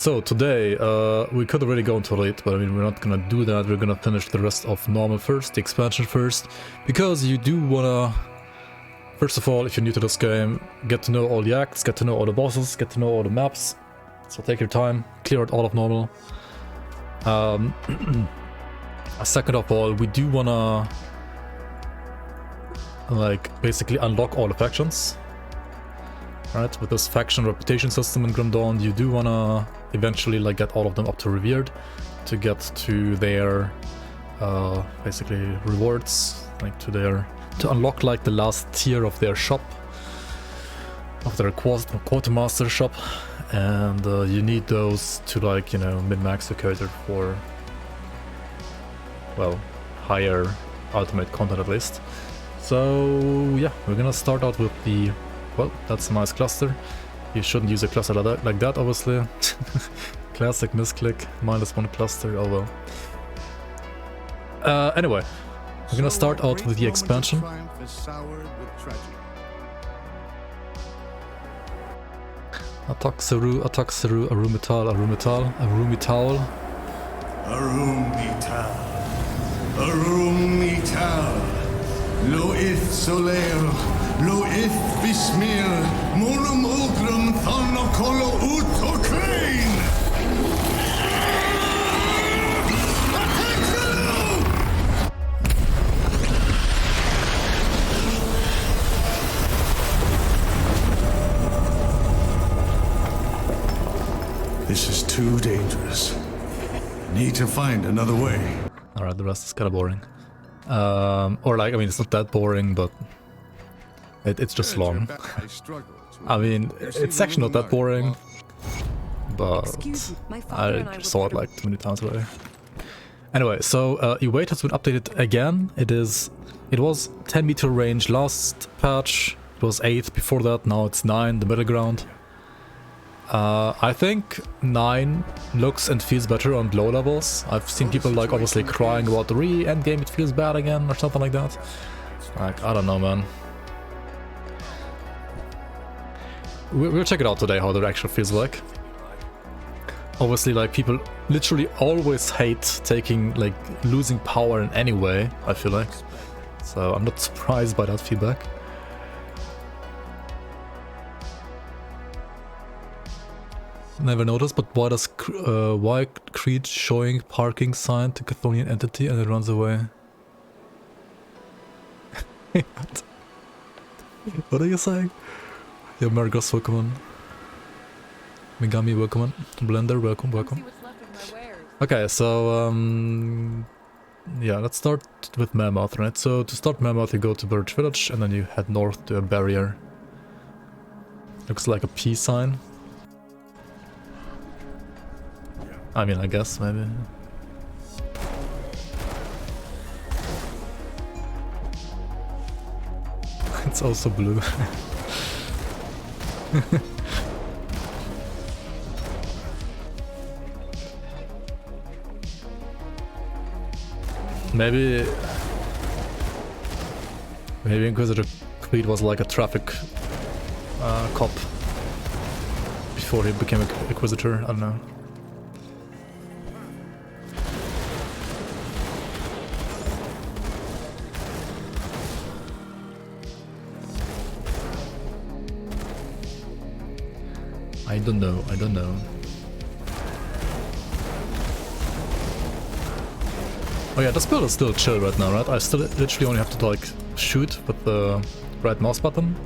So today, we could already go into elite, but I mean, we're not gonna do that. We're gonna finish the rest of normal first, the expansion first, because you do wanna, first of all, if you're new to this game, get to know all the acts, get to know all the bosses, get to know all the maps. So take your time, clear out all of normal. Second of all, we do wanna, like, basically unlock all the factions. Right, with this faction reputation system in Grim Dawn, you do wanna eventually like get all of them up to revered to get to their basically rewards, like to unlock like the last tier of their shop, of their quartermaster shop, and you need those to, like, you know, min-max your character for, well, higher ultimate content at least. So yeah, we're gonna start out with the, well, that's a nice cluster. You shouldn't use a cluster like that, obviously. Classic misclick, -1 cluster, oh well. Anyway, we're gonna start out with the expansion. Attack-Seru, Arumital. Lo'ith Soleil, Lo'ith Bismil, Monum Ulgrum Thonokolo Utokrain! This is too dangerous. Need to find another way. Alright, the rest is kinda boring. Or like, I mean, it's not that boring, but it's just long. I mean, it's actually not that boring, but I saw it like too many times already. Anyway, so Evade has been updated again. It was 10 meter range last patch. It was 8 before that. Now it's 9, the middle ground. I think 9 looks and feels better on low levels. I've seen people like obviously crying about the endgame, it feels bad again or something like that. Like, I don't know, man. We'll check it out today, how the actually feels like. Obviously, like, people literally always hate losing power in any way, I feel like. So I'm not surprised by that feedback. Never noticed, but why Creed showing parking sign to Chthonian entity and it runs away? What are you saying? Yo, Margos, welcome. Megami, welcome. Blender, welcome. Okay, so yeah, let's start with Malmouth, right? So to start Malmouth, you go to Birch Village and then you head north to a barrier. Looks like a peace sign. I mean, I guess, maybe. It's also blue. Maybe Inquisitor Creed was like a traffic cop before he became an Inquisitor, I don't know. I don't know. Oh yeah, this build is still chill right now, right? I still literally only have to like shoot with the right mouse button.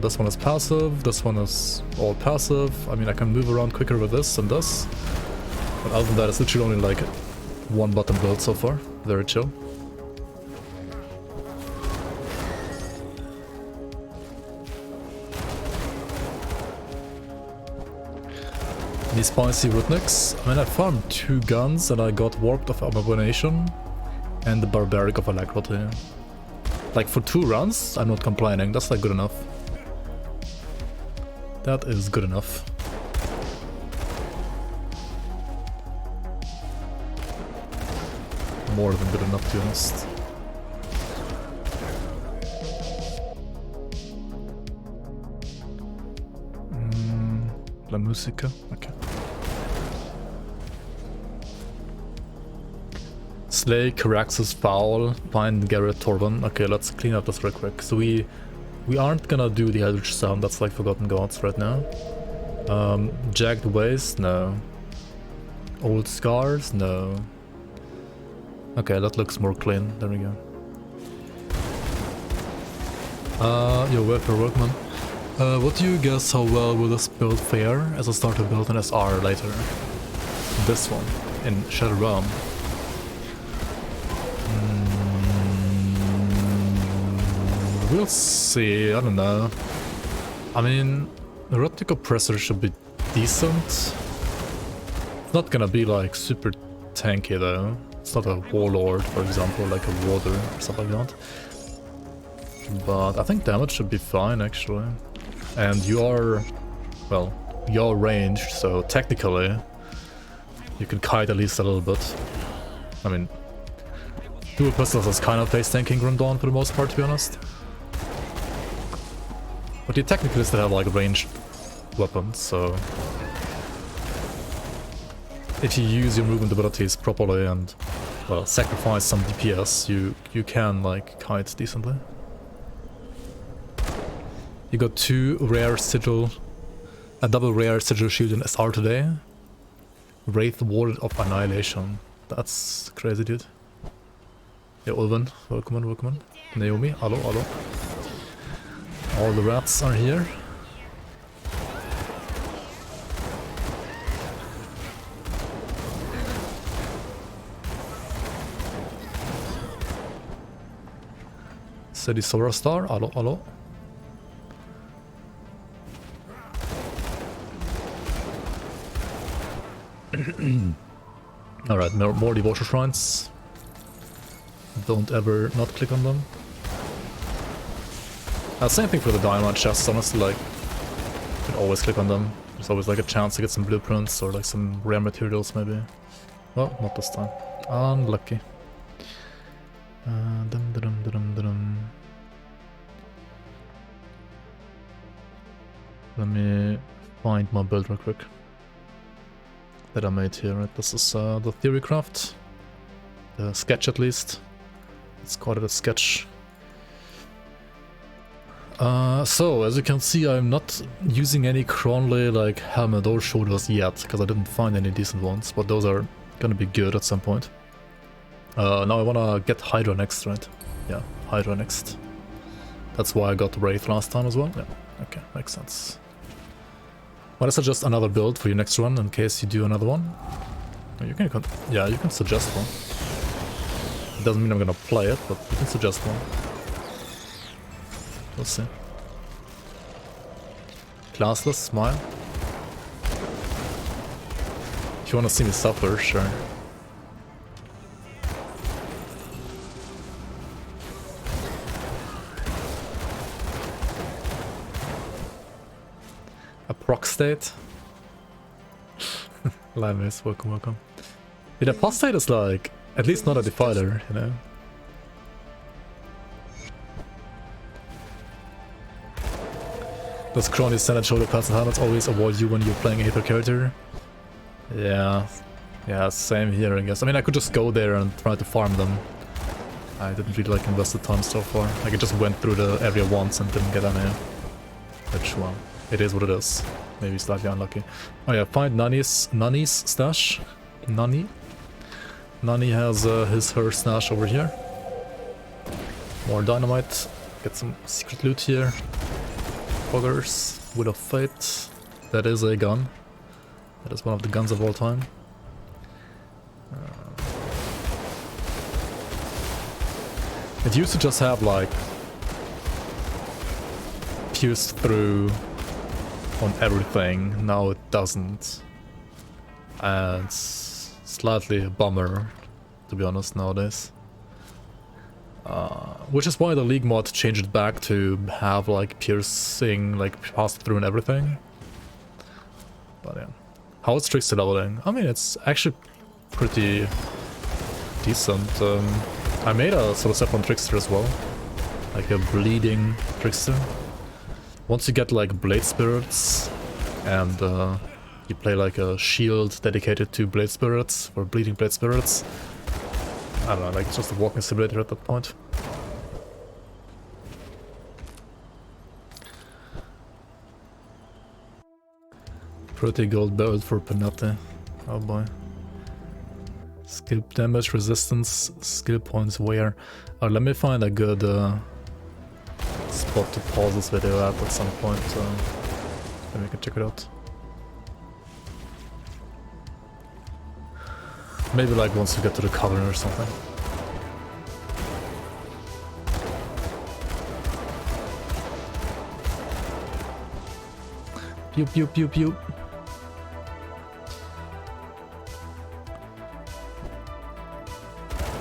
This one is passive, this one is all passive. I mean, I can move around quicker with this and this. But other than that, it's literally only like one button build so far. Very chill. These spicy Rudniks. I mean, I farmed 2 guns and I got Warped of Abomination and the Barbaric of Alacrity. Like, for 2 runs, I'm not complaining. That's like good enough. That is good enough. More than good enough, to be honest. La Musica, okay. Slay, Caraxes, Foul, find Garrett, Torban. Okay, let's clean up this real quick. So we aren't gonna do the Eldritch Sound, that's like Forgotten Gods right now. Jagged Waste, no. Old Scars, no. Okay, that looks more clean, there we go. Your workman. What do you guess how well will this build fare as a starter build in SR later? This one, in Shadow Realm. We'll see, I don't know. I mean, Erotic Oppressor should be decent. It's not gonna be like super tanky though. It's not a Warlord, for example, like a Warder or something like that. But I think damage should be fine actually. And you are, well, you're ranged, so technically you can kite at least a little bit. I mean, Dual Pistols is kind of face tanking Grim Dawn for the most part, to be honest. But you technically still have like ranged weapons, so if you use your movement abilities properly and, well, sacrifice some DPS, you can like kite decently. You got 2 rare sigil, a double rare sigil shield in SR today. Wraith Warded of Annihilation. That's crazy, dude. Yeah, Ulven, welcome on, welcome on. Naomi, hello, hello. All the rats are here. City Sora Star, hello, hello. Alright, more devotion shrines. Don't ever not click on them. Same thing for the diamond chests, honestly, like, you can always click on them. There's always like a chance to get some blueprints or like some rare materials maybe. Well, not this time. Unlucky. Let me find my build real quick that I made here, right? This is the theory craft. The sketch at least. Let's call it a sketch. So, as you can see, I'm not using any Cronley like helmet or shoulders yet, because I didn't find any decent ones, but those are gonna be good at some point. Now I wanna get Hydra next, right? Yeah, Hydra next. That's why I got Wraith last time as well. Yeah, okay, makes sense. Well, I suggest another build for your next run in case you do another one. You can suggest one. It doesn't mean I'm gonna play it, but you can suggest one. We'll see. Classless, smile. If you wanna see me suffer, sure. A proc state? Limeys, welcome, welcome. The apostate is like, at least not a defiler, you know? Does Crony standard shoulder pads and helmets always avoid you when you're playing a Aether character? Yeah. Yeah, same here, I guess. I mean, I could just go there and try to farm them. I didn't really like invest the time so far. Like, I just went through the area once and didn't get any. Which, well, it is what it is. Maybe slightly unlucky. Oh yeah, find Nani's stash. Nani has her stash over here. More dynamite. Get some secret loot here. Poggers, Wood of Fate. That is a gun. That is one of the guns of all time. It used to just have like pierced through on everything. Now it doesn't. And it's slightly a bummer, to be honest, nowadays. Which is why the League mod changed it back to have like piercing, like passed through and everything. But yeah. How is Trickster leveling? I mean, it's actually pretty decent. I made a sort of set on Trickster as well. Like a bleeding Trickster. Once you get like Blade Spirits and you play like a shield dedicated to Blade Spirits, or Bleeding Blade Spirits, I don't know, like it's just a walking simulator at that point. Pretty gold build for Penalty. Oh boy. Skill damage, resistance, skill points where? Let me find a good spot to pause this video at some point, then we can check it out. Maybe like once we get to the cavern or something. Pew pew pew pew.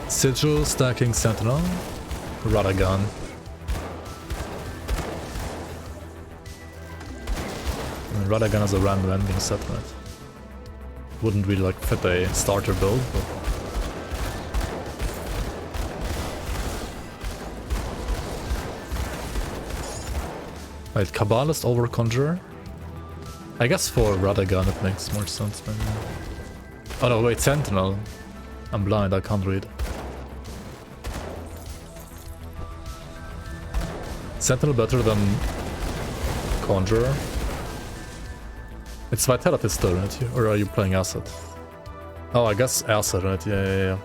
Sigil, stacking sentinel, Radagon. I mean, Radagon is a random ending set, right? Wouldn't really like fit a starter build, but wait, Kabbalist over Conjurer? I guess for Radagon it makes more sense maybe. Oh no, wait, Sentinel. I'm blind, I can't read. Sentinel better than Conjurer? It's Vitality still, right? Or are you playing Acid? Oh, I guess Acid, right? Yeah.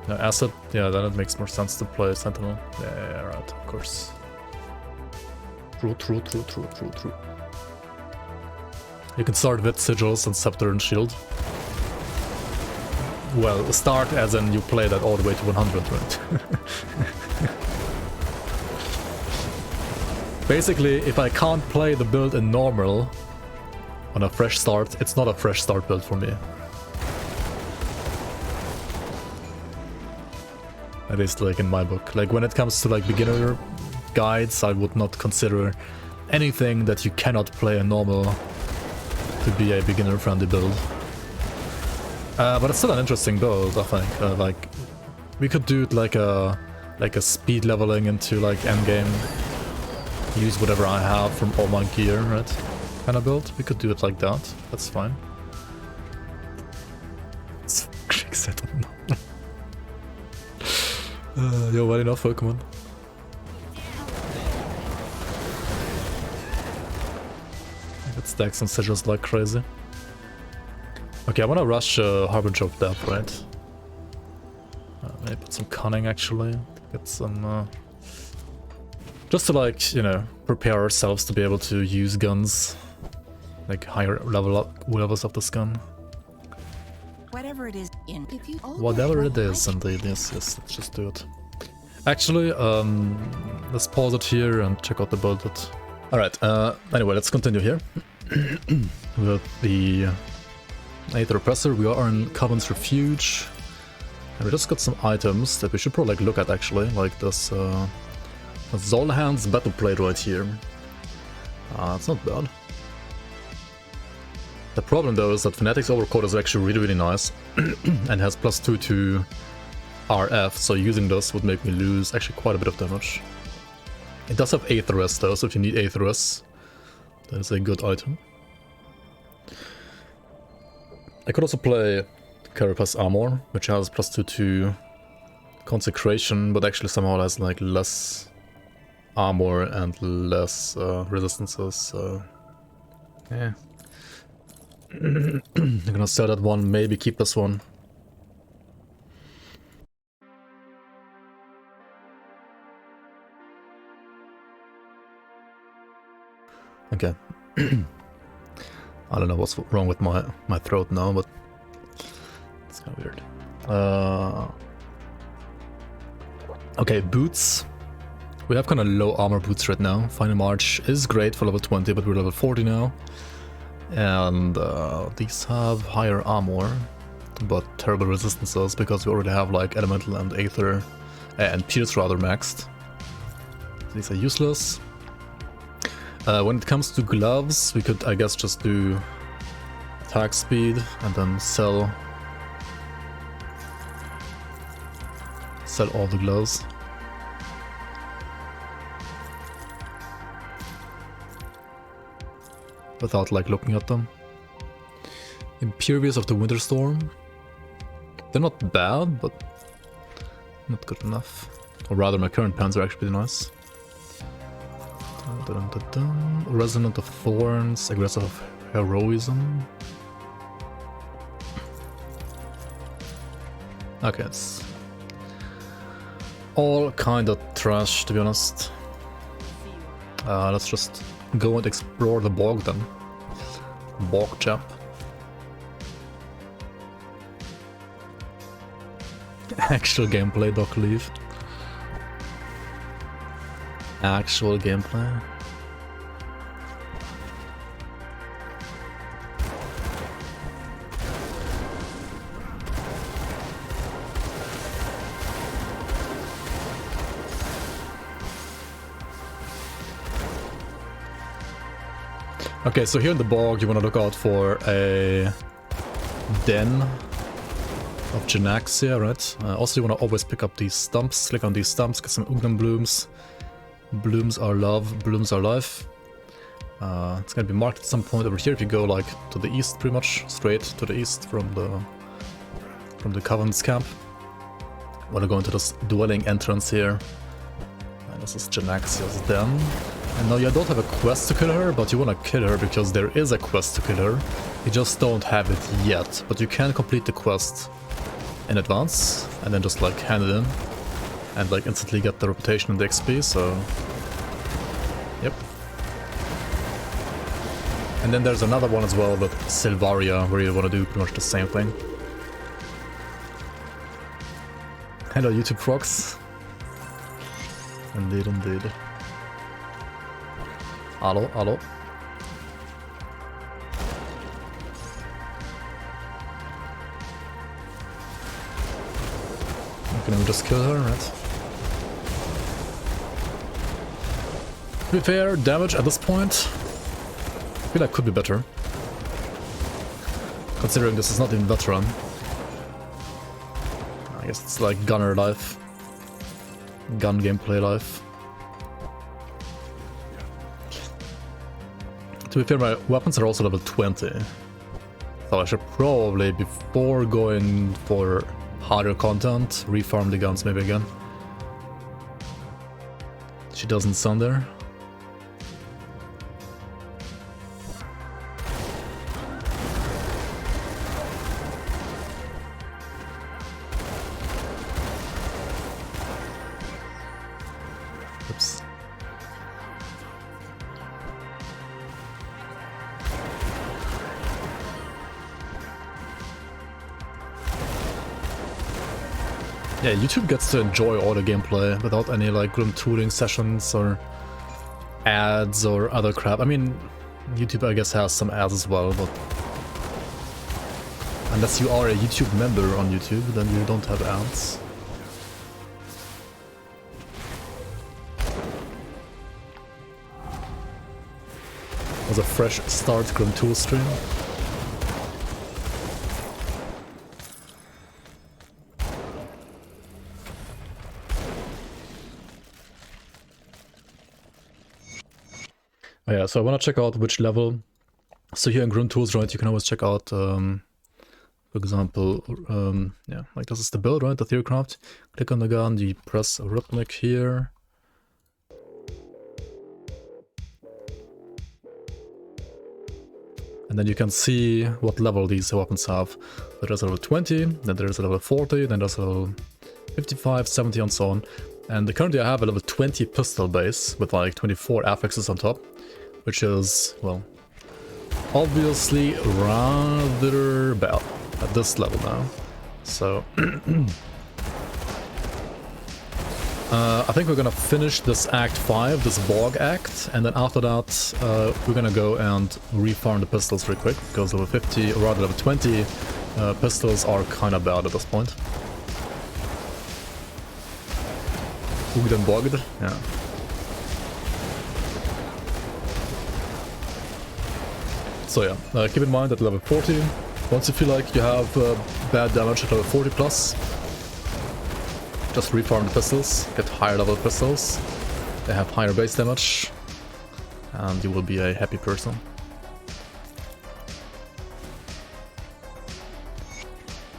No, Acid, yeah, then it makes more sense to play Sentinel. Yeah, right, of course. True. You can start with Sigils and Scepter and Shield. Well, start as in you play that all the way to 100, right? Basically, if I can't play the build in normal on a fresh start, it's not a fresh start build for me. At least like in my book. Like when it comes to like beginner guides, I would not consider anything that you cannot play in normal to be a beginner friendly build. But it's still an interesting build, I think. Like we could do it like a speed leveling into like endgame. Use whatever I have from all my gear, right? Kind of build. We could do it like that. That's fine. It's quick settle. Yo, well enough, Pokemon. I could stack some sigils like crazy. Okay, I wanna rush Harbinger of Death, right? Maybe put some cunning actually. Get some just to like, you know, prepare ourselves to be able to use guns. Like higher levels of this gun. Whatever it is in Whatever it is, indeed, yes, let's just do it. Actually, let's pause it here and check out the build. Alright, anyway, let's continue here. With the Aether Oppressor, we are in Coven's Refuge. And we just got some items that we should probably like, look at actually, like this Zolhan's Battle Plate right here. It's not bad. The problem though is that Fnatic's Overcoat is actually really nice and has +2 to RF, so using this would make me lose actually quite a bit of damage. It does have Aether though, so if you need Aether, that is a good item. I could also play Carapace Armor, which has +2 to Consecration, but actually somehow has like less armor and less resistances, so yeah. I'm gonna sell that one, maybe keep this one. Okay. I don't know what's wrong with my throat now, but it's kind of weird. Okay, boots. We have kind of low armor boots right now. Final March is great for level 20, but we're level 40 now. And these have higher armor, but terrible resistances because we already have like Elemental and Aether and Pierce rather maxed. These are useless. When it comes to gloves, we could, I guess, just do attack speed and then sell all the gloves. Without like looking at them. Impervious of the Winter Storm. They're not bad, but not good enough. Or rather, my current pants are actually pretty nice. Dun, dun, dun, dun. Resonant of Thorns, Aggressive of Heroism. Okay, it's all kind of trash, to be honest. Let's just go and explore the bog then. Bog chap. Actual gameplay, Doc Leave. Actual gameplay. Okay, so here in the bog you want to look out for a den of Genaxia, right? Also you want to always pick up these stumps, click on these stumps, get some Ugden blooms. Blooms are love, blooms are life. It's gonna be marked at some point over here if you go like to the east, pretty much straight to the east from the Covenant's camp. Wanna go into this dwelling entrance here. And this is Genaxia's den. And now you don't have a quest to kill her, but you wanna kill her because there is a quest to kill her. You just don't have it yet, but you can complete the quest in advance and then just like hand it in and like instantly get the reputation and the XP, so yep. And then there's another one as well with Silvaria where you want to do pretty much the same thing. Hello YouTube frogs. Indeed, indeed. Hello, hello. Can we just kill her, right? To be fair, damage at this point, I feel like could be better. Considering this is not even veteran. I guess it's like gunner life. Gun gameplay life. To be fair, my weapons are also level 20. So I should probably, before going for harder content, refarm the guns maybe again. She doesn't sound there. Oops. Yeah, YouTube gets to enjoy all the gameplay without any like GRIMTOOLing sessions or ads or other crap. I mean, YouTube I guess has some ads as well, but unless you are a YouTube member on YouTube, then you don't have ads. It was a fresh start GRIMTOOL stream. Oh yeah, so I want to check out which level. So here in GRIMTOOLS, right, you can always check out, for example, yeah, like this is the build, right, the Theorcraft. Click on the gun, you press Rhythmic here. And then you can see what level these weapons have. There's a level 20, then there's a level 40, then there's a level 55, 70 and so on. And currently I have a level 20 pistol base with like 24 affixes on top. Which is, well, obviously rather bad at this level now. So, I think we're gonna finish this Act 5, this Bog Act, and then after that we're gonna go and refarm the pistols real quick, because level 50, or rather level 20 pistols are kinda bad at this point. Ugdenbog, yeah. So yeah, keep in mind at level 40, once you feel like you have bad damage at level 40 plus, just refarm the pistols, get higher level pistols, they have higher base damage, and you will be a happy person.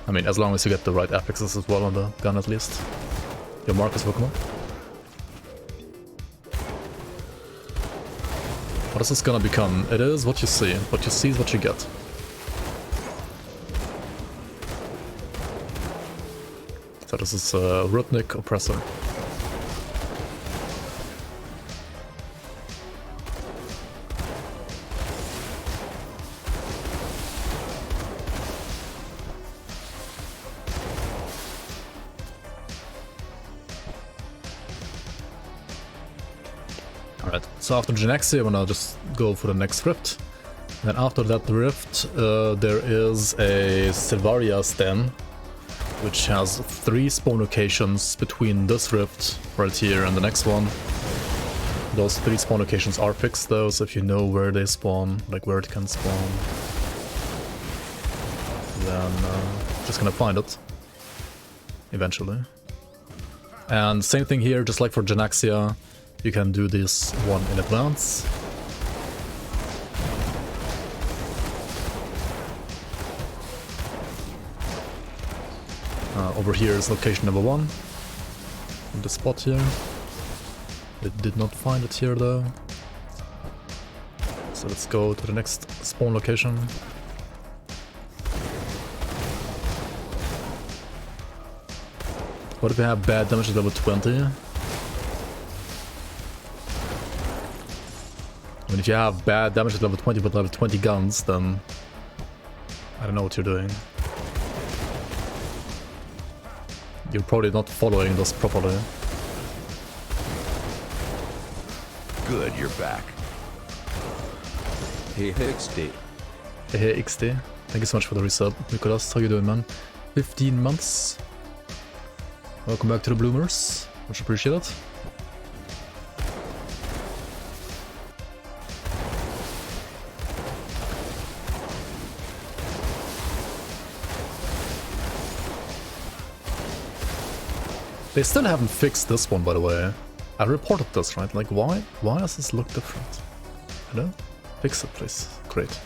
I mean, as long as you get the right affixes as well on the gun at least. Your Marcus Pokemon. What is this gonna become? It is what you see. What you see is what you get. So this is Rudnik Oppressor. Alright, so after Genaxia, I'm gonna just go for the next rift. And then after that rift, there is a Silvaria's Den, which has 3 spawn locations between this rift right here and the next one. Those 3 spawn locations are fixed though, so if you know where they spawn, like where it can spawn, then just gonna find it eventually. And same thing here, just like for Genaxia, you can do this one in advance. Over here is location number 1, in the spot here. It did not find it here though. So let's go to the next spawn location. What if we have bad damage at level 20? I mean, if you have bad damage at level 20 but level 20 guns, then I don't know what you're doing. You're probably not following this properly. Good, you're back. Hey, XD. Hey, XD. Thank you so much for the resub, Nicholas. How you doing, man? 15 months. Welcome back to the Bloomers. Much appreciated. They still haven't fixed this one, by the way. I reported this, right? Like, why? Why does this look different? Hello? Fix it, please. Great.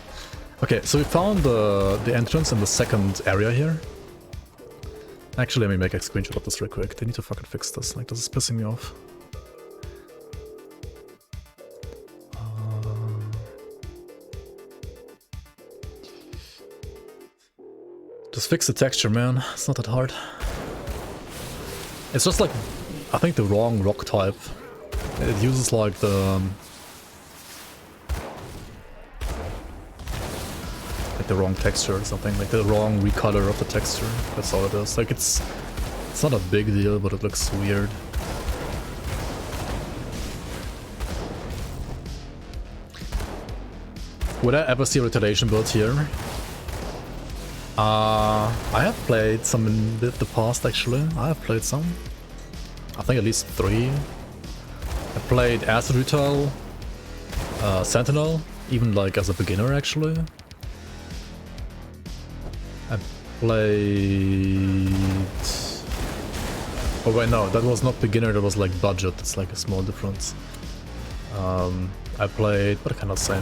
Okay, so we found the entrance in the second area here. Actually, let me make a screenshot of this real quick. They need to fucking fix this. Like, this is pissing me off. Just fix the texture, man. It's not that hard. It's just like, I think the wrong rock type. It uses like the wrong texture or something, like the wrong recolor of the texture. That's all it is. Like it's not a big deal, but it looks weird. Would I ever see a retaliation build here? I have played some in the past actually. I have played some. I think at least 3. I played Acid Retail, Sentinel, even like as a beginner actually. I played... Oh wait, no, that was not beginner, that was like budget. It's like a small difference. I played... what can I say?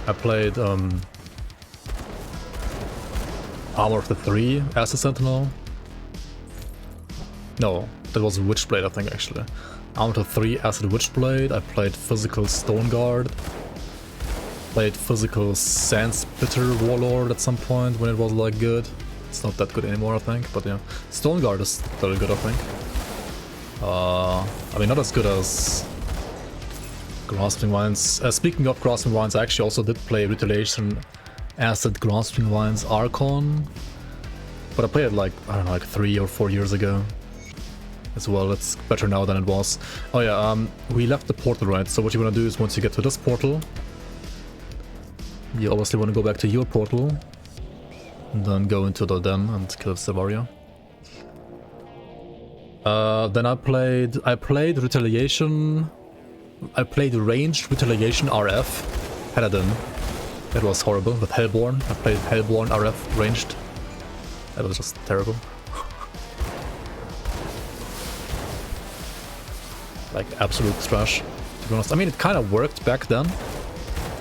I played Armor of the 3 as a Sentinel. No, that was Witchblade, I think, actually. Armor of the 3 as a Witchblade. I played Physical Stone Guard. Played Physical Sandsplitter Warlord at some point when it was like good. It's not that good anymore, I think, but yeah. Stone Guard is very good, I think. I mean, not as good as Grasping Vines. Speaking of Grasping Vines, I actually also did play Retaliation Acid Grasping Vines Archon, but I played it like, I don't know, like 3 or 4 years ago as well. It's better now than it was. Oh yeah, we left the portal, right? So what you want to do is once you get to this portal, you obviously want to go back to your portal and then go into the den and kill Savaria. Then I played Retaliation. I played Ranged Retaliation RF Paladin. It was horrible with Hellborn. I played Hellborn RF Ranged. That was just terrible. Like absolute trash, to be honest. I mean, it kind of worked back then.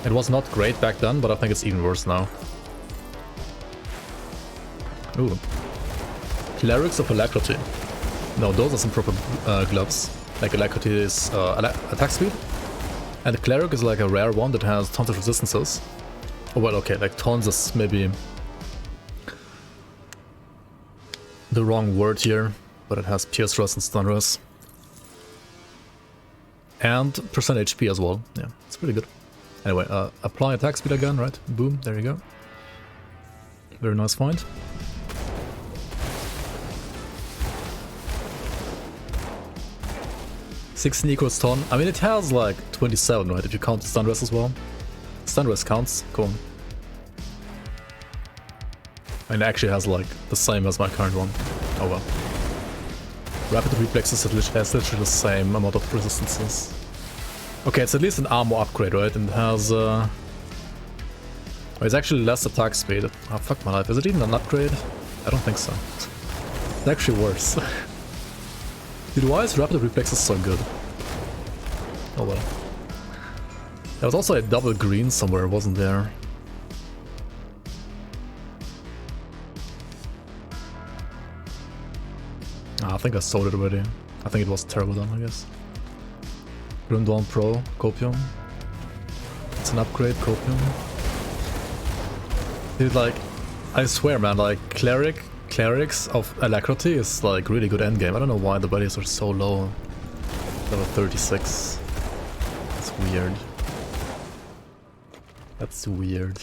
It was not great back then, but I think it's even worse now. Ooh. Clerics of Alacrity. No, those are some proper gloves. Like Alacrity is attack speed. And the Cleric is like a rare one that has tons of resistances. Oh, well, okay, like tons is maybe the wrong word here, but it has Pierce Rest and Stun Rest. And percent HP as well. Yeah, it's pretty good. Anyway, apply attack speed again, right? Boom, there you go. Very nice find. $16 equals ton. I mean, it has like 27, right? If you count the stun rest as well. Stun rest counts. Cool. I mean, it actually has like the same as my current one. Oh well. Rapid reflexes has literally the same amount of resistances. Okay, it's at least an armor upgrade, right? And it has oh, it's actually less attack speed. Oh, fuck my life. Is it even an upgrade? I don't think so. It's actually worse. Dude, why is rapid reflexes so good? Oh well. There was also a double green somewhere, wasn't there? Ah, I think I sold it already. I think it was terrible then, I guess. Grim Dawn Pro, Copium. It's an upgrade, Copium. Dude, like, I swear, man, like, Clerics of Alacrity is like really good endgame. I don't know why the values are so low. Level 36. That's weird. That's weird.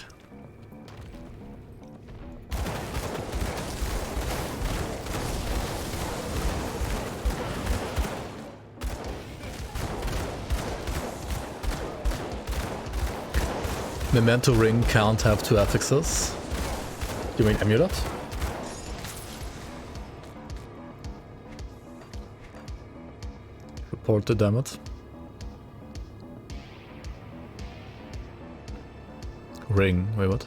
Memento Ring can't have 2 affixes. Do you mean Amulet? Report to damn it. Ring, wait, what?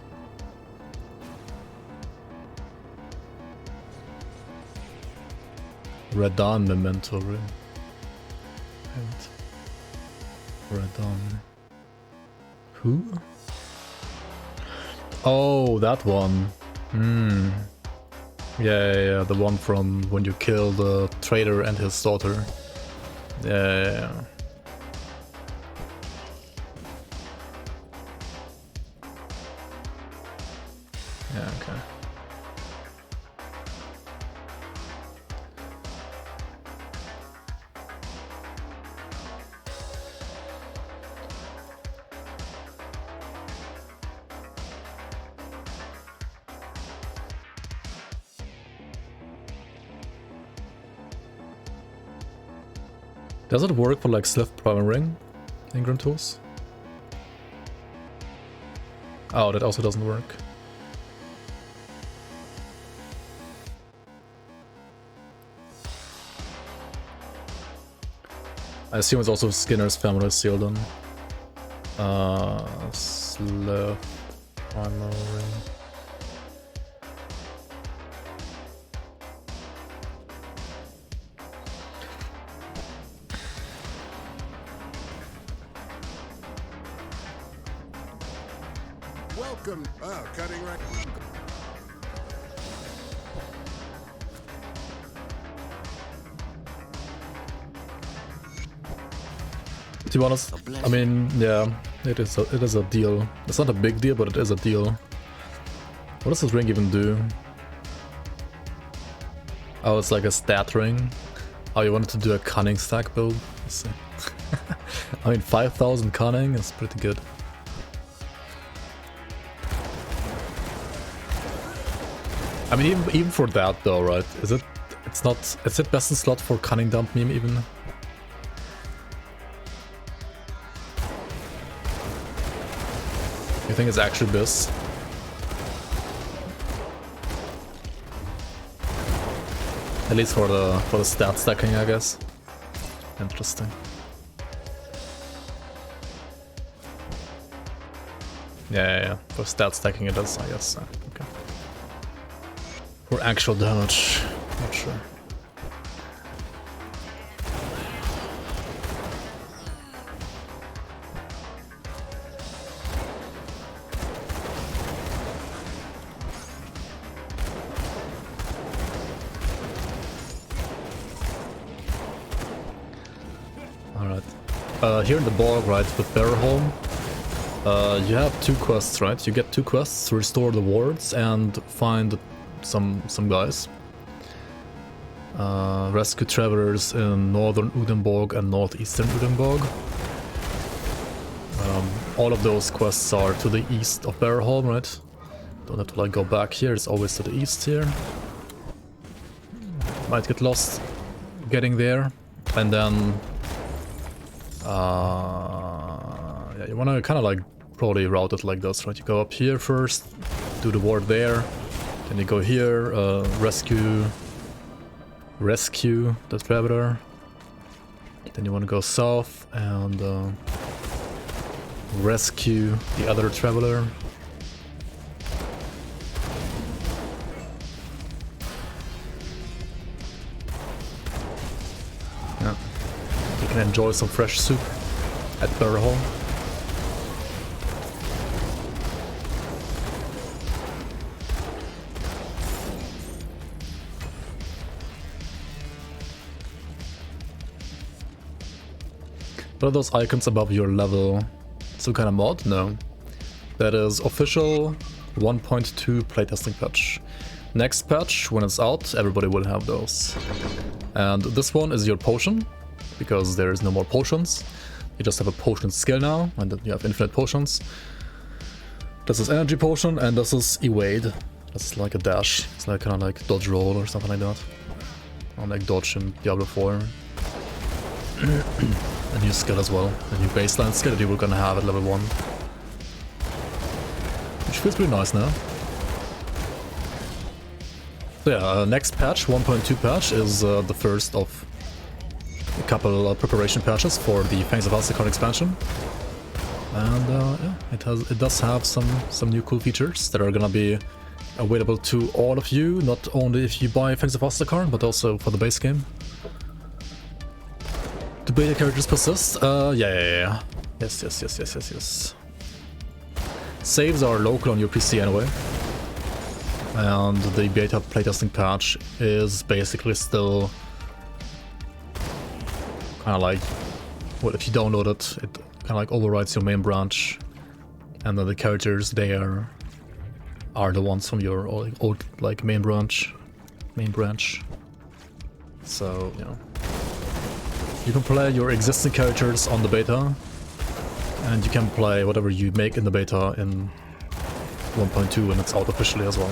Redan Memento Ring. Redan. Who? Oh, that one. Hmm. Yeah, the one from when you kill the trader and his daughter. Yeah. Yeah, okay. Does it work for like Slift Primal Ring in GRIMTOOLS? Oh, that also doesn't work. I assume it's also Skinner's Family Seal then. Slift Primal Ring. Welcome. Oh, cutting right. To be honest, I mean, yeah, it is a deal. It's not a big deal, but it is a deal. What does this ring even do? Oh, it's like a stat ring. Oh, you wanted to do a cunning stack build? Let's see. I mean, 5,000 cunning is pretty good. I mean, even for that though, right? Is it? It's not. Is it best in slot for cunning dump meme even? You think it's actually this? At least for the stat stacking, I guess. Interesting. Yeah. For stat stacking it does, I guess. Okay. For actual damage, not sure. here in the bog, right, with Barrowholm, you have 2 quests, right? You get 2 quests to restore the wards and find some guys. Rescue travelers in northern Ugdenbog and northeastern Ugdenbog. All of those quests are to the east of Barrowholm, right? Don't have to like go back here, it's always to the east here. Might get lost getting there. And then yeah, you wanna kinda like probably route it like this, right? You go up here first, do the ward there, then you go here, rescue the traveler. Then you wanna go south and rescue the other traveler. Yeah. You can enjoy some fresh soup at Barrowholm. What are those icons above your level? Some kind of mod? No. That is official 1.2 playtesting patch. Next patch, when it's out, everybody will have those. And this one is your potion, because there is no more potions. You just have a potion skill now, and then you have infinite potions. This is energy potion, and this is evade. This is like a dash. It's like kind of like dodge roll or something like that. Or like dodge in Diablo 4. A new skill as well, a new baseline skill that you were gonna have at level 1. Which feels pretty nice now. So yeah, next patch, 1.2 patch, is the first of a couple preparation patches for the Fangs of Alcicon expansion. And yeah, it does have some new cool features that are gonna be available to all of you, not only if you buy Fangs of Alcicon, but also for the base game. Do beta characters persist? Yeah. Yes. Saves are local on your PC anyway. And the beta playtesting patch is basically still kind of like, well, if you download it, it kind of like overrides your main branch. And then the characters there are the ones from your old like main branch. So, you know. You can play your existing characters on the beta, and you can play whatever you make in the beta in 1.2 when it's out officially as well.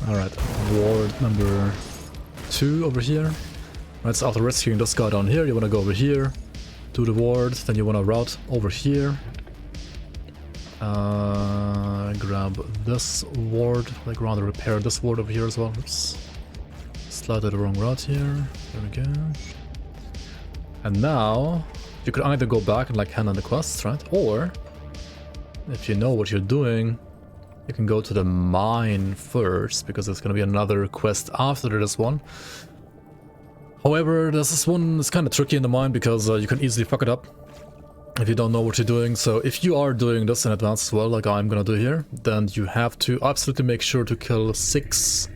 Alright, ward number 2 over here. Right, so after rescuing this guy down here, you want to go over here, do the ward, then you want to route over here. Grab this ward, like rather repair this ward over here as well. Oops. Slide the wrong route here. There we go. And now, you could either go back and like hand in the quests, right? Or, if you know what you're doing, you can go to the mine first, because there's gonna be another quest after this one. However, this one is kind of tricky in the mine, because you can easily fuck it up if you don't know what you're doing. So if you are doing this in advance as well, like I'm gonna do here, then you have to absolutely make sure to kill 6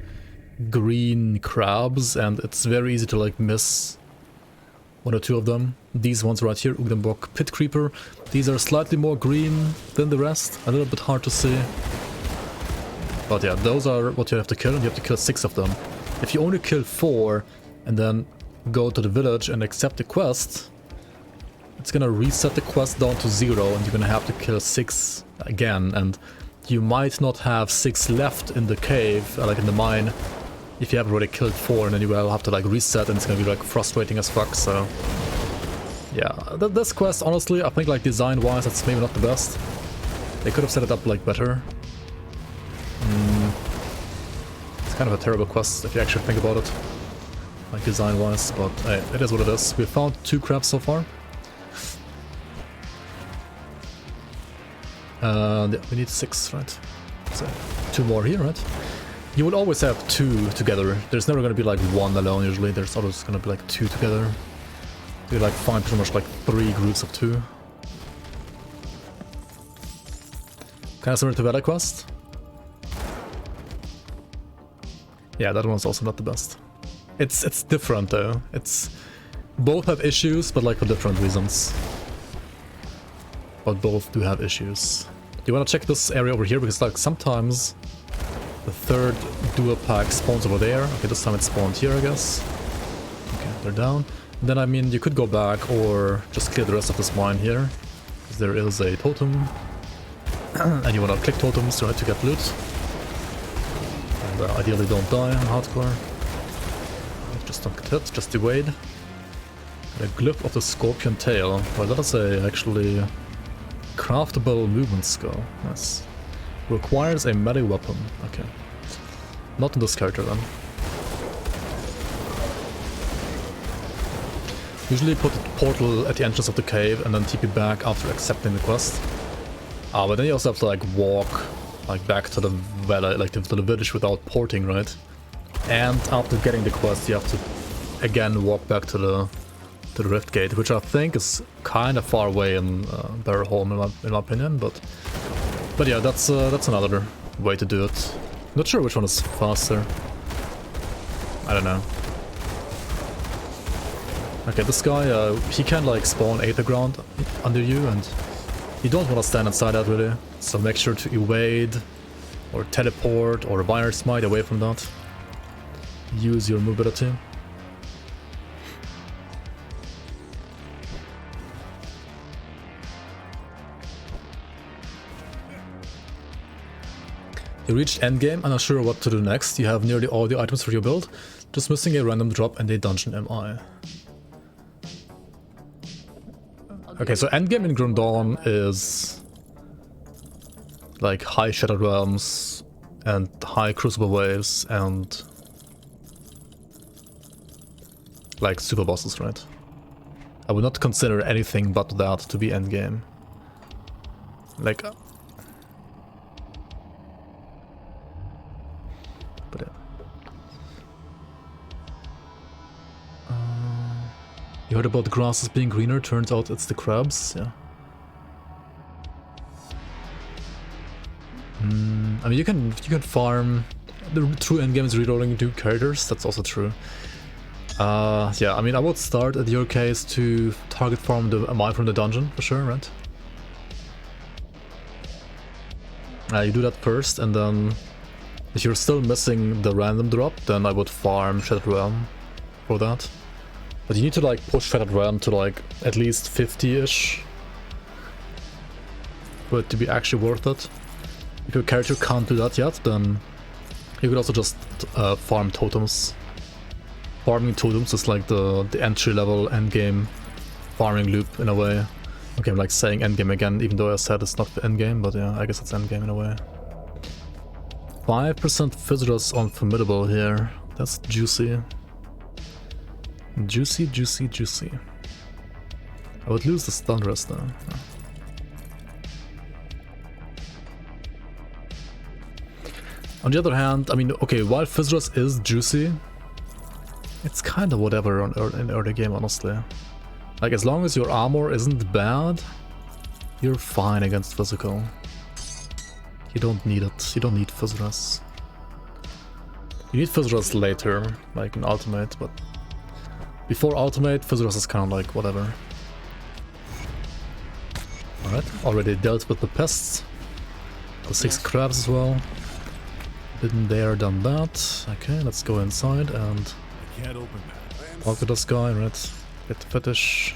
green crabs, and it's very easy to like miss 1 or 2 of them. These ones right here, Ugdenbog Pit Creeper, these are slightly more green than the rest, a little bit hard to see. But yeah, those are what you have to kill, and you have to kill 6 of them. If you only kill 4 and then go to the village and accept the quest, it's gonna reset the quest down to 0, and you're gonna have to kill 6 again, and you might not have 6 left in the cave, like in the mine, if you have already killed 4, and then you will have to like reset, and it's gonna be like frustrating as fuck. So yeah, this quest, honestly, I think like design wise it's maybe not the best. They could have set it up like better. It's kind of a terrible quest if you actually think about it, like design wise, but hey, it is what it is. We found 2 crabs so far. Yeah, we need 6, right? So 2 more here, right? You will always have 2 together. There's never gonna be like 1 alone usually. There's always gonna be like 2 together. You like find pretty much like 3 groups of 2. Kind of similar to Vela Quest. Yeah, that one's also not the best. It's different though. It's both have issues, but like for different reasons. But both do have issues. Do you want to check this area over here? Because like sometimes the 3rd dual pack spawns over there. Okay, this time it spawned here, I guess. Okay, they're down. And then I mean, you could go back or just clear the rest of this mine here. Because there is a totem. And you want to click totems, right, to get loot. And ideally don't die on hardcore. Just don't get hit, just evade. A glyph of the scorpion tail. Well, that is a actually craftable movement skull. Nice. Requires a melee weapon. Okay. Not in this character then. Usually put a portal at the entrance of the cave and then TP back after accepting the quest. But then you also have to like walk like back to the valley, like to the village without porting, right? And after getting the quest, you have to again walk back to the Rift Gate, which I think is kind of far away in Barrowholm in my opinion, but yeah, that's another way to do it. Not sure which one is faster. I don't know. Okay, this guy, he can like spawn Aether ground under you, and you don't want to stand inside that really. So make sure to evade, or teleport, or Wire Smite away from that. Use your mobility. You reached endgame and are sure what to do next. You have nearly all the items for your build, just missing a random drop and a dungeon MI. Okay, so endgame in Grim Dawn is like high Shattered Realms and high Crucible Waves and like super bosses, right? I would not consider anything but that to be endgame. Like... but yeah. You heard about the grasses being greener, turns out it's the crabs, yeah. I mean, you can farm. The true endgame is rerolling 2 characters, that's also true. Yeah, I mean, I would start at your case to target farm the MI from the dungeon, for sure, right? You do that first, and then if you're still missing the random drop, then I would farm Shattered Realm for that. But you need to like push Shattered Realm to like at least 50-ish for it to be actually worth it. If your character can't do that yet, then you could also just farm totems. Farming totems is like the entry-level endgame farming loop in a way. Okay, I'm like saying endgame again, even though I said it's not the endgame, but yeah, I guess it's endgame in a way. 5% Visitors on Formidable here. That's juicy. Juicy, juicy, juicy. I would lose the stun rest though. On the other hand, I mean, okay, while Visitors is juicy, it's kind of whatever in early game, honestly. Like, as long as your armor isn't bad, you're fine against physical. You don't need it. You don't need Visitors. You need Visitors later, like in Ultimate, but before Ultimate, Visitors is kind of like whatever. Alright, already dealt with the pests. The 6 crabs as well. Didn't dare done that. Okay, let's go inside and talk to this guy, right? Get the fetish.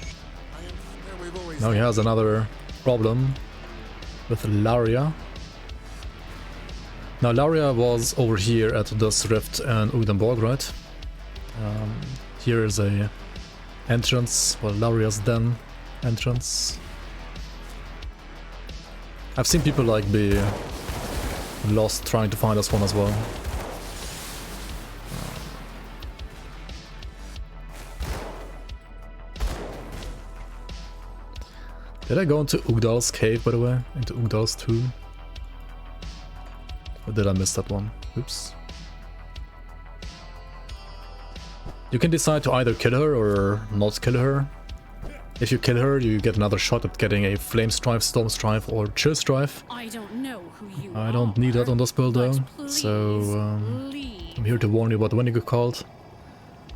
Now he has another problem with Laria. Now Laria was over here at this rift and Ugdenbog, right? Here is a entrance, well, Laria's den entrance. I've seen people like be lost trying to find this one as well. Did I go into Ugdal's cave, by the way? Into Ugdal's tomb? Or did I miss that one? Oops. You can decide to either kill her or not kill her. If you kill her, you get another shot at getting a Flame Strife, Storm Strife, or Chill Strife. I don't know who you I don't need that on this build though, so I'm here to warn you about when you get called.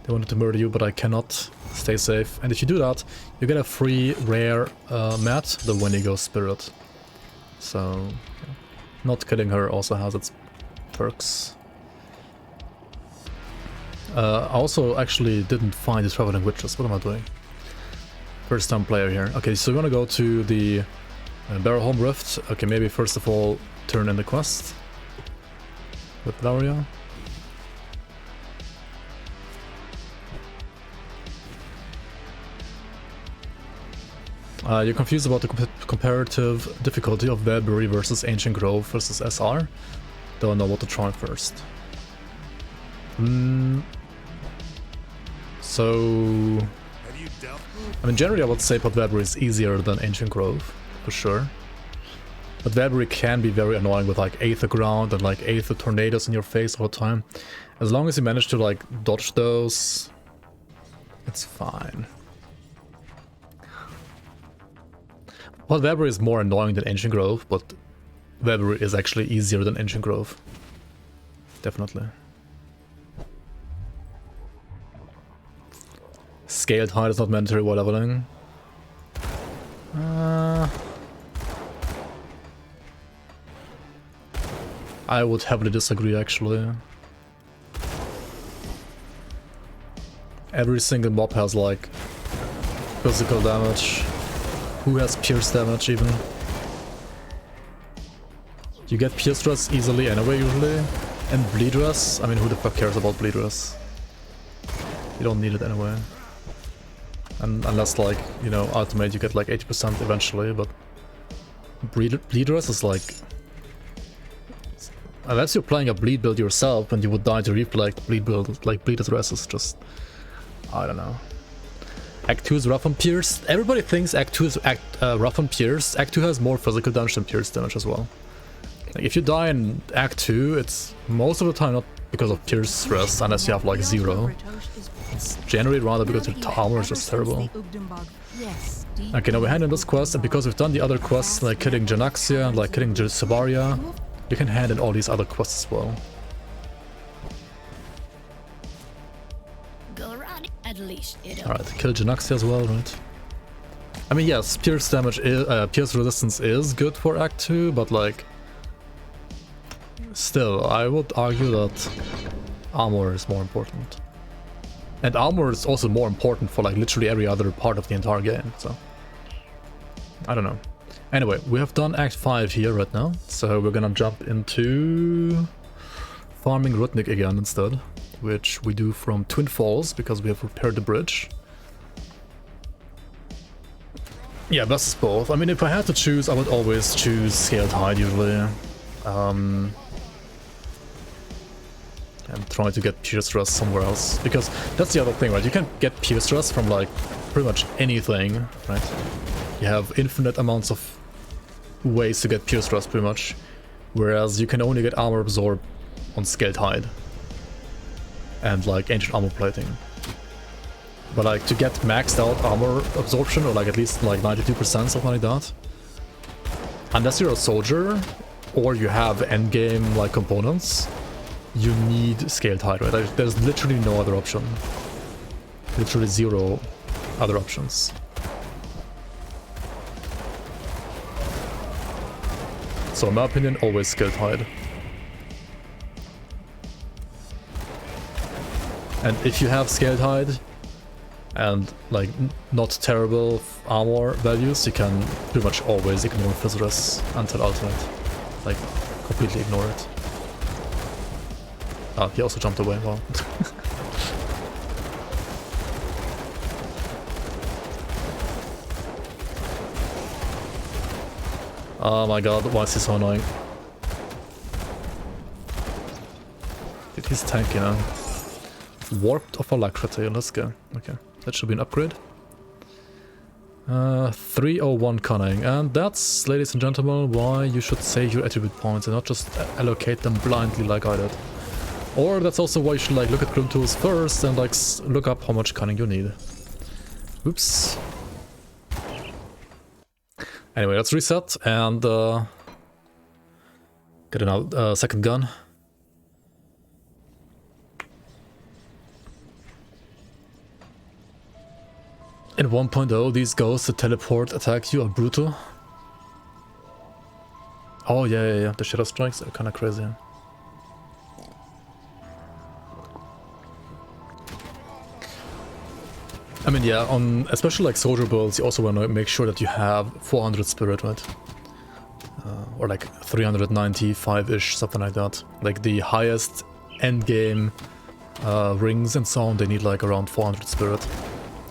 They wanted to murder you, but I cannot. Stay safe. And if you do that, you get a free rare mat, the Wendigo Spirit. So, not killing her also has its perks. I also actually didn't find the Traveling Witches. What am I doing? First time player here. Okay, so we're gonna go to the Barrowholm Rift. Okay, maybe first of all turn in the quest with Daria. You're confused about the comparative difficulty of Webberry versus Ancient Grove versus SR. Don't know what to try first. So... I mean, generally I would say Webberry is easier than Ancient Grove, for sure. But Webberry can be very annoying with like Aether Ground and like Aether Tornadoes in your face all the time. As long as you manage to like dodge those, it's fine. Well, Webberry is more annoying than Ancient Grove, but Webberry is actually easier than Ancient Grove. Definitely. Scaled height is not mandatory while leveling. I would heavily disagree, actually. Every single mob has, like, physical damage. Who has pierce damage, even? You get pierce stress easily anyway, usually. And bleed stress, I mean, who the fuck cares about bleed stress? You don't need it anyway. And unless, like, you know, ultimate, you get like 80% eventually, but bleed stress is like... Unless you're playing a bleed build yourself and you would die to reflect bleed build, like bleed stress is just... I don't know. Act 2 is rough on pierce. Everybody thinks Act 2 is rough on pierce. Act 2 has more physical damage than pierce damage as well. Like, if you die in Act 2, it's most of the time not because of pierce stress, unless you have like 0. It's generally rather because your armor is just terrible. Okay, now we're handing this quest, and because we've done the other quests like killing Janaxia and like killing Sabaria, you can hand in all these other quests as well. Alright, kill Janaxia as well, right? I mean, yes, pierce damage is, pierce resistance is good for Act 2, but like... Still, I would argue that armor is more important. And armor is also more important for like literally every other part of the entire game, so... I don't know. Anyway, we have done Act 5 here right now, so we're gonna jump into... farming Rudnik again instead, which we do from Twin Falls, because we have repaired the bridge. Yeah, best is both. I mean, if I had to choose, I would always choose Scaled Hide usually. And try to get Pierce Stress somewhere else, because that's the other thing, right? You can get Pierce Stress from like pretty much anything, right? You have infinite amounts of ways to get Pierce Stress pretty much, whereas you can only get Armor Absorb on Scaled Hide and like Ancient Armor Plating. But like to get maxed out Armor Absorption, or like at least like 92%, something like that, unless you're a soldier or you have endgame like components, you need Scaled Hide, right? There's literally no other option. Literally 0 other options. So in my opinion, always Scaled Hide. And if you have Scaled Hide and like not terrible armor values, you can pretty much always ignore Physrus until ultimate. Like completely ignore it. Ah, he also jumped away, wow. Oh my god, why is he so annoying? Dude, he's tanky now. Warped of Alacrity, let's go. Okay, that should be an upgrade. 301 cunning, and that's, ladies and gentlemen, why you should save your attribute points and not just allocate them blindly like I did. Or that's also why you should like look at GRIMTOOLS first and like look up how much cunning you need. Oops. Anyway, let's reset and get a second gun. In 1.0, these ghosts that teleport attack you are brutal. Oh yeah, the shadow strikes are kinda crazy. I mean, yeah, on especially like soldier builds, you also want to make sure that you have 400 spirit, right? Or like 395-ish, something like that. Like the highest endgame rings and so on, they need like around 400 spirit.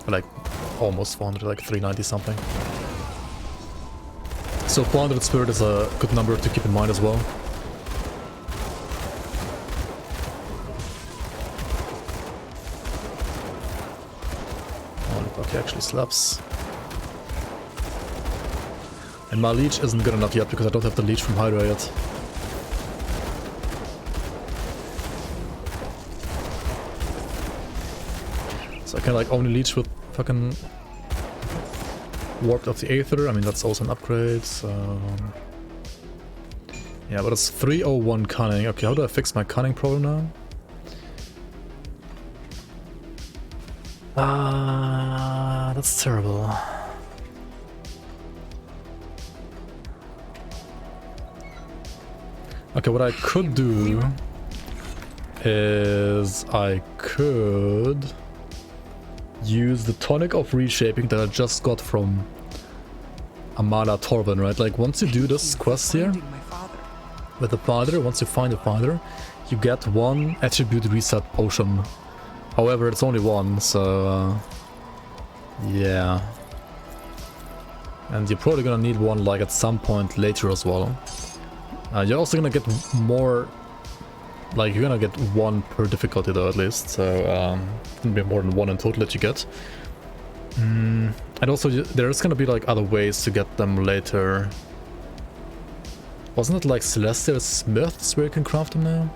Like almost 400, like 390 something. So 400 spirit is a good number to keep in mind as well. Oh, okay, actually slaps. And my leech isn't good enough yet because I don't have the leech from Hydra yet. So I can like only leech with fucking warped of the Aether. I mean, that's also an upgrade, so... Yeah, but it's 301 cunning. Okay, how do I fix my cunning problem now? That's terrible. Okay, what I could do is I could use the tonic of reshaping that I just got from Amala Torvin, right? Like once you do this quest here with the father, once you find the father, you get one attribute reset potion. However, it's only one, so yeah. And you're probably gonna need one like at some point later as well. You're also gonna get more, like you're gonna get one per difficulty though at least, so it's gonna be more than one in total that you get. And also there's gonna be like other ways to get them later. Wasn't it like Celestial Smiths where you can craft them now?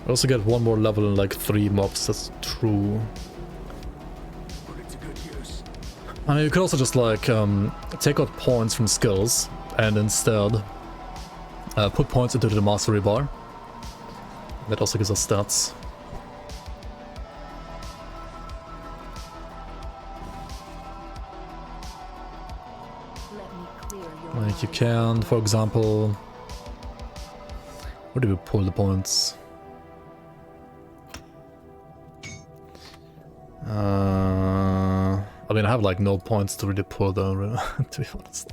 I also get one more level in like 3 mobs, that's true. I mean, you could also just like take out points from skills and instead put points into the mastery bar. That also gives us stats. Like you can, for example, where do we pull the points? I mean, I have like no points to really pull though, to be honest.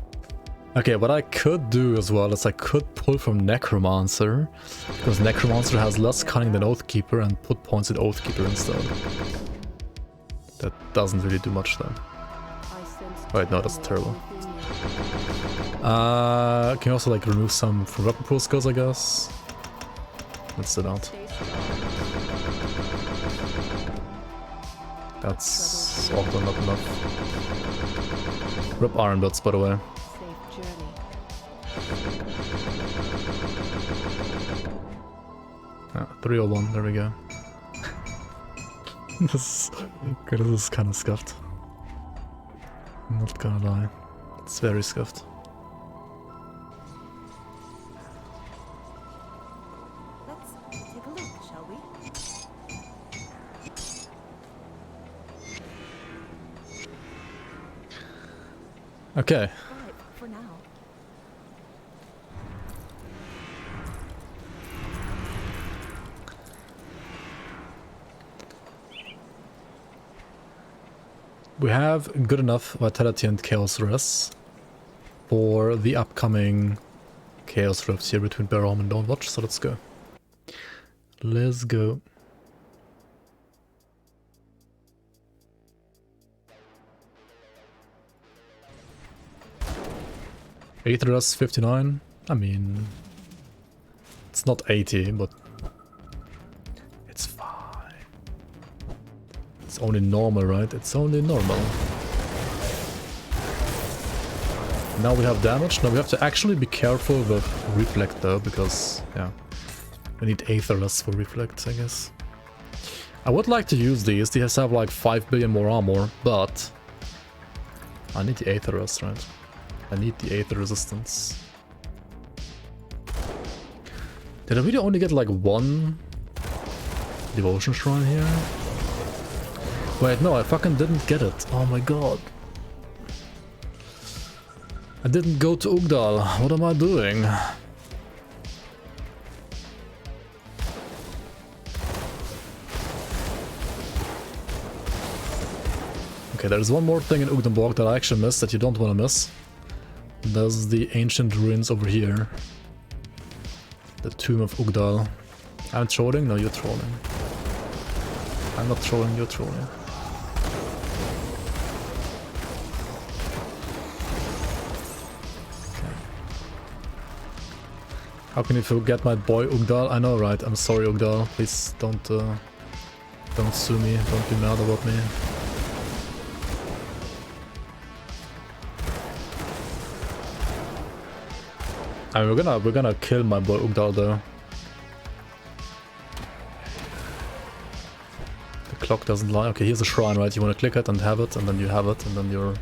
Okay, what I could do as well is I could pull from Necromancer, because Necromancer has less cunning than Oathkeeper, and put points in Oathkeeper instead. That doesn't really do much then. Wait, no, that's terrible. Can you also like remove some from weapon pool skills, I guess? Let's do that. That's also not enough. Rip iron butts, by the way. 301, there we go. This is kind of scuffed. I'm not gonna lie. It's very scuffed. Let's take a look, shall we? Okay. But for now. We have good enough Vitality and Chaos Res for the upcoming Chaos Rifts here between Barrow and Dawnwatch, so let's go. Let's go. Aether Res 59, I mean, it's not 80, but it's fine. It's only normal, right? It's only normal. Now we have damage. Now we have to actually be careful with Reflect though, because, yeah, we need Aetherless for Reflect, I guess. I would like to use these. These have like 5 billion more armor, but I need the Aetherless, right? I need the Aether resistance. Did I really only get like one Devotion Shrine here? Wait, no, I fucking didn't get it. Oh my god. I didn't go to Ugdal. What am I doing? Okay, there's one more thing in Ugdenbog that I actually missed that you don't want to miss. There's the ancient ruins over here. The Tomb of Ugdal. I'm trolling? No, you're trolling. I'm not trolling, you're trolling. Okay. How can you forget my boy Ugdal? I know, right? I'm sorry, Ugdal. Please don't sue me. Don't be mad about me. I mean, we're gonna kill my boy Ugdal though. The clock doesn't lie. Okay, here's a shrine, right? You wanna click it and have it, and then you have it, and then you're...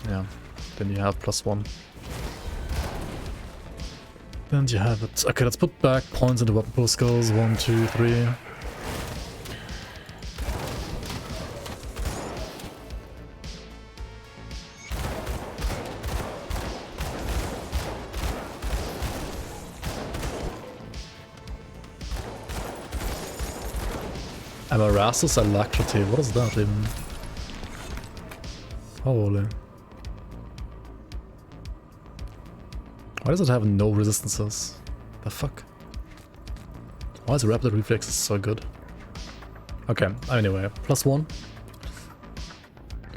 yeah, then you have +1. And you have it. Okay, let's put back points into weapon pool skulls. 1, 2, 3. Amarasus Alacrity, what is that even? Holy. Why does it have no resistances? The fuck? Why is Rapid Reflex so good? Okay, anyway, +1.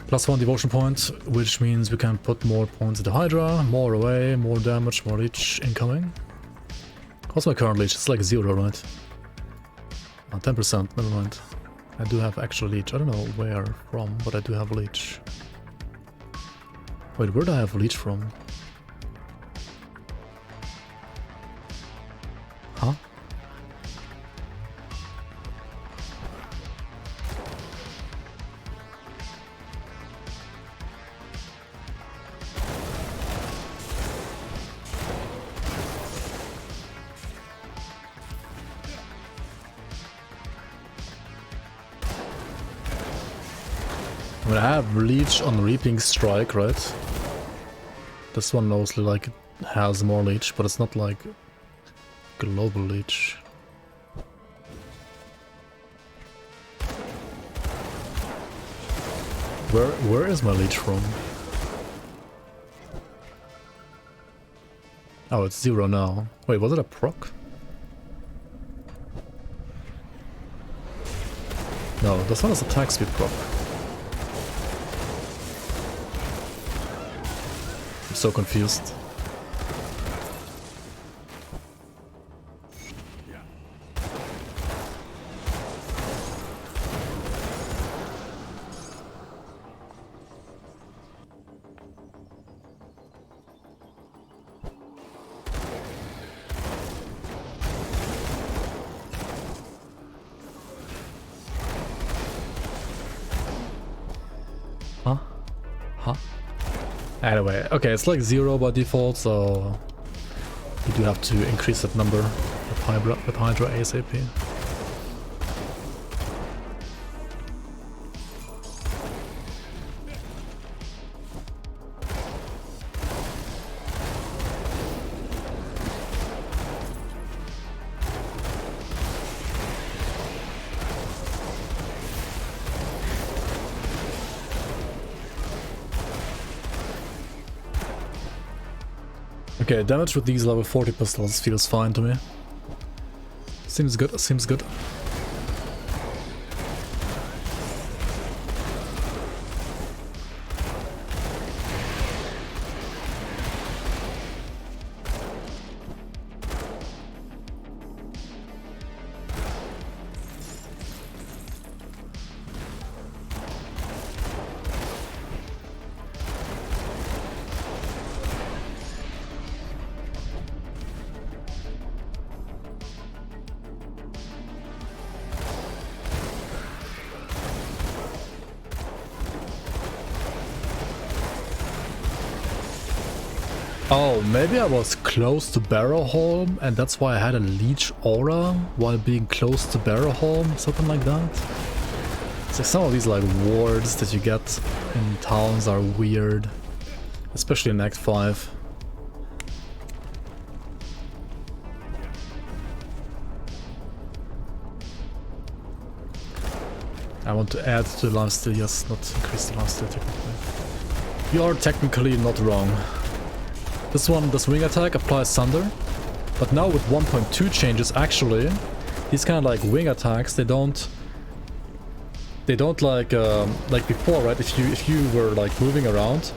+1 devotion point, which means we can put more points into Hydra, more away, more damage, more leech incoming. What's my current leech? It's like 0, right? 10%, never mind. I do have actual leech. I don't know where from, but I do have leech. Wait, where do I have leech from? Huh? I mean, I have leech on Reaping Strike, right? This one mostly like has more leech, but it's not like global leech. Where is my leech from? Oh, it's 0 now. Wait, was it a proc? No, this one is attack speed proc. I'm so confused. Anyway, okay, it's like 0 by default, so you do have to increase that number with Hydra ASAP. Okay, damage with these level 40 pistols feels fine to me. Seems good, seems good. Oh, maybe I was close to Barrowholm and that's why I had a leech aura while being close to Barrowholm, something like that. So some of these like wards that you get in towns are weird, especially in Act 5. I want to add to the lifesteal, yes, not increase the lifesteal technically. You are technically not wrong. This wing attack applies Thunder, but now with 1.2 changes, actually, these kind of like wing attacks, they don't like before, right? If you were like moving around,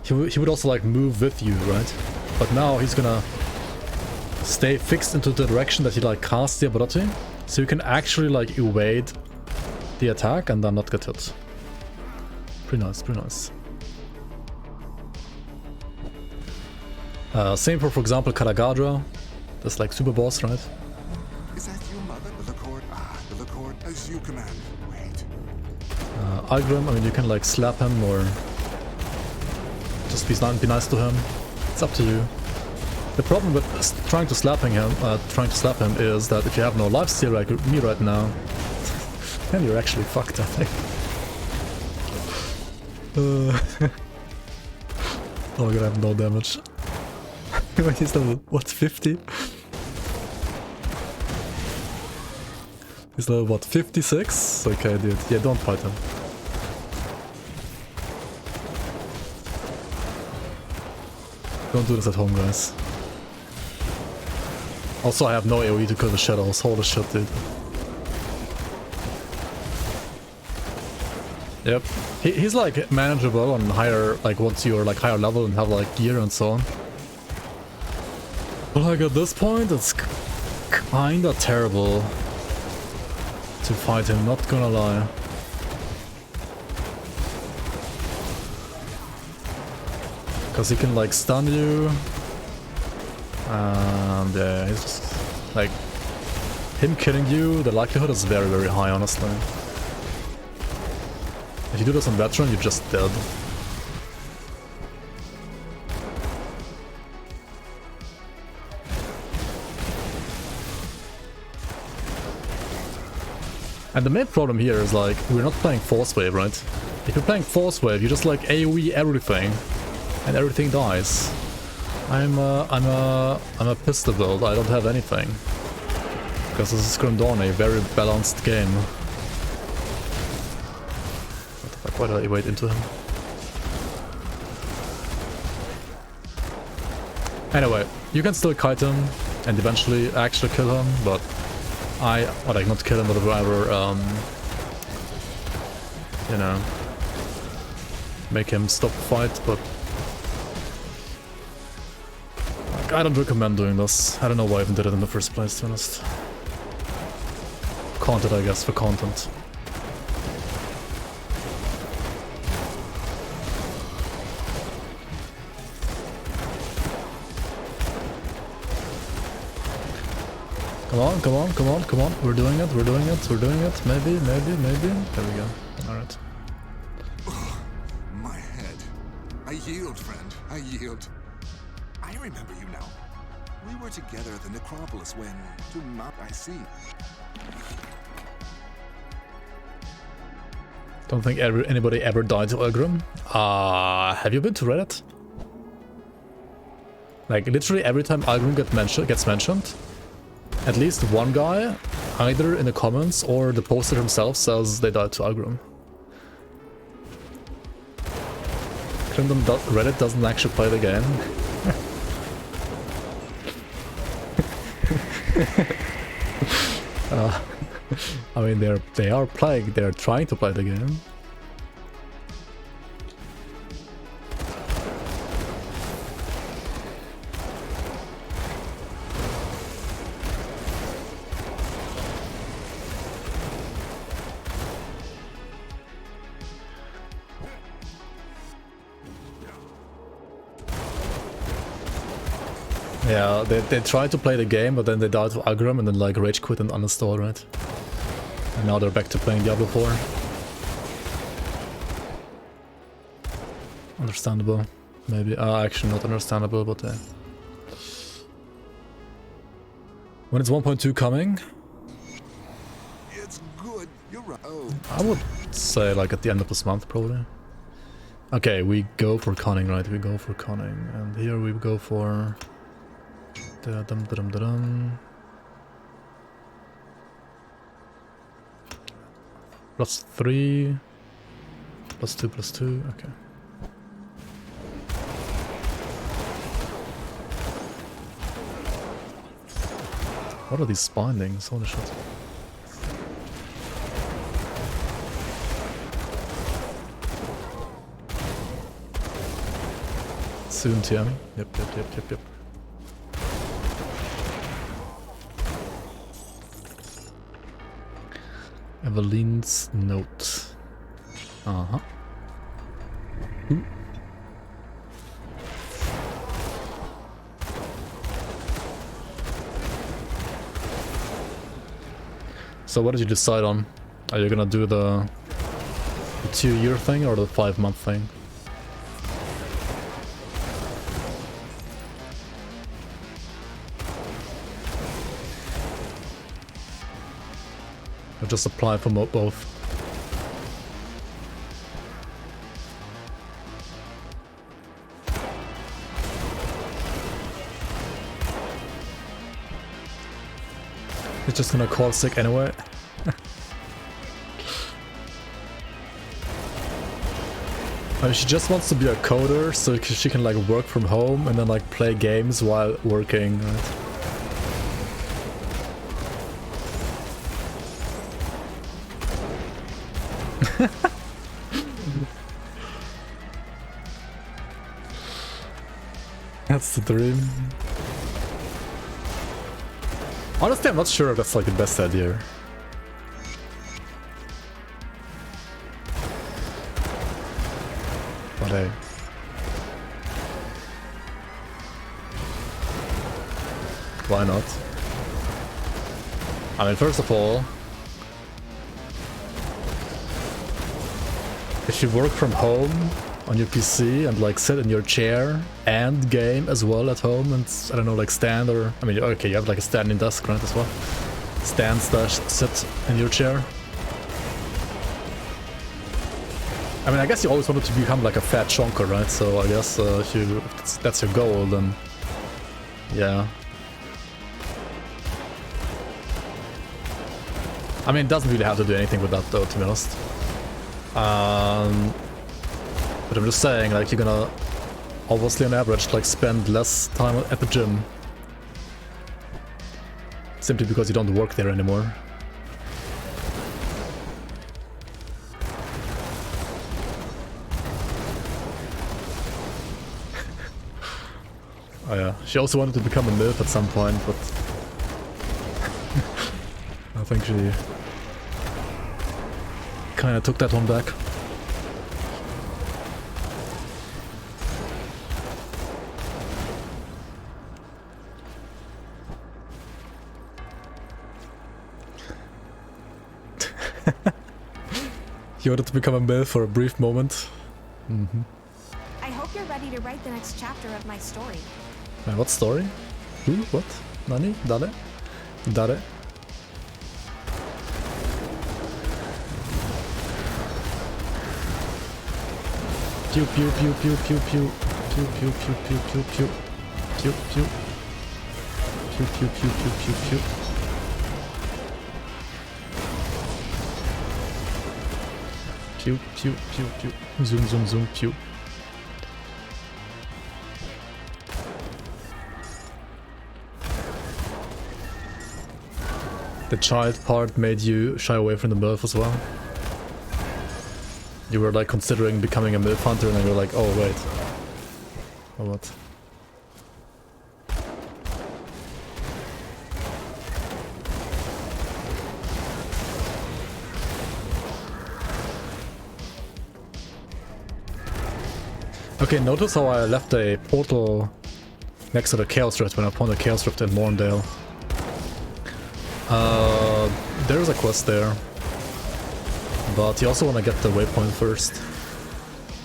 he would also like move with you, right? But now he's gonna stay fixed into the direction that he like casts the ability, so you can actually like evade the attack and then not get hit. Pretty nice, pretty nice. Same for example, Karagadra. That's like super boss, right? Is that you, Mother? The Court? Ah, the Court, as you command. Wait. Algrim, I mean, you can like slap him or just be nice to him. It's up to you. The problem with trying to slap him is that if you have no lifesteal like me right now, then you're actually fucked, I think. Oh, gonna have no damage. He's level, what, 50? He's level, what, 56? Okay, dude. Yeah, don't fight him. Don't do this at home, guys. Also, I have no AoE to kill the shadows. Holy shit, dude. Yep. He's like manageable on higher, like once you're like higher level and have like gear and so on. But like at this point, it's kinda terrible to fight him, not gonna lie. Because he can like stun you. And yeah, he's just like him killing you, the likelihood is very, very high, honestly. If you do this on veteran, you're just dead. And the main problem here is like, we're not playing Force Wave, right? If you're playing Force Wave, you just like AoE everything, and everything dies. I'm a pistol build, I don't have anything. Because this is Grimdawn, a very balanced game. What the fuck, why did I evade into him? Anyway, you can still kite him and eventually actually kill him, but or like not kill him, but rather, you know, make him stop fight, but like, I don't recommend doing this. I don't know why I even did it in the first place, to be honest. Content, I guess, for content. Come on, come on, come on, come on. We're doing it, we're doing it, we're doing it. Maybe, maybe, maybe. There we go. Alright. My head. I yield, friend. I yield. I remember you now. We were together at the necropolis when, to not I see. Don't think anybody ever died to Ugrim. Have you been to Reddit? Like, literally every time Ugrim gets mentioned, at least one guy, either in the comments or the poster himself, says they died to Ugrim. Reddit doesn't actually play the game. I mean, they're trying to play the game. Yeah, they tried to play the game, but then they died to Ugrim and then like rage quit and uninstall, right? And now they're back to playing Diablo 4. Understandable. maybe. Actually not understandable, but when it's 1.2 coming? It's good. You're right. Oh, I would say like at the end of this month, probably. Okay, we go for conning, right? We go for conning. And here we go for... +3... +2, +2, okay. What are these bindings? Holy shit. Soon, TM. Yep. Eveline's note. Uh-huh. Ooh. So what did you decide on? Are you gonna do the 2-year thing or the 5-month thing? Or just apply for both? It's just gonna call sick anyway. I mean, she just wants to be a coder so she can like work from home and then like play games while working, right? That's the dream. Honestly, I'm not sure if that's like the best idea. But hey. Why not? I mean, first of all, if you work from home on your PC and like sit in your chair and game as well at home and I don't know, like stand or... I mean, okay, you have like a standing desk, right, as well? Stand slash sit in your chair. I mean, I guess you always wanted to become like a fat chonker, right? So I guess if that's your goal, then yeah. I mean, it doesn't really have to do anything with that though, to be honest. But I'm just saying, like, you're gonna obviously on average like spend less time at the gym. Simply because you don't work there anymore. Oh yeah, she also wanted to become a MILF at some point, but I think she kinda took that one back. You wanted to become a MILF for a brief moment. Mm-hmm. I hope you're ready to write the next chapter of my story. What story? Who? What? Nani? Dare? Dare? Pew pew pew pew pew pew pew pew pew pew pew pew pew pew pew pew pew pew pew pew. Pew pew pew pew. Zoom zoom zoom pew. The child part made you shy away from the MILF as well? You were like considering becoming a MILF hunter and then you're like, oh wait. Or what? Okay, notice how I left a portal next to the Chaos Rift when I found the Chaos Rift in Morndale. There's a quest there, but you also want to get the waypoint first,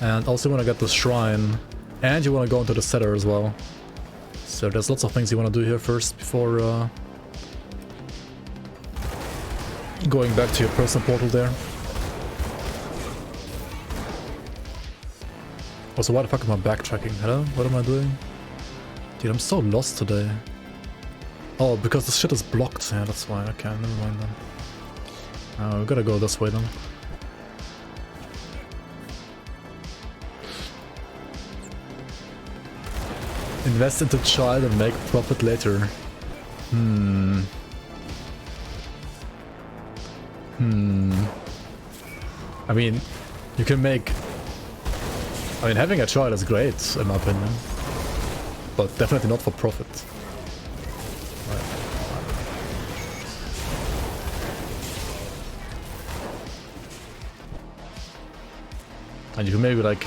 and also want to get the shrine And you want to go into the cellar as well. So there's lots of things you want to do here first before going back to your personal portal there. Also, why the fuck am I backtracking? Hello? What am I doing? Dude, I'm so lost today. Oh, because this shit is blocked. Yeah, that's why. Okay, never mind then. We gotta go this way then. Invest into child and make profit later. I mean, you can make... I mean, having a child is great, in my opinion. But definitely not for profit. And you can maybe, like,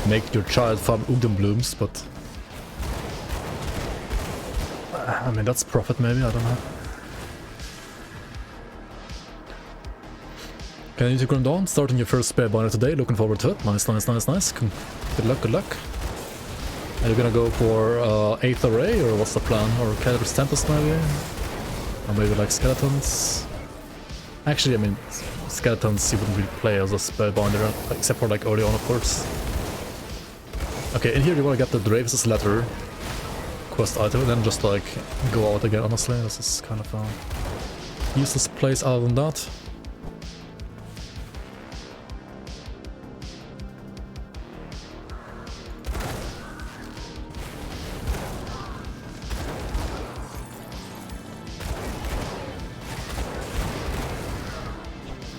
make your child farm Ugdenblooms, but... I mean, that's profit maybe, I don't know. Can you do Grim Dawn? Starting your first spare binder today, looking forward to it. Nice, nice, nice, nice. Good luck, good luck. Are you gonna go for Aether Ray, or what's the plan? Or Caliber's Tempest maybe? Or maybe like Skeletons? Actually, I mean, Skeletons you wouldn't really play as a spare binder, except for like early on, of course. Okay, in here you wanna get the Dravis' letter quest item, and then just like go out again, honestly. This is kind of a useless place other than that.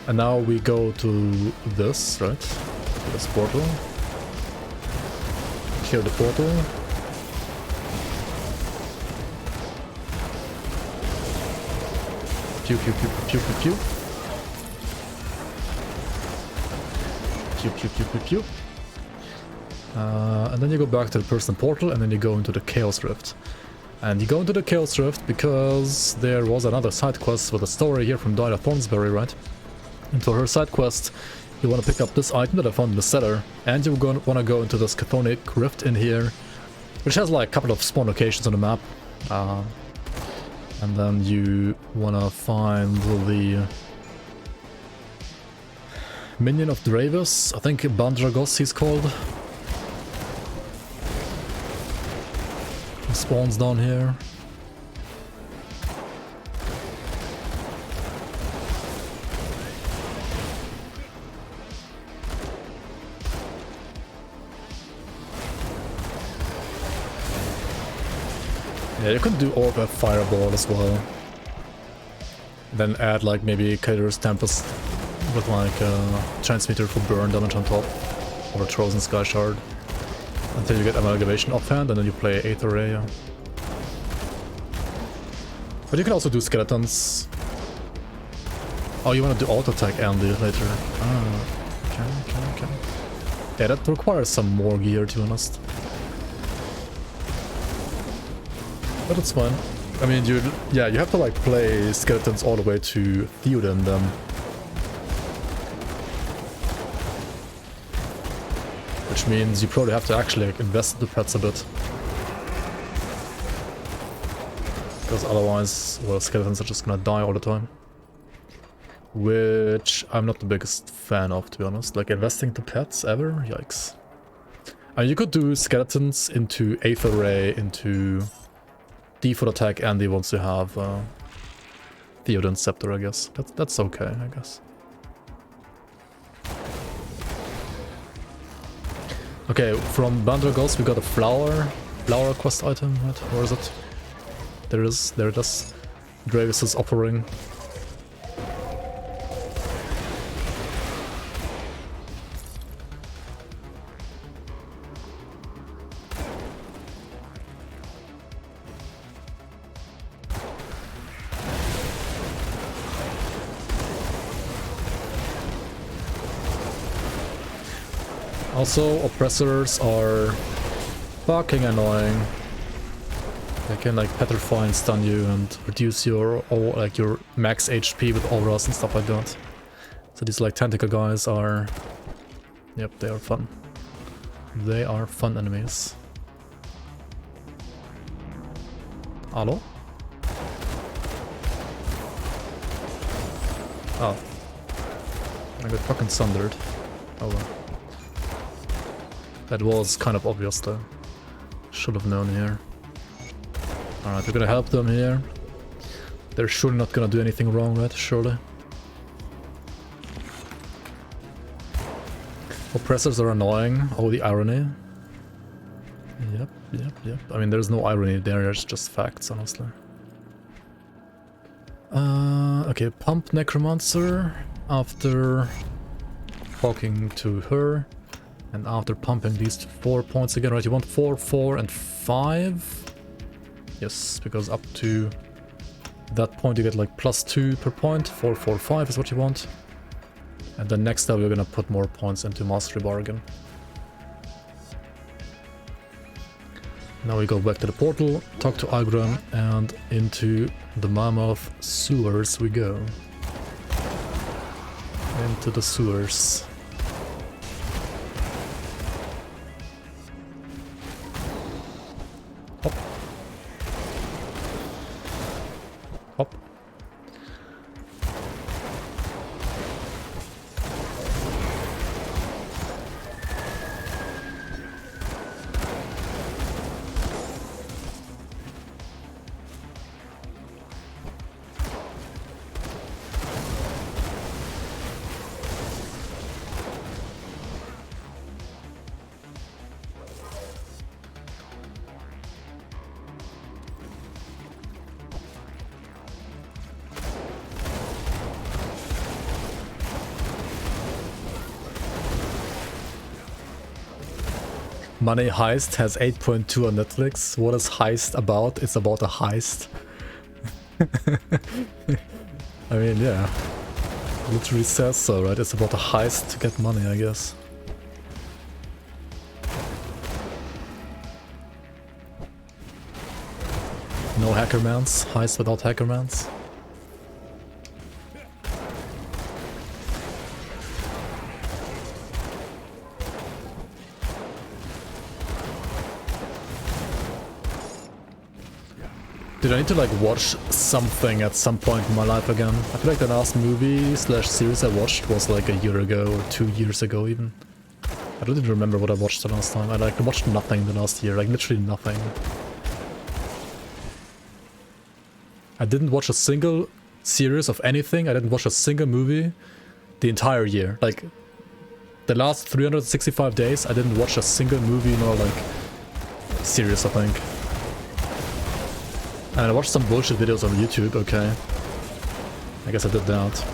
And now we go to this, right? To this portal. Clear the portal. Pew pew pew pew pew pew. Pew pew pew pew pew. And then you go back to the personal portal, and then you go into the Chaos Rift. And you go into the Chaos Rift because there was another side quest with a story here from Dinah Thornsberry, right? And for her side quest, you want to pick up this item that I found in the cellar, and you want to go into this Chthonic Rift in here, which has like a couple of spawn locations on the map. And then you want to find the minion of Dravis, I think Bandragos he's called. He spawns down here. Yeah, you could do Orb Fireball as well. Then add like maybe Caterer's Tempest with like a Transmitter for burn damage on top. Or a Trojan Sky Shard. Until you get Amalgamation offhand, and then you play Aether Ray. Yeah. But you can also do Skeletons. Oh, you want to do Auto Attack Andy later. Ah, okay. Yeah, that requires some more gear, to be honest. But it's fine. I mean, you have to like play Skeletons all the way to Theoden then. Which means you probably have to actually like invest in the pets a bit. Because otherwise, well, Skeletons are just gonna die all the time. Which I'm not the biggest fan of, to be honest. Like investing to pets ever? Yikes. You could do Skeletons into Aether Ray, into default attack Andy once you have Theoden's Scepter, I guess. That's okay, I guess. Okay, from Bandragos we got a flower quest item, right? Where is it? There it is. Dravis' offering. Also, Oppressors are fucking annoying. They can like petrify and stun you and reduce your max HP with auras and stuff like that. So these like tentacle guys are... Yep, they are fun. They are fun enemies. Hello? Oh. I got fucking sundered. Oh well. That was kind of obvious though. Should have known here. Alright, we're gonna help them here. They're surely not gonna do anything wrong, right? Surely. Oppressors are annoying. Oh, the irony. Yep. I mean, there's no irony there, there's just facts, honestly. Okay, pump Necromancer after talking to her. And after pumping these 4 points again, right? You want 4, 4, and 5? Yes, because up to that point you get like +2 per point. 4, 4, 5 is what you want. And then next up we're gonna put more points into Mastery Bargain. Now we go back to the portal, talk to Agram, and into the Malmouth sewers we go. Into the sewers. Hop. Hop. Money Heist has 8.2 on Netflix. What is Heist about? It's about a heist. I mean, yeah. Literally says so, right? It's about a heist to get money, I guess. No Hackermans. Heist without Hackermans. Did I need to like watch something at some point in my life again? I feel like the last movie / series I watched was like a year ago or 2 years ago even. I don't even remember what I watched the last time. I like watched nothing the last year, like literally nothing. I didn't watch a single series of anything. I didn't watch a single movie the entire year. Like the last 365 days I didn't watch a single movie nor like series, I think. And I watched some bullshit videos on YouTube, okay. I guess I did that.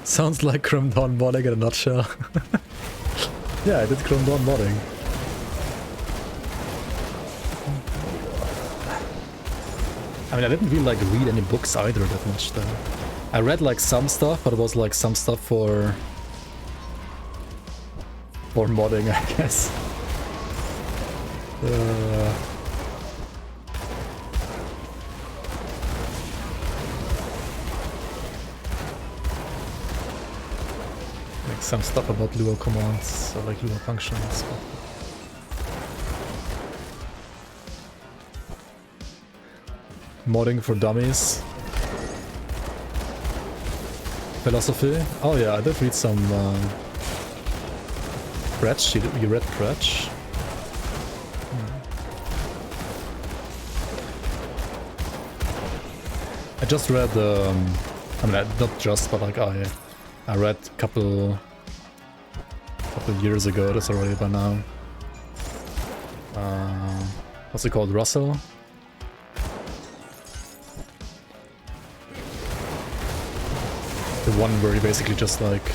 Sounds like Chrome Dawn modding in a nutshell. Yeah, I did Chrome Dawn modding. I mean, I didn't really like read any books either that much though. I read like some stuff, but it was like some stuff for modding, I guess. Like some stuff about Lua commands, or like Lua functions. Modding for dummies. Philosophy. Oh yeah, I did read some Cratch. You read Cratch? I just read, I mean, not just, but like I read a couple years ago, that's already by now. What's it called? Russell? The one where he basically just like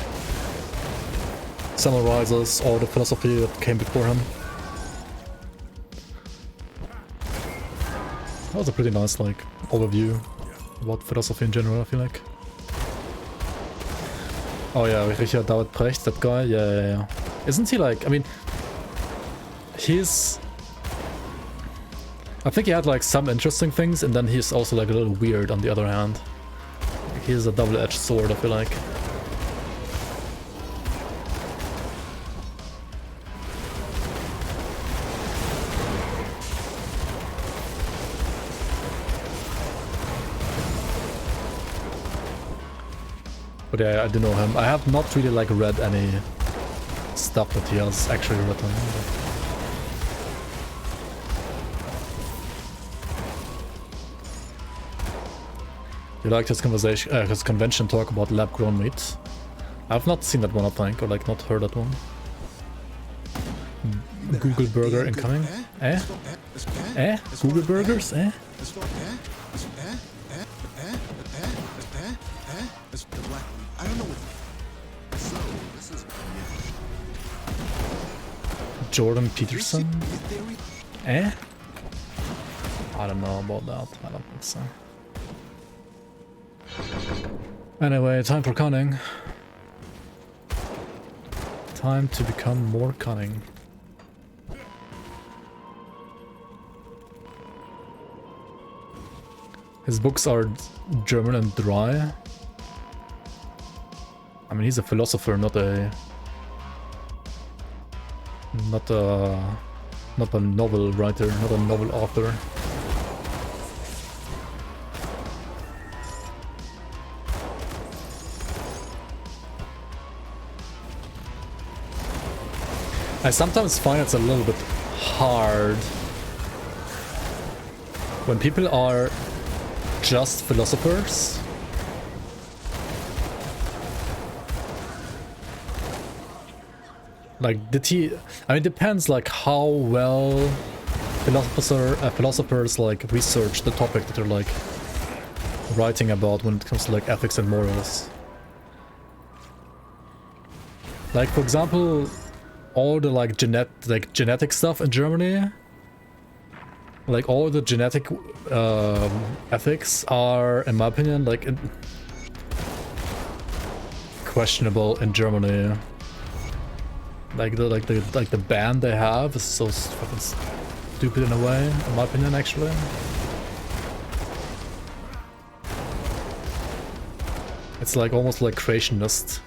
summarizes all the philosophy that came before him. That was a pretty nice like overview about philosophy in general, I feel like. Oh yeah, Richard David Precht, that guy, yeah. Isn't he like, I mean, I think he had like some interesting things, and then he's also like a little weird on the other hand. He's a double-edged sword, I feel like. But yeah, I do know him. I have not really like read any stuff that he has actually written. You liked his convention talk about lab-grown meat. I've not seen that one, I think, or like not heard that one. Google burger incoming. Eh? Eh? Google burgers? Eh? I don't know what. So this is Jordan Peterson? Eh? I don't know about that. I don't think so. Anyway, time for cunning. Time to become more cunning. His books are German and dry. I mean, he's a philosopher, not a novel writer, not a novel author. I sometimes find it's a little bit hard when people are just philosophers. Like, did he... I mean, it depends, like, how well philosophers, like, research the topic that they're, like, writing about when it comes to, like, ethics and morals. Like, for example, all the, like, genetic stuff in Germany, like, all the genetic ethics are, in my opinion, like, questionable in Germany. Like the ban they have is so fucking stupid in a way, in my opinion, actually. It's like almost like creationist,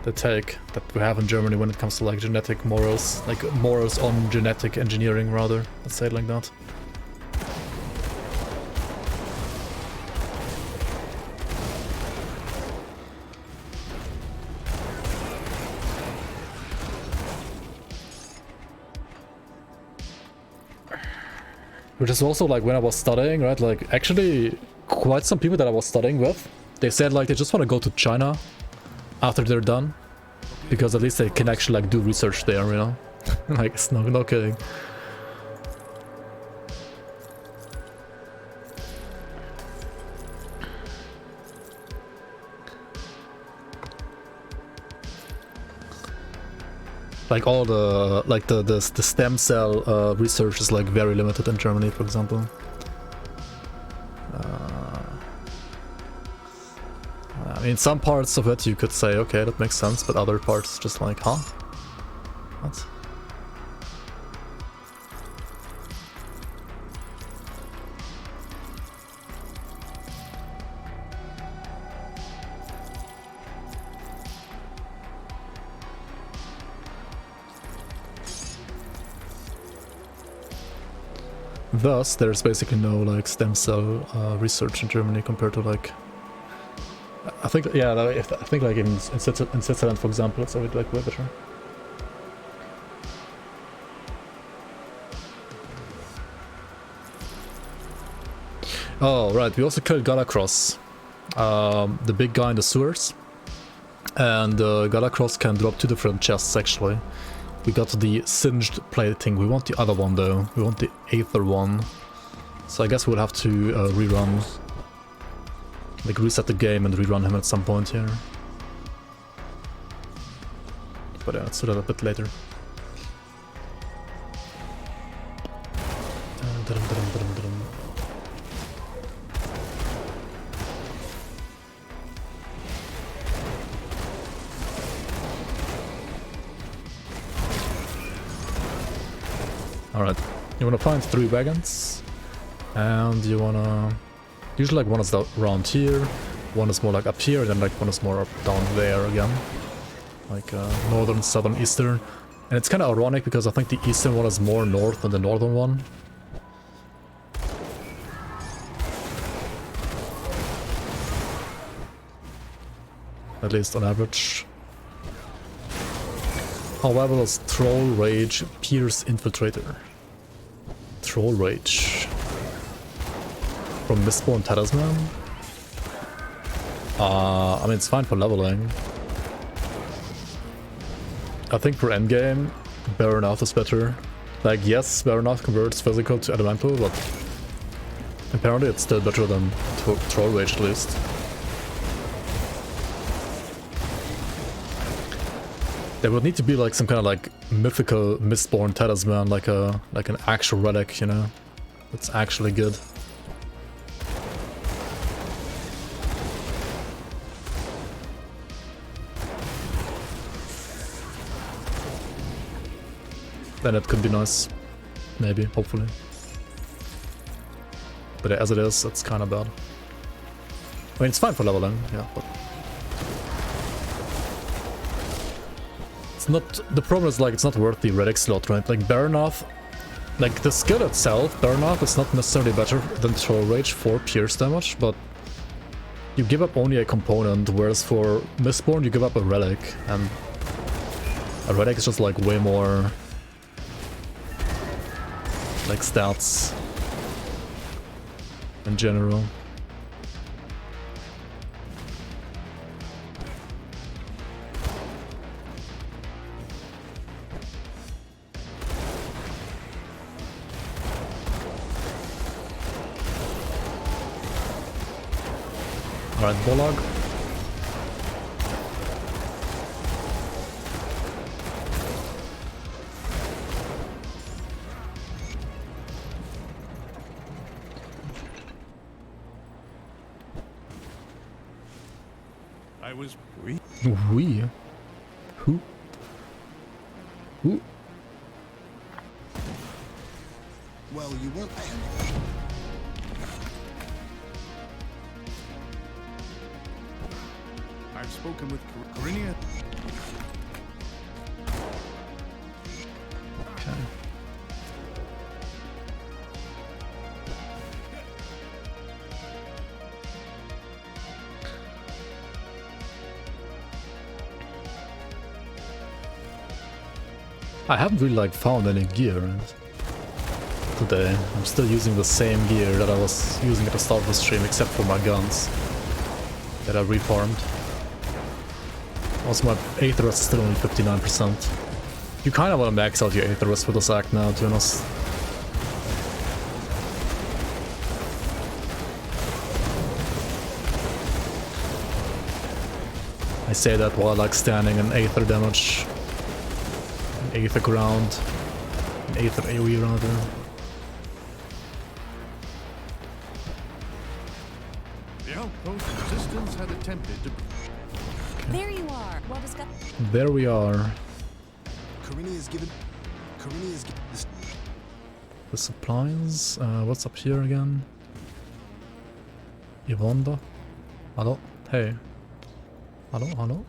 the take that we have in Germany when it comes to like genetic morals, like morals on genetic engineering rather, let's say it like that. Which is also like when I was studying, right? Like actually quite some people that I was studying with, they said like they just want to go to China after they're done. Because at least they can actually like do research there, you know? Like it's no kidding. Like all the like the stem cell research is like very limited in Germany, for example. I mean, some parts of it you could say, okay, that makes sense, but other parts just like, huh? What? Thus, there's basically no like stem cell research in Germany compared to like, I think, yeah, I think like in Switzerland, for example, it's a bit like way better. Oh right, we also killed Galacross, the big guy in the sewers, and Galacross can drop 2 different chests actually. We got the singed plating. We want the other one though. We want the Aether one. So I guess we'll have to rerun. Like reset the game and rerun him at some point here. But yeah, let's do that a bit later. Alright, you wanna find 3 wagons, and you wanna Usually like one is around here, one is more like up here, and then like one is more up down there again. Like northern, southern, eastern. And it's kind of ironic because I think the eastern one is more north than the northern one. At least on average. However, there's Troll Rage, Pierce Infiltrator. Troll Rage. From Mistborn Talisman. I mean, it's fine for leveling. I think for endgame, Baronath is better. Like, yes, Baronath converts physical to elemental, but apparently it's still better than Troll Rage at least. There would need to be like some kind of like mythical Mistborn Talisman, like an actual relic, you know, that's actually good. Then it could be nice, maybe, hopefully. But as it is, it's kind of bad. I mean, it's fine for leveling, yeah, but it's not. The problem is like it's not worth the relic slot, right? Like Baronath, like the skill itself, Baronath is not necessarily better than Troll Rage for pierce damage, but you give up only a component, whereas for Mistborn you give up a relic, and a relic is just like way more like stats in general. Alright, Bolog. I was We? Who? Who? Well, you weren't paying. I've spoken with Corinia. Okay. I haven't really like found any gear today. I'm still using the same gear that I was using at the start of the stream, except for my guns that I reformed. Also, my Aether is still only 59%. You kind of want to max out your Aether for this act now, to be honest. I say that while like standing in Aether damage. Aether ground. Aether AoE rather. The outpost resistance had attempted to... There you are. Well discussed. There we are. Corinia is given. The supplies. What's up here again? Yvonda? Hello? Hey. Hello, hello?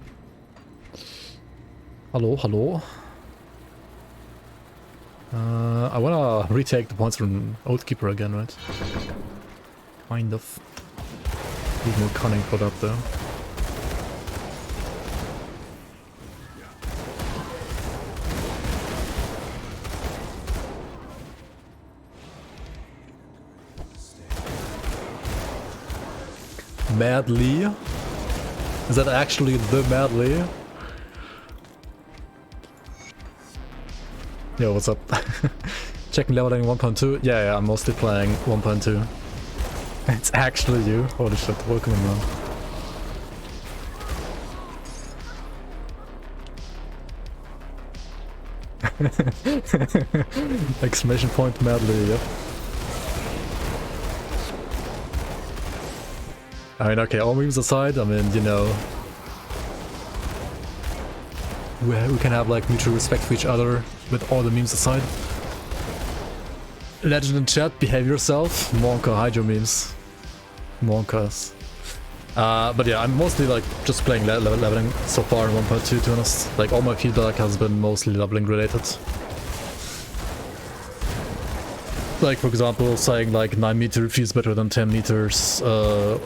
Hello, hello? I wanna retake the points from Oathkeeper again, right? Kind of. Need more cunning for that though. Madly? Is that actually the Madly? Yo, what's up? Checking leveling 1.2? Yeah, I'm mostly playing 1.2. It's actually you? Holy shit, welcome in, man. Exclamation point Madly, yep. I mean, okay, all memes aside, I mean, you know, we can have like mutual respect for each other with all the memes aside. Legend in chat, behave yourself. Monka, hide your memes. Monkas. But yeah, I'm mostly like just playing leveling so far in 1.2, to be honest. Like all my feedback has been mostly leveling related. Like for example, saying like 9 meter feels better than 10 meters,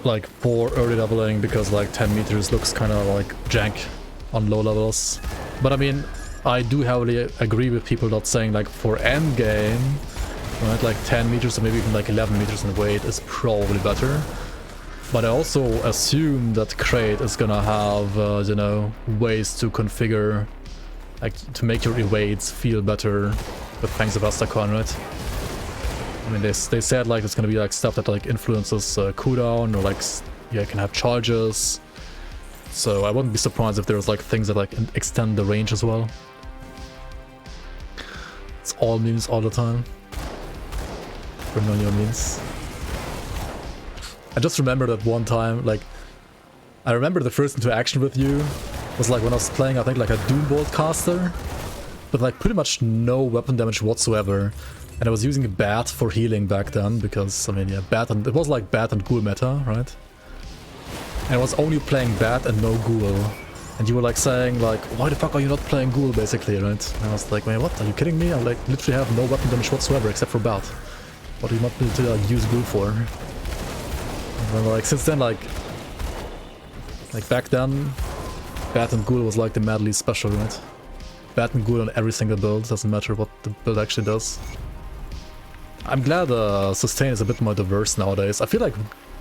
like for early leveling, because like 10 meters looks kind of like jank on low levels. But I mean, I do heavily agree with people not saying like for end game, right, like 10 meters or maybe even like 11 meters in weight is probably better. But I also assume that Crate is gonna have, you know, ways to configure, like, to make your evades feel better with Fangs of Astrakhan, right? I mean, they said, like, it's gonna be, like, stuff that, like, influences cooldown, or, like, yeah, you can have charges. So I wouldn't be surprised if there's, like, things that, like, extend the range as well. It's all memes all the time. Bring on your memes. I just remember that one time, like, I remember the first interaction with you was like when I was playing, I think, like a Doombolt caster, with like pretty much no weapon damage whatsoever, and I was using Bat for healing back then, because, I mean, yeah, Bat, and it was like Bat and Ghoul meta, right? And I was only playing Bat and no Ghoul, and you were like saying like, why the fuck are you not playing Ghoul, basically, right? And I was like, man, what, are you kidding me? I like literally have no weapon damage whatsoever except for Bat. What do you want me to use Ghoul for? And like since then, like back then, Bat and Ghoul was like the madly special, right? Bat and Ghoul on every single build, doesn't matter what the build actually does. I'm glad Sustain is a bit more diverse nowadays. I feel like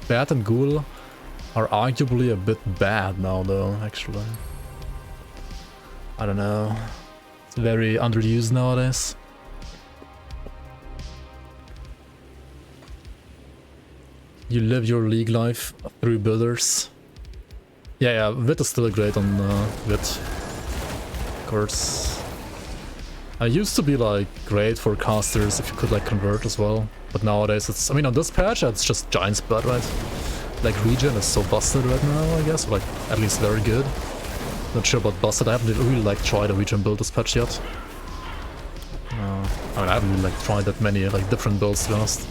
Bat and Ghoul are arguably a bit bad now, though, actually. I don't know. It's very underused nowadays. You live your league life through builders. Yeah, Wit is still great on Wit. Of course. I used to be like great for casters if you could like convert as well. But nowadays it's, I mean, on this patch it's just Giant's Blood, right? Like regen is so busted right now, I guess. Or, like at least very good. Not sure about busted. I haven't really like tried a regen build this patch yet. I mean, I haven't really like tried that many like different builds, to be honest.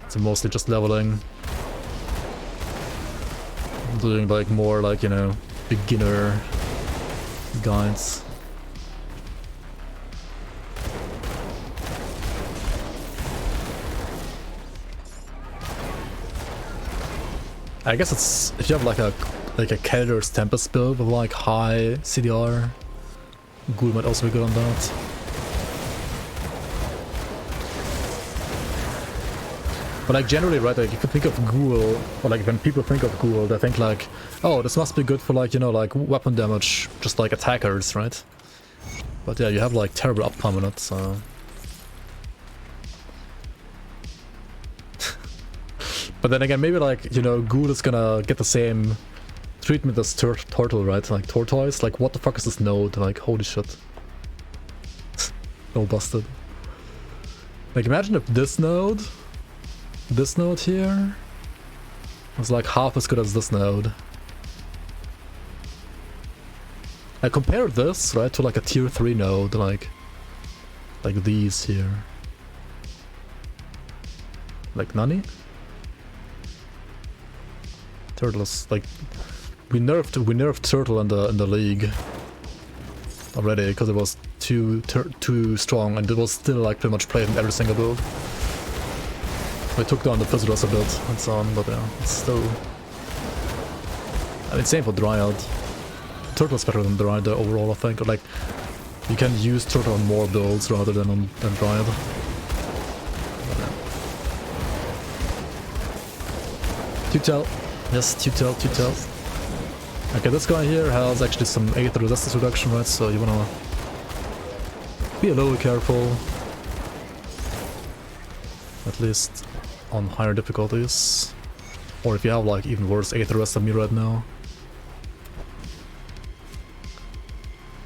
So mostly just leveling, doing like more like, you know, beginner guides. I guess it's, if you have like a Kelder's Tempest build with like high CDR, Ghoul might also be good on that. But like generally, right, like if you think of Ghoul, or like when people think of Ghoul, they think like, oh, this must be good for like, you know, like weapon damage, just like attackers, right? But yeah, you have like terrible uptime on it, so... But then again, maybe like, you know, Ghoul is gonna get the same treatment as Turtle, right? Like Tortoise, like what the fuck is this node? Like, holy shit. So busted. Like imagine if this node here was like half as good as this node. I compare this, right, to like a tier 3 node, like these here. Like Nani? Turtle is like, we nerfed Turtle in the league already because it was too strong, and it was still like pretty much played in every single build. We took down the Fizzlers a bit and so on, but yeah, it's still... I mean, same for Dryad. Turtle's better than Dryad overall, I think. Or like, you can use Turtle on more builds rather than Dryad. Tutel. Yes, Tutel. Okay, this guy here has actually some Aether resistance reduction, right? So you wanna be a little careful. At least on higher difficulties. Or if you have like even worse Aether rest than me right now.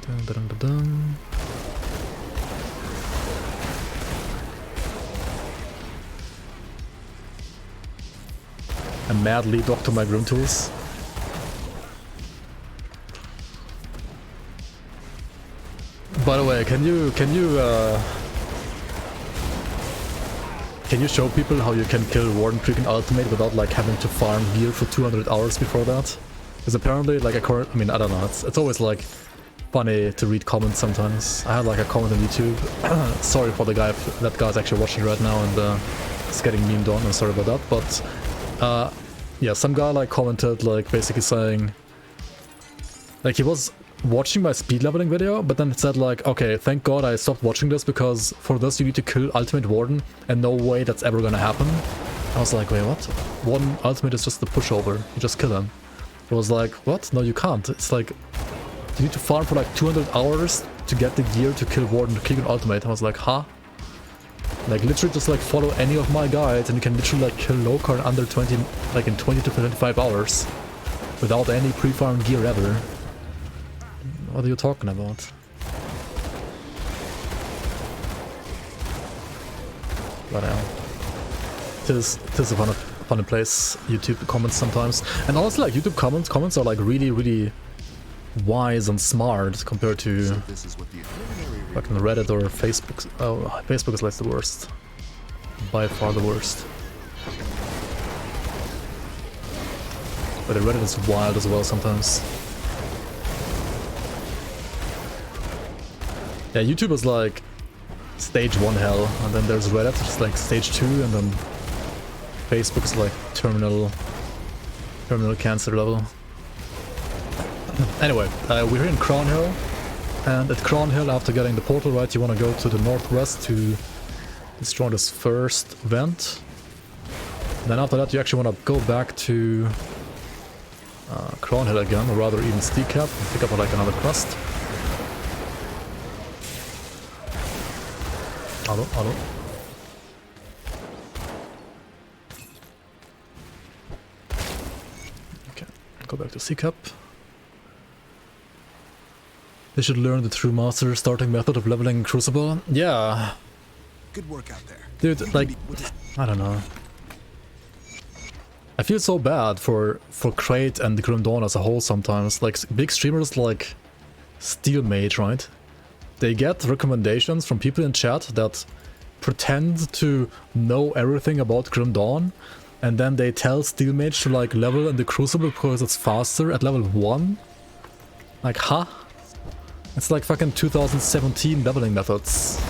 Dun, dun, dun, dun. I madly dock to my GRIMTOOls. By the way, can you Can you show people how you can kill Warden Creek and Ultimate without like having to farm gear for 200 hours before that? Because apparently, like, I mean, I don't know, it's always like funny to read comments sometimes. I had like a comment on YouTube. Sorry for the guy, that guy's actually watching right now and it's getting memed on, I'm sorry about that. But yeah, some guy like commented like basically saying, like he was watching my speed leveling video, but then it said like, okay, thank God I stopped watching this because for this you need to kill Ultimate Warden and no way that's ever gonna happen. I was like, wait, what? Warden Ultimate is just the pushover, you just kill him. It was like, what? No, you can't. It's like, you need to farm for like 200 hours to get the gear to kill Warden Creek and Ultimate. I was like, huh? Like literally just like follow any of my guides and you can literally like kill low card under 20, like in 20 to 25 hours without any pre-farmed gear ever. What are you talking about? But this is a funny place, YouTube comments sometimes. And also like YouTube comments are like really wise and smart compared to fucking Reddit or Facebook. Oh, Facebook is like the worst. By far the worst. But the Reddit is wild as well sometimes. Yeah, YouTube is like stage 1 hell, and then there's Reddit, which is like stage 2, and then Facebook is like terminal cancer level. Anyway, we're here in Crown Hill, and at Crown Hill, after getting the portal right, you want to go to the northwest to destroy this first vent. Then after that, you actually want to go back to Crown Hill again, or rather even Steecap, and pick up like another quest. Hello. Okay, go back to Steecap. They should learn the true master starting method of leveling Crucible. Yeah. Good work out there. Dude, like, I don't know. I feel so bad for Crate and Grim Dawn as a whole sometimes. Like, big streamers like Steel Mage, right? They get recommendations from people in chat that pretend to know everything about Grim Dawn, and then they tell Steel Mage to like level in the Crucible because it's faster at level 1. Like, huh? It's like fucking 2017 leveling methods.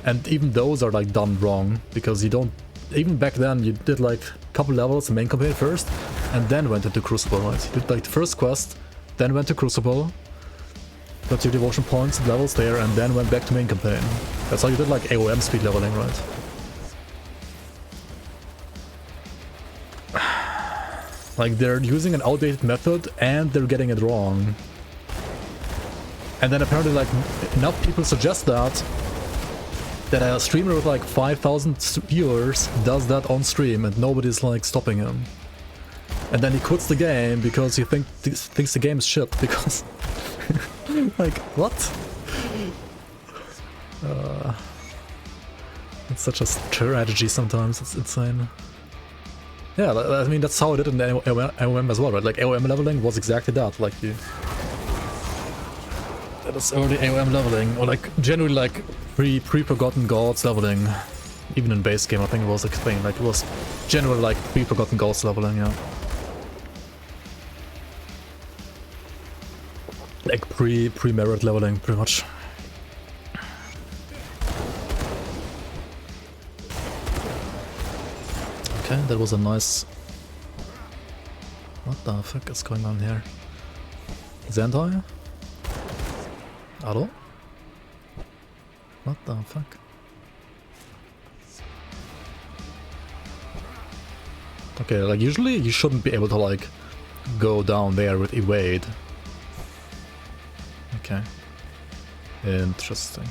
And even those are like done wrong, because you don't... Even back then you did like a couple levels in main campaign first, and then went into Crucible, right? You did like the first quest, then went to Crucible, got your devotion points, levels there, and then went back to main campaign. That's how you did like AOM speed leveling, right? Like, they're using an outdated method and they're getting it wrong. And then apparently like enough people suggest that a streamer with like 5,000 viewers does that on stream and nobody's like stopping him. And then he quits the game because he thinks the game is shit, because... like, what? It's such a strategy sometimes, it's insane. Yeah, I mean, that's how I did in AOM as well, right? Like, AOM leveling was exactly that, like you... That is early AOM leveling, or like, generally like, pre-Forgotten Gods leveling. Even in base game, I think it was a thing, like, it was generally like pre-Forgotten Gods leveling, yeah. Like pre-merit leveling, pretty much. Okay, that was a nice... What the fuck is going on here? Zentai? Hello? What the fuck? Okay, like usually you shouldn't be able to like go down there with evade. Okay. Interesting.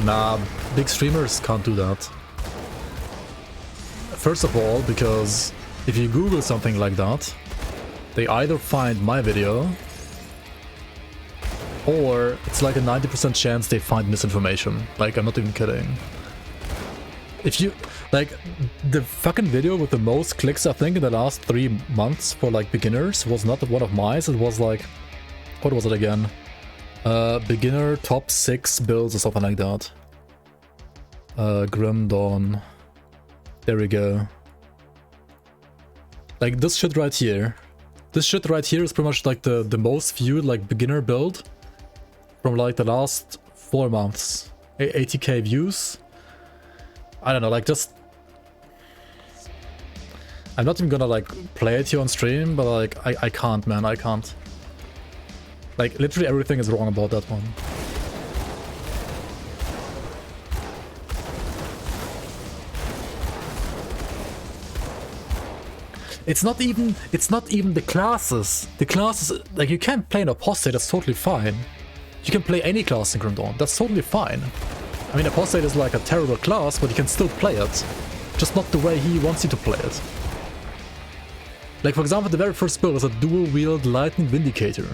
Nah, big streamers can't do that. First of all, because if you Google something like that, they either find my video, or it's like a 90% chance they find misinformation. Like, I'm not even kidding. If you... Like, the fucking video with the most clicks, I think, in the last 3 months for, like, beginners was not one of mine. It was, like... What was it again? Beginner top 6 builds or something like that. Grim Dawn. There we go. Like this shit right here. This shit right here is pretty much like the most viewed like beginner build from like the last 4 months. 80k views. I don't know, like just... I'm not even gonna like play it here on stream, but like I can't, man, I can't. Like literally everything is wrong about that one. It's not even the classes. The classes, like you can play an Apostate, that's totally fine. You can play any class in Grim Dawn, that's totally fine. I mean, Apostate is like a terrible class, but you can still play it. Just not the way he wants you to play it. Like for example, the very first build is a dual-wield Lightning Vindicator.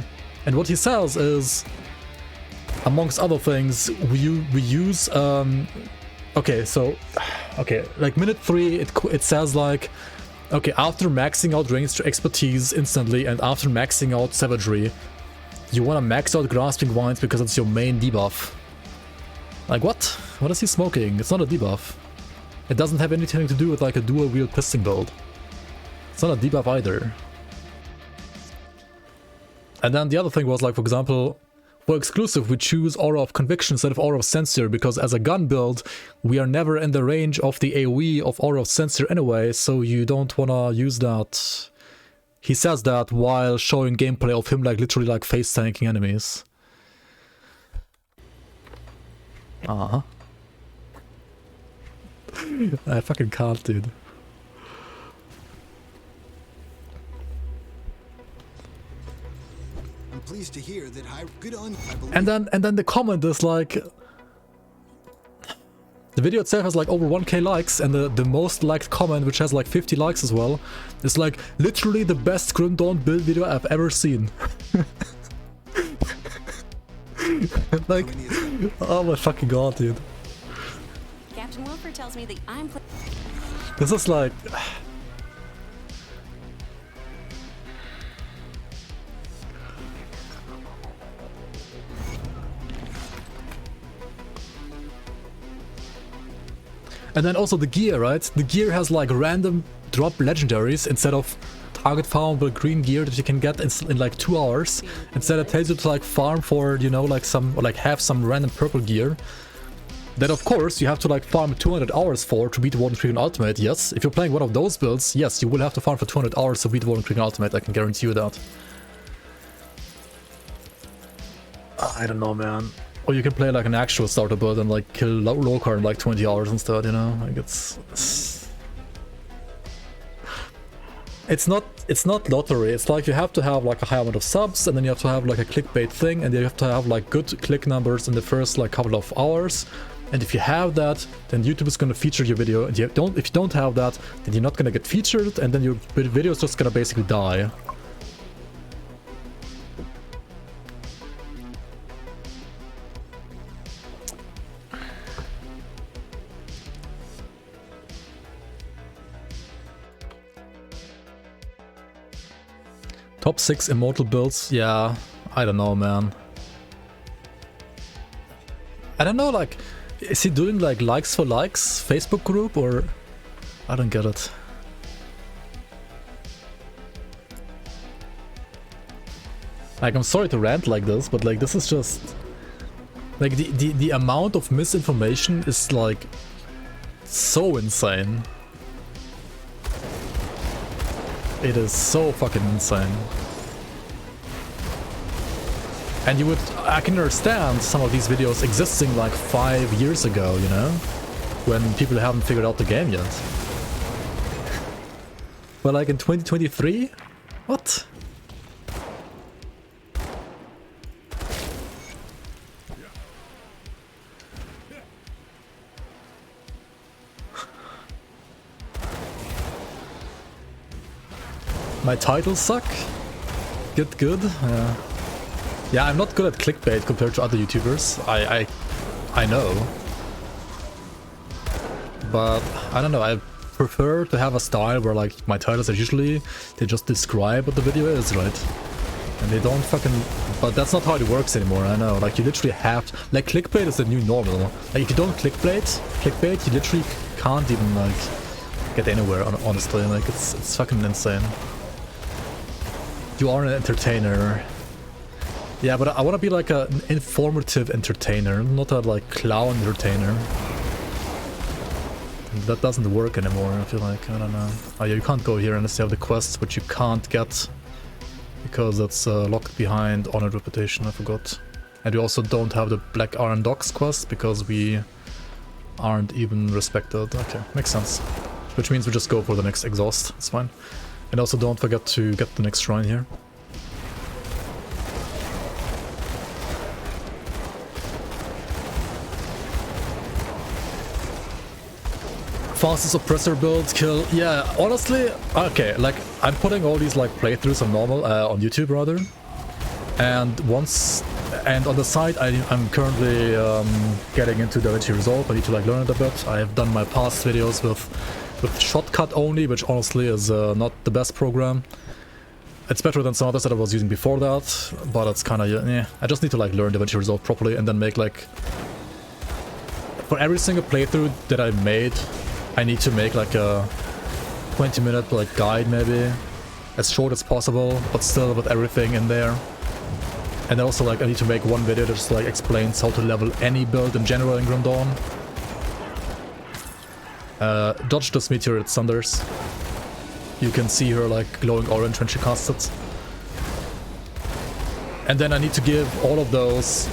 And what he says is, amongst other things, we use, okay, like minute 3, it says like, okay, after maxing out ranged expertise instantly and after maxing out savagery, you want to max out grasping vines because it's your main debuff. Like what? What is he smoking? It's not a debuff. It doesn't have anything to do with like a dual wield pisting build. It's not a debuff either. And then the other thing was like, for example, for exclusive we choose Aura of Conviction instead of Aura of Censure because as a gun build we are never in the range of the AoE of Aura of Censure anyway, so you don't wanna use that. He says that while showing gameplay of him like literally like face tanking enemies. Uh-huh. I fucking can't, dude. I'm pleased to hear that good on I believe. And then the comment is like, the video itself has like over 1k likes, and the most liked comment, which has like 50 likes as well, is like literally the best Grim Dawn build video I've ever seen. Like, oh my fucking god, dude. Captain Wilford tells me that I'm This is like... And then also the gear, right? The gear has like random drop legendaries instead of target farmable green gear that you can get in like 2 hours. Instead it tells you to like farm for, you know, like some, or like have some random purple gear. That of course you have to like farm 200 hours for to beat Warden Krieg Ultimate, yes. If you're playing one of those builds, yes, you will have to farm for 200 hours to beat Warden Krieg Ultimate, I can guarantee you that. I don't know, man. Or you can play like an actual starter build and like kill Lokar in like 20 hours instead, you know? Like it's not lottery. It's like you have to have like a high amount of subs, and then you have to have like a clickbait thing, and you have to have like good click numbers in the first like couple of hours. And if you have that, then YouTube is gonna feature your video. And if you don't have that, then you're not gonna get featured, and then your video is just gonna basically die. Top 6 immortal builds? Yeah, I don't know, man. I don't know, like, is he doing like likes for likes Facebook group, or I don't get it. Like, I'm sorry to rant like this, but like this is just like the amount of misinformation is like so insane. It is so fucking insane. And I can understand some of these videos existing like 5 years ago, you know? When people haven't figured out the game yet. But like in 2023? What? My titles suck? Good. Yeah, I'm not good at clickbait compared to other YouTubers. I know. But I don't know, I prefer to have a style where like my titles are usually, they just describe what the video is, right? And they don't fucking... But that's not how it works anymore, I know. Like, you literally have to... Like, clickbait is the new normal. Like, if you don't clickbait, you literally can't even, like, get anywhere, honestly. Like, it's fucking insane. You are an entertainer. Yeah, but I want to be, like, an informative entertainer, not a, like, clown entertainer. That doesn't work anymore, I feel like. I don't know. Oh, yeah, you can't go here unless you have the quests, which you can't get. Because that's locked behind Honored Reputation, I forgot. And we also don't have the Black Iron Docks quest because we aren't even respected. Okay, makes sense. Which means we just go for the next exhaust, it's fine. And also don't forget to get the next shrine here. Fastest Oppressor build, kill. Yeah, honestly, okay, like, I'm putting all these, like, playthroughs on normal, on YouTube, rather. And on the side, I'm currently getting into DaVinci Resolve. I need to, like, learn it a bit. I have done my past videos with Shortcut only, which honestly is not the best program. It's better than some others that I was using before that, but it's kind of, yeah. I just need to, like, learn DaVinci Resolve properly and then make, like... For every single playthrough that I made, I need to make like a 20-minute like guide, maybe as short as possible, but still with everything in there. And also, like, I need to make one video that just like explains how to level any build in general in Grim Dawn. Dodge this meteor at Thunders. You can see her like glowing orange when she casts it. And then I need to give all of those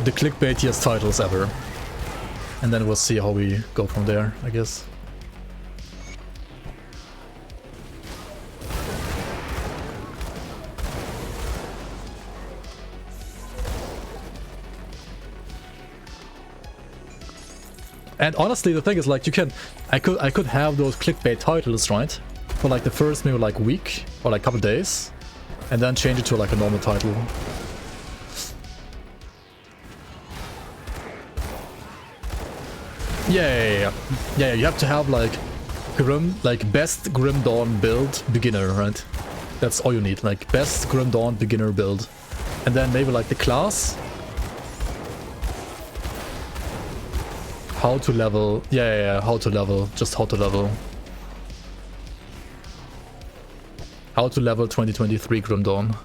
the clickbaitiest titles ever. And then we'll see how we go from there, I guess. And honestly, the thing is, like, I could have those clickbait titles, right? For like the first maybe like week or like couple days, and then change it to like a normal title. Yeah, you have to have like best Grim Dawn build beginner, right? That's all you need, like best Grim Dawn beginner build. And then maybe like the class. How to level, yeah, how to level, just how to level. How to level 2023 Grim Dawn.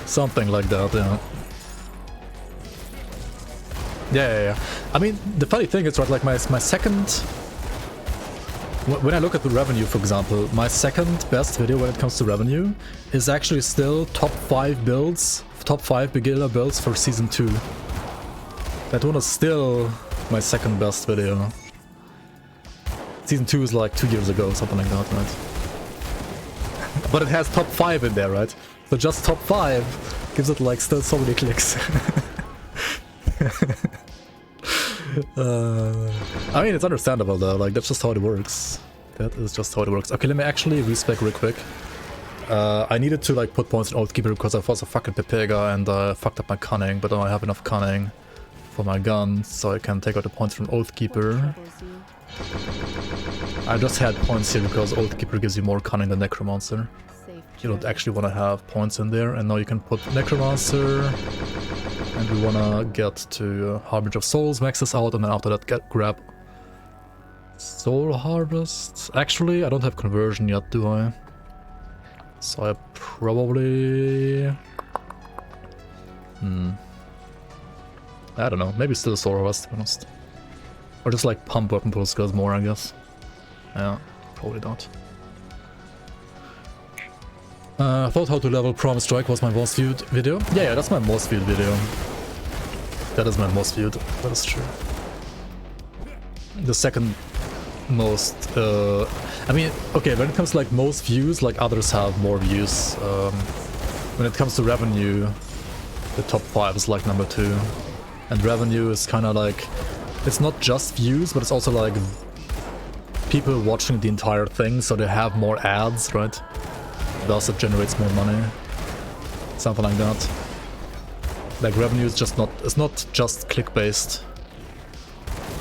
Something like that, yeah. Yeah. I mean, the funny thing is, right, like my second... When I look at the revenue, for example, my second best video when it comes to revenue is actually still top 5 builds, top 5 beginner builds for Season 2. That one is still my second best video. Season 2 is like 2 years ago, something like that, right? But it has top 5 in there, right? So just top 5 gives it like still so many clicks. I mean, it's understandable though, like that's just how it works. That is just how it works. Okay, let me actually respec real quick. I needed to like put points in Oathkeeper because I was a fucking Pepega and fucked up my cunning, but now I have enough cunning for my gun, so I can take out the points from Oathkeeper. I just had points here because Oathkeeper gives you more cunning than Necromancer. You don't actually want to have points in there, and now you can put Necromancer, and we want to get to Harbinger of Souls, max this out, and then after that grab Soul Harvest. Actually, I don't have conversion yet, do I? So I probably... I don't know, maybe still Soul Harvest, to be honest. Or just like pump weapon pool skills more, I guess. Yeah, probably not. I thought how to level Promise Strike was my most viewed video. Yeah, that's my most viewed video. That is my most viewed, that is true. The second most, I mean, okay, when it comes to like most views, like others have more views. When it comes to revenue, the top 5 is like number 2. And revenue is kind of like, it's not just views, but it's also like people watching the entire thing, so they have more ads, right? Thus it generates more money. Something like that. Like revenue is just not, it's not just click based.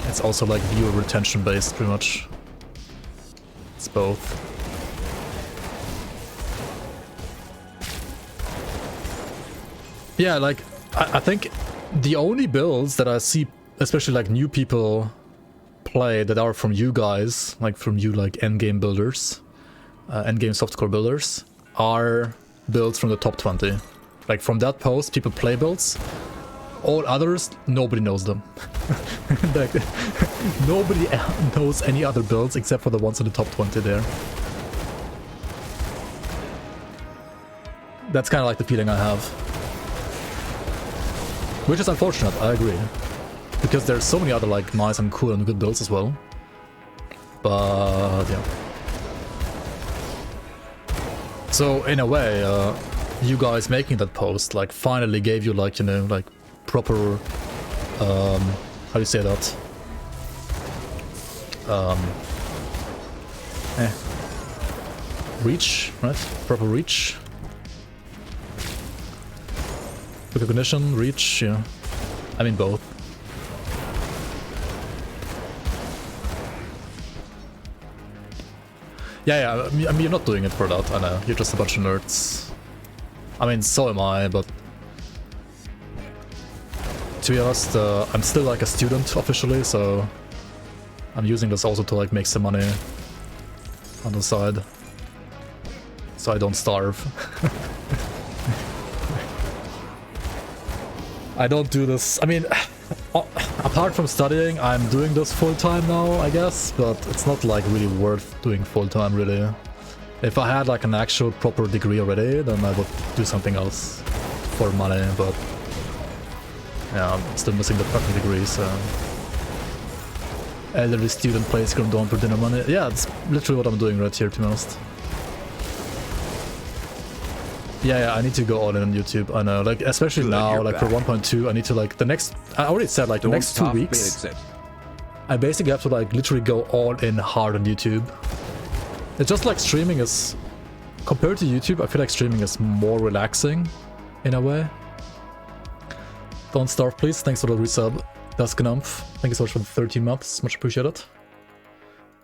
It's also like viewer retention based, pretty much. It's both. Yeah, like, I think the only builds that I see, especially like new people play that are from you guys, like from you like endgame builders, endgame softcore builders, are builds from the top 20. Like from that post, people play builds. All others, nobody knows them. Like, nobody knows any other builds except for the ones in the top 20 there. That's kind of like the feeling I have. Which is unfortunate, I agree. Because there's so many other like nice and cool and good builds as well. But yeah. So in a way, you guys making that post like finally gave you like, you know, like proper, how do you say that? Reach, right? Proper reach. Recognition, reach, yeah. I mean both. Yeah, I mean, you're not doing it for that, I know. You're just a bunch of nerds. I mean, so am I, but... To be honest, I'm still like a student officially, so... I'm using this also to like make some money on the side. So I don't starve. I don't do this... I mean... Apart from studying, I'm doing this full-time now, I guess, but it's not like really worth doing full-time, really. If I had like an actual proper degree already, then I would do something else for money, but yeah, I'm still missing the fucking degree, so... Elderly student plays Grim Dawn for dinner money. Yeah, it's literally what I'm doing right here, to be honest. Yeah, I need to go all in on YouTube, I know, like, especially now, like, for 1.2, I need to, like, the next, I already said, like, the next 2 weeks, I basically have to, like, literally go all in hard on YouTube. It's just, like, streaming is, compared to YouTube, I feel like streaming is more relaxing, in a way. Don't starve, please, thanks for the resub. Dusknumph, thank you so much for the 13 months, much appreciated.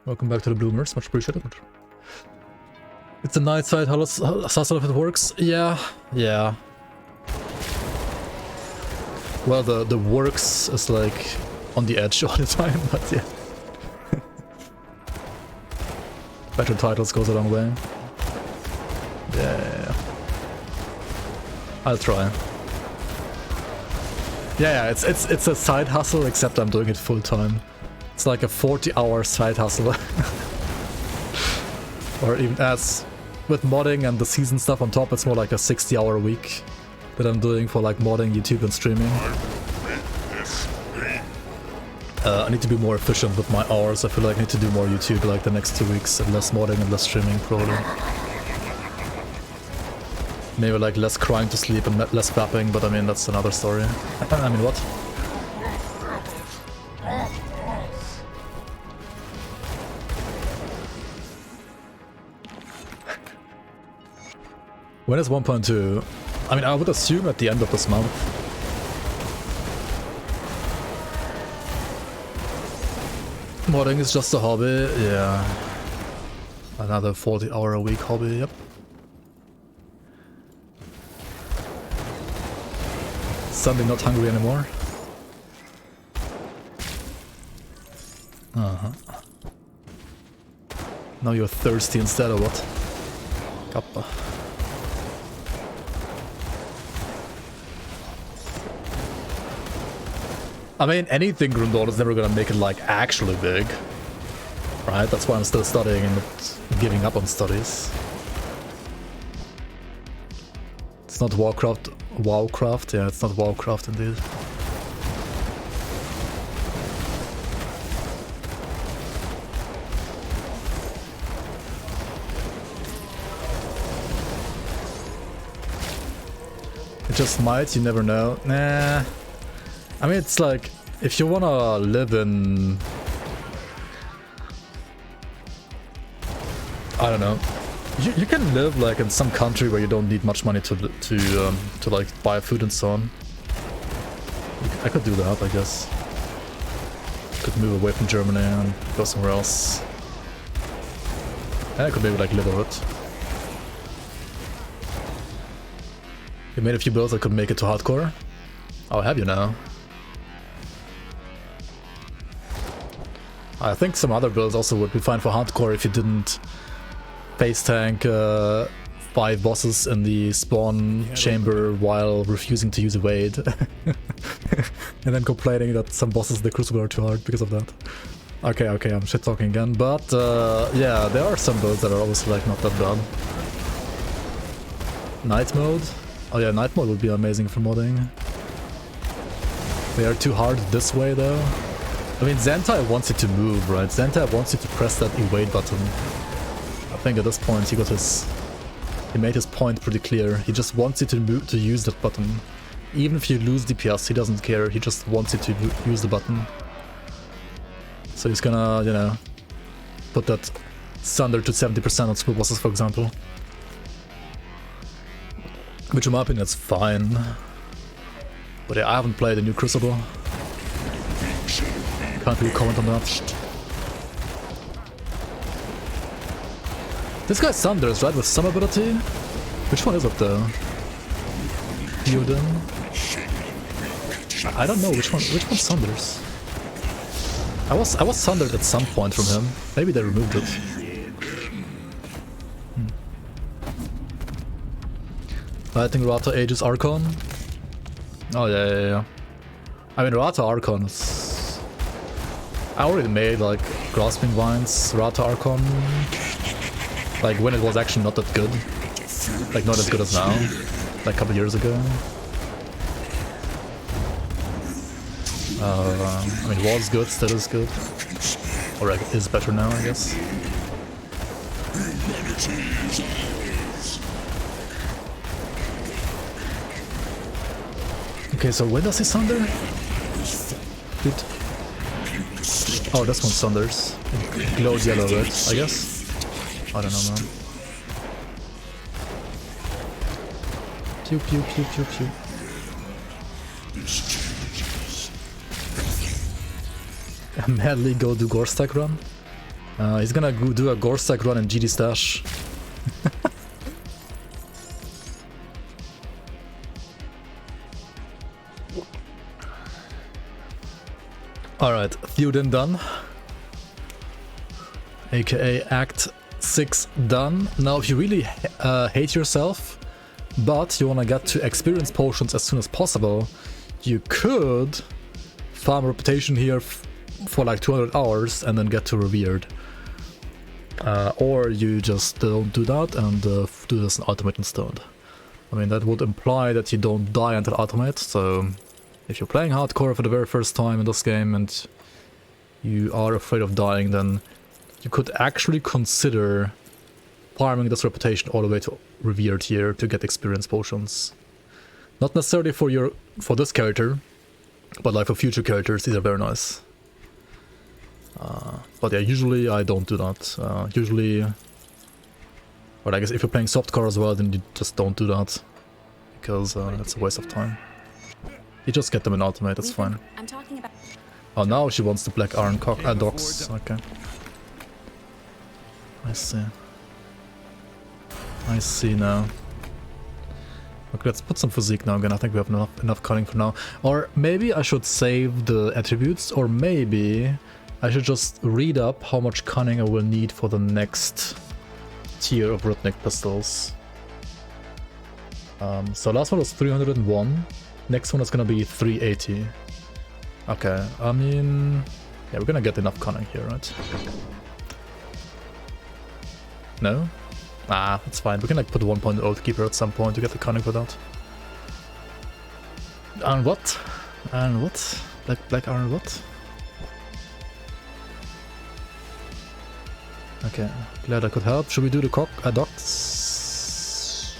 Welcome back to the Bloomers, much appreciated. It's a night side hustle if it works. Yeah. Well, the works is like on the edge all the time, but yeah. Better titles goes a long way. Yeah. I'll try. Yeah, it's a side hustle, except I'm doing it full time. It's like a 40-hour side hustle. Or even as with modding and the season stuff on top, it's more like a 60-hour week that I'm doing for like modding, YouTube and streaming. I need to be more efficient with my hours. I feel like I need to do more YouTube like the next 2 weeks and less modding and less streaming probably. Maybe like less crying to sleep and less fapping, but I mean that's another story. I mean what? When is 1.2? I mean, I would assume at the end of this month. Modding is just a hobby, yeah. Another 40-hour-a-week hobby, yep. Suddenly not hungry anymore. Now you're thirsty instead, or what? Kappa. I mean, anything Grim Dawn is never gonna make it, like, actually big. Right? That's why I'm still studying and not giving up on studies. It's not Warcraft. Wowcraft? Yeah, it's not Wowcraft indeed. It just might, you never know. Nah. I mean, it's like, if you wanna live in... I don't know. You can live like in some country where you don't need much money to like buy food and so on. I could do that, I guess. Could move away from Germany and go somewhere else. And I could maybe like live with it. You made a few builds that could make it to hardcore. I'll have you now. I think some other builds also would be fine for hardcore if you didn't face tank 5 bosses in the spawn chamber while refusing to use evade. And then complaining that some bosses in the Crucible are too hard because of that. Okay, I'm shit talking again, but yeah, there are some builds that are obviously like not that bad. Night mode? Oh yeah, night mode would be amazing for modding. They are too hard this way though. I mean, Zentai wants you to move, right? Zentai wants you to press that evade button. I think at this point he made his point pretty clear. He just wants you to use that button. Even if you lose DPS, he doesn't care. He just wants you to use the button. So he's gonna, you know, put that Sunder to 70% on smooth bosses, for example. Which in my opinion is fine. But yeah, I haven't played the new Crucible. Can't really comment on that. This guy Sunders, right, with some ability? Which one is it though? Uden? I don't know which one Sunders. I was sundered at some point from him. Maybe they removed it. I think Rata ages Archon. Oh yeah. I mean Rata Archon is... I already made like Grasping Vines, Rata Archon. Like when it was actually not that good. Like not as good as now. Like a couple years ago. I mean, was good, still is good. Or is better now, I guess. Okay, so when does he sunder? Good. Oh, this one sunders. It glows yellow, right? I guess? I don't know, man. Pew pew pew pew pew. Madly go do Gore Stack run. He's gonna go do a Gore Stack run in GD Stash. Alright, Theoden done. AKA Act 6 done. Now if you really hate yourself, but you wanna get to experience potions as soon as possible, you could farm reputation here for like 200 hours and then get to Revered. Or you just don't do that and do this in Ultimate instead. I mean, that would imply that you don't die until Ultimate, so if you're playing hardcore for the very first time in this game and you are afraid of dying, then you could actually consider farming this reputation all the way to Revered here to get experience potions. Not necessarily for this character, but like for future characters, these are very nice. But yeah, usually I don't do that. Usually, or I guess if you're playing softcore as well, then you just don't do that, because it's a waste of time. You just get them in Ultimate, that's fine. I'm talking about... Oh, now she wants the Black Iron Docks. Okay. I see. I see now. Okay, let's put some physique now again. I think we have enough cunning for now. Or maybe I should save the attributes, or maybe I should just read up how much cunning I will need for the next tier of Rhythmic Pistols. So last one was 301. Next one is gonna be 380. Okay, I mean... yeah, we're gonna get enough cunning here, right? No? Ah, it's fine. We can like put 1.0 to keep her at some point to get the cunning for that. And what? And what? Black iron what? Okay, glad I could help. Should we do the docks?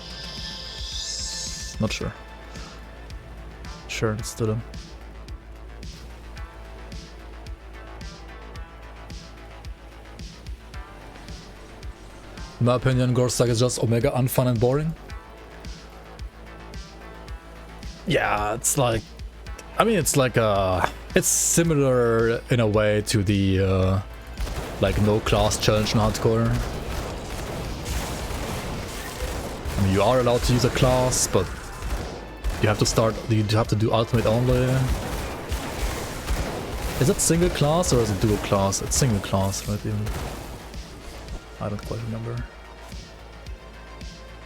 Not sure. Sure, let's do them. In my opinion, Gore Stack is just Omega unfun and boring. Yeah, it's like... I mean, it's like it's similar in a way to the like no class challenge in hardcore. I mean, you are allowed to use a class, but you have to do ultimate only. Is it single class or is it dual class? It's single class, right? Even I don't quite remember.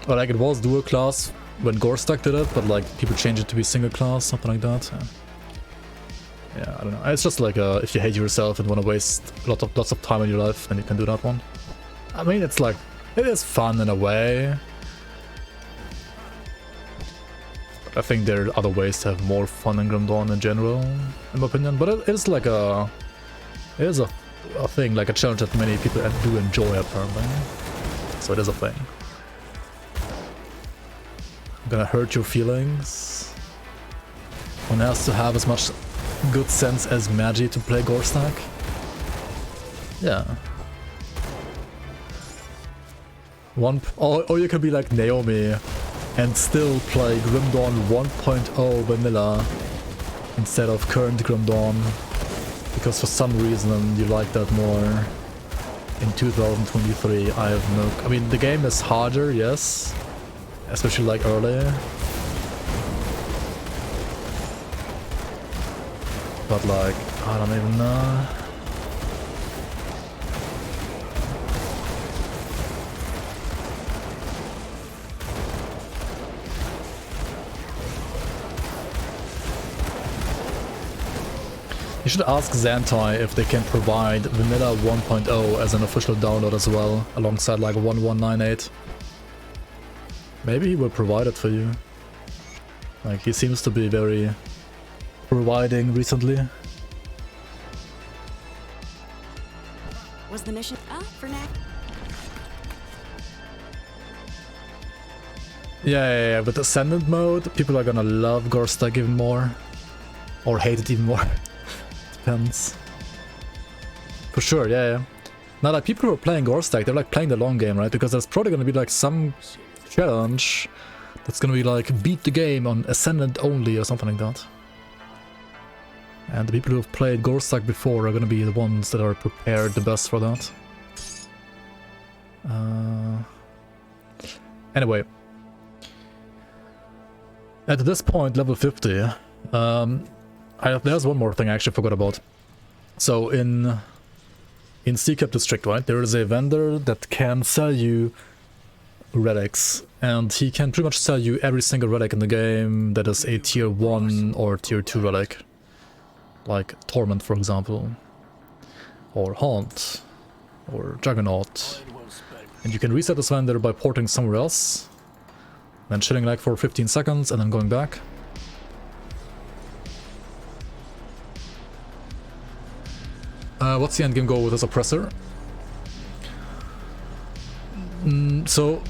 Or like it was dual class when Gorestack did it, but like people changed it to be single class, something like that. Yeah, I don't know. It's just like if you hate yourself and want to waste lots of time in your life, then you can do that one. I mean, it's like it is fun in a way. I think there are other ways to have more fun in Grim Dawn in general, in my opinion. But it is like it is a thing, like a challenge that many people do enjoy apparently. So it is a thing. I'm gonna hurt your feelings. One has to have as much good sense as Magi to play Gorestack. Yeah. Or you can be like Naomi and still play Grim Dawn 1.0 vanilla instead of current Grim Dawn, because for some reason you like that more in 2023. I have no... I mean, the game is harder, yes, especially like early, but like, I don't even know. You should ask Xantai if they can provide Vanilla 1.0 as an official download as well, alongside like 1198. Maybe he will provide it for you. Like, he seems to be very providing recently. Was the mission up for now? Yeah, with Ascendant mode, people are gonna love Gorestack even more. Or hate it even more. Depends. For sure, yeah. Now, like, people who are playing Gorestack, they're like playing the long game, right? Because there's probably gonna be like some challenge that's gonna be like beat the game on Ascendant only or something like that. And the people who have played Gorestack before are gonna be the ones that are prepared the best for that. Anyway. At this point, level 50, there's one more thing I actually forgot about. So in Seacap District, right, there is a vendor that can sell you relics, and he can pretty much sell you every single relic in the game that is a tier 1 or tier 2 relic. Like Torment, for example, or Haunt, or Juggernaut. And you can reset this vendor by porting somewhere else, then chilling like for 15 seconds and then going back. What's the endgame goal with this Oppressor? So,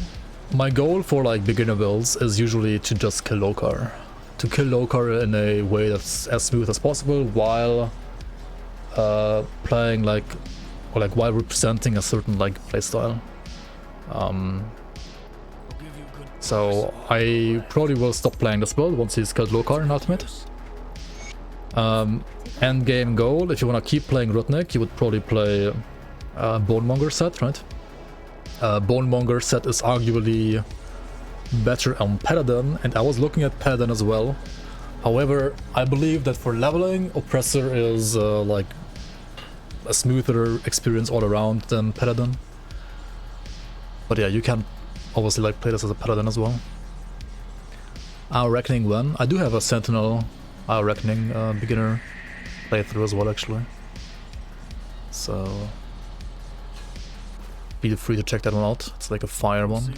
my goal for like beginner builds is usually to just kill Lokar. To kill Lokar in a way that's as smooth as possible while playing like, or like while representing a certain like playstyle. So I probably will stop playing this build once he's killed Lokar in Ultimate. End game goal, if you want to keep playing Rudnik, you would probably play Bonemonger set, right? Bonemonger set is arguably better on Paladin, and I was looking at Paladin as well. However, I believe that for leveling, Oppressor is like a smoother experience all around than Paladin. But yeah, you can obviously like play this as a Paladin as well. Our Reckoning when? I do have a Sentinel Our Reckoning beginner playthrough as well, actually. So feel free to check that one out. It's like a fire one.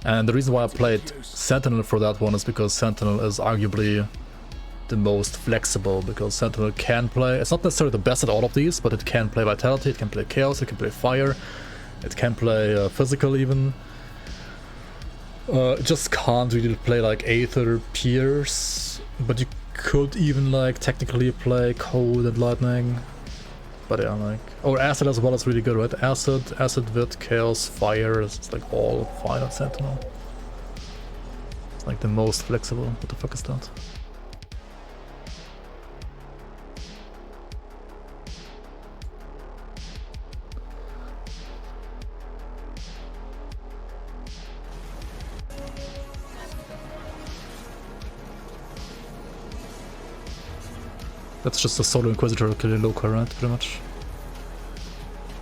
And the reason why I played Sentinel for that one is because Sentinel is arguably the most flexible, because Sentinel can play, it's not necessarily the best at all of these, but it can play Vitality, it can play Chaos, it can play Fire, it can play Physical even. It just can't really play like Aether, Pierce, but you could even like technically play Cold and Lightning. But yeah, like, or Acid as well is really good, right? Acid, Vit, Chaos, Fire, it's like all fine on Sentinel. It's like the most flexible. What the fuck is that? That's just a solo Inquisitor killing local, right? Pretty much.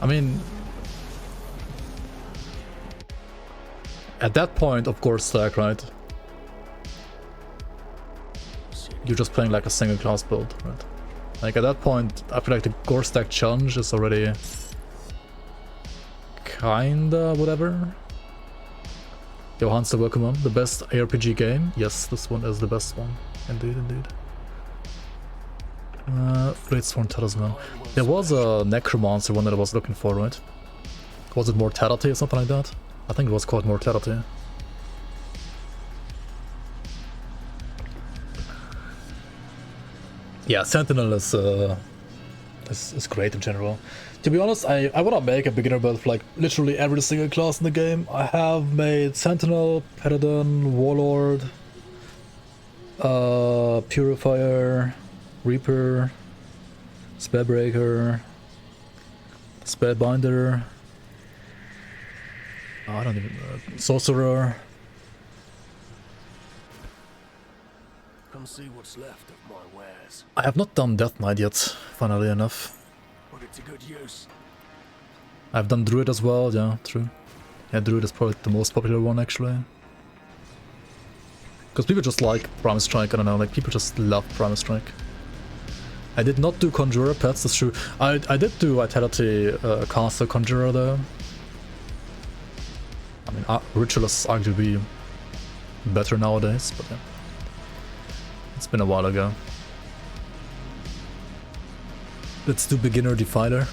I mean, at that point, of course, stack, right? You're just playing like a single class build, right? Like at that point, I feel like the Gore Stack challenge is already kinda whatever. Yo, Hansa, welcome on. The best ARPG game? Yes, this one is the best one. Indeed, indeed. Bladesworn Talisman. There was a Necromancer one that I was looking for, right? Was it Mortality or something like that? I think it was called Mortality. Yeah, Sentinel is great in general. To be honest, I wanna make a beginner build for like literally every single class in the game. I have made Sentinel, Paladin, Warlord, Purifier, Reaper, Spellbreaker, Spellbinder. Oh, I don't even know. Sorcerer. Come see what's left of my wares. I have not done Death Knight yet, funnily enough. Put it to good use. I've done Druid as well, yeah, true. Yeah, Druid is probably the most popular one, actually. Because people just like Primal Strike, I don't know, like people just love Primal Strike. I did not do Conjurer pets, that's true. I did do Vitality Caster Conjurer though. I mean, Ritualists arguably better nowadays, but yeah. It's been a while ago. Let's do Beginner Defiler.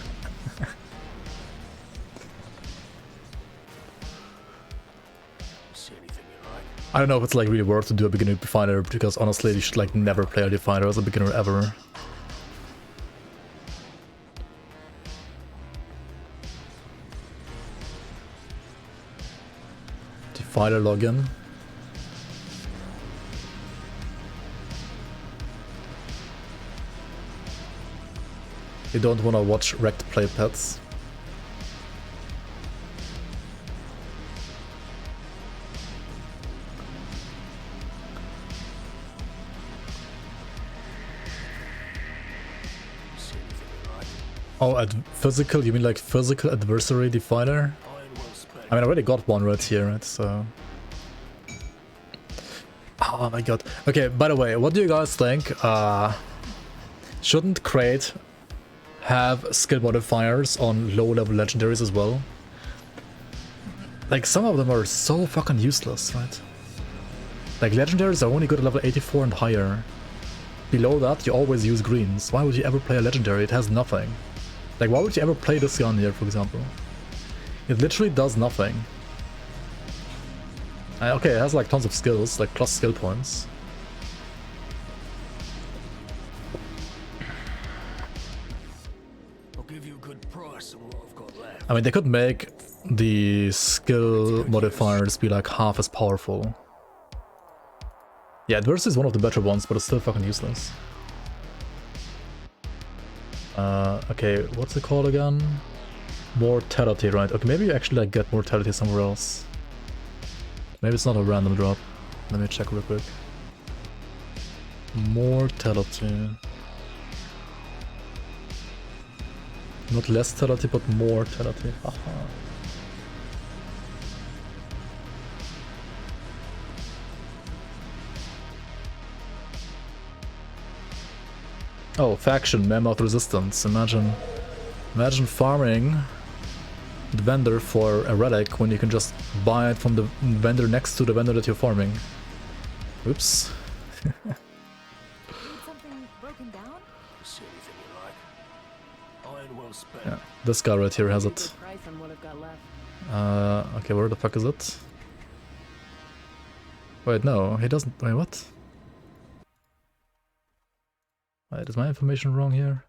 See anything you like? I don't know if it's like really worth to do a Beginner Defiler, because honestly you should like never play a Defiler as a beginner ever. Defiler login. You don't want to watch wrecked play pets. See anything you like? Oh, physical? You mean like physical adversary defiler? Iron well spent. I mean, I already got one right here, right? So. Oh my god. Okay, by the way, what do you guys think? Shouldn't Crate have skill modifiers on low-level legendaries as well? Like, some of them are so fucking useless, right? Like, legendaries are only good at level 84 and higher. Below that, you always use greens. Why would you ever play a legendary? It has nothing. Like, why would you ever play this gun here, for example? It literally does nothing. Okay, it has like tons of skills, like plus skill points. I'll give you a good price on what I've got left. I mean, they could make the skill modifiers be like half as powerful. Yeah, Adversity is one of the better ones, but it's still fucking useless. Okay, what's it called again? Mortality, right? Okay, maybe you actually like get Mortality somewhere else. Maybe it's not a random drop. Let me check real quick. Mortality. Not less-tality, but mortality. Haha. Oh, faction, Malmouth resistance. Imagine farming the vendor for a relic when you can just buy it from the vendor next to the vendor that you're farming. Oops. Need something broken down? See anything you like? Iron well spent. Yeah, this guy right here has it. Price on what I've got left. Okay, where the fuck is it? Wait, no, he doesn't. Wait, what? Wait, is my information wrong here?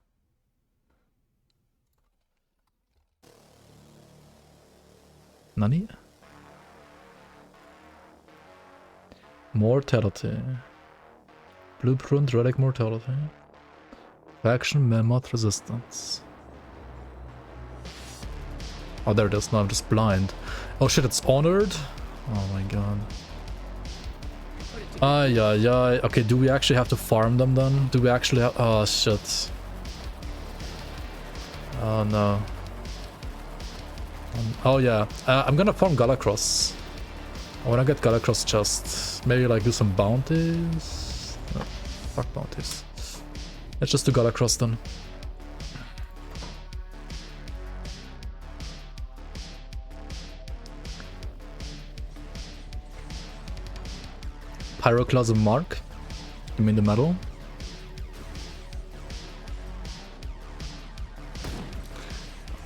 Nani? Mortality. Blueprint, relic mortality. Faction, Mammoth resistance. Oh, there it is. Now I'm just blind. Oh shit, it's honored? Oh my god. Yeah. Okay, do we actually have to farm them then? Do we actually have... Oh, shit. Oh, no. Oh, yeah. I'm gonna farm Galacross. I wanna get Galacross chest. Maybe, like, do some bounties? No, fuck bounties. Let's just do Galacross then. Pyroclasm Mark? You mean the medal?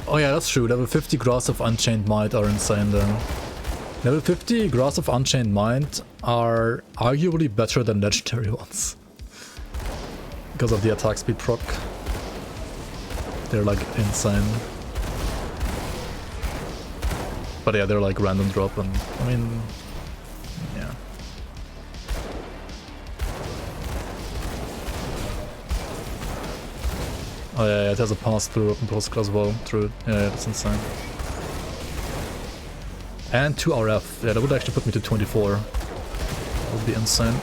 Oh yeah, that's true. Level 50 Grasp of Unchained Might are insane then. Level 50 Grasp of Unchained Might are arguably better than legendary ones. Because of the attack speed proc. They're like insane. But yeah, they're like random drop and I mean... yeah. Oh yeah, it has a pass through open post as well. True. Yeah, that's insane. And 2 RF. Yeah, that would actually put me to 24. That would be insane.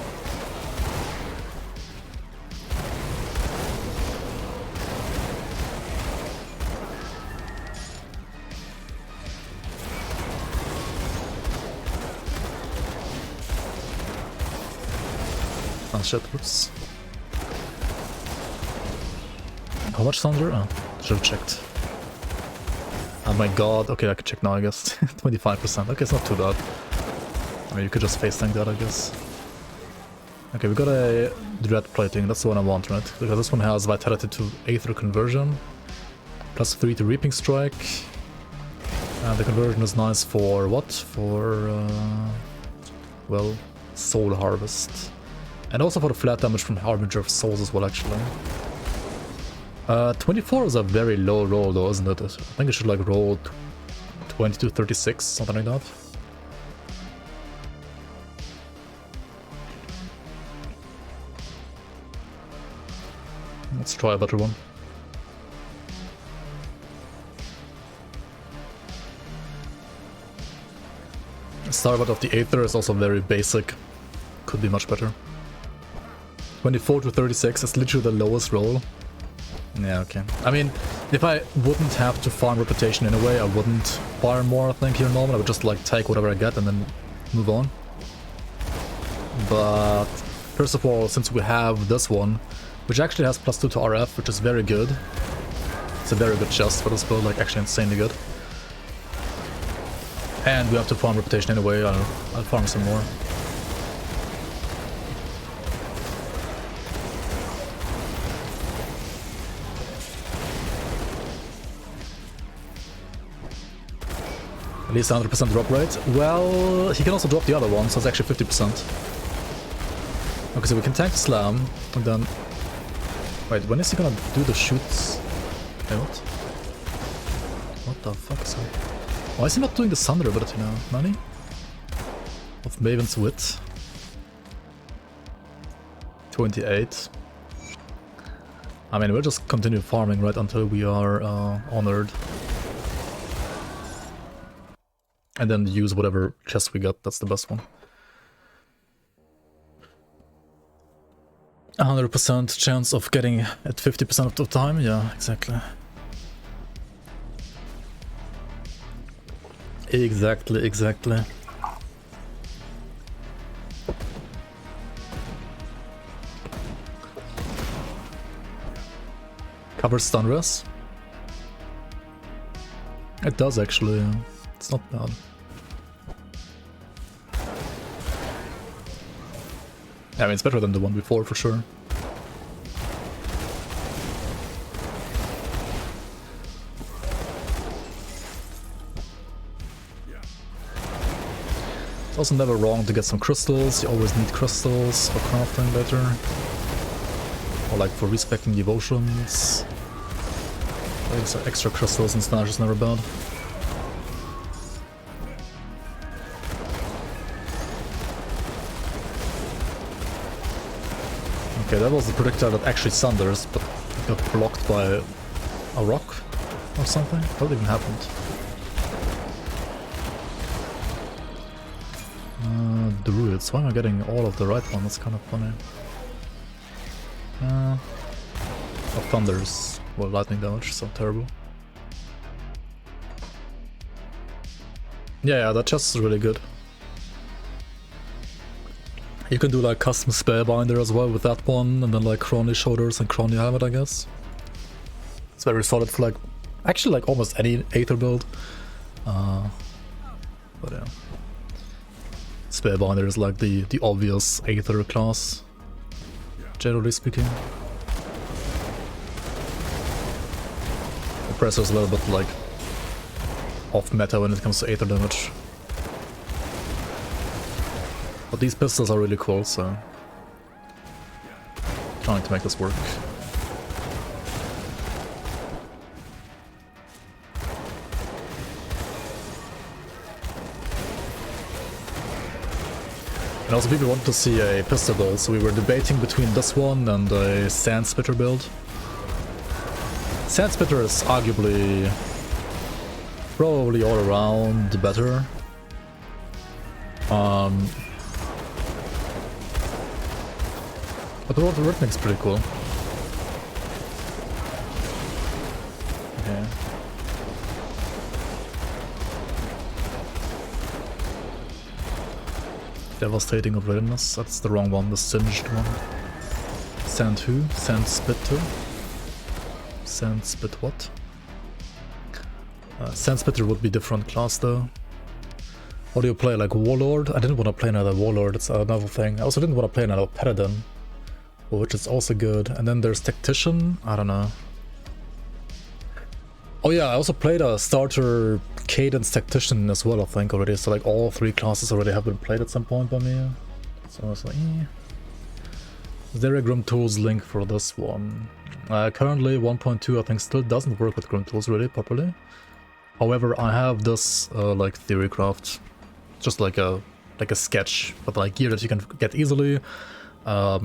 Oh shit, whoops. How much thunder? Oh, should have checked. Oh my god, okay, I can check now I guess. 25%, okay, it's not too bad. I mean, you could just face tank that I guess. Okay, we got a dread plating, that's the one I want, right? Because this one has vitality to Aether conversion. Plus 3 to reaping strike. And the conversion is nice for what? For, well, soul harvest. And also for the flat damage from Harbinger of Souls as well, actually. 24 is a very low roll though, isn't it? I think it should like roll 20 to 36, something like that. Let's try a better one. Starboard of the Aether is also very basic. Could be much better. 24 to 36 is literally the lowest roll. Yeah, okay. I mean, if I wouldn't have to farm reputation in a way, I wouldn't farm more, I think, here normal. I would just, like, take whatever I get and then move on. But, first of all, since we have this one, which actually has plus 2 to RF, which is very good. It's a very good chest for this build, like, actually insanely good. And we have to farm reputation anyway, I don't know, I'll farm some more. At least 100% drop rate. Well, he can also drop the other one, so it's actually 50%. Okay, so we can tank the slam, and then... Wait, when is he gonna do the shoots? Wait, what? What the fuck is he... Why is he not doing the Thunder ability now? Nani? Of Maven's Wit. 28. I mean, we'll just continue farming right until we are honored. And then use whatever chest we got, that's the best one. 100% chance of getting at 50% of the time? Yeah, exactly. Exactly. Covers stun res? It does actually, yeah. It's not bad. I mean, it's better than the one before, for sure. It's also never wrong to get some crystals. You always need crystals for crafting better. Or like for respecting devotions. Getting some extra crystals and Snatch is never bad. Okay, that was the projectile that actually thunders, but it got blocked by a rock or something. What even happened? of druids. Why am I getting all of the right one? That's kind of funny. Of thunders. Well, lightning damage, so terrible. Yeah, that chest is really good. You can do like custom Spellbinder as well with that one, and then like Crony Shoulders and Crony Helmet, I guess. It's very solid for like, actually like almost any Aether build. But yeah. Spellbinder is like the obvious Aether class, generally speaking. Oppressor is a little bit like off meta when it comes to Aether damage. But these pistols are really cool, so trying to make this work. And also people wanted to see a pistol build, so we were debating between this one and a Sand Spitter build. Sand Spitter is arguably probably all around better. But the rhythmic's pretty cool. Okay. Devastating of readiness, that's the wrong one, the singed one. Sand who? Sand Spitter? Sand Spit what? Sand Spitter would be different class though. What do you play, like Warlord? I didn't want to play another Warlord, it's another thing. I also didn't want to play another Paladin, which is also good. And then there's Tactician, I don't know. Oh yeah, I also played a starter Cadence Tactician as well, I think, already. So like all three classes already have been played at some point by me. So I was like, eh. Is there a GRIMTOOLS link for this one? Currently 1.2 I think still doesn't work with GRIMTOOLS really properly. However, I have this like theorycraft, just like a sketch, but like gear that you can get easily. I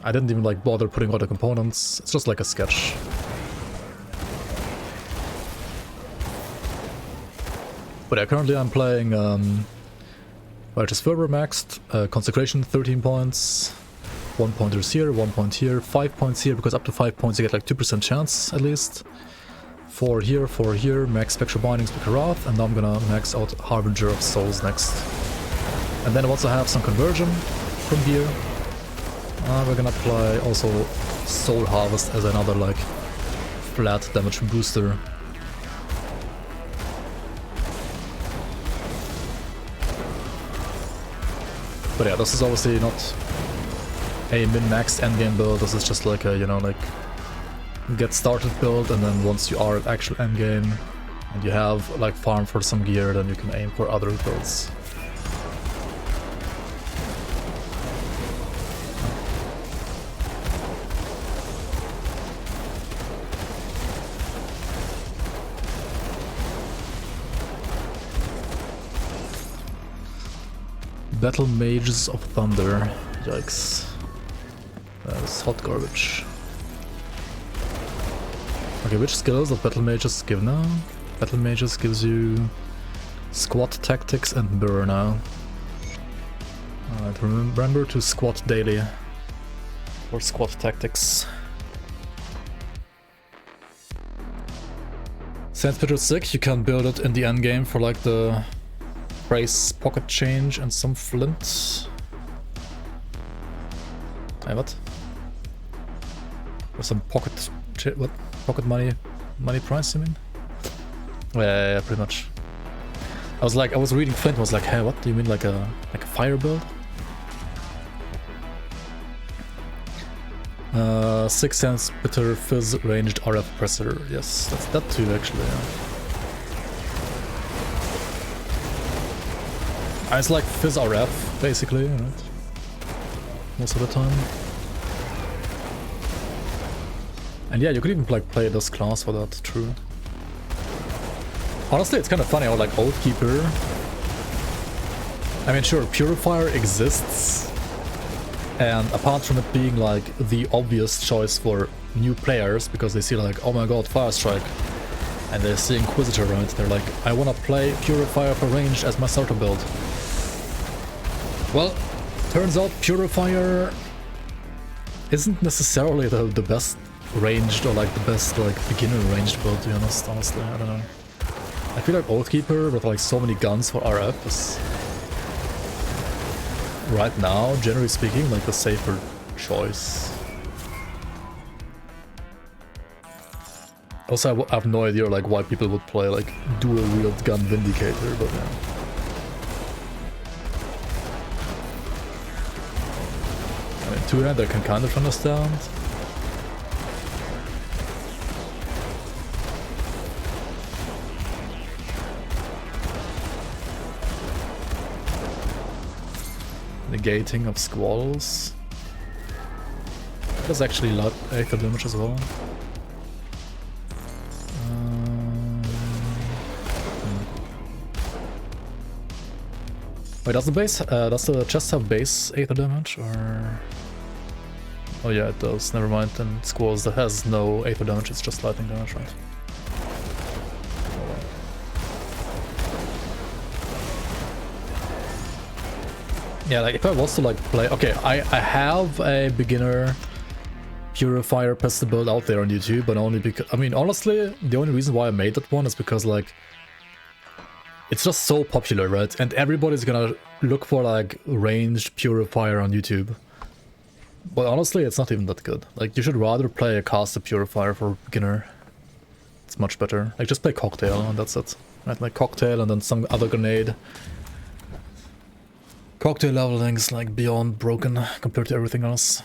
didn't even like bother putting all the components. It's just like a sketch. But yeah, currently I'm playing well, just further maxed, Consecration 13 points, 1 pointers here, 1 point here, 5 points here, because up to 5 points you get like 2% chance at least. 4 here, max Spectral Binding, Spectral Wrath, and now I'm gonna max out Harbinger of Souls next. And then I also have some Conversion from here. We're gonna apply also Soul Harvest as another like flat damage booster. But yeah, this is obviously not a min-maxed endgame build, this is just like a, you know, like get started build, and then once you are at actual endgame and you have like farm for some gear, then you can aim for other builds. Battle Mages of Thunder. Yikes. That's hot garbage. Okay, which skills of Battle Mages give now? Battle Mages gives you Squat Tactics and Burr now. Alright, remember to squat daily for Squat Tactics. Sandspitter is sick, you can build it in the endgame for like the Price Pocket Change and some flint. Hey, what? Or some pocket... what? Pocket money price, you mean? Yeah, pretty much. I was reading flint and was like, hey, what do you mean, like a fire build? 6 Sandspitter Fizz ranged RF Oppressor. Yes, that's that too actually, yeah. It's like Fizz RF, basically, right? Most of the time. And yeah, you could even like play this class for that, true. Honestly, it's kind of funny how like Oathkeeper... I mean, sure, Purifier exists, and apart from it being like the obvious choice for new players, because they see like, oh my god, Firestrike, and they see Inquisitor, right? They're like, I wanna play Purifier for ranged as my starter build. Well, turns out Purifier isn't necessarily the best ranged or like the best like beginner ranged build, to be honest, honestly, I don't know. I feel like Oathkeeper with like so many guns for RF is right now, generally speaking, like the safer choice. Also, I have no idea like why people would play like dual wield gun Vindicator, but yeah. I mean, two-hand I can kind of understand. Negating of squalls. That's actually a lot Aether damage as well. Wait, does the chest have base Aether damage or? Oh yeah, it does. Never mind. Then squalls that has no Aether damage. It's just lightning damage, right? Yeah, like if I was to like play, okay, I have a beginner Purifier pistol build out there on YouTube, but only because, I mean, honestly, the only reason why I made that one is because like it's just so popular, right? And everybody's gonna look for like ranged Purifier on YouTube. But honestly, it's not even that good. Like you should rather play a caster Purifier for beginner. It's much better. Like just play Cocktail and that's it. Right, like Cocktail and then some other grenade. Cocktail leveling is like beyond broken compared to everything else.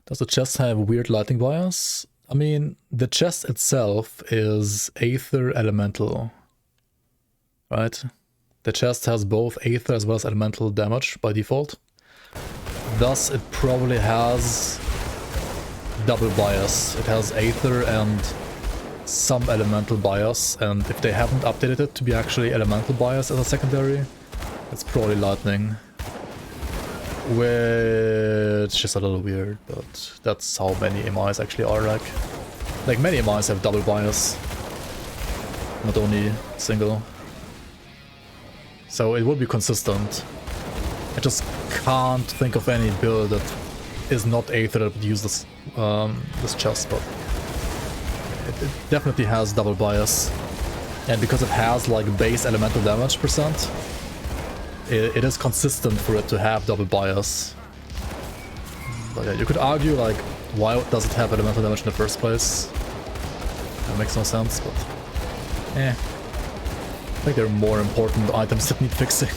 Does the chest have weird lighting bias? I mean, the chest itself is Aether Elemental, right? The chest has both Aether as well as Elemental damage by default. Thus, it probably has double bias. It has Aether and some Elemental bias, and if they haven't updated it to be actually Elemental bias as a secondary, it's probably Lightning. Which is a little weird, but that's how many MIs actually are like. Like many MIs have double bias, not only single. So it would be consistent. I just can't think of any build that is not Aether that would use this this chest, but it definitely has double bias. And because it has like base elemental damage percent, it is consistent for it to have double bias. But yeah, you could argue like, why does it have elemental damage in the first place? That makes no sense, but I think there are more important items that need fixing.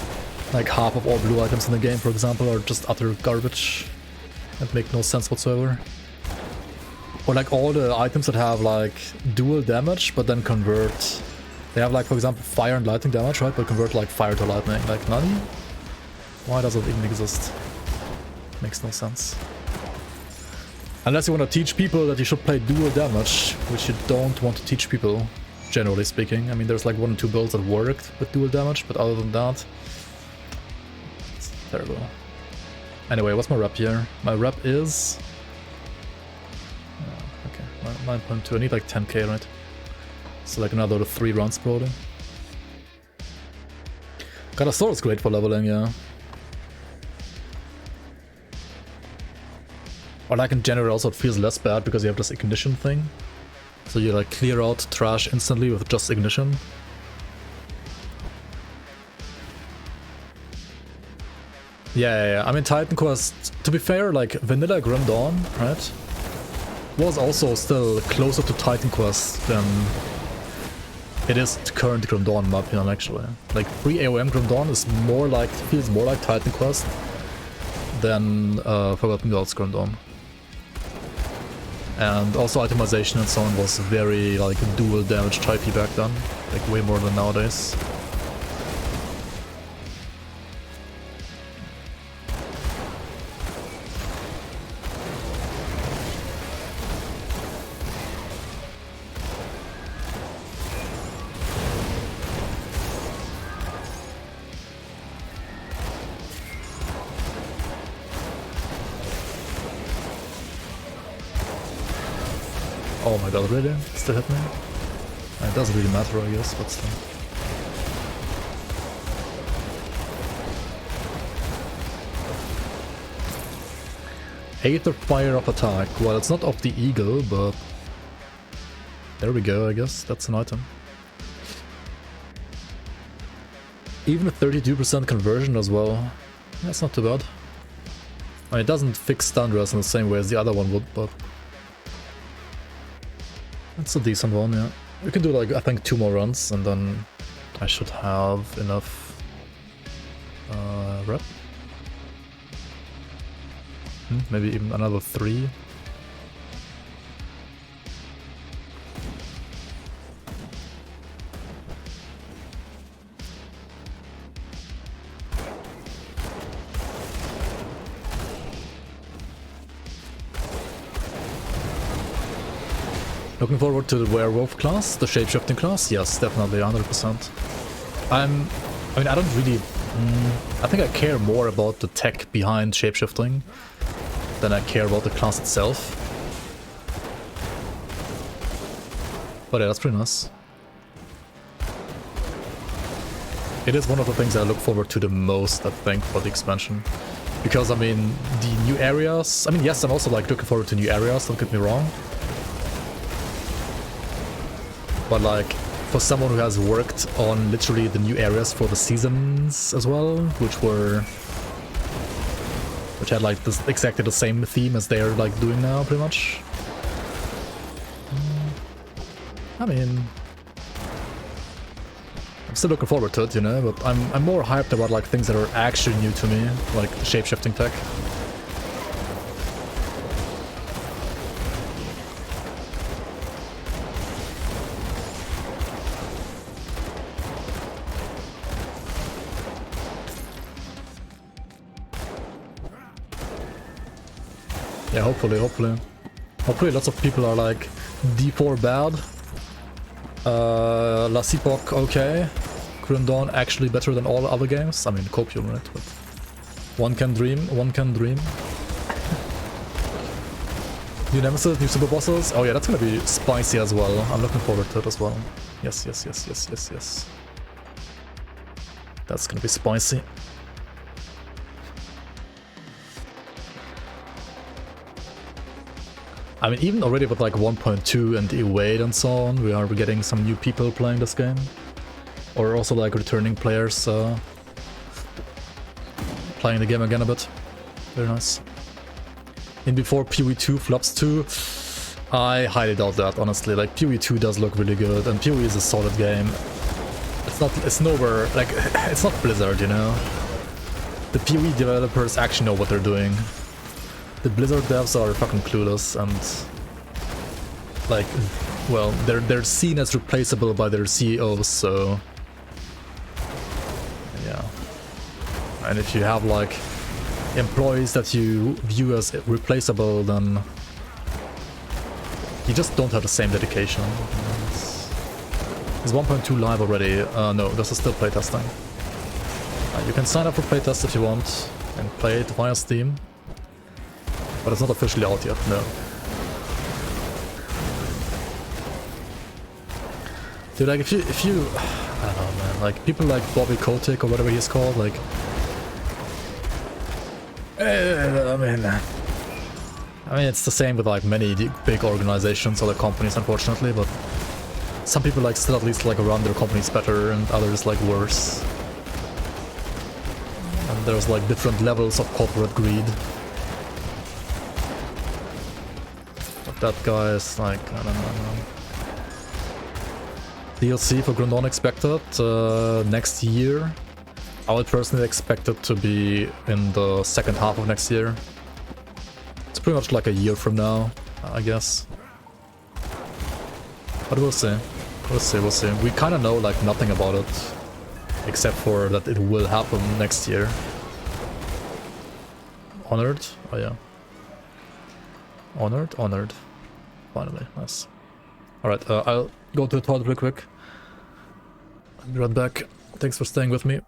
Like half of all blue items in the game, for example, are just utter garbage that make no sense whatsoever. Or like all the items that have like dual damage but then convert. They have like, for example, fire and lightning damage, right? But convert like fire to lightning. Like, nani? Why does it even exist? Makes no sense. Unless you want to teach people that you should play dual damage, which you don't want to teach people, generally speaking. I mean, there's like 1 or 2 builds that worked with dual damage, but other than that, it's terrible. Anyway, what's my rep here? My rep is... okay, 9.2. I need like 10k, right? So like another 3 rounds probably. God, a sword is great for leveling, yeah. Or like in general also it feels less bad because you have this ignition thing. So you like clear out trash instantly with just ignition. Yeah. I mean, Titan Quest, to be fair, like vanilla Grim Dawn, right? Was also still closer to Titan Quest than it is to current Grim Dawn in my opinion, actually. Like pre-AOM Grim Dawn is more like, feels more like Titan Quest than Forgotten Gods Grim Dawn. And also itemization and so on was very like dual damage typey back then, like way more than nowadays. Oh my god, really? Still hit me? It doesn't really matter, I guess, but still. Aether fire of attack. Well, it's not of the eagle, but there we go, I guess. That's an item. Even a 32% conversion as well. That's not too bad. I mean, it doesn't fix stun rest in the same way as the other one would, but it's a decent one, yeah. We can do like, I think 2 more runs, and then I should have enough rep. Maybe even another 3. Looking forward to the werewolf class, the shapeshifting class. Yes, definitely 100%. I mean, I don't really... I think I care more about the tech behind shapeshifting than I care about the class itself. But yeah, that's pretty nice. It is one of the things I look forward to the most, I think, for the expansion. Because, I mean, the new areas... I mean, yes, I'm also like looking forward to new areas, don't get me wrong. But like, for someone who has worked on literally the new areas for the seasons as well, which had like this, exactly the same theme as they're like doing now, pretty much. I mean, I'm still looking forward to it, you know, but I'm more hyped about like things that are actually new to me, like the shape-shifting tech. Yeah, hopefully. Hopefully lots of people are like D4 bad. La Cipok okay. Grim Dawn actually better than all other games. I mean, Copium, right? But one can dream, one can dream. New Nemesis, new super bosses. Oh yeah, that's gonna be spicy as well. I'm looking forward to it as well. Yes. That's gonna be spicy. I mean, even already with like 1.2 and Evade and so on, we are getting some new people playing this game. Or also like returning players playing the game again a bit. Very nice. And before PoE 2 flops 2, I highly doubt that, honestly. Like, PoE 2 does look really good, and PoE is a solid game. It's nowhere, like, it's not Blizzard, you know? The PoE developers actually know what they're doing. The Blizzard devs are fucking clueless, and like, well, they're seen as replaceable by their CEOs, so yeah. And if you have like employees that you view as replaceable, then you just don't have the same dedication. Is 1.2 live already? No, this is still playtesting. You can sign up for playtest if you want and play it via Steam. But it's not officially out yet, no. Dude, like, if you, I don't know, man, like, people like Bobby Kotick or whatever he's called, like, I mean, it's the same with, like, many big organizations, other companies, unfortunately, but some people, like, still at least, like, run their companies better, and others, like, worse. And there's, like, different levels of corporate greed. That guy is like, I don't know. DLC for Grim Dawn expected next year. I would personally expect it to be in the second half of next year. It's pretty much like a year from now, I guess. But we'll see. We'll see. We kind of know like nothing about it, except for that it will happen next year. Honored? Oh yeah. Honored. Finally, nice. Alright, I'll go to the toilet real quick. I'll be right back. Thanks for staying with me.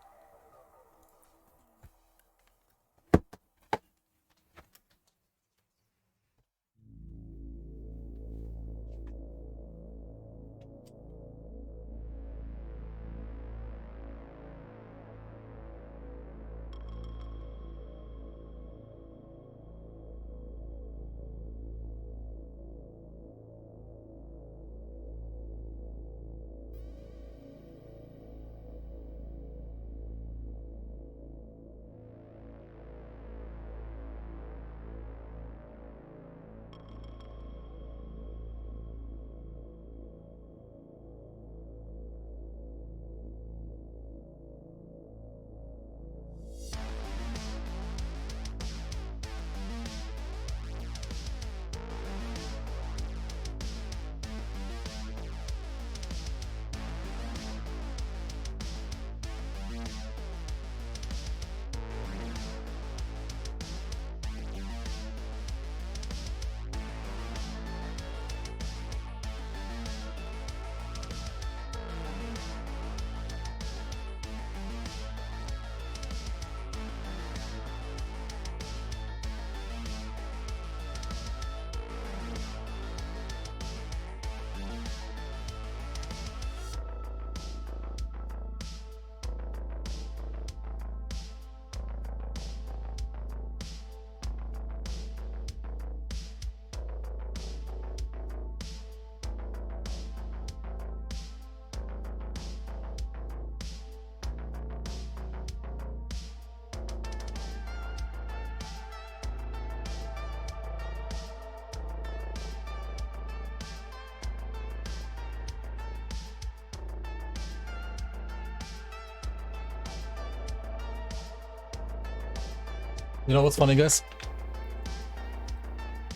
You know what's funny, guys?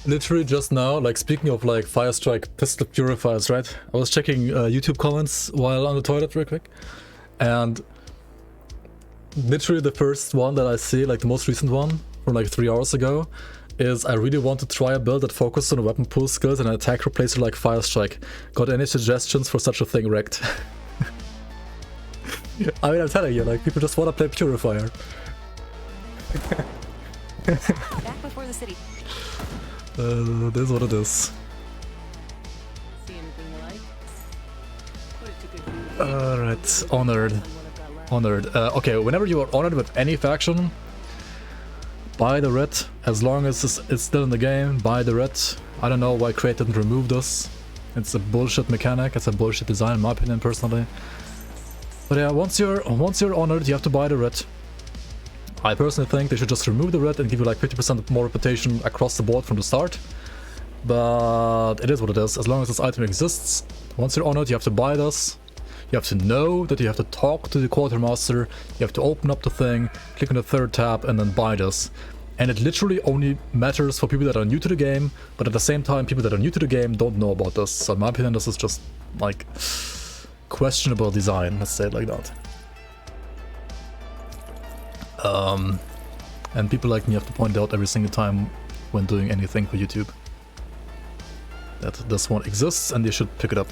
Literally just now, like speaking of like Firestrike pistol purifiers, right? I was checking YouTube comments while on the toilet real quick, and literally the first one that I see, like the most recent one from like 3 hours ago, is I really want to try a build that focuses on weapon pool skills and an attack replacer like Firestrike. Got any suggestions for such a thing, wrecked? I mean, I'm telling you, like people just want to play Purifier. Back before the city. This is what it is. See anything you like? Put it to good use. Alright, honored. Honored. Okay, whenever you are honored with any faction, buy the red. As long as it's still in the game, buy the red. I don't know why Crate didn't remove this. It's a bullshit mechanic, it's a bullshit design in my opinion personally. But yeah, once you're honored, you have to buy the red. I personally think they should just remove the red and give you like 50% more reputation across the board from the start. But it is what it is. As long as this item exists, once you're honored, you have to buy this. You have to know that you have to talk to the quartermaster. You have to open up the thing, click on the third tab, and then buy this. And it literally only matters for people that are new to the game, but at the same time, people that are new to the game don't know about this. So in my opinion, this is just like questionable design, let's say it like that. And people like me have to point out every single time when doing anything for YouTube that this one exists and you should pick it up.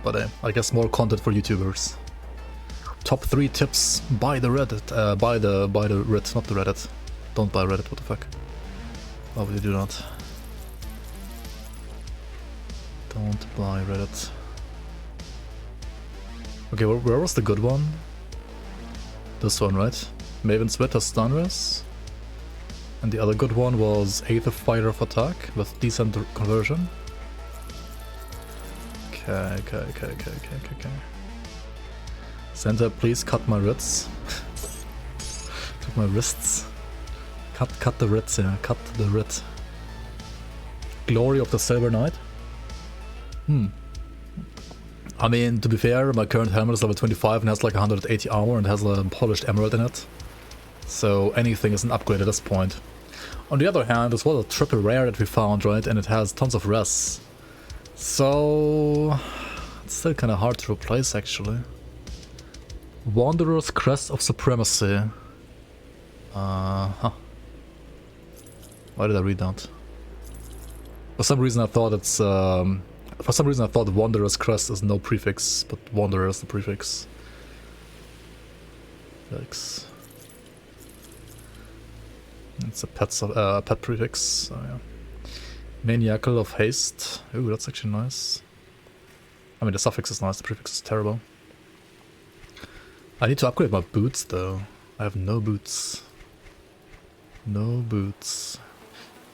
But I guess more content for YouTubers. Top 3 tips: buy the Reddit, buy the Reddit, not the Reddit. Don't buy Reddit. What the fuck? Why would you do that? Don't buy Reddit. Okay, where was the good one? This one, right? Maven Sweat has Stunress. And the other good one was Aether Fighter of Attack with decent conversion. Okay. Santa, please cut my wrists. Cut my wrists. Cut the wrists, yeah. Cut the writ. Glory of the Silver Knight. I mean, to be fair, my current helmet is level 25 and has like 180 armor and has a polished emerald in it. So anything is an upgrade at this point. On the other hand, this was a triple rare that we found, right? And it has tons of res. So it's still kind of hard to replace, actually. Wanderer's Crest of Supremacy. Why did I read that? For some reason I thought it's Wanderer's Crest is no prefix, but Wanderer is the prefix. Yikes. It's a pet prefix, so yeah. Maniacal of Haste. Ooh, that's actually nice. I mean, the suffix is nice, the prefix is terrible. I need to upgrade my boots, though. I have no boots. No boots.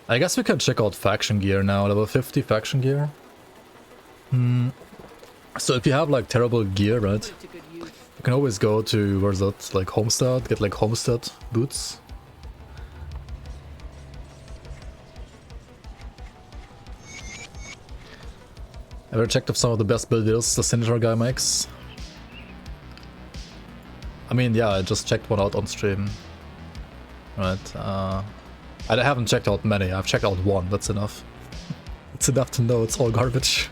I guess we can check out faction gear now. Level 50 faction gear. So if you have like terrible gear, right? You can always go to, where's that? Like Homestead, get like Homestead boots. Ever checked if some of the best build videos the Senator guy makes? I mean, yeah, I just checked one out on stream. Right, I haven't checked out many, I've checked out one, that's enough. It's enough to know it's all garbage.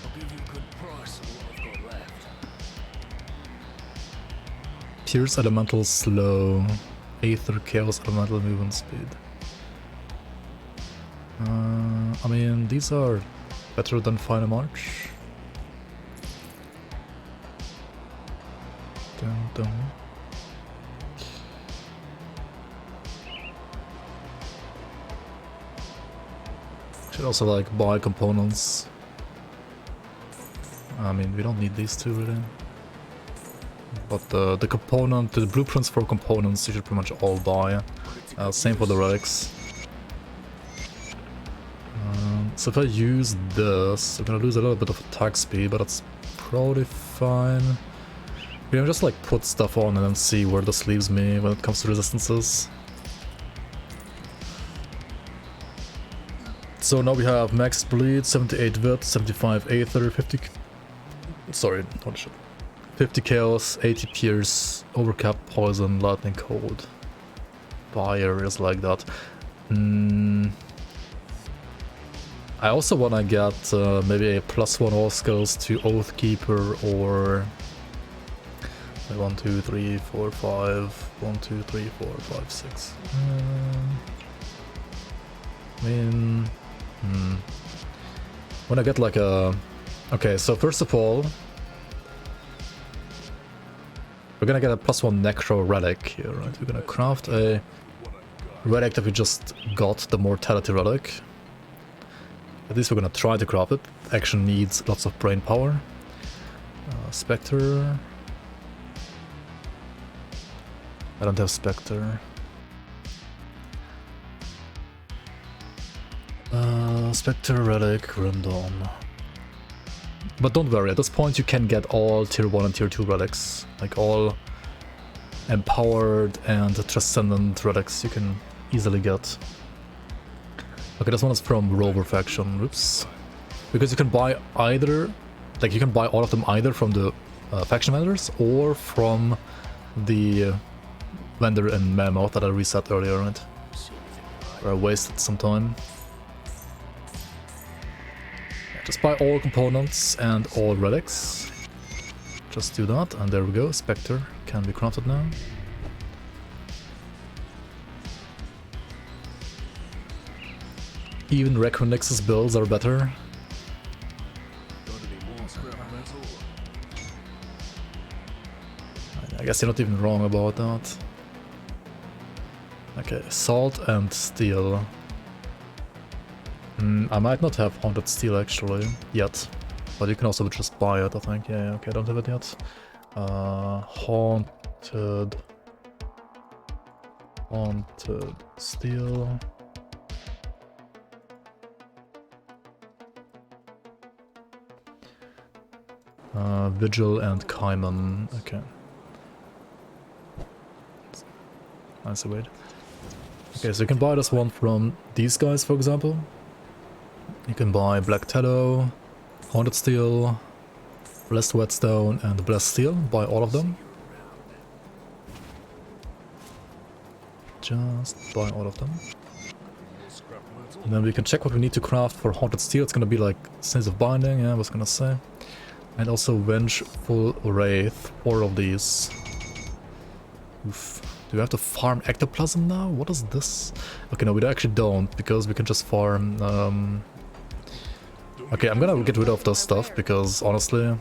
I'll give you a good price for what I've got left. Pierce Elemental Slow. Aether Chaos Elemental Movement Speed. I mean, these are better than Final March. Dun, dun. Should also like buy components. I mean, we don't need these two really. But the blueprints for components you should pretty much all buy. Same for the relics. So if I use this, I'm gonna lose a little bit of attack speed, but that's probably fine. We can just like put stuff on and then see where this leaves me when it comes to resistances. So now we have max bleed, 78 wit, 75 aether, 50... Sorry, holy shit. 50 chaos, 80 pierce, overcap, poison, lightning, cold. Fire is like that. I also wanna get maybe a +1 all skills to Oathkeeper or 1, 2, 3, 4, 5. 1, 2, 3, 4, 5, 6. I mean, when I get like a... Okay, so first of all, we're gonna get a +1 Necro Relic here, right? We're gonna craft a relic that we just got, the Mortality Relic. At least we're gonna try to craft it. Action needs lots of brain power. Spectre. I don't have Spectre. Spectre, Relic, Grimdawn. But don't worry, at this point you can get all tier 1 and tier 2 relics. Like all empowered and transcendent relics you can easily get. Okay, this one is from Rover faction, oops. Because you can buy either, like you can buy all of them either from the faction vendors or from the vendor in Malmouth that I reset earlier, right? Where I wasted some time. Just buy all components and all relics. Just do that, and there we go. Spectre can be crafted now. Even Recronix's builds are better. I guess you're not even wrong about that. Okay, Salt and Steel. I might not have Haunted Steel actually, yet. But you can also just buy it, I think. Yeah, okay, I don't have it yet. Haunted Steel. Vigil and Kaiman, okay. Nice, wait. Okay, so you can buy this one from these guys, for example. You can buy Black Tallow, Haunted Steel, Blessed Whetstone, and Blessed Steel. Buy all of them. Just buy all of them. And then we can check what we need to craft for Haunted Steel. It's gonna be like Sins of Binding, yeah, I was gonna say. And also Vengeful Wraith, 4 of these. Oof. Do we have to farm Ectoplasm now? What is this? Okay, no, we actually don't, because we can just farm... Okay, I'm gonna get rid of this stuff, because honestly...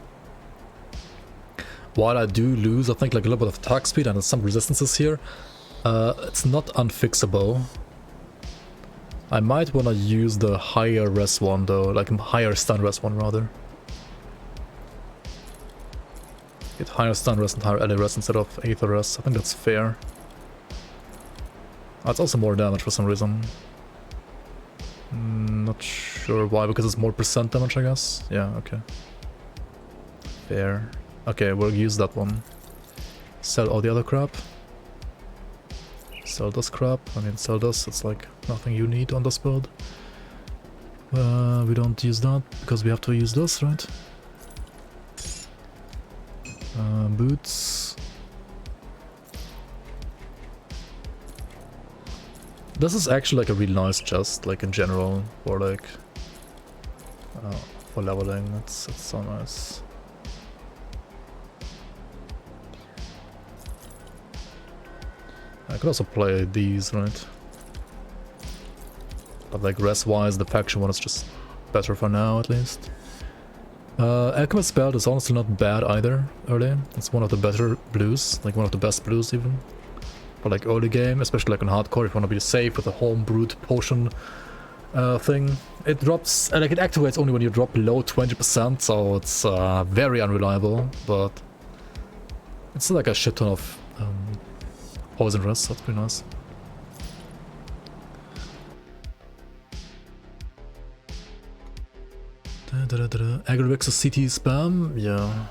While I do lose, I think, like a little bit of attack speed and some resistances here, it's not unfixable. I might wanna use the higher res one though, like higher stun res one rather. Get higher stun res and higher ally res instead of Aether res, I think that's fair. Oh, it's also more damage for some reason. Not sure why, because it's more percent damage, I guess. Yeah, okay. Fair. Okay, we'll use that one. Sell all the other crap. Sell this crap. I mean, sell this. It's like nothing you need on this build. We don't use that because we have to use this, right? Boots. This is actually like a really nice chest, like in general, for like for leveling. It's so nice. I could also play these, right? But like res-wise, the faction one is just better for now, at least. Alchemist belt is honestly not bad either, early. It's one of the better blues, like one of the best blues even. For like early game, especially like on hardcore, if you want to be safe with a home-brewed potion thing. It drops, like it activates only when you drop below 20%, so it's very unreliable, but it's like a shit ton of poison rest, that's pretty nice. Agravix's CT spam, yeah.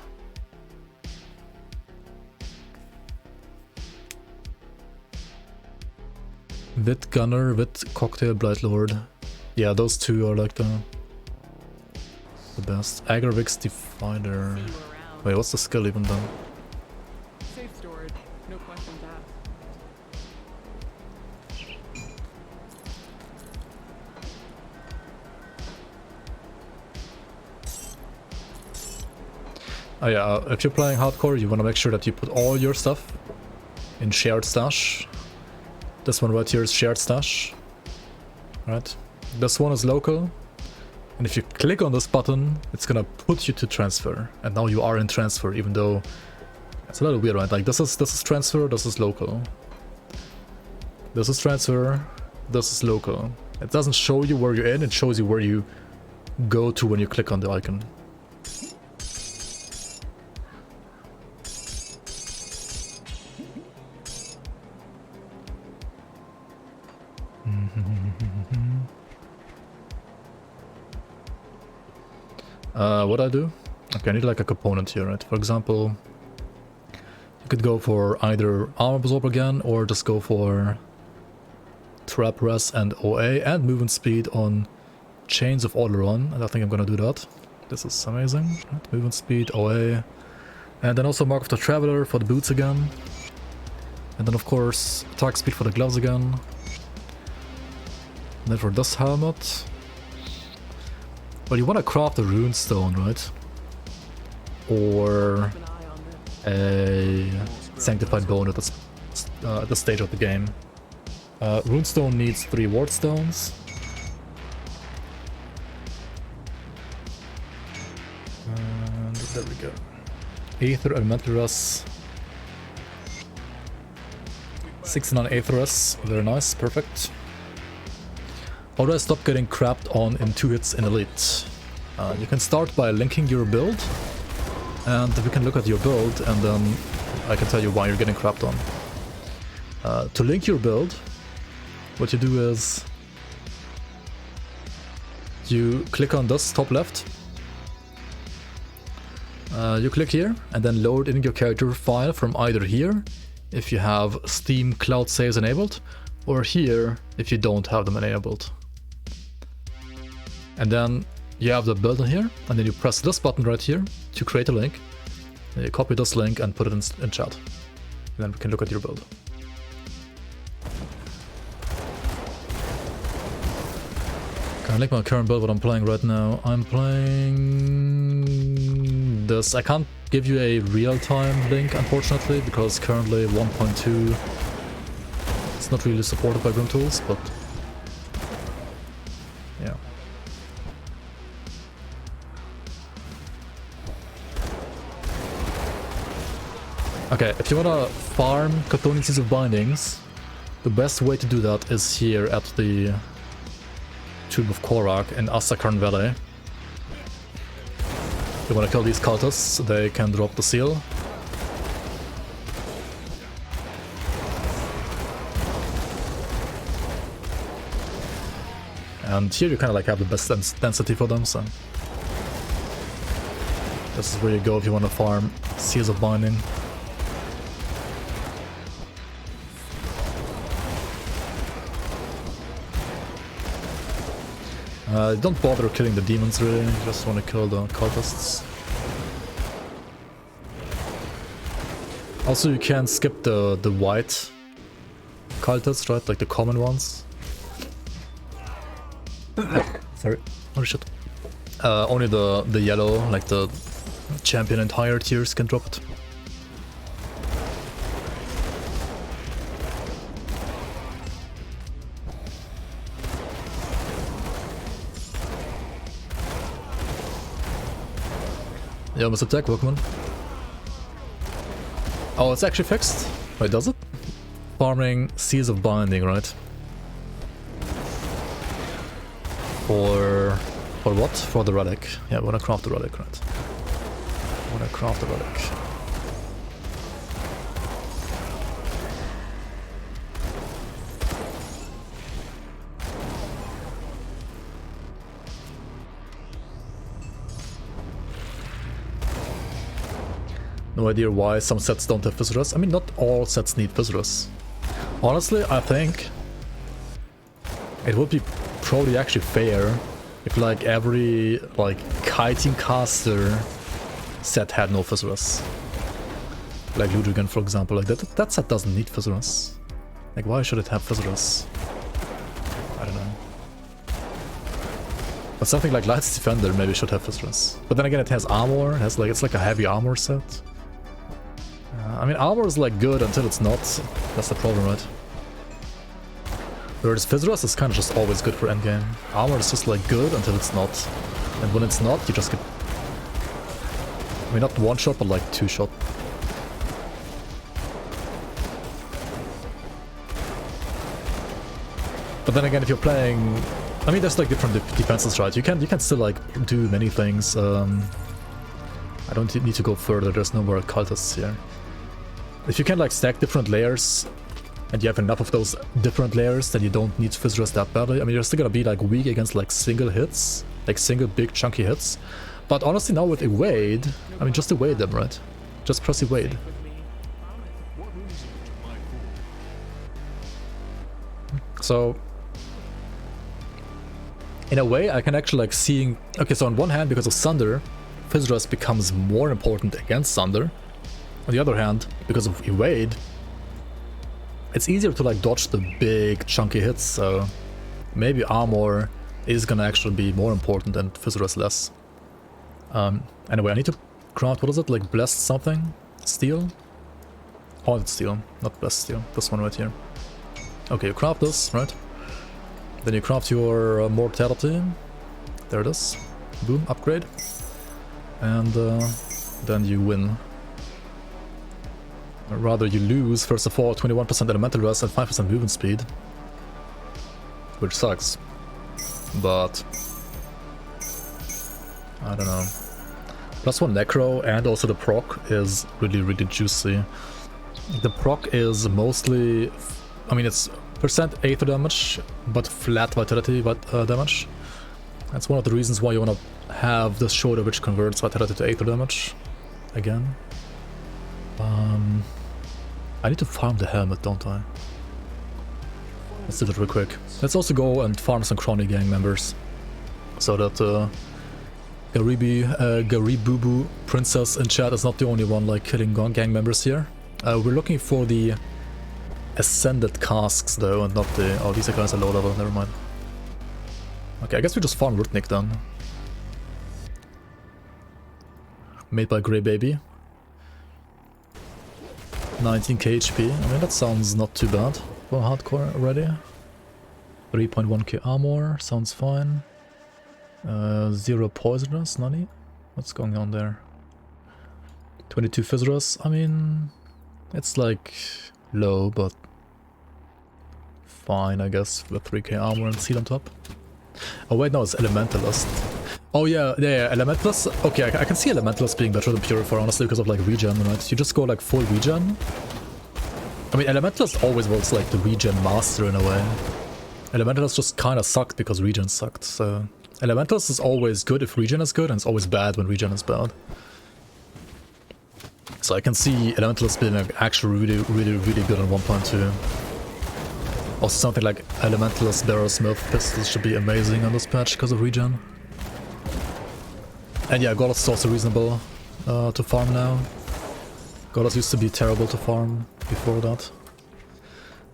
Wit Gunner, Wit Cocktail, Blight Lord. Yeah, those two are like the best. Agravix Definer. Wait, what's the skill even done? Safe storage. No questions asked. Oh yeah, if you're playing hardcore, you want to make sure that you put all your stuff in shared stash. This one right here is shared stash. Right? This one is local. And if you click on this button, it's gonna put you to transfer. And now you are in transfer, even though it's a little weird, right? Like this is transfer, this is local. This is transfer, this is local. It doesn't show you where you're in, it shows you where you go to when you click on the icon. What I do? Okay, I need like a component here, right? For example, you could go for either armor absorb again, or just go for trap res and OA and movement speed on chains of Orderon, and I think I'm gonna do that. This is amazing. Right? Movement speed, OA, and then also Mark of the Traveler for the boots again, and then of course attack speed for the gloves again. And then for this helmet. Well, you want to craft a rune stone, right? Or a sanctified bone at this stage of the game. Runestone needs 3 ward stones. And there we go. Aether, elemental res. 69 Aether res, very nice, perfect. How do I stop getting crapped on in 2 hits in Elite? You can start by linking your build, and we can look at your build, and then I can tell you why you're getting crapped on. To link your build, what you do is you click on this top left, you click here, and then load in your character file from either here, if you have Steam Cloud Saves enabled, or here, if you don't have them enabled. And then you have the build in here, and then you press this button right here to create a link. And you copy this link and put it in chat. And then we can look at your build. Can I link my current build, what I'm playing right now? I'm playing this. I can't give you a real-time link, unfortunately, because currently 1.2 is not really supported by GRIMTOOLS, but yeah. Okay, if you wanna farm Chthonian Seeds of Bindings, the best way to do that is here at the Tomb of Korak in Asakarn Valley. If you wanna kill these cultists, they can drop the seal. And here you kind of like have the best density for them, so this is where you go if you want to farm Seals of Binding. Don't bother killing the demons really, you just want to kill the cultists. Also you can skip the white cultists, right, like the common ones. Sorry. Oh shit. Only the yellow, like the champion and higher tiers can drop it. Yeah, must attack, Pokemon. Oh, it's actually fixed? Wait, does it? Farming Seals of Binding, right? For what? For the relic. Yeah, I wanna craft the relic, right? I wanna craft the relic. No idea why some sets don't have Viscerus. I mean, not all sets need Viscerus. Honestly, I think it would be probably actually fair if like every like kiting caster set had no Fissures. Like Ludwig, for example, like that set doesn't need Fissures. Like, why should it have Fissures? I don't know. But something like Light's Defender maybe should have Fissures. But then again, it has armor. It has like, it's like a heavy armor set. I mean, armor is like good until it's not. That's the problem, right? Whereas Fissures is kind of just always good for endgame. Armor is just like good until it's not. And when it's not, you just get... I mean, not one shot, but like two shot. But then again, if you're playing... I mean, there's like different defenses, right? You can still like do many things. I don't need to go further, there's no more cultists here. If you can like stack different layers, and you have enough of those different layers, then you don't need Fissures that badly. I mean, you're still gonna be like weak against like single hits, like single big chunky hits. But honestly, now with evade, I mean, just evade them, right? Just press evade. So, in a way, I can actually like seeing... Okay, so on one hand, because of Thunder, Fissures becomes more important against Thunder. On the other hand, because of evade, it's easier to like dodge the big chunky hits, so maybe armor is gonna actually be more important and Fissures less. Anyway, I need to craft, what is it, like blessed something? Steel? Haunted steel, not blessed steel, this one right here. Okay, you craft this, right? Then you craft your mortality. There it is. Boom, upgrade. And then you win. Or rather, you lose, first of all, 21% elemental rest and 5% movement speed. Which sucks. But... I don't know. +1 necro and also the proc is really juicy. The proc is mostly... I mean, it's percent Aether damage, but flat vitality damage. That's one of the reasons why you want to have this shoulder which converts vitality to Aether damage. Again. I need to farm the helmet, don't I? Let's do that real quick. Let's also go and farm some Crony gang members. So that Garibubu Princess in chat is not the only one like killing gang members here. We're looking for the Ascended casks though, and not the... Oh, these guys are low level, never mind. Okay, I guess we just farm Rutnik then. Made by Grey Baby. 19k HP. I mean, that sounds not too bad for hardcore already. 3.1k armor, sounds fine. 0 poisonous, nani? What's going on there? 22 Fissures. I mean, it's like low, but fine, I guess, with 3k armor and seal on top. Oh wait, no, it's Elementalist. Oh yeah, Elementalist. Okay, I can see Elementalist being better than Purifier, honestly, because of like regen, right? You just go like full regen. I mean, Elementalist always was like the regen master in a way. Elementalist just kind of sucked because regen sucked, so... Elementalist is always good if regen is good, and it's always bad when regen is bad. So I can see Elementalist being like actually really good on 1.2. Also something like Elementalist Barrelsmith pistols should be amazing on this patch because of regen. And yeah, Goddess is also reasonable to farm now. Goddess used to be terrible to farm before that.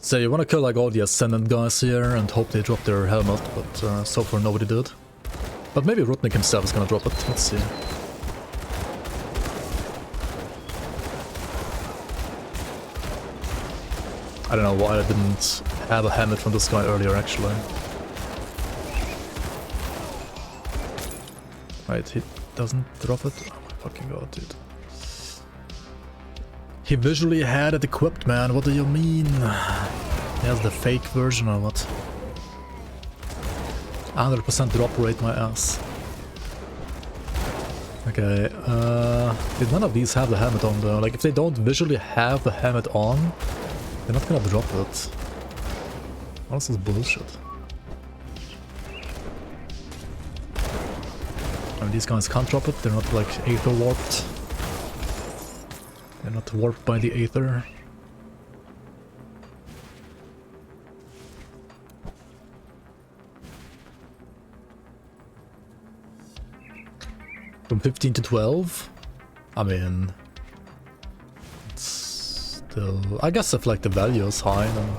So you want to kill like all the Ascendant guys here and hope they drop their helmet, but so far nobody did. But maybe Rutnik himself is gonna drop it, let's see. I don't know why I didn't have a helmet from this guy earlier actually. Right, he doesn't drop it? Oh my fucking god, dude. He visually had it equipped, man, what do you mean? He has the fake version or what? 100% drop rate, my ass. Okay, did none of these have the helmet on though? Like, if they don't visually have the helmet on, they're not gonna drop it. All this is bullshit. I mean, these guys can't drop it, they're not like Aether warped. They're not warped by the Aether. From 15 to 12. I mean, it's still, I guess if like the value is high, then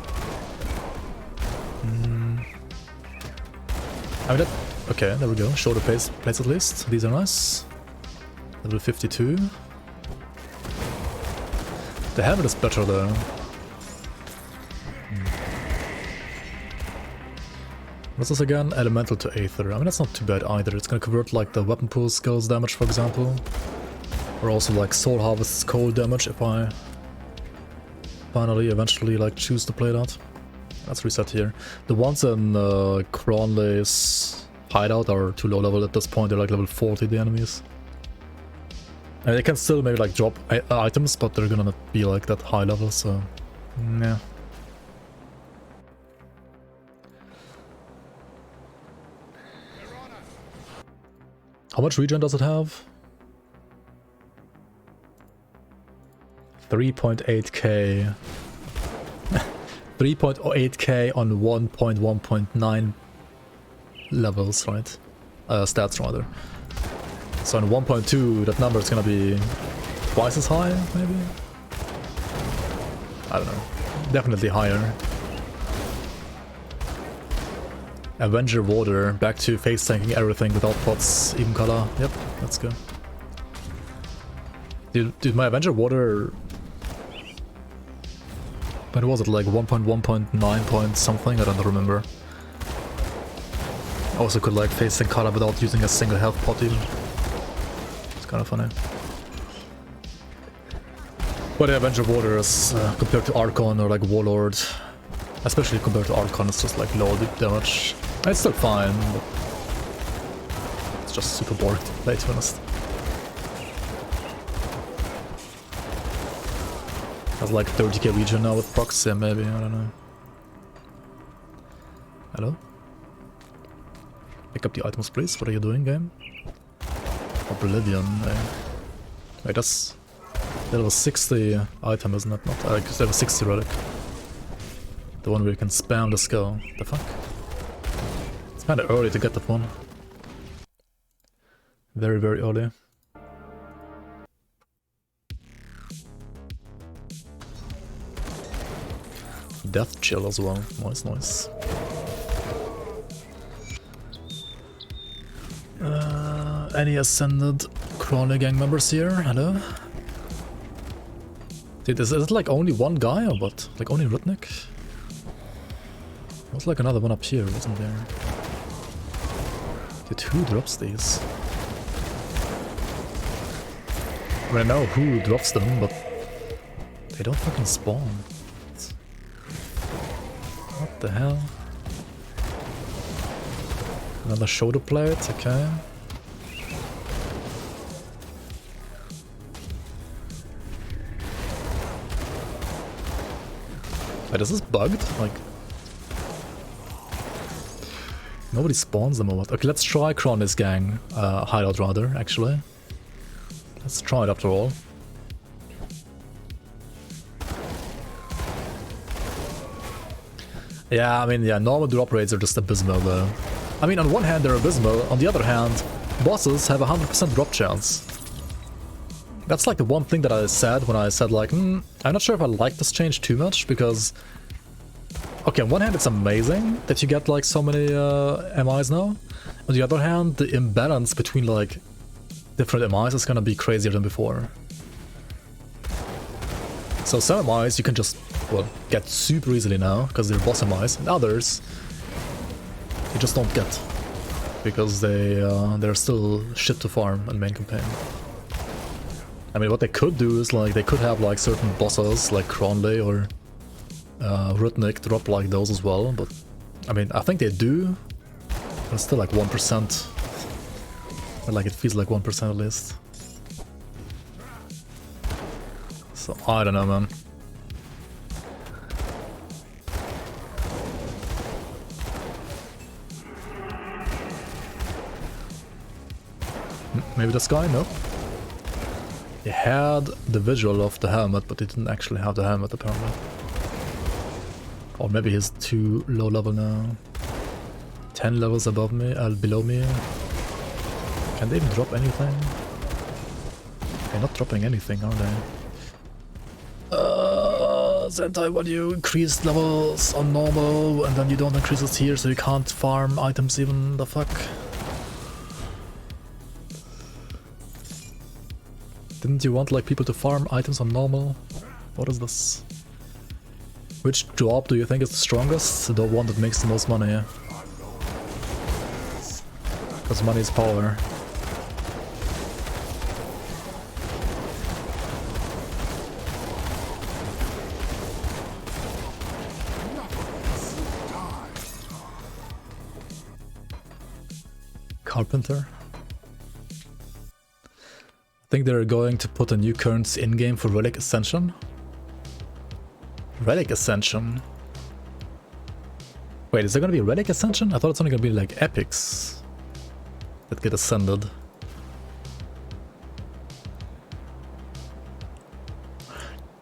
I mean that, okay, there we go, shorter plates at least, these are nice. Level 52. The helmet is better though. What's this again? Elemental to Aether. I mean that's not too bad either, it's gonna convert like the weapon pool skills damage for example. Or also like Soul Harvest's cold damage if I finally eventually like choose to play that. Let's reset here. The ones in Cronley's hideout are too low level at this point, they're like level 40 the enemies. And they can still maybe like drop items, but they're gonna not be like that high level, so yeah. How much regen does it have? 3.8k. 3.8k on 1.1.9 levels, right? Stats rather. So on 1.2 that number is gonna be twice as high, maybe? I don't know. Definitely higher. Avenger Water, back to face tanking everything without pots, even color. Yep, let's go. Dude, my Avenger Water... When was it, like 1.1.9 point something? I don't remember. Also could like face tank color without using a single health pot even. It's kind of funny. But yeah, Avenger Water is compared to Archon or like Warlord, especially compared to Archon, it's just like low damage. It's still fine, but it's just super boring to play, to be honest. Has like 30k regen now with procs, yeah, maybe, I don't know. Hello? Pick up the items, please. What are you doing, game? Oblivion. Wait, that's level 60 item, isn't it? Not like level 60 relic. The one where you can spam the skull. The fuck? It's kinda early to get that one. Very, very early. Death chill as well. Nice, nice. Any ascended Crawley gang members here? Hello? Dude, is it like only one guy or what? Like only Rudnick? There was like another one up here, wasn't there? Dude, who drops these? I mean, I know who drops them, but they don't fucking spawn. What the hell? Another shoulder plate, okay. Wait, is this bugged? Like... Nobody spawns them or what? Okay, let's try Cronley's gang hideout rather, actually. Let's try it after all. Yeah, I mean, yeah, normal drop rates are just abysmal though. I mean, on one hand they're abysmal, on the other hand, bosses have a 100% drop chance. That's like the one thing that I said when I said like, I'm not sure if I like this change too much, because... Okay, on one hand it's amazing that you get like so many MIs now. On the other hand, the imbalance between like different MIs is gonna be crazier than before. So some MIs you can just, well, get super easily now, because they're boss MIs, and others you just don't get, because they're still shit to farm in main campaign. I mean, what they could do is like, they could have like certain bosses like Cronley or Rudnick drop like those as well, but I mean, I think they do, but it's still like 1%. Or like it feels like 1% at least. So, I don't know, man. Maybe this guy? No. He had the visual of the helmet, but he didn't actually have the helmet apparently. Or maybe he's too low level now. 10 levels above me, below me. Can they even drop anything? They're not dropping anything, are they? Sentai, when you increase levels on normal and then you don't increase it here, so you can't farm items even, the fuck? Didn't you want like people to farm items on normal? What is this? Which job do you think is the strongest? The one that makes the most money, yeah? Because money is power. Carpenter. I think they're going to put a new currency in-game for Relic Ascension. Relic Ascension? Wait, is there gonna be a Relic Ascension? I thought it's only gonna be like epics that get ascended.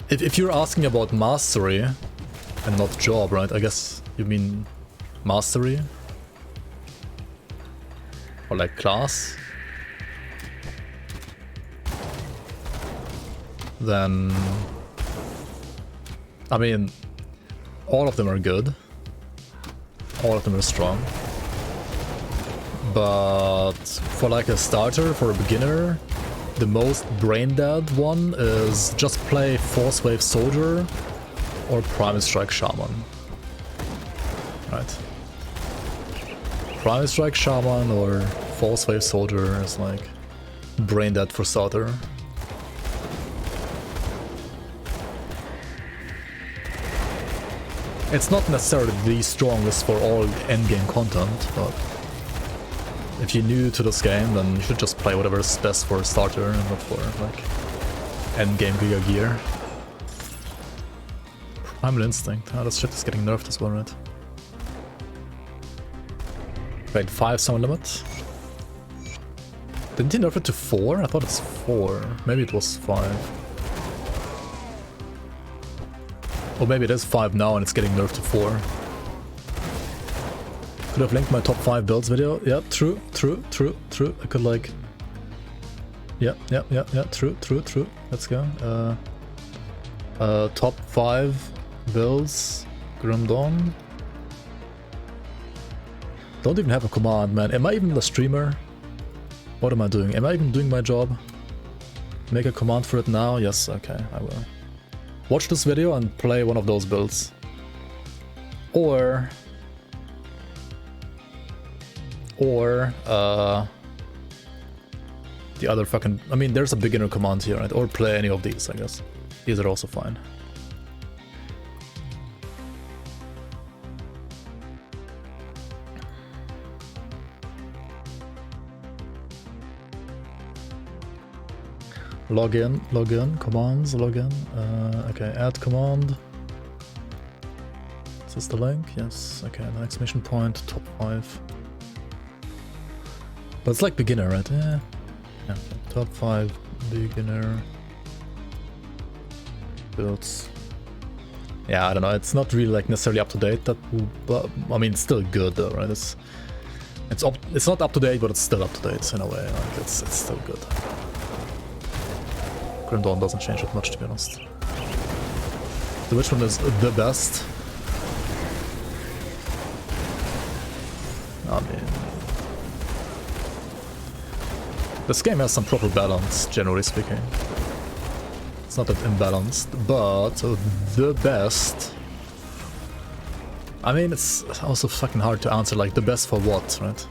If you're asking about mastery and not job, right? I guess you mean mastery? Or like class? Then I mean, all of them are good. All of them are strong. But for like a starter, for a beginner, the most brain dead one is just play Force Wave Soldier or Primal Strike Shaman. Right. Primal Strike Shaman or Force Wave Soldier is like brain dead for starter. It's not necessarily the strongest for all endgame content, but if you're new to this game, then you should just play whatever is best for a starter and not for like endgame Giga Gear. Primal Instinct. Oh, this shit is getting nerfed as well, right? Wait, 5 summon limit? Didn't he nerf it to 4? I thought it's 4. Maybe it was 5. Or maybe it is 5 now and it's getting nerfed to 4. Could have linked my top 5 builds video. Yeah, true. I could like... Yeah, true. Let's go. Top 5 builds. Grim Dawn. Don't even have a command, man. Am I even the streamer? What am I doing? Am I even doing my job? Make a command for it now? Yes, okay, I will. Watch this video and play one of those builds. Or the other fucking... I mean, there's a beginner command here, right? Or play any of these, I guess. These are also fine. Login, commands, login. Okay, add command. Is this the link? Yes. Okay, the exclamation point, top 5. But it's like beginner, right? Yeah. Top 5 beginner builds. Yeah, I don't know. It's not really like necessarily up to date. But I mean, it's still good though, right? It's not up to date, but it's still up to date in a way. Like it's still good. Grim Dawn doesn't change that much, to be honest. So which one is the best? I mean... this game has some proper balance, generally speaking. It's not that imbalanced, but the best... I mean, it's also fucking hard to answer, like, the best for what, right?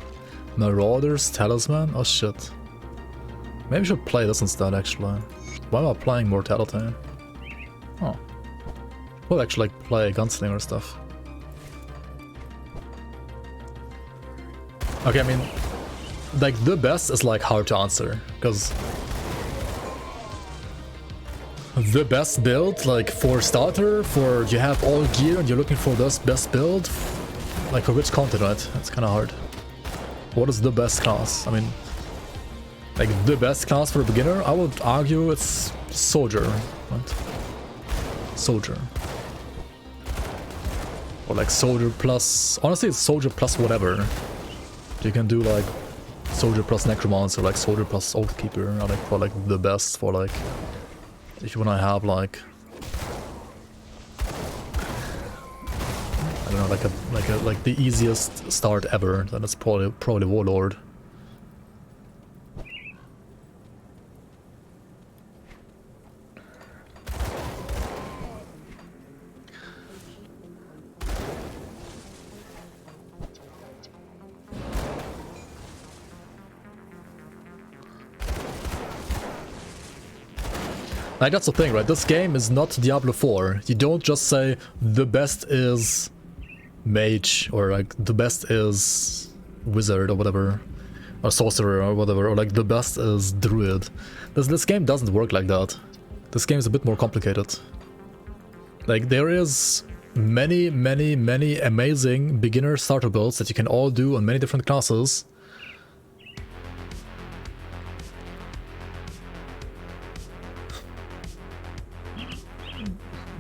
Marauders, Talisman? Oh shit. Maybe I should play this instead, actually. Why am I playing Mortality? Oh. We'll actually like play Gunslinger stuff. Okay, I mean, like the best is like hard to answer, because the best build, like for starter, for you have all gear and you're looking for this best build, like for which content, right? It's kind of hard. What is the best class? I mean, like the best class for a beginner, I would argue it's Soldier, right? Soldier. Or like Soldier plus... honestly, it's Soldier plus whatever. You can do like Soldier plus Necromancer, like Soldier plus Oathkeeper are like for like the best for like if you wanna have like I don't know like the easiest start ever, then it's probably Warlord. Like, that's the thing, right? This game is not Diablo 4. You don't just say, the best is mage, or like, the best is wizard, or whatever. Or sorcerer, or whatever, or like, the best is druid. This game doesn't work like that. This game is a bit more complicated. Like, there is many amazing beginner starter builds that you can all do on many different classes.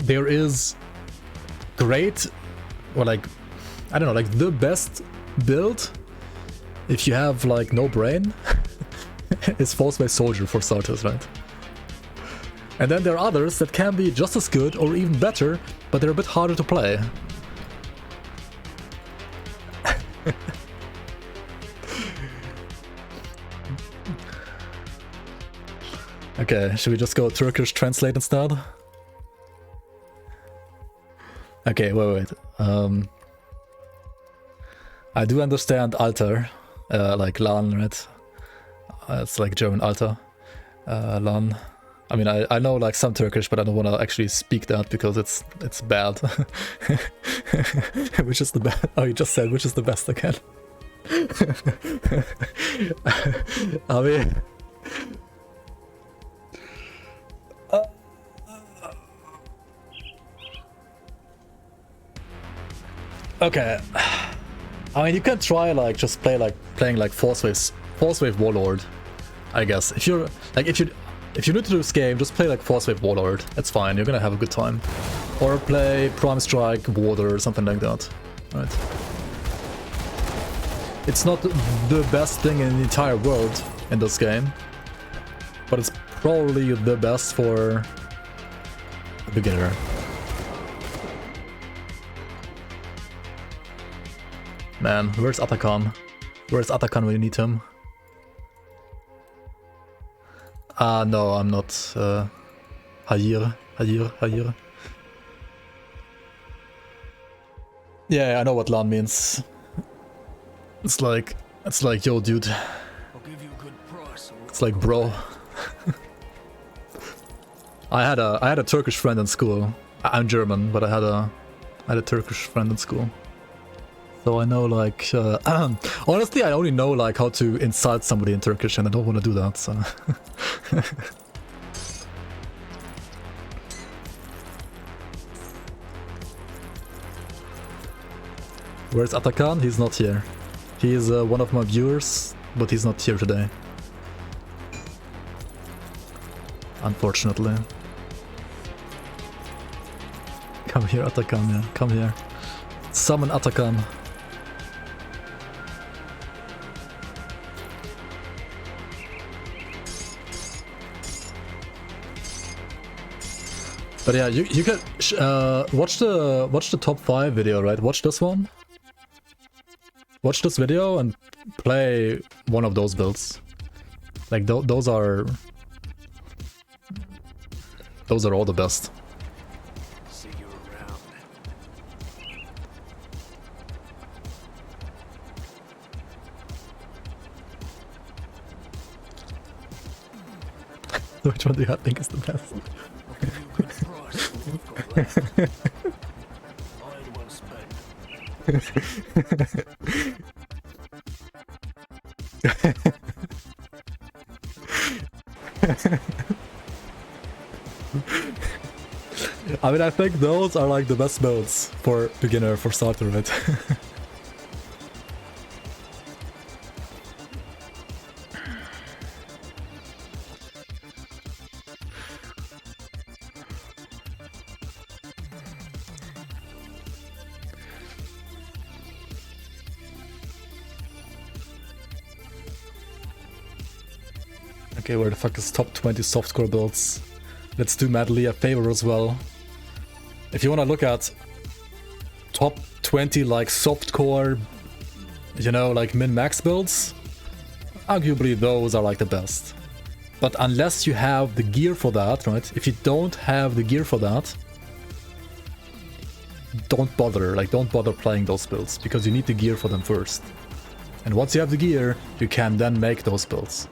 There is great, or like, I don't know, like the best build, if you have like no brain, is Force-Wave Soldier for starters, right? And then there are others that can be just as good or even better, but they're a bit harder to play. Okay, should we just go Turkish translate instead? Okay, wait. I do understand Alter, like Lan, right? It's like German Alter. Lan. I mean, I know like some Turkish, but I don't want to actually speak that because it's bad. Which is the best? Oh, you just said which is the best again. I mean... Okay, I mean you can try like just playing like Force Wave Warlord, I guess. If you're new to this game, just play like Force Wave Warlord. It's fine. You're gonna have a good time. Or play Prime Strike Warder or something like that. Right? It's not the best thing in the entire world in this game, but it's probably the best for a beginner. Man, where's Atakan? Where's Atakan when you need him? No, I'm not. Hayir. Yeah, I know what LAN means. It's like, yo, dude. I'll give you a good price. It's like, bro. I had a Turkish friend in school. I'm German, but I had a Turkish friend in school. So I know, like, honestly, I only know, like, how to insult somebody in Turkish, and I don't want to do that, so... Where's Atakan? He's not here. He is one of my viewers, but he's not here today. Unfortunately. Come here, Atakan, yeah. Come here. Summon Atakan. But yeah, you can watch the top 5 video, right? Watch this one. Watch this video and play one of those builds. Like those are all the best. See you around. Which one do you think is the best? I mean, I think those are like the best builds for beginner, for starter, right? Okay, where the fuck is top 20 softcore builds? Let's do Madly a favor as well. If you want to look at top 20 like softcore, you know, like min-max builds, arguably those are like the best. But unless you have the gear for that, right? If you don't have the gear for that, don't bother playing those builds, because you need the gear for them first. And once you have the gear, you can then make those builds.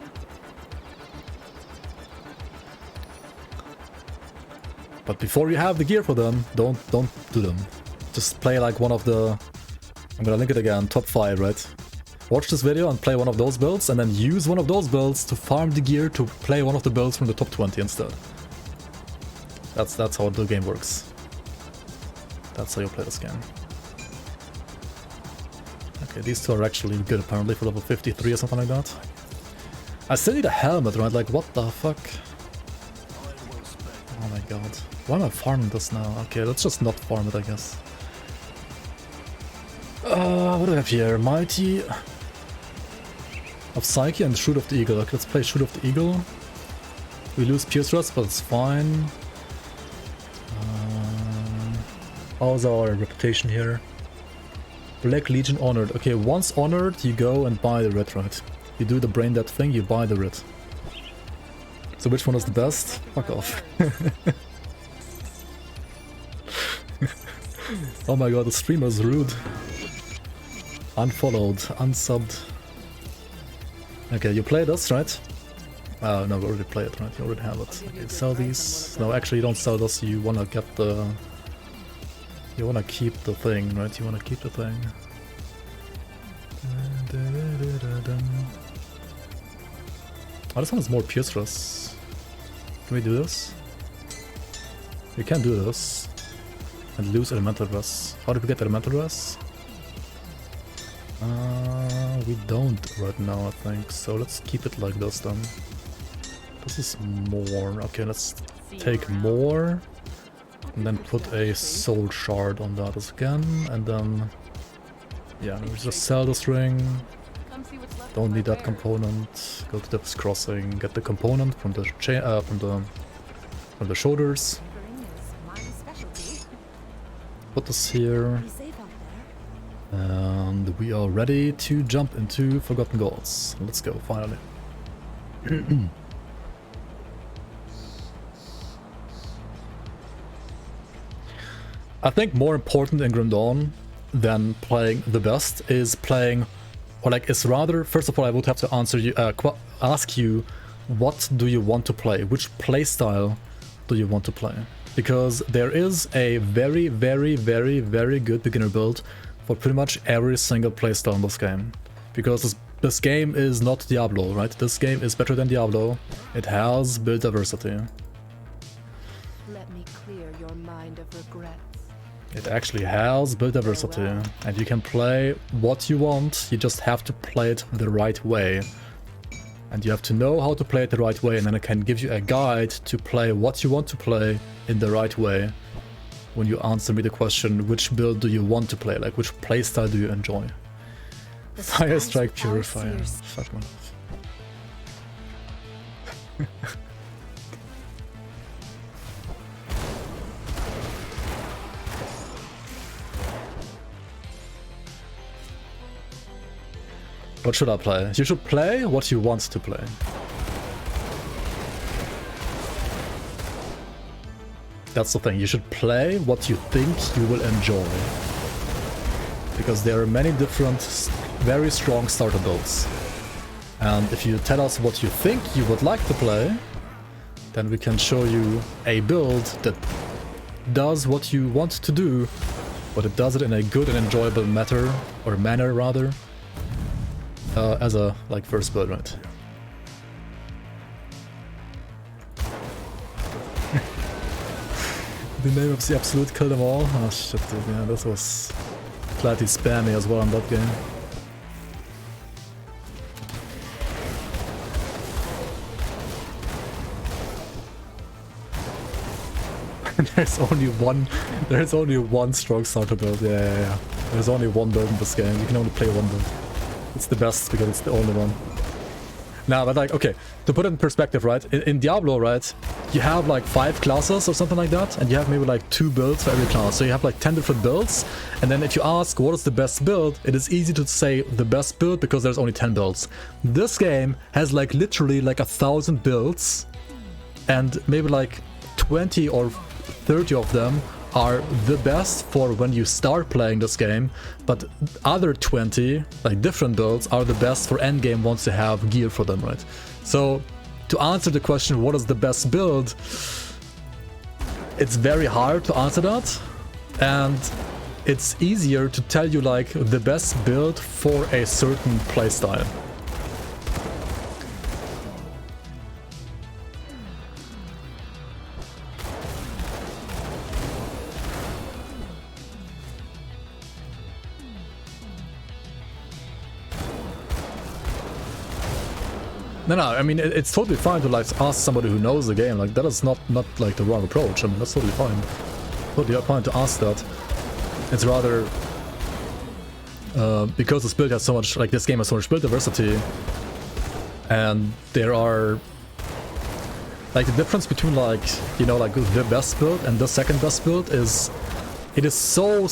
But before you have the gear for them, don't do them. Just play like one of the... I'm gonna link it again, top 5, right? Watch this video and play one of those builds, and then use one of those builds to farm the gear to play one of the builds from the top 20 instead. That's how the game works. That's how you play this game. Okay, these two are actually good apparently for level 53 or something like that. I still need a helmet, right? Like, what the fuck? Oh my god. Why am I farming this now? Okay, let's just not farm it, I guess. What do I have here? Mighty of Psyche and Shoot of the Eagle. Okay, let's play Shoot of the Eagle. We lose Pierce Rust, but it's fine. How's our reputation here? Black Legion honored. Okay, once honored, you go and buy the red, right? You do the brain dead thing, you buy the red. So which one is the best? Fuck off. Oh my god, the streamer is rude. Unfollowed, unsubbed. Okay, you play this, right? No, we already play it, right? You already have it. Okay, sell these. No, actually you don't sell this, you wanna get the... You wanna keep the thing, right? You wanna keep the thing. Oh, this one is more Pierce Rust. Can we do this? We can do this. And lose Elemental Rust. How did we get Elemental Rust? We don't right now, I think. So let's keep it like this then. This is more. Okay, let's take more. And then put a soul shard on that again. And then... Yeah, we just sell this ring. Don't need that component. Go to Depths Crossing. Get the component from the from the shoulders. Put this here. And we are ready to jump into Forgotten Gods. Let's go, finally. I think more important in Grim Dawn than playing the best is playing, or like, is rather, first of all, I would have to answer you, ask you, what do you want to play? Which playstyle do you want to play? Because there is a very, very, very, very good beginner build for pretty much every single playstyle in this game. Because this game is not Diablo, right? This game is better than Diablo. It has build diversity. Let me clear your mind of regrets. It actually has build diversity, and you can play what you want, you just have to play it the right way. And you have to know how to play it the right way, and then I can give you a guide to play what you want to play in the right way. When you answer me the question, which build do you want to play, like which playstyle do you enjoy? Fire Strike Purifier. Fuck man. What should I play? You should play what you want to play. That's the thing, you should play what you think you will enjoy. Because there are many different, very strong starter builds. And if you tell us what you think you would like to play, then we can show you a build that does what you want to do, but it does it in a good and enjoyable manner rather. As a, like, first build, right? The name of the Absolute killed them all? Oh shit, dude, yeah, this was slightly spammy as well on that game. There's only one strong starter build, yeah. There's only one build in this game, you can only play one build. It's the best because it's the only one. Nah, but like, okay, to put it in perspective, right? In Diablo, right, you have like 5 classes or something like that, and you have maybe like 2 builds for every class. So you have like 10 different builds, and then if you ask what is the best build, it is easy to say the best build because there's only 10 builds. This game has like literally like 1,000 builds, and maybe like 20 or 30 of them are the best for when you start playing this game, but other 20, like different builds, are the best for endgame once you have gear for them, right? So, to answer the question, what is the best build? It's very hard to answer that, and it's easier to tell you like the best build for a certain playstyle. No, I mean, it's totally fine to like ask somebody who knows the game. Like, that is not like the wrong approach. I mean, that's totally fine. Totally fine to ask that. It's rather because this build has so much, like this game has so much build diversity, and there are like the difference between like, you know, like the best build and the second best build is, it is so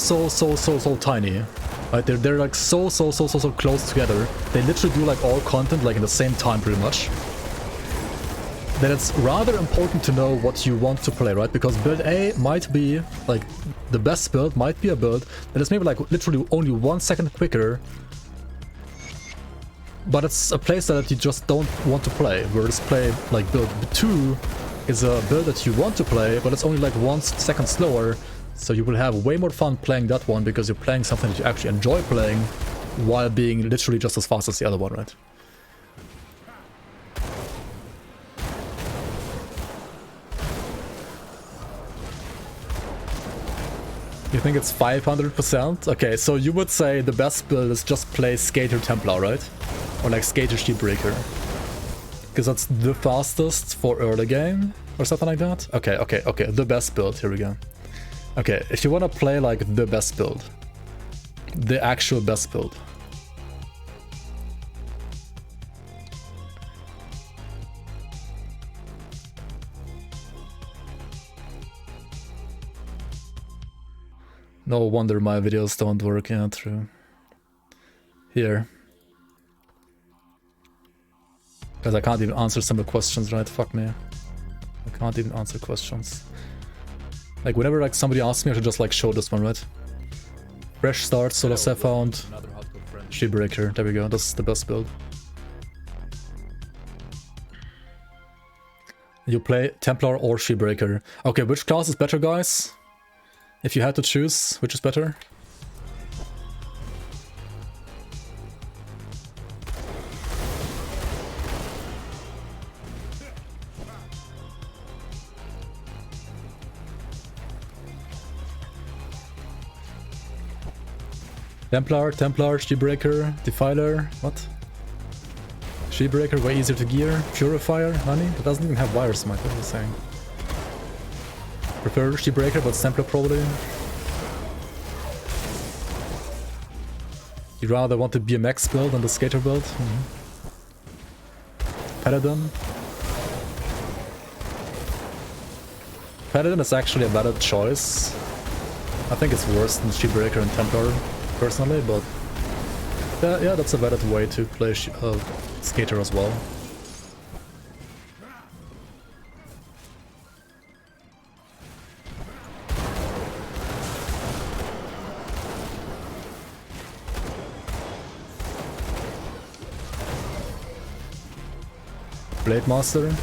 tiny. Right, they're like so close together. They literally do like all content like in the same time pretty much. Then it's rather important to know what you want to play, right? Because build A might be like the best build, might be a build that is maybe like literally only 1 second quicker, but it's a playstyle that you just don't want to play. Whereas play like build 2 is a build that you want to play, but it's only like 1 second slower. So you will have way more fun playing that one because you're playing something that you actually enjoy playing while being literally just as fast as the other one, right? You think it's 500%? Okay, so you would say the best build is just play Skater Templar, right? Or like Skater Sheepbreaker. Because that's the fastest for early game or something like that? Okay, the best build, here we go. Okay, if you want to play like the best build, the actual best build. No wonder my videos don't work, yeah, true. Here. Because I can't even answer some of the questions, right? Fuck me. I can't even answer questions. Like, whenever like somebody asks me, I should just like show this one, right? Fresh start, solo set found, Sheepbreaker, there we go, that's the best build. You play Templar or Sheepbreaker. Okay, which class is better, guys? If you had to choose, which is better? Templar, Sheepbreaker, Defiler, what? Sheepbreaker, way easier to gear. Purifier, honey? That doesn't even have wires, Mike, what are you saying? Prefer Sheepbreaker, but Templar probably. You rather want the BMX build than the Skater build? Paladin. Paladin is actually a valid choice. I think it's worse than Sheepbreaker and Templar, personally, but yeah, that's a valid way to play Skater as well. Blade Master.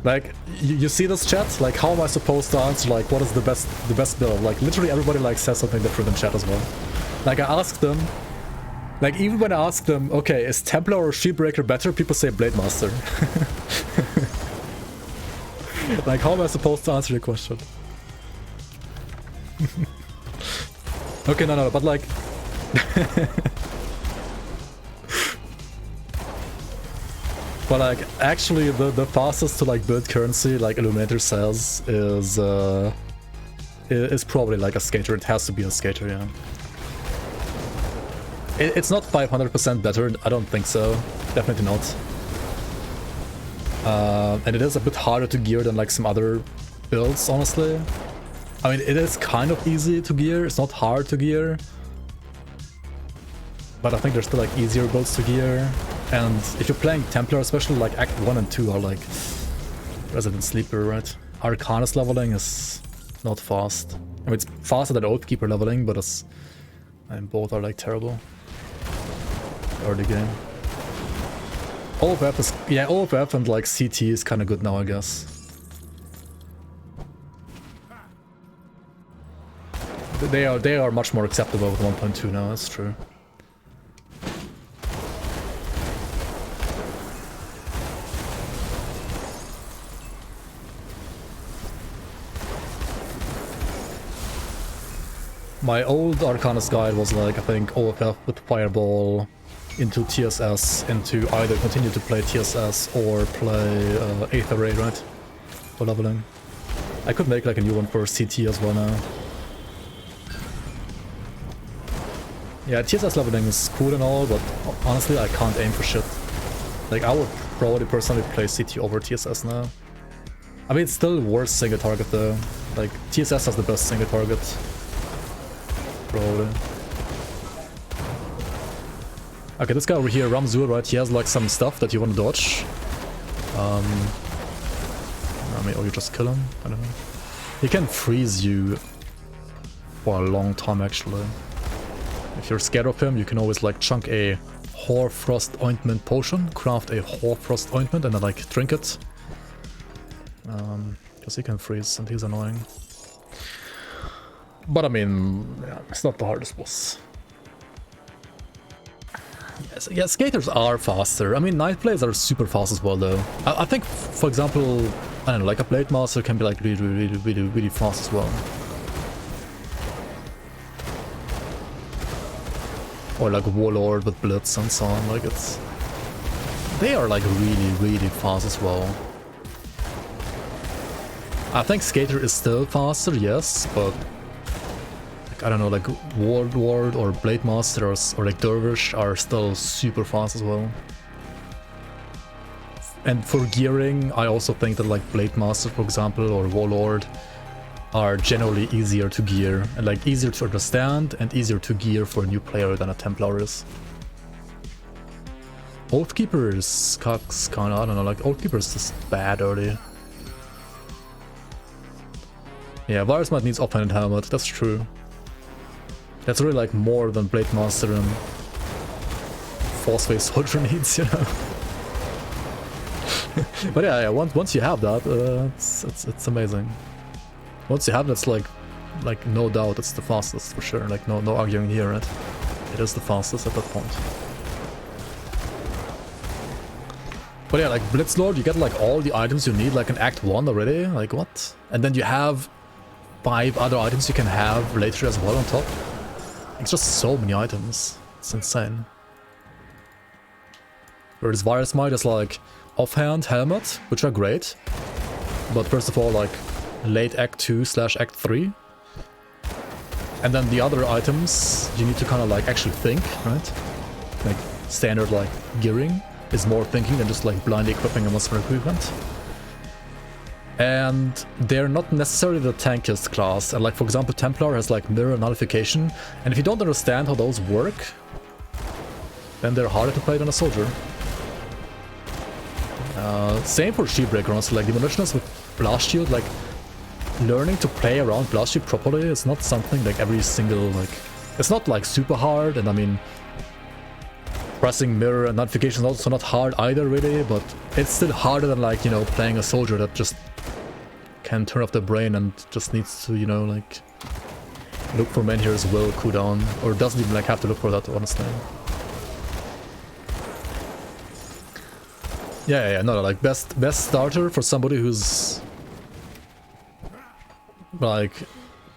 Like, you see this chat? Like, how am I supposed to answer, like, what is the best build? Like, literally everybody, like, says something different in chat as well. Like, I asked them, like, even when I ask them, okay, is Templar or Sheepbreaker better? People say Blade Master. Like, how am I supposed to answer your question? Okay, no, but like... But like, actually the fastest to like build currency, like Illuminator says, is probably like a Skater. It has to be a Skater, yeah. It's not 500% better, I don't think so. Definitely not. And it is a bit harder to gear than like some other builds, honestly. I mean, it is kind of easy to gear, it's not hard to gear. But I think there's still like easier builds to gear. And if you're playing Templar, especially like Act 1 and 2 are like Resident Sleeper, right? Arcanist leveling is not fast. I mean, it's faster than Oathkeeper leveling, but it's... I mean, both are like terrible. Early game. OFF is... yeah, OFF and like CT is kind of good now, I guess. They are much more acceptable with 1.2 now, that's true. My old Arcanist guide was like, I think, OFF with Fireball into TSS, into either continue to play TSS or play Aether Ray, right? For leveling. I could make like a new one for CT as well now. Yeah, TSS leveling is cool and all, but honestly I can't aim for shit. Like, I would probably personally play CT over TSS now. I mean, it's still worse single target though. Like, TSS has the best single target. Probably. Okay, this guy over here, Ramzul, right? He has like some stuff that you want to dodge. I mean, or you just kill him? I don't know. He can freeze you for a long time, actually. If you're scared of him, you can always like chunk a Hoarfrost Ointment potion, craft a Hoarfrost Ointment, and then like drink it. Because he can freeze and he's annoying. But I mean, yeah, it's not the hardest boss. Yes, yeah, skaters are faster. I mean, Night Blades are super fast as well, though. I think, for example, I don't know, like a Blade Master can be like really fast as well. Or like Warlord with Blitz and so on. Like, it's... they are like really fast as well. I think Skater is still faster, yes, but... I don't know, like Warlord or Blade Masters or like Dervish are still super fast as well. And for gearing, I also think that like Blade Master, for example, or Warlord are generally easier to gear and like easier to understand and easier to gear for a new player than a Templar is. Oathkeeper is kinda, I don't know, like Oathkeeper is just bad early. Yeah, Virus Might needs offhand helmet, that's true. That's really like more than Blade Master and Force Phase Soldier needs, you know. But yeah, once you have that, it's amazing. Once you have that, it's like no doubt it's the fastest for sure. Like no arguing here, right? It is the fastest at that point. But yeah, like Blitzlord, you get like all the items you need, like in Act 1 already. Like what? And then you have 5 other items you can have later as well on top. It's just so many items. It's insane. Whereas Virus Might is like offhand, helmet, which are great. But first of all, like late Act 2/Act 3. And then the other items, you need to kind of like actually think, right? Like standard like gearing is more thinking than just like blindly equipping a monster equipment. And they're not necessarily the tankiest class. And like, for example, Templar has like mirror nullification, and if you don't understand how those work, then they're harder to play than a soldier. Same for Shieldbreaker, honestly. Like Demolitionist with Blast Shield, like learning to play around Blast Shield properly is not something like every single, like, it's not like super hard. And I mean, pressing mirror and nullification is also not hard either, really, but it's still harder than like, you know, playing a soldier that just can turn off the brain and just needs to, you know, like look for Menhir's will cooldown, or doesn't even like have to look for that, honestly. Yeah, no, like best starter for somebody who's like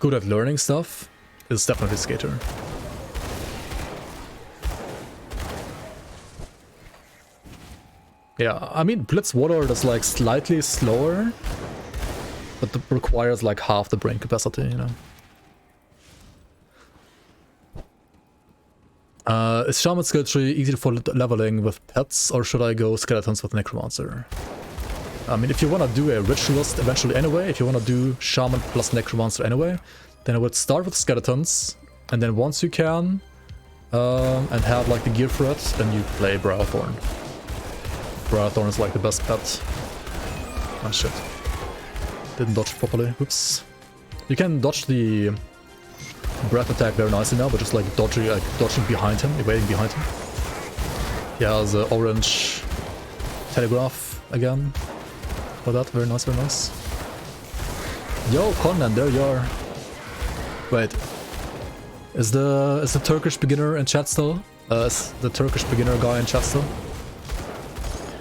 good at learning stuff is definitely Skater. Yeah, I mean, Blitz Warlord is like slightly slower, but it requires like half the brain capacity, you know. Is Shaman skill tree easy for leveling with pets, or should I go skeletons with Necromancer? I mean, if you want to do a Ritualist eventually anyway, if you want to do Shaman plus Necromancer anyway, then I would start with skeletons, and then once you can, and have like the gear for it, then you play Browthorn. Browthorn is like the best pet. Oh shit. Didn't dodge properly, oops. You can dodge the breath attack very nicely now, but just like dodging behind him, evading behind him. He has an orange telegraph again. For that, very nice, very nice. Yo, Conan, there you are. Wait, is the Turkish beginner in chat still? Is the Turkish beginner guy in chat still?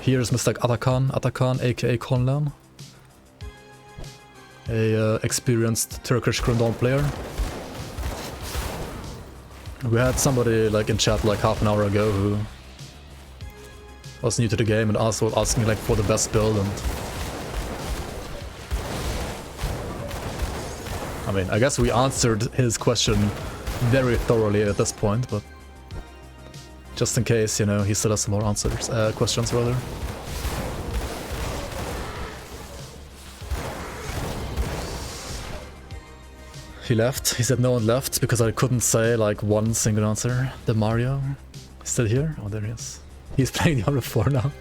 Here's Mr. Atakan, aka Conan, a experienced Turkish Grim player. We had somebody like in chat like half an hour ago who was new to the game and also asking like for the best build, and I mean, I guess we answered his question very thoroughly at this point, but just in case, you know, he still has some more answers, questions rather. He left. He said no one left because I couldn't say like one single answer. The Mario. Still here? Oh, there he is. He's playing Diablo 4 now.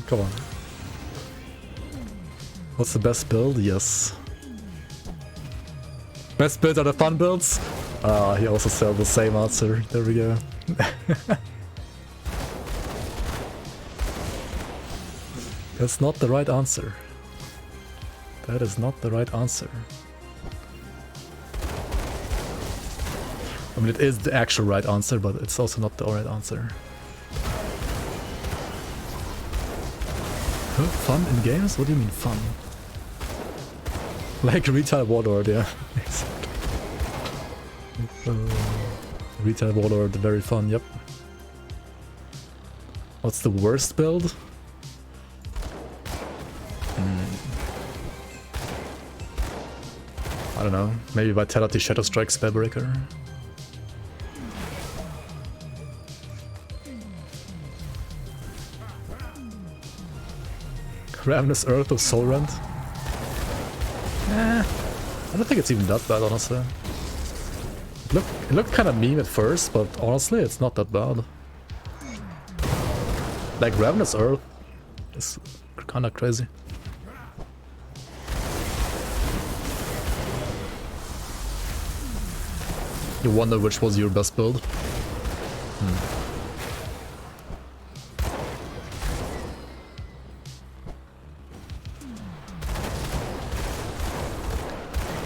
Come on. What's the best build? Yes. Best builds are the fun builds? He also said the same answer. There we go. That's not the right answer. That is not the right answer. I mean, it is the actual right answer, but it's also not the right answer. Huh? Fun in games? What do you mean fun? Like Retail Warlord, yeah. Retail Warlord, very fun, yep. What's the worst build? I don't know, maybe Vitality Shadow Strike Spellbreaker. Ravenous Earth or Soul Rend? I don't think it's even that bad, honestly. It looked kind of meme at first, but honestly, it's not that bad. Like, Ravenous Earth is kind of crazy. You wonder which was your best build?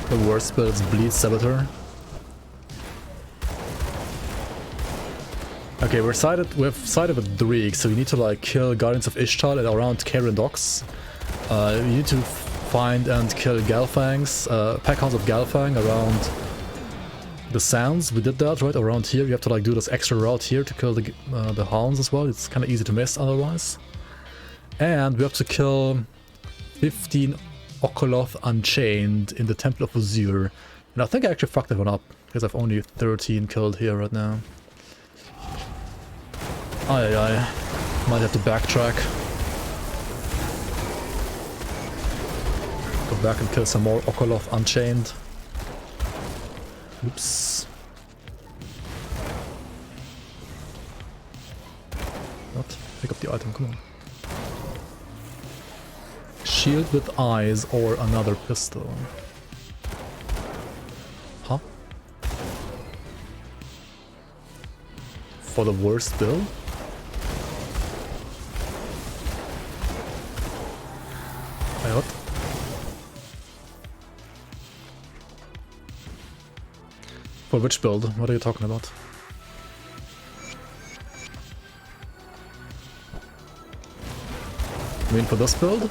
The worst build is Bleed Saboteur. Okay, we've sided with Dreek, so you need to like kill Guardians of Ishtar at around Karen Docks. You need to find and kill Galfangs, Packhounds of Galfang around the Sands. We did that right around here. You have to like do this extra route here to kill the hounds as well. It's kind of easy to miss otherwise. And we have to kill 15 Okoloth Unchained in the Temple of Azure. And I think I actually fucked that one up because I've only 13 killed here right now. Aye. Might have to backtrack. Go back and kill some more Okoloth Unchained. Oops. What? Pick up the item, come on. Shield with eyes or another pistol. Huh? For the worst build? Wait, what? For which build? What are you talking about? You mean for this build?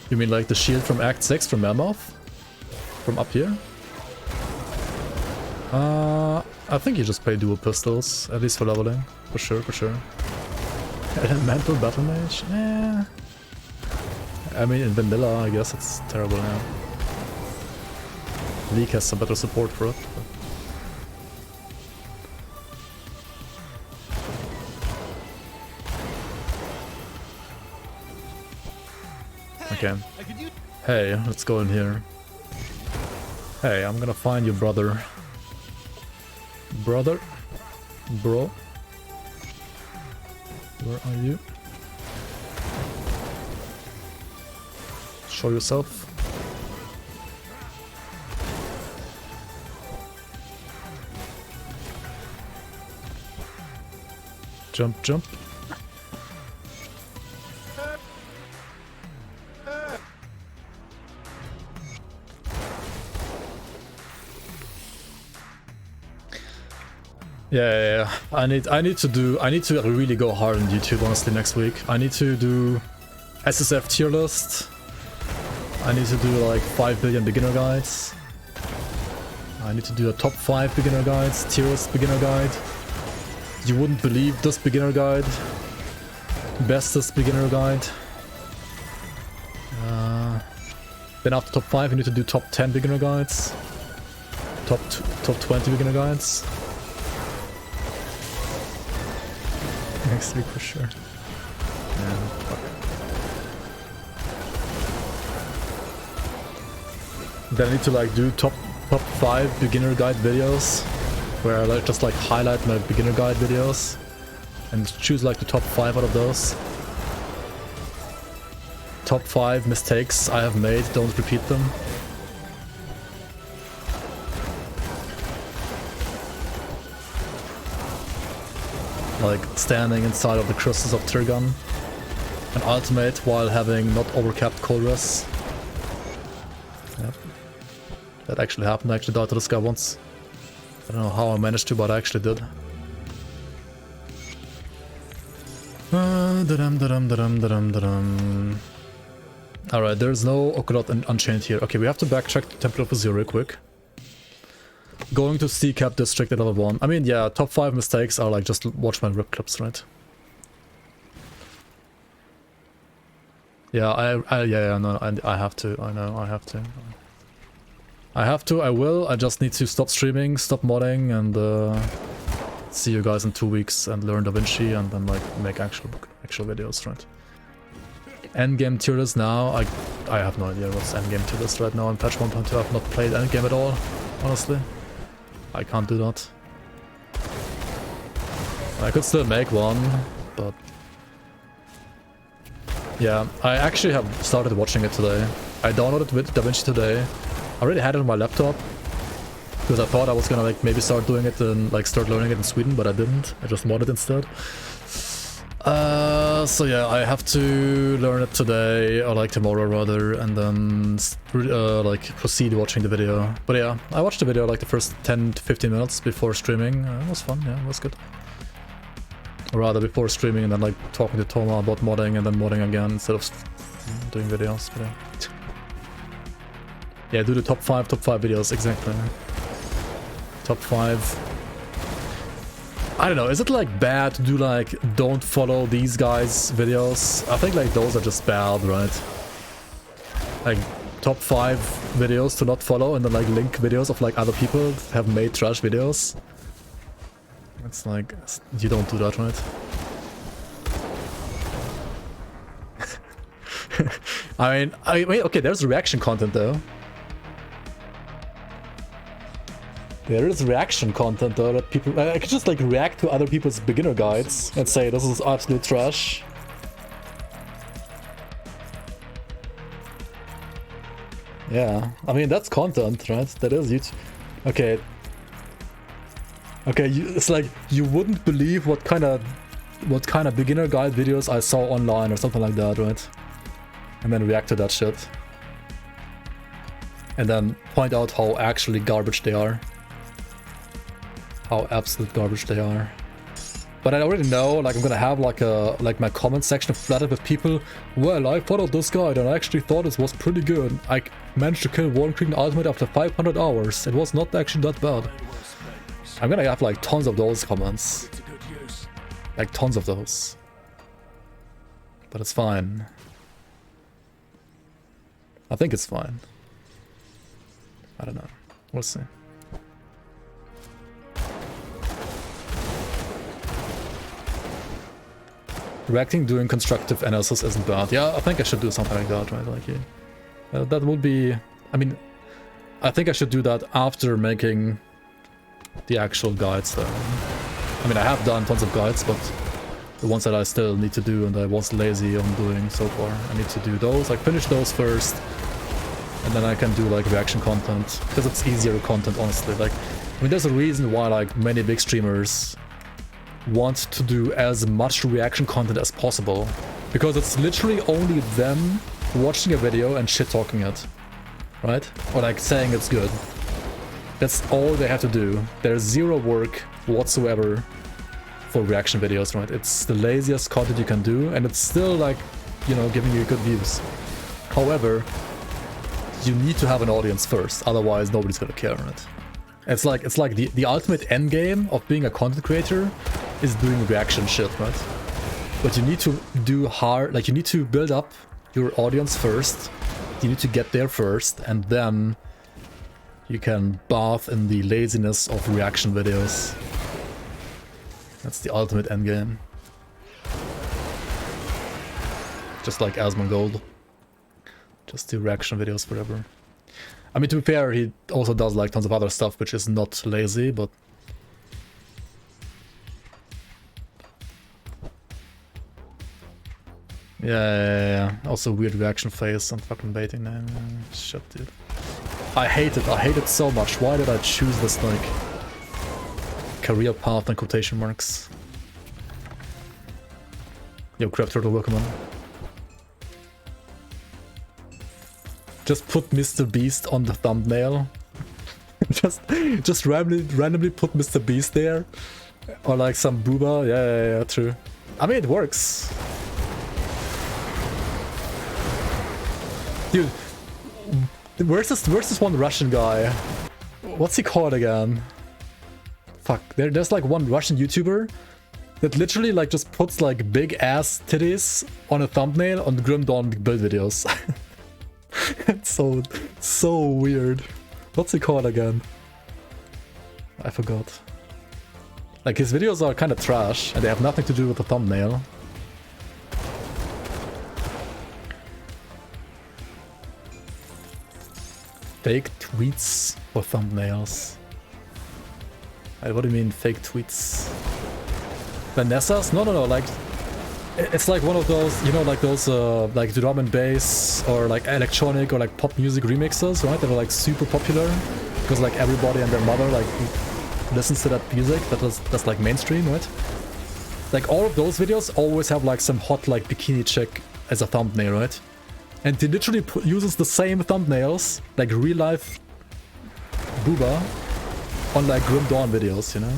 You mean like the shield from Act 6 from Malmouth? From up here? I think you just play dual pistols, at least for leveling. For sure. Elemental Battle Mage? Eh. I mean, in vanilla, I guess it's terrible now. League has some better support for it. Okay. Hey, let's go in here. Hey, I'm gonna find you, brother. Brother? Bro? Where are you? Show yourself. Jump, jump. Yeah. I need to really go hard on YouTube honestly next week. I need to do SSF tier list. I need to do like 5 billion beginner guides. I need to do a top 5 beginner guides, tier list beginner guide. You wouldn't believe this beginner guide. Bestest beginner guide. Then after top 5 you need to do top 10 beginner guides. Top 20 beginner guides. Next week for sure. Yeah, fuck. Then I need to like do top 5 beginner guide videos, where I like just like highlight my beginner guide videos and choose like the top 5 out of those. Top 5 mistakes I have made, don't repeat them. Like standing inside of the crystals of Turgon, an ultimate while having not overcapped Colress. Yep. That actually happened. I actually died to this guy once. I don't know how I managed to, but I actually did. Alright, there's no Oculot Unchained here. Okay, we have to backtrack to Temple of Azure real quick. Going to C-Cap District at level 1. I mean, yeah, top 5 mistakes are like just watch my rip clips, right? Yeah, I have to. I know, I have to. I will. I just need to stop streaming, stop modding, and see you guys in 2 weeks and learn DaVinci and then like make actual videos, right? Endgame tier list now. I have no idea what's endgame tier list right now in patch 1.2. I've not played endgame at all, honestly. I can't do that. I could still make one, but... Yeah, I actually have started watching it today. I downloaded with DaVinci today. I already had it on my laptop, because I thought I was gonna like maybe start doing it and like start learning it in Sweden, but I didn't. I just modded instead. So yeah, I have to learn it today, or like tomorrow rather, and then like proceed watching the video. But yeah, I watched the video like the first 10 to 15 minutes before streaming. It was fun, yeah, it was good. Or rather before streaming and then like talking to Toma about modding and then modding again instead of doing videos. But yeah. Yeah, do the top 5 videos, exactly. Top 5. I don't know, is it like bad to do like don't follow these guys videos? I think like those are just bad, right? Like top 5 videos to not follow and then like link videos of like other people that have made trash videos. It's like, you don't do that, right? I mean, okay, there's reaction content though. There is reaction content though, that people... I could just like react to other people's beginner guides and say this is absolute trash. Yeah, I mean that's content, right? That is YouTube. Okay. Okay, it's like you wouldn't believe what kind of beginner guide videos I saw online or something like that, right? And then react to that shit. And then point out how actually garbage they are. How absolute garbage they are. But I already know, like I'm gonna have like my comment section flooded with people. Well, I followed this guide and I actually thought it was pretty good. I managed to kill one Krieg ultimate after 500 hours. It was not actually that bad. I'm gonna have like tons of those comments. Like tons of those. But it's fine. I think it's fine. I don't know. We'll see. reacting, doing constructive analysis isn't bad. Yeah, I think I should do something like that, right? Like, yeah. That would be... I mean, I think I should do that after making the actual guides though. I mean, I have done tons of guides, but the ones that I still need to do and I was lazy on doing so far, I need to do those, like finish those first, and then I can do like reaction content, because it's easier content, honestly. Like, I mean, there's a reason why like many big streamers want to do as much reaction content as possible, because it's literally only them watching a video and shit talking it, right? Or like saying it's good. That's all they have to do. There's zero work whatsoever for reaction videos, right? It's the laziest content you can do, and it's still like, you know, giving you good views. However, you need to have an audience first, otherwise nobody's gonna care, right? It's like the ultimate end game of being a content creator is doing reaction shit, right? But you need to do hard, like you need to build up your audience first. You need to get there first, and then you can bath in the laziness of reaction videos. That's the ultimate endgame. Just like Asmongold. Just do reaction videos forever. I mean, to be fair, he also does like tons of other stuff, which is not lazy, but... Yeah. Also weird reaction phase and fucking baiting. Nah, shit, dude. I hate it so much. Why did I choose this, like, career path in quotation marks? Yo, crab turtle, welcome on. Just put Mr. Beast on the thumbnail. just randomly put Mr. Beast there. Or like some booba. Yeah, true. I mean, it works. Dude, where's this one Russian guy? What's he called again? Fuck, there's like one Russian YouTuber that literally like just puts like big ass titties on a thumbnail on Grim Dawn build videos. It's so weird. What's he called again? I forgot. Like, his videos are kind of trash and they have nothing to do with the thumbnail. Fake tweets or thumbnails? What do you mean fake tweets? Vanessa's? No, like, it's like one of those, you know, like those like drum and bass or like electronic or like pop music remixes, right? That are like super popular because like everybody and their mother like listens to that music. That's like mainstream, right? Like all of those videos always have like some hot like bikini chick as a thumbnail, right? And he literally uses the same thumbnails, like real life booba, on like Grim Dawn videos, you know?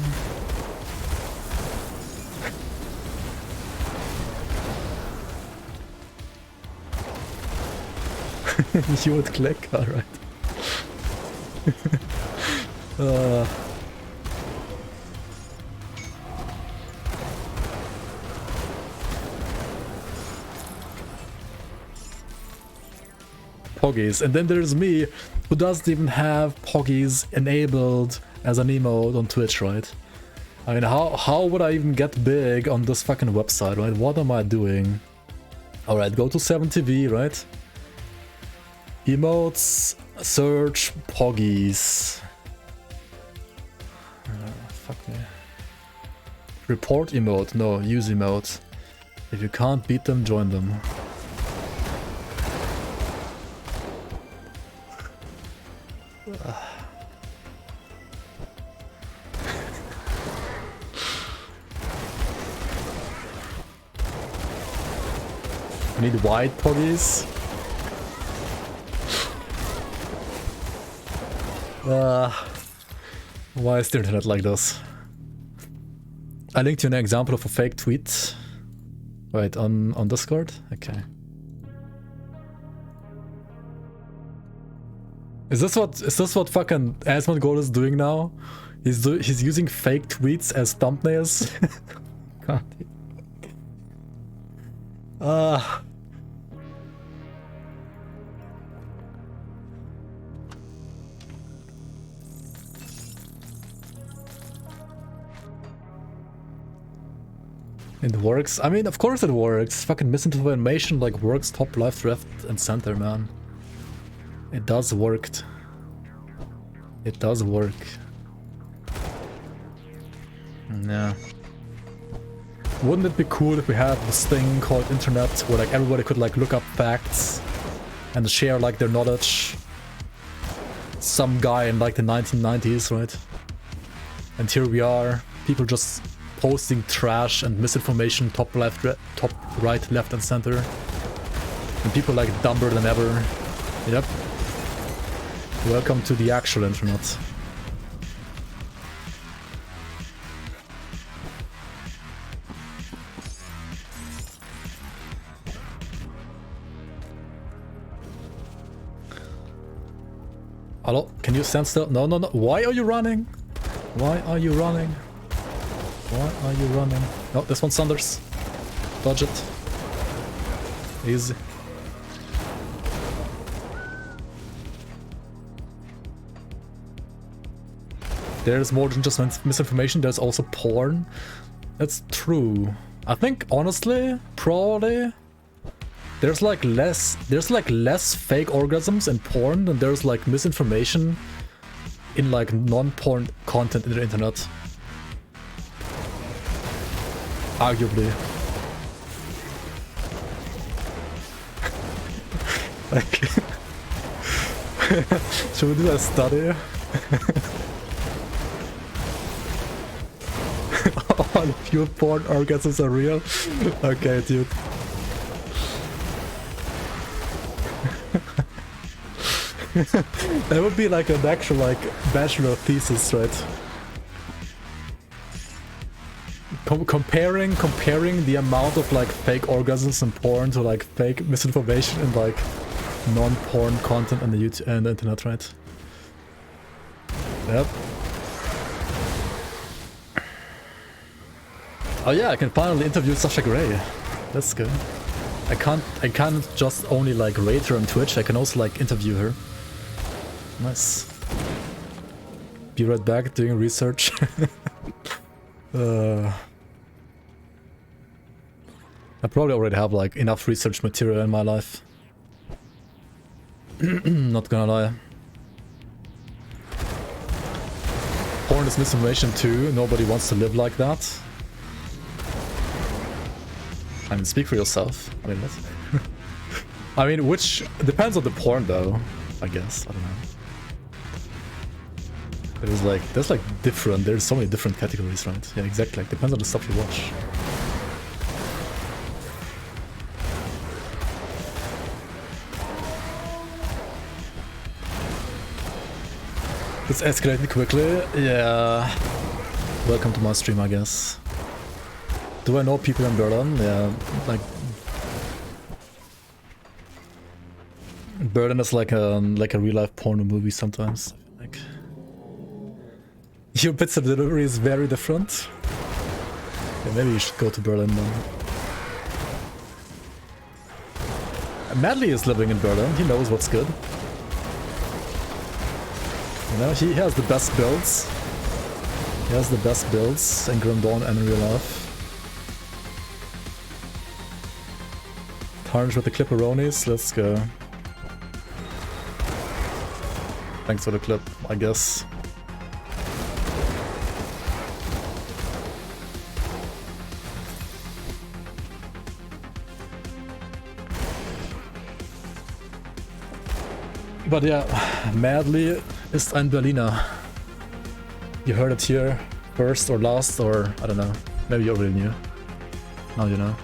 You would click? Alright. Poggies. And then there's me, who doesn't even have Poggies enabled as an emote on Twitch, right? I mean, how would I even get big on this fucking website, right? What am I doing? Alright, go to 7TV, right? Emotes, search Poggies. Fuck me. Report emote, no, use emote. If you can't beat them, join them. I need white Poggies. Why is the internet like this? I linked you an example of a fake tweet. Right, on Discord? Okay. Is this what fucking Asmongold is doing now? He's using fake tweets as thumbnails? God. It works. I mean, of course it works. Fucking misinformation like works top left, and center, man. It does work. It does work. Yeah. Wouldn't it be cool if we had this thing called internet where like everybody could like look up facts and share like their knowledge? Some guy in like the 1990s, right? And here we are, people just posting trash and misinformation top left, top right, left and center. And people like dumber than ever. Yep. Welcome to the actual internet. Hello, can you stand still? No, no, no. Why are you running? Why are you running? Why are you running? No, this one's Sanders. Dodge it. Easy. There's more than just misinformation, there's also porn. That's true. I think, honestly, probably... There's like less fake orgasms in porn than there's like misinformation in like non-porn content in the internet. Arguably. Like, should we do a study? All pure porn orgasms are real? Okay, dude. That would be like an actual like bachelor thesis, right? Comparing the amount of like fake orgasms in porn to like fake misinformation in like non-porn content on the YouTube and the internet, right? Yep. Oh yeah, I can finally interview Sasha Grey. That's good. I can't just only like rate her on Twitch, I can also like interview her. Nice. Be right back, doing research. I probably already have like enough research material in my life. Not gonna lie. Porn is misinformation too, nobody wants to live like that. I mean, speak for yourself. I mean, I mean, which depends on the porn though, I guess. I don't know. There's like different, there's so many different categories, right? Yeah, exactly. Like, depends on the stuff you watch. It's escalating quickly. Yeah. Welcome to my stream, I guess. Do I know people in Berlin? Yeah, like Berlin is like a real life porno movie sometimes. Like your pizza delivery is very different. Yeah, maybe you should go to Berlin then. Madly is living in Berlin. He knows what's good. You know, he has the best builds. He has the best builds in Grim Dawn and in real life. Tarnish with the clipperonis, let's go. Thanks for the clip, I guess. But yeah, Madly ist ein Berliner. You heard it here first or last, or I don't know. Maybe you already knew. Now you know.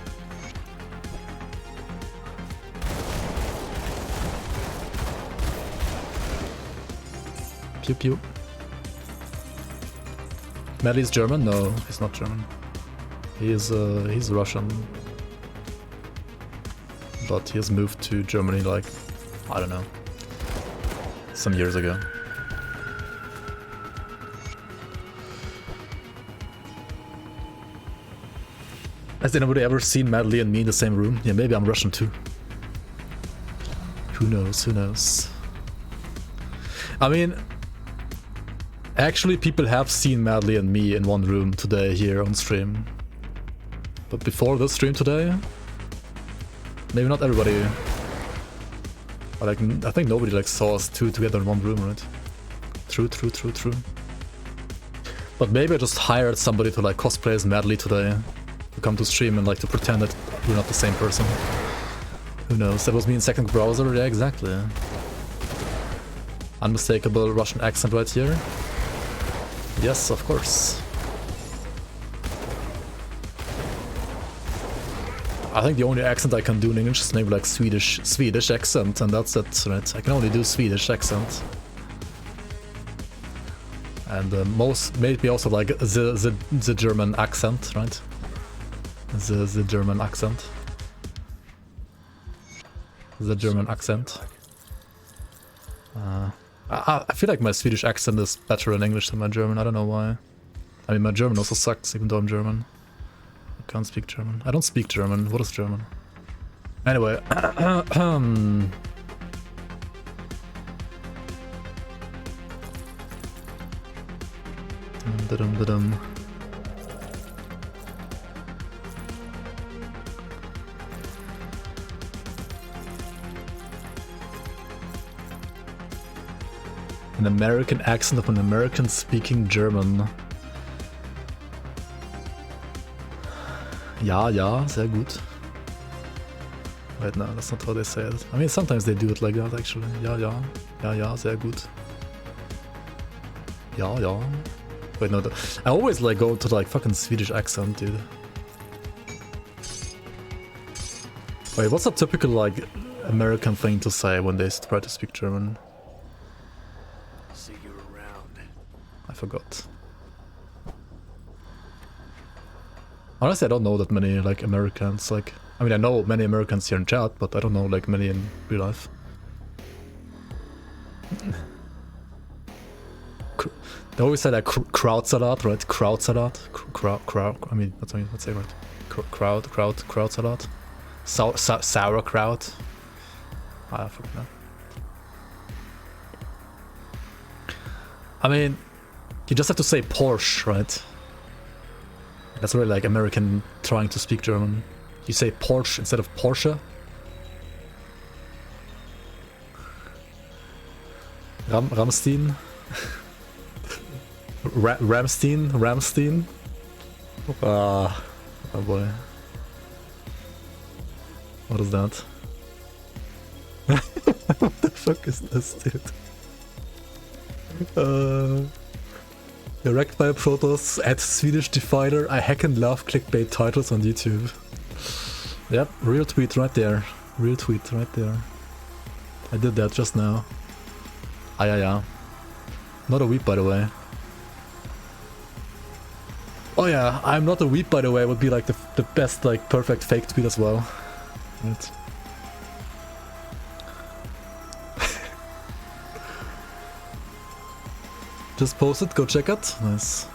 Pew pew. Madly's German? No, he's not German. He's Russian. But he has moved to Germany like, I don't know, some years ago. Has anybody ever seen Madly and me in the same room? Yeah, maybe I'm Russian too. Who knows, who knows. I mean, actually people have seen Madly and me in one room today here on stream. But before this stream today, maybe not everybody, but like, I think nobody like saw us two together in one room, right? True. But maybe I just hired somebody to like cosplay as Madly today, to come to stream and like to pretend that we're not the same person. Who knows? That was me in second browser. Yeah, exactly. Unmistakable Russian accent right here. Yes, of course. I think the only accent I can do in English is maybe like Swedish accent, and that's it, right? I can only do Swedish accent. And maybe also like the German accent, right? The German accent. The German accent. I feel like my Swedish accent is better in English than my German. I don't know why. I mean, my German also sucks, even though I'm German. I can't speak German. I don't speak German. What is German? Anyway. An American accent of an American speaking German. Ja, sehr gut. Wait, no, that's not how they say it. I mean, sometimes they do it like that, actually. Ja, sehr gut. Ja. Wait, no, I always like go to like fucking Swedish accent, dude. Wait, what's a typical like American thing to say when they try to speak German? See you around. I forgot. Honestly, I don't know that many like Americans. Like, I mean, I know many Americans here in chat, but I don't know like many in real life. They always say like crowd salad, right? Crowd salad, crowd. I mean, what's it right? Crowd salad, sauerkraut. I forgot that. I mean, you just have to say Porsche, right? That's really like American trying to speak German. You say Porsche instead of Porsche. Ramstein. Ramstein. Oh boy. What is that? What the fuck is this, dude? Direct by Protoss at Swedish Definer. I hack and love clickbait titles on YouTube. Yep, real tweet right there. Real tweet right there. I did that just now. Yeah. Not a weep, by the way. Oh yeah, I'm not a weep, by the way, would be like the best, like, perfect fake tweet as well. Right. Just post it, go check it. Nice.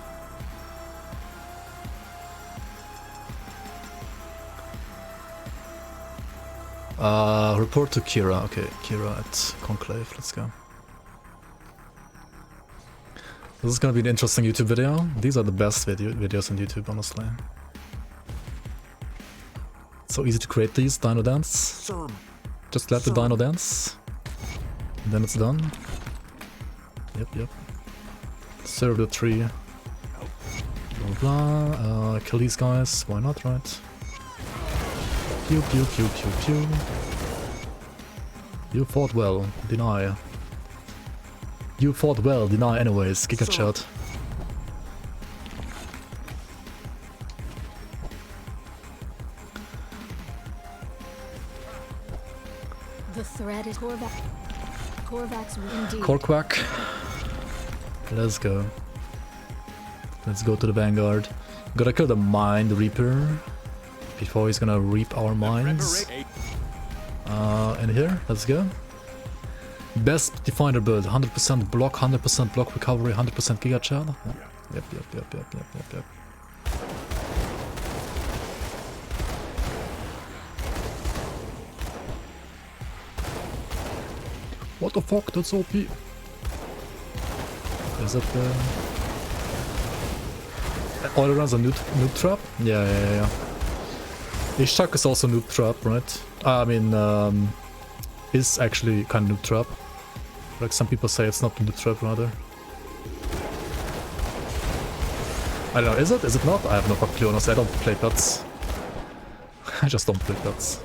Report to Kira. Okay, Kira at Conclave, let's go. This is gonna be an interesting YouTube video. These are the best videos on YouTube, honestly. It's so easy to create these, Dino Dance. Just let the Dino dance. And then it's done. Yep. Serve the tree. Blah. Kill these guys. Why not, right? Pew. You fought well. Deny. You fought well. Deny anyways. Giga chat. The threat is Korvax indeed. Korquack. Let's go. Let's go to the Vanguard. Gotta kill the Mind Reaper before he's gonna reap our minds. In here, let's go. Best Definer build, 100% block, 100% block recovery, 100% Giga Chat. Yep. What the fuck? That's OP. Is that the... Oil runs a noob trap? Yeah. Ishak is also noob trap, right? I mean, is actually kind of noob trap. Like some people say it's not noob trap, rather. I don't know, is it? Is it not? I have no fucking clue, honestly. I don't play pets. I just don't play pets.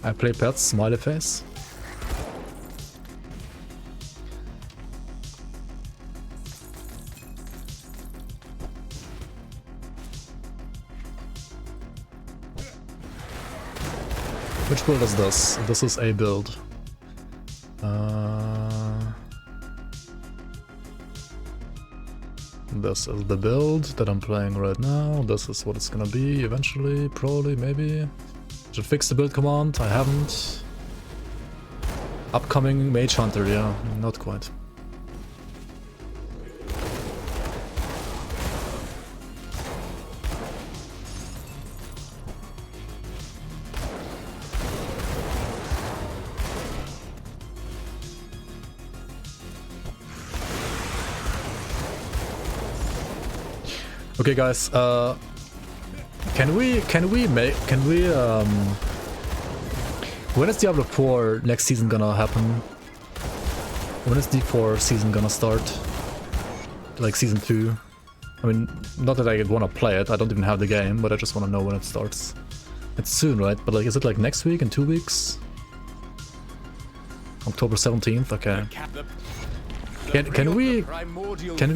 I play pets, smiley face. Which build is this? This is a build. This is the build that I'm playing right now. This is what it's gonna be eventually, probably, maybe. Should fix the build command, I haven't. Upcoming Mage Hunter, yeah, not quite. Okay guys, when is Diablo 4 next season gonna happen? When is D4 season gonna start? Like season 2? I mean, not that I wanna play it, I don't even have the game, but I just wanna know when it starts. It's soon, right? But like, is it like next week, in 2 weeks? October 17th? Okay. Can we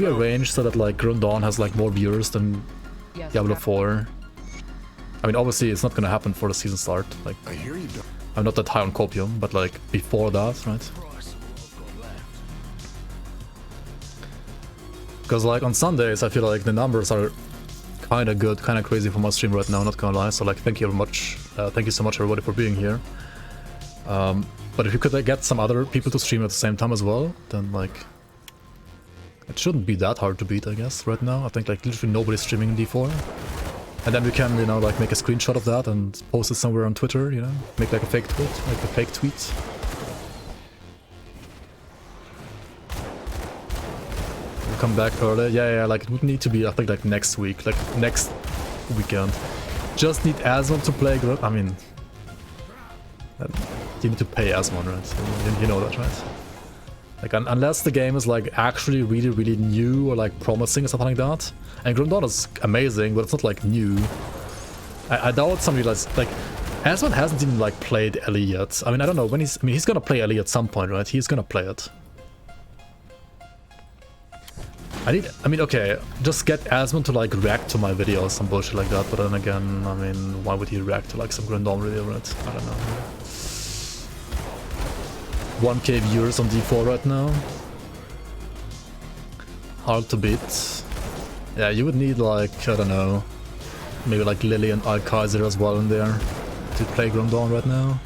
arrange so that like Grim Dawn has like more viewers than Diablo 4? I mean, obviously it's not gonna happen for the season start. Like, I'm not that high on Copium, but like before that, right? Because like on Sundays, I feel like the numbers are kind of good, kind of crazy for my stream right now. Not gonna lie. So like, thank you very much. Thank you so much, everybody, for being here. But if you could like get some other people to stream at the same time as well, then like. It shouldn't be that hard to beat, I guess, right now. I think like literally nobody's streaming in D4. And then we can, you know, like make a screenshot of that and post it somewhere on Twitter, you know? Make like a fake tweet, We'll come back early. Yeah, like it would need to be, I think, like next week, like next weekend. Just need Asmon to play, I mean... You need to pay Asmon, right? You know that, right? Like, unless the game is like actually really new or like promising or something like that. And Grim Dawn is amazing, but it's not like new. I doubt somebody like Asmon hasn't even like played Ellie yet. I mean, I don't know when he's gonna play Ellie at some point, right? He's gonna play it. I mean, okay, just get Asmon to like react to my video or some bullshit like that. But then again, I mean, why would he react to like some Grim Dawn video, right? I don't know. 1k viewers on D4 right now. Hard to beat. Yeah, you would need like, I don't know, maybe like Lily and Alkaiser as well in there to play Grim Dawn right now.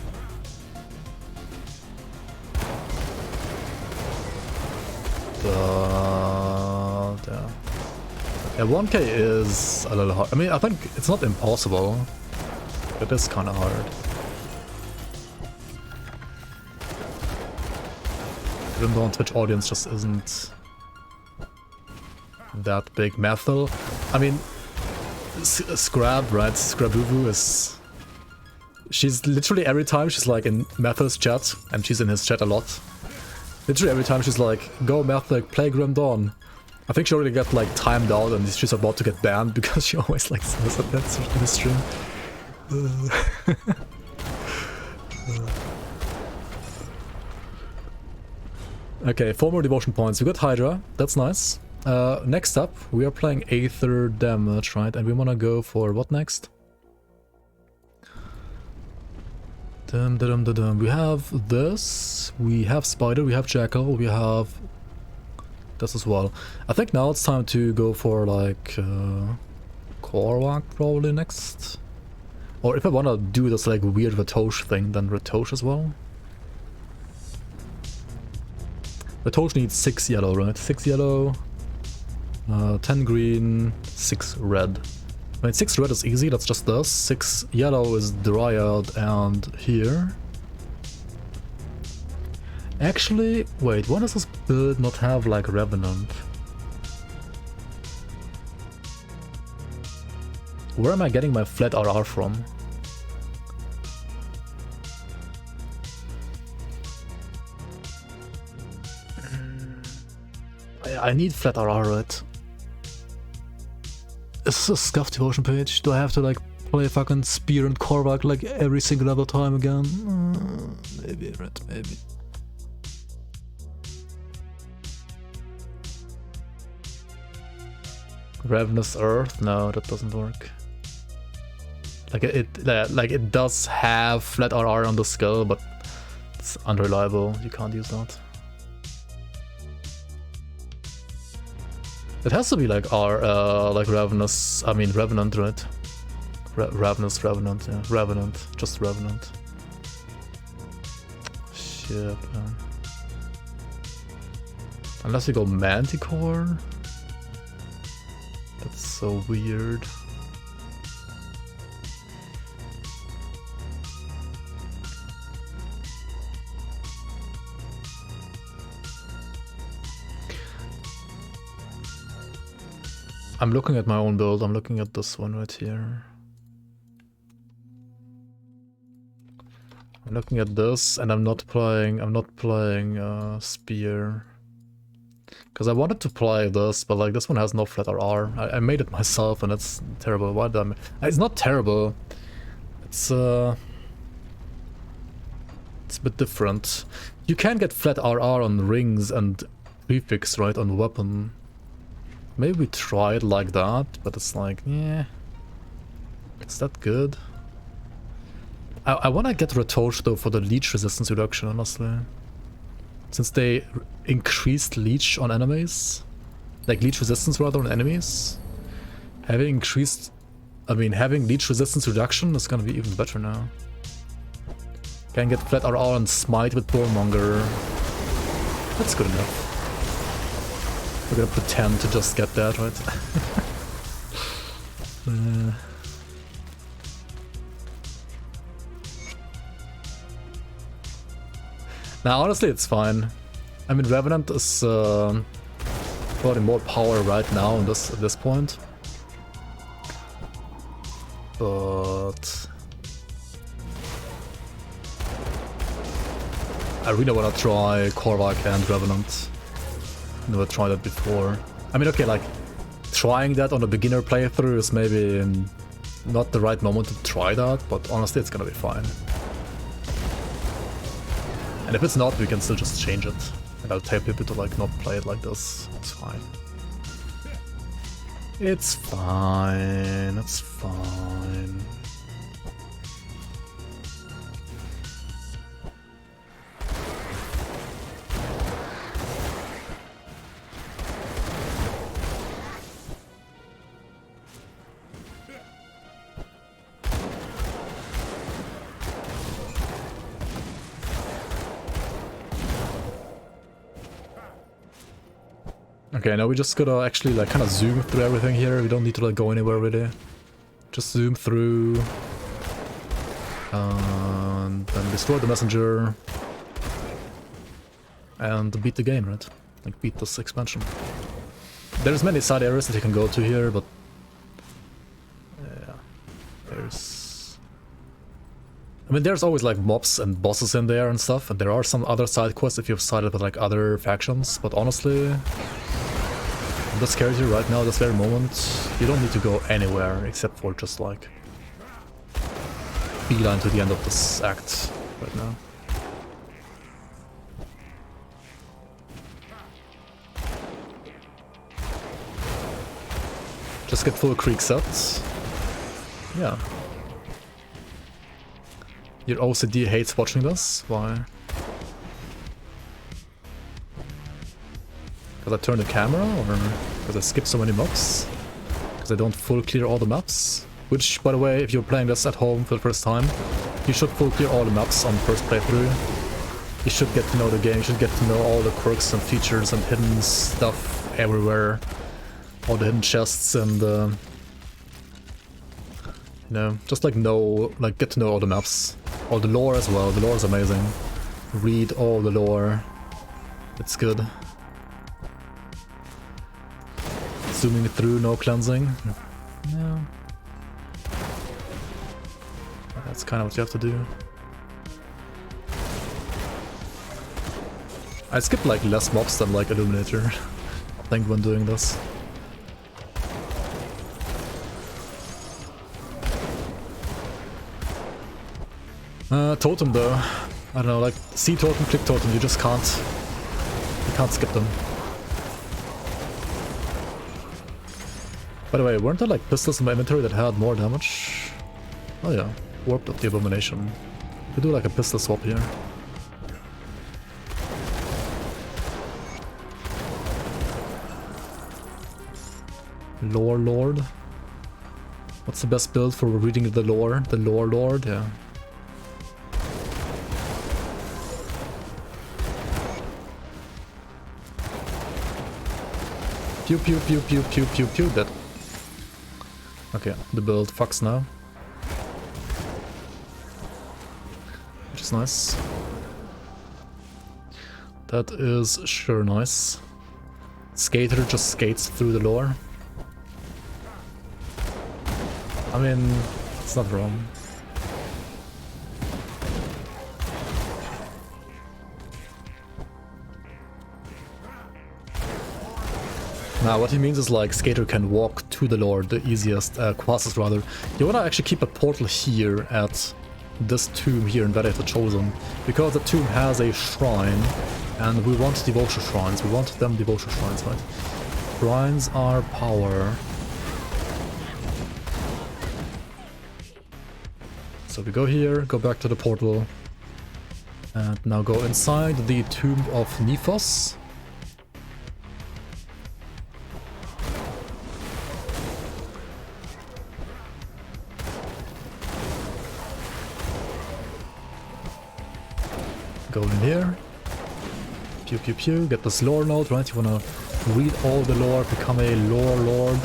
Yeah, 1k is a little hard. I mean, I think it's not impossible. It is kind of hard. Grim Dawn Twitch audience just isn't that big. Methel, I mean, Scrab, right? Scrabubu is... She's literally every time she's like in Methel's chat, and she's in his chat a lot. Literally every time she's like, go Methel, play Grim Dawn. I think she already got like timed out and she's about to get banned because she always like says that in the stream. Okay, 4 more devotion points. We got Hydra, that's nice. Next up, we are playing Aether damage, right? And we wanna go for what next? We have this, we have Spider, we have Jackal, we have this as well. I think now it's time to go for like Korwak probably next. Or if I wanna do this like weird Ratosh thing, then Ratosh as well. Ratosh needs 6 yellow, right? 6 yellow, 10 green, 6 red. I mean, 6 red is easy, that's just this. 6 yellow is Dryad and here. Actually, wait, why does this build not have like Revenant? Where am I getting my flat RR from? I need flat RR, right? Is this a scuff devotion page? Do I have to like play fucking Spear and Korvac like every single other time again? Maybe, right? Maybe. Ravenous Earth? No, that doesn't work. Like it does have flat RR on the skull, but it's unreliable. You can't use that. It has to be like like Ravenous. I mean Revenant, right? Ravenous, Revenant, yeah, Revenant, just Revenant. Shit, man. Unless you go Manticore. That's so weird. I'm looking at my own build. I'm looking at this one right here. I'm looking at this, and I'm not playing Spear. Because I wanted to play this, but like this one has no flat RR. I made it myself, and it's terrible. Why did it's not terrible. It's a bit different. You can get flat RR on rings and prefix, right, on weapon. Maybe we try it like that, but it's like, yeah. Is that good? I wanna get Retosh though for the leech resistance reduction, honestly. Since they increased leech on enemies, like leech resistance rather on enemies, having leech resistance reduction is gonna be even better now. Can get flat RR and smite with Boremonger. That's good enough. We're gonna pretend to just get that, right? Now, honestly, it's fine. I mean, Revenant is probably more power right now at this point. But I really want to try Korvac and Revenant. Never tried that before. I mean, okay, like trying that on a beginner playthrough is maybe not the right moment to try that, but honestly, it's gonna be fine. And if it's not, we can still just change it. And I'll tell people to like not play it like this. It's fine. It's fine. It's fine. Okay, now we just gotta actually like kind of zoom through everything here. We don't need to like go anywhere really. Just zoom through. And then destroy the messenger. And beat the game, right? Like beat this expansion. There's many side areas that you can go to here, but... yeah, there's always like mobs and bosses in there and stuff, and there are some other side quests if you've sided with like other factions, but honestly... I'm just scared here right now, this very moment. You don't need to go anywhere except for just like beeline to the end of this act right now. Just get full creek sets. Yeah. Your OCD hates watching this? Why? Because I turn the camera, or because I skip so many mobs? Because I don't full clear all the maps? Which, by the way, if you're playing this at home for the first time, you should full clear all the maps on the first playthrough. You should get to know the game, you should get to know all the quirks and features and hidden stuff everywhere. All the hidden chests and, you know, just like get to know all the maps. All the lore as well, the lore is amazing. read all the lore. It's good. Zooming through, no cleansing. No. That's kind of what you have to do. I skipped like less mobs than like Illuminator, I think, when doing this. Totem though. I don't know, like C totem, click totem, you just can't. You can't skip them. By the way, weren't there like pistols in my inventory that had more damage? Oh yeah, Warped of the Abomination. We do like a pistol swap here. Lore Lord. What's the best build for reading the lore? The Lore Lord, yeah. Pew pew pew pew pew pew pew, dead. Okay, the build fucks now. Which is nice. That is sure nice. Skater just skates through the lore. I mean, it's not wrong. Now, what he means is like Skater can walk to the lore the easiest, fastest rather. You wanna actually keep a portal here at this tomb here in Variety Chosen, because the tomb has a shrine, and we want devotion shrines. We want them devotion shrines, right? Shrines are power. So we go here, go back to the portal, and now go inside the tomb of Nephos. Go in here. Pew pew pew, get this lore node, right? You wanna read all the lore, become a lore lord.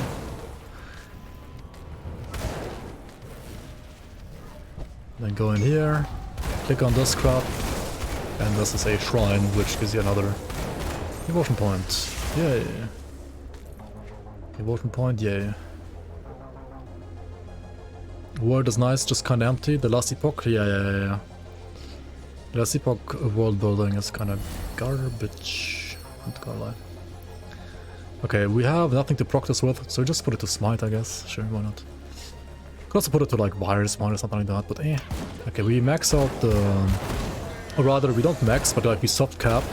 Then go in here, click on this crap, and this is a shrine, which gives you another devotion point. Yay. Devotion point, yay. World is nice, just kinda empty. The last epoch, yeah. The last epoch world building is kinda garbage. Not gonna lie. Okay, we have nothing to proc this with, so just put it to smite, I guess. Sure, why not? Could also put it to like wire smite or something like that, but eh. Okay, we max out the... Or rather, we don't max, but like we soft cap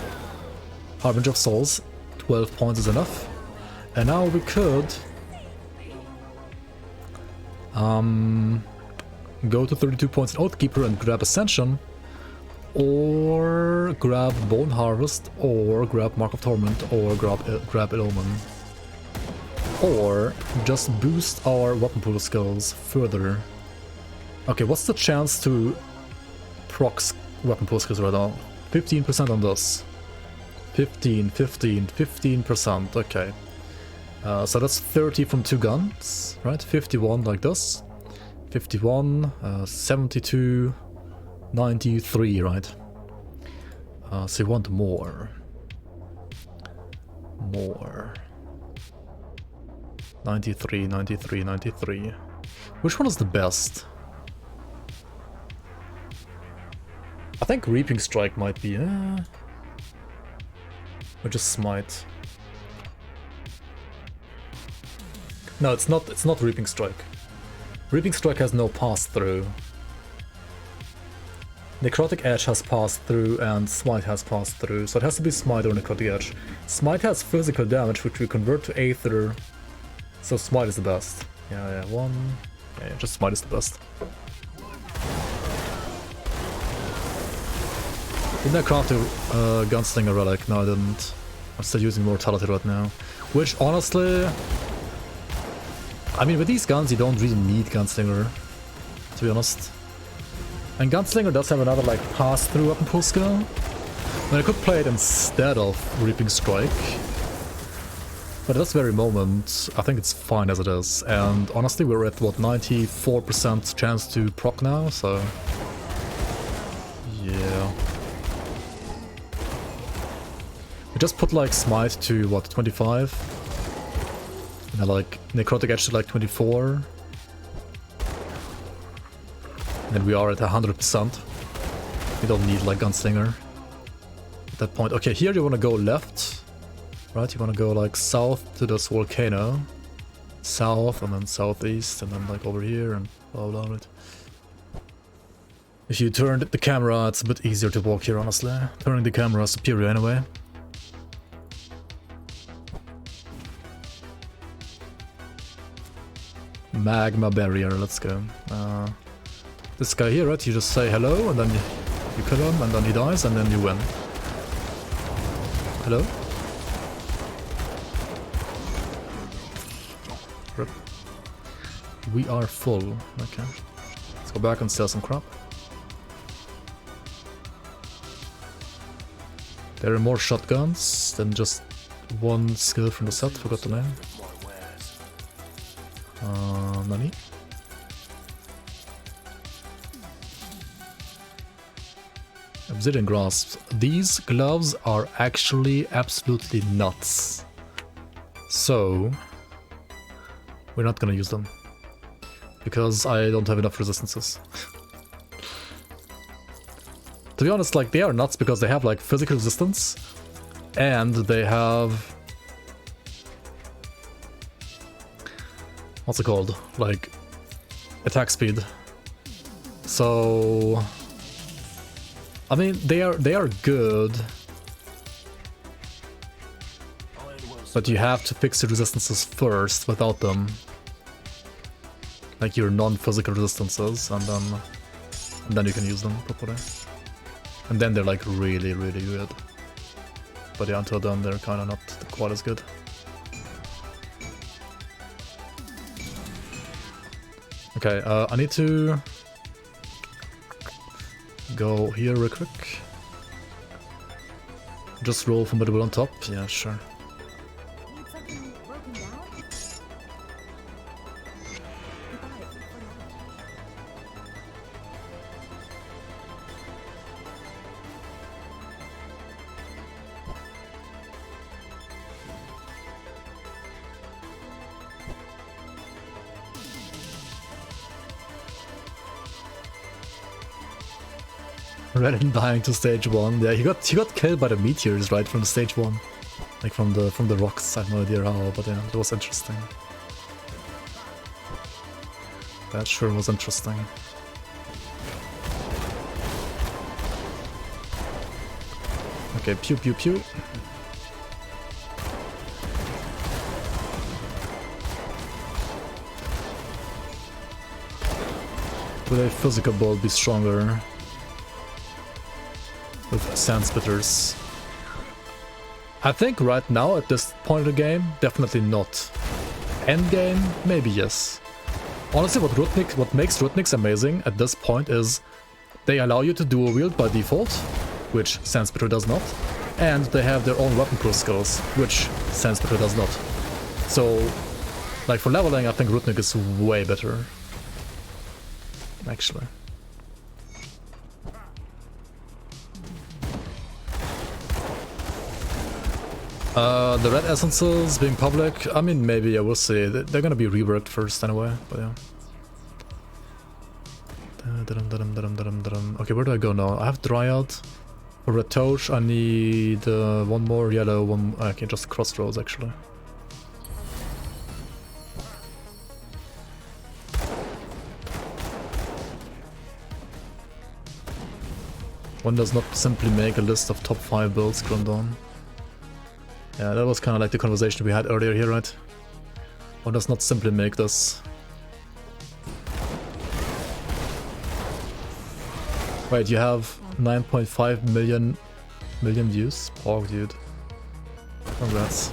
Harbinger of Souls. 12 points is enough. And now we could... go to 32 points in Oathkeeper and grab Ascension. Or grab Bone Harvest, or grab Mark of Torment, or grab Omen. Or just boost our weapon pool skills further. Okay, what's the chance to proc weapon pool skills right now? 15% on this. 15%, okay. So that's 30 from 2 guns, right? 51 like this. 51, 72, 93, right? So you want more. More. 93, 93, 93. Which one is the best? I think Reaping Strike might be, or just Smite. No, it's not Reaping Strike. Reaping Strike has no pass-through. Necrotic Edge has pass-through and Smite has pass-through, so it has to be Smite or Necrotic Edge. Smite has physical damage, which we convert to Aether, so Smite is the best. Yeah, one... Yeah, just Smite is the best. Didn't I craft a Gunslinger Relic? No, I didn't. I'm still using Mortality right now. Which, honestly... I mean, with these guns, you don't really need Gunslinger, to be honest. And Gunslinger does have another, like, pass-through weapon pool skill. I mean, I could play it instead of Reaping Strike. But at this very moment, I think it's fine as it is. And honestly, we're at, what, 94% chance to proc now, so... Yeah. just put like smite to what, 25? And like necrotic edge to like 24. And then we are at 100%. We don't need like gunslinger at that point. Okay, here you want to go left, right? You want to go like south to this volcano, south and then southeast and then like over here and blah blah blah. If you turn the camera, it's a bit easier to walk here, honestly. Turning the camera is superior anyway. Magma barrier, let's go. This guy here, right? You just say hello and then you kill him and then he dies and then you win. Hello? Rip. We are full. Okay. Let's go back and sell some crap. There are more shotguns than just one skill from the set, forgot the name. Nani? Obsidian grasps. These gloves are actually absolutely nuts. So, we're not gonna use them. Because I don't have enough resistances. To be honest, like, they are nuts because they have like physical resistance and they have, what's it called, like attack speed. So I mean they are good, but you have to fix the resistances first without them, like your non-physical resistances, and then you can use them properly. And then they're like really, really good. But yeah, until then they're kind of not quite as good. Okay, I need to go here real quick. Just roll from the on top. Yeah, sure. Need something broken down? Reddit dying to stage 1. Yeah, he got killed by the meteors, right, from stage 1. Like from the rocks. I have no idea how, but yeah, it was interesting. That sure was interesting. Okay, pew pew pew. Will a physical ball be stronger with sand spitters? I think right now at this point of the game, definitely not. End game, maybe yes. Honestly, what makes Rutniks amazing at this point is they allow you to dual wield by default, which Sand Spitter does not, and they have their own weapon pull skills, which Sand Spitter does not. So, like for leveling, I think Rutnik is way better, actually. The red essences being public, I mean, maybe, I will see. They're gonna be reworked first anyway, but yeah. Okay, where do I go now? I have Dryad. For Red Touch, I need one more yellow, one... I can just crossroads, actually. One does not simply make a list of top 5 builds, Grundon. Yeah, that was kind of like the conversation we had earlier here, right? One does not simply make this. Wait, you have 9.5 million views? Porg, dude. Congrats.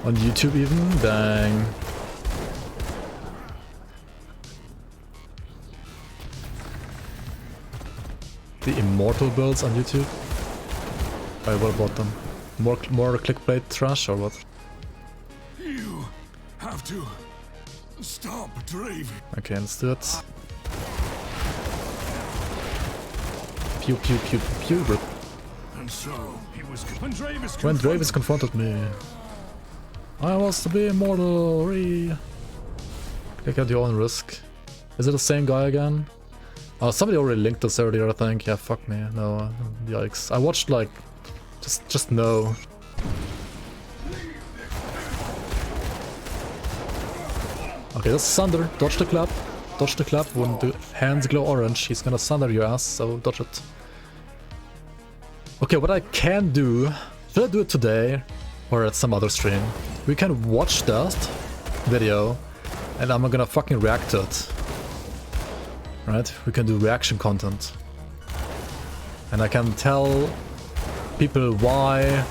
On YouTube even? Dang. The immortal builds on YouTube? Wait, what about them? More clickbait trash or what? You have to stop Drave. Okay, let's do it. Pew pew pew pew pew. And so He was when Dravis When Dravis confronted me, I was to be immortal. Click at your own risk. Is it the same guy again? Oh, somebody already linked this earlier, I think. Yeah, fuck me. No, yikes. I watched like, just no. Okay, that's Sunder. Dodge the clap. Dodge the clap. When the hands glow orange, he's gonna Sunder your ass, so dodge it. Okay, what I can do, should I do it today or at some other stream? We can watch that video and I'm gonna fucking react to it. Right? We can do reaction content. And I can tell people why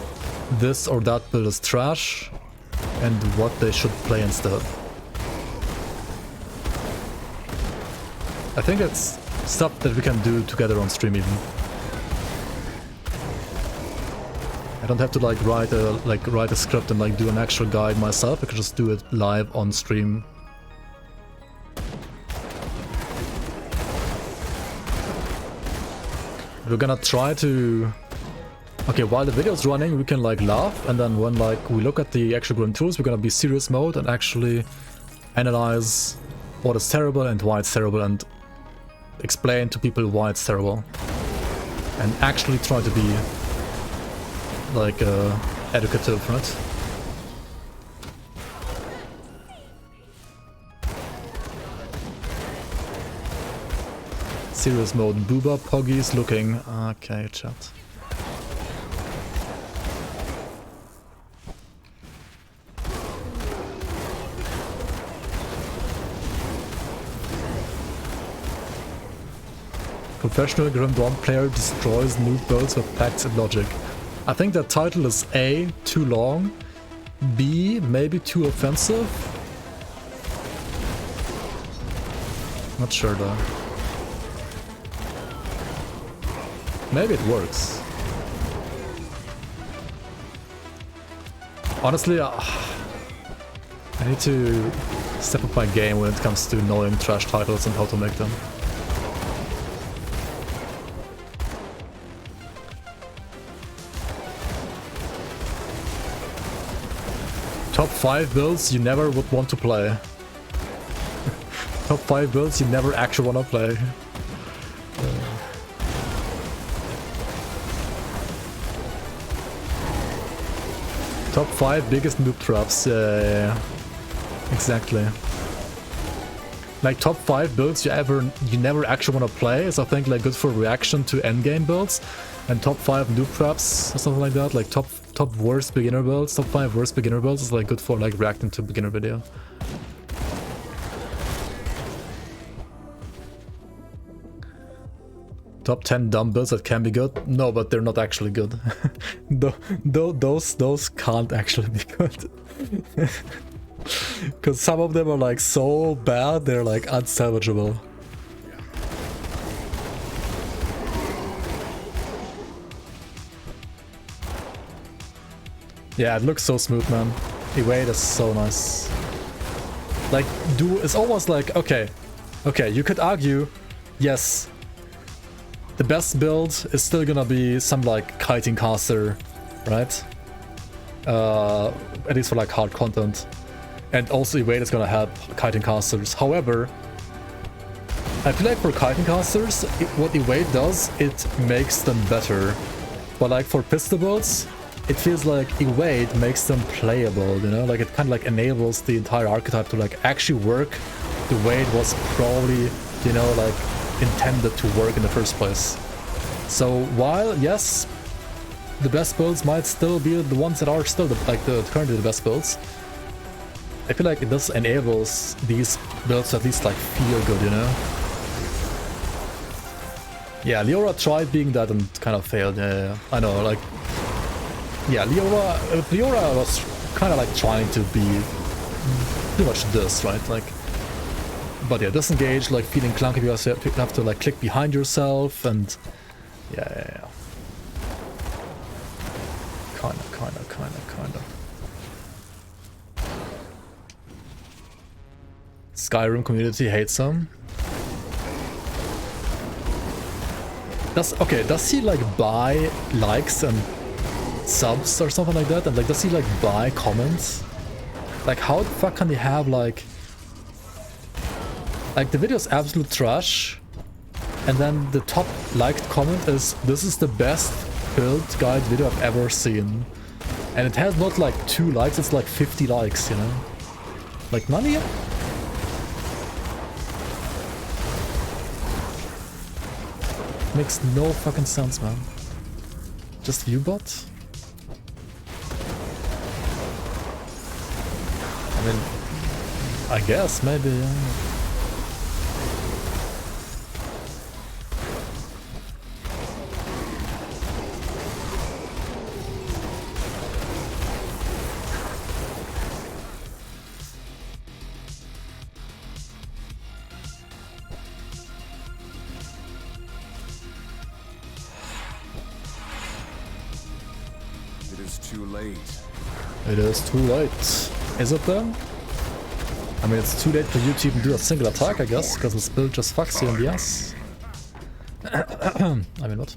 this or that build is trash and what they should play instead. I think it's stuff that we can do together on stream even. I don't have to like write a script and like do an actual guide myself. I can just do it live on stream. We're gonna try to... Okay, while the video is running, we can like laugh, and then when like we look at the actual GRIMTOOLS, we're gonna be serious mode and actually analyze what is terrible and why it's terrible and explain to people why it's terrible. And actually try to be like educative, right? Serious mode. Booba Poggy's looking. Okay, chat. Professional Grim Dawn player destroys noob builds with facts and logic. I think that title is A, too long, B, maybe too offensive. Not sure though. Maybe it works. Honestly, I need to step up my game when it comes to knowing trash titles and how to make them. Top 5 builds you never would want to play. Top 5 builds you never actually want to play. Top 5 biggest noob traps. Yeah. Exactly. Like top 5 builds you never actually want to play is I think like good for reaction to endgame builds, and top 5 noob traps or something like that. Like top worst beginner builds, top 5 worst beginner builds is like good for like reacting to beginner video. Top 10 dumb builds that can be good? No, but they're not actually good. Those can't actually be good. Because some of them are like so bad, they're like unsalvageable. Yeah, it looks so smooth, man. Evade is so nice. Like, it's almost like, okay, you could argue, yes, the best build is still gonna be some like kiting caster, right? At least for like hard content. And also Evade is gonna help kiting casters. However, I feel like for kiting casters, what Evade does, it makes them better. But like for pistol builds, it feels like Evade makes them playable, you know? Like it kind of like enables the entire archetype to like actually work the way it was probably, you know, like intended to work in the first place. So while, yes, the best builds might still be the ones that are still currently the best builds, I feel like it does enables these builds to at least like feel good, you know? Yeah, Leora tried being that and kind of failed, yeah. I know, like... Yeah, Leora was kind of like trying to be pretty much this, right? Like... But yeah, disengage, like feeling clunky because you have to like click behind yourself and... Yeah. Kinda. Skyrim community hates him. Does he like buy likes and subs or something like that? And like, does he like buy comments? Like, how the fuck can he have like the video is absolute trash, and then the top liked comment is, "This is the best build guide video I've ever seen," and it has not like 2 likes, it's like 50 likes, you know? Like, none of you? Makes no fucking sense, man. Just viewbot? I mean, I guess, maybe, yeah. It is too late. It is too late. Is it then? I mean, it's too late for you to even do a single attack, I guess, because this build just fucks you in the ass. I mean, what?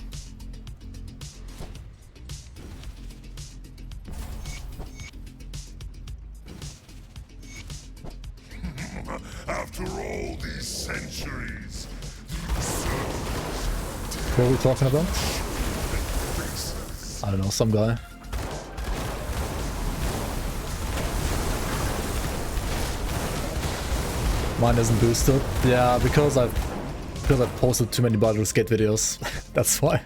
After all these centuries, What are we talking about? I don't know, some guy. Mine isn't boosted. Yeah, because I've posted too many Baldur's Gate videos. That's why.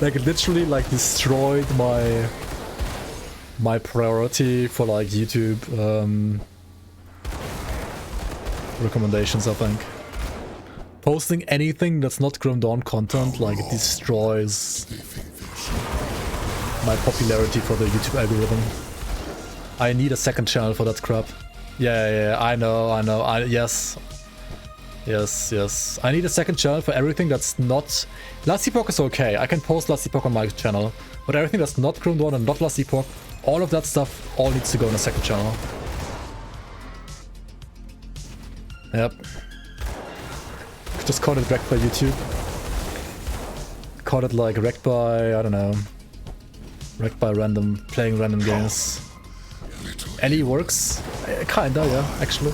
Like, it literally like destroyed my priority for like YouTube recommendations, I think. Posting anything that's not Grim Dawn content, like, it destroys my popularity for the YouTube algorithm. I need a second channel for that crap. Yeah, I know. Yes. I need a second channel for everything that's not... Last Epoch is okay, I can post Last Epoch on my channel, but everything that's not Grim Dawn and not Last Epoch, all of that stuff, all needs to go on a second channel. Yep. Just caught it wrecked by YouTube. Caught it like wrecked by, I don't know, wrecked by playing random games. Ellie works? Kinda, yeah, actually.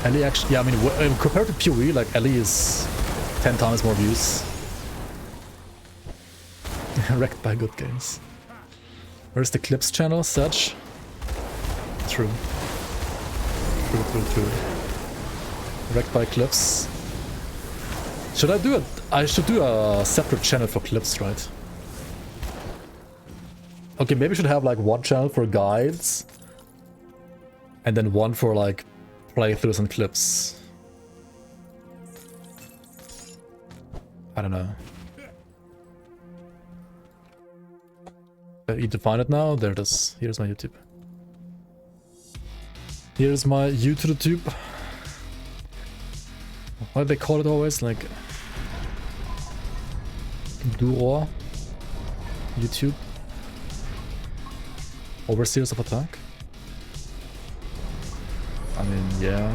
Ellie actually, yeah, I mean, compared to PoE, like, Ellie is 10 times more views. Wrecked by good games. Where's the Clips channel, Sedge? True. Wrecked by Clips. Should I do it? I should do a separate channel for Clips, right? Okay, maybe I should have like one channel for guides, and then one for like playthroughs and clips. I don't know. You define it now? There it is. Here's my YouTube. Here's my YouTube. What do they call it always? Like... Duo? YouTube? Overseers of Attack? I mean, yeah.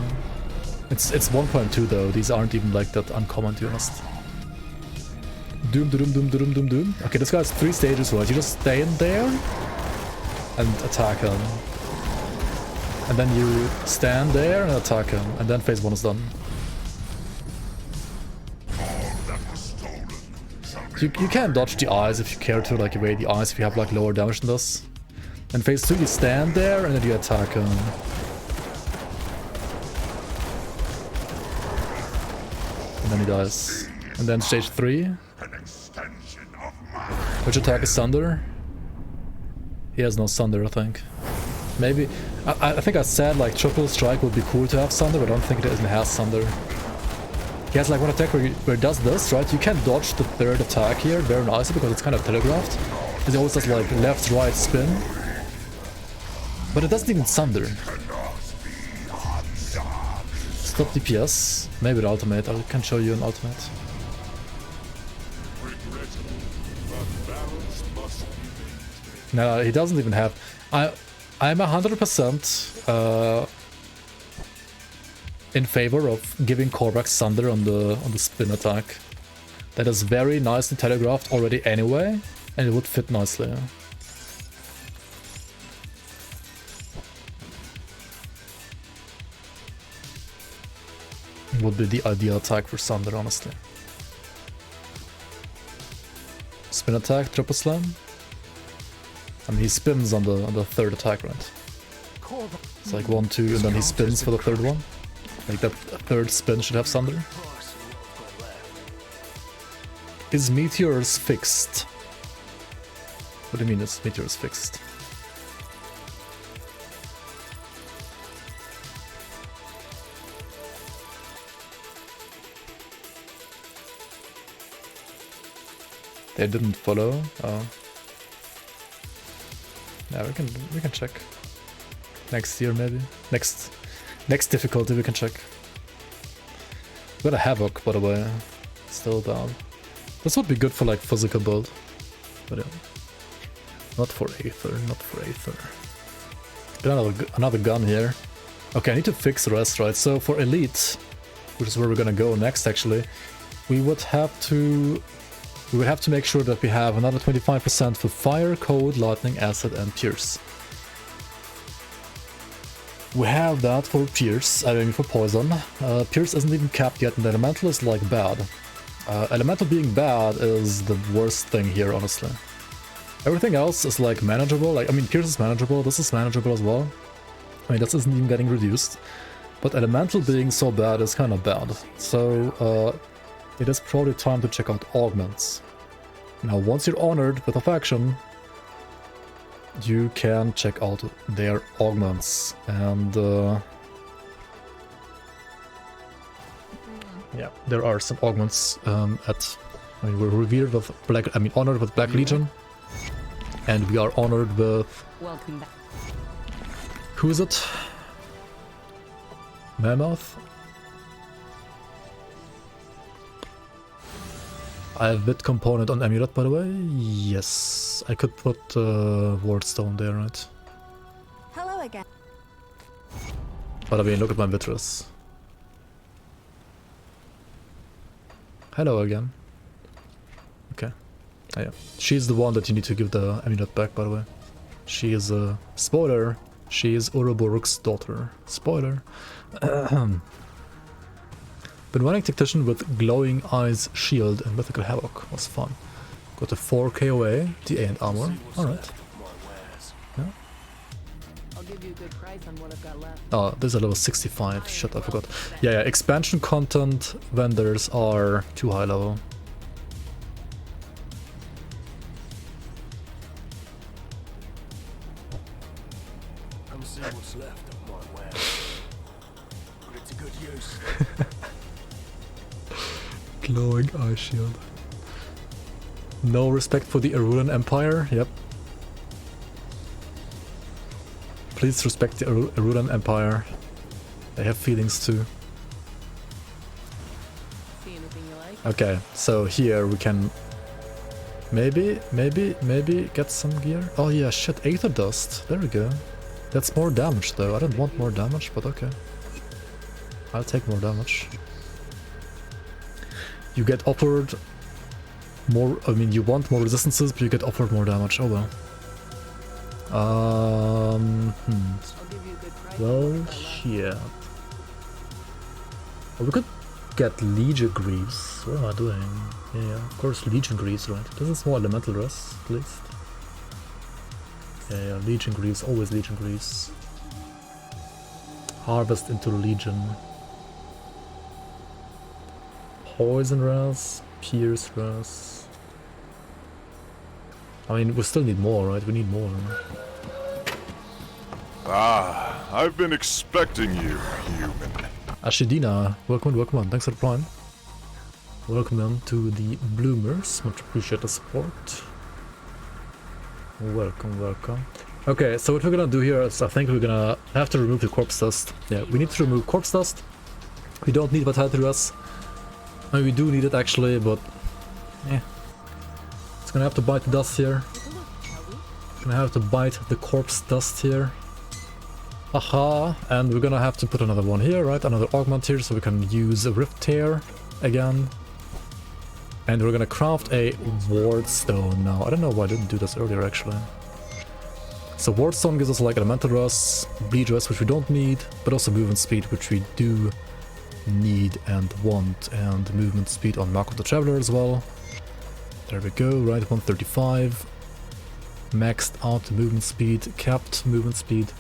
It's 1.2 though, these aren't even like that uncommon, to be honest. Doom. Okay, this guy has 3 stages, right? You just stay in there and attack him. And then you stand there and attack him, and then phase 1 is done. You can dodge the eyes if you care to, like evade the eyes if you have like lower damage than this. And phase 2 you stand there and then you attack him. And then he dies. And then stage 3. Which attack is Sunder? He has no Sunder, I think. Maybe... I think I said like triple strike would be cool to have Sunder, but I don't think it even has Sunder. He has like one attack where he does this, right? You can dodge the 3rd attack here very nicely because it's kind of telegraphed. Because he always does like left, right, spin. But it doesn't even Sunder. Stop DPS. Maybe the ultimate. I can show you an ultimate. No, he doesn't even have... I'm 100% in favor of giving Korvax Sunder on the spin attack. That is very nicely telegraphed already anyway, and it would fit nicely. Would be the ideal attack for Sunder, honestly. Spin attack, triple slam. I mean, he spins on the third attack, right? It's like 1, 2, and then he spins for the third one. Like that third spin should have Sunder. Is Meteors fixed? What do you mean is Meteors fixed? They didn't follow. Oh. Yeah, we can check. Next year maybe. Next difficulty we can check. We got a Havoc, by the way. Still down. This would be good for like physical build. But yeah. Not for Aether, not for Aether. Get another gun here. Okay, I need to fix the rest, right? So for Elite, which is where we're gonna go next actually, we would have to make sure that we have another 25% for Fire, Cold, Lightning, Acid, and Pierce. We have that for Pierce, I mean for Poison. Pierce isn't even capped yet, and the Elemental is like bad. Elemental being bad is the worst thing here, honestly. Everything else is like manageable. Like, I mean, Pierce is manageable, this is manageable as well. I mean, this isn't even getting reduced. But Elemental being so bad is kind of bad. So, it is probably time to check out Augments. Now, once you're honored with a faction, you can check out their Augments. And, yeah, there are some Augments I mean, we're revered with honored with Black Legion. And we are honored with... Welcome back. Who is it? Malmouth? I have bit component on Amulet, by the way. Yes, I could put Wardstone there, right? Hello again. But I mean, look at my Vitress. Hello again. Okay. Oh, yeah. She's the one that you need to give the Amulet back, by the way. She is a... spoiler! She is Uroborg's daughter. Spoiler. Been running Tactician with Glowing Eyes Shield and Mythical Havoc. Was fun. Got a 4 KOA, DA and armor. Alright. Yeah. I'll give you a good price on what I've got left. Oh, this is a level 65. Shit, I forgot. Yeah, expansion content vendors are too high level. I'm seeing what's left of my wares. Put it to good use. Glowing Eye Shield. No respect for the Aruran Empire? Yep. Please respect the Aruran Empire. They have feelings too. See anything you like? Okay, so here we can maybe get some gear. Oh yeah, shit, Aether Dust. There we go. That's more damage though. I don't want more damage, but okay. I'll take more damage. You get offered more, I mean, you want more resistances, but you get offered more damage. Oh well. I'll give you a good price. Well, shit. Oh, we could get Legion Greaves. What am I doing? Yeah, of course Legion Greaves, right? This is more elemental rust, at least. Yeah, Legion Greaves, always Legion Greaves. Harvest into Legion. Poison Ras, Pierce Ras. I mean, we still need more, right? We need more. Ah, I've been expecting you, human. Ashidina, welcome on. Thanks for the prime. Welcome on to the Bloomers. Much appreciate the support. Welcome. Okay, so what we're gonna do here is I think we're gonna have to remove the corpse dust. Yeah, we need to remove corpse dust. We don't need Vitality Ras. I mean, we do need it actually, but yeah. It's gonna have to bite the dust here. Gonna have to bite the corpse dust here. Haha, and we're gonna have to put another one here, right? Another augment here, so we can use a rift tear again. And we're gonna craft a ward stone now. I don't know why I didn't do this earlier, actually. So ward stone gives us like elemental rust, bleed rust, which we don't need, but also movement speed, which we do need and want, and movement speed on Mark of the Traveler as well. There we go, right, 135. Maxed out movement speed, capped movement speed.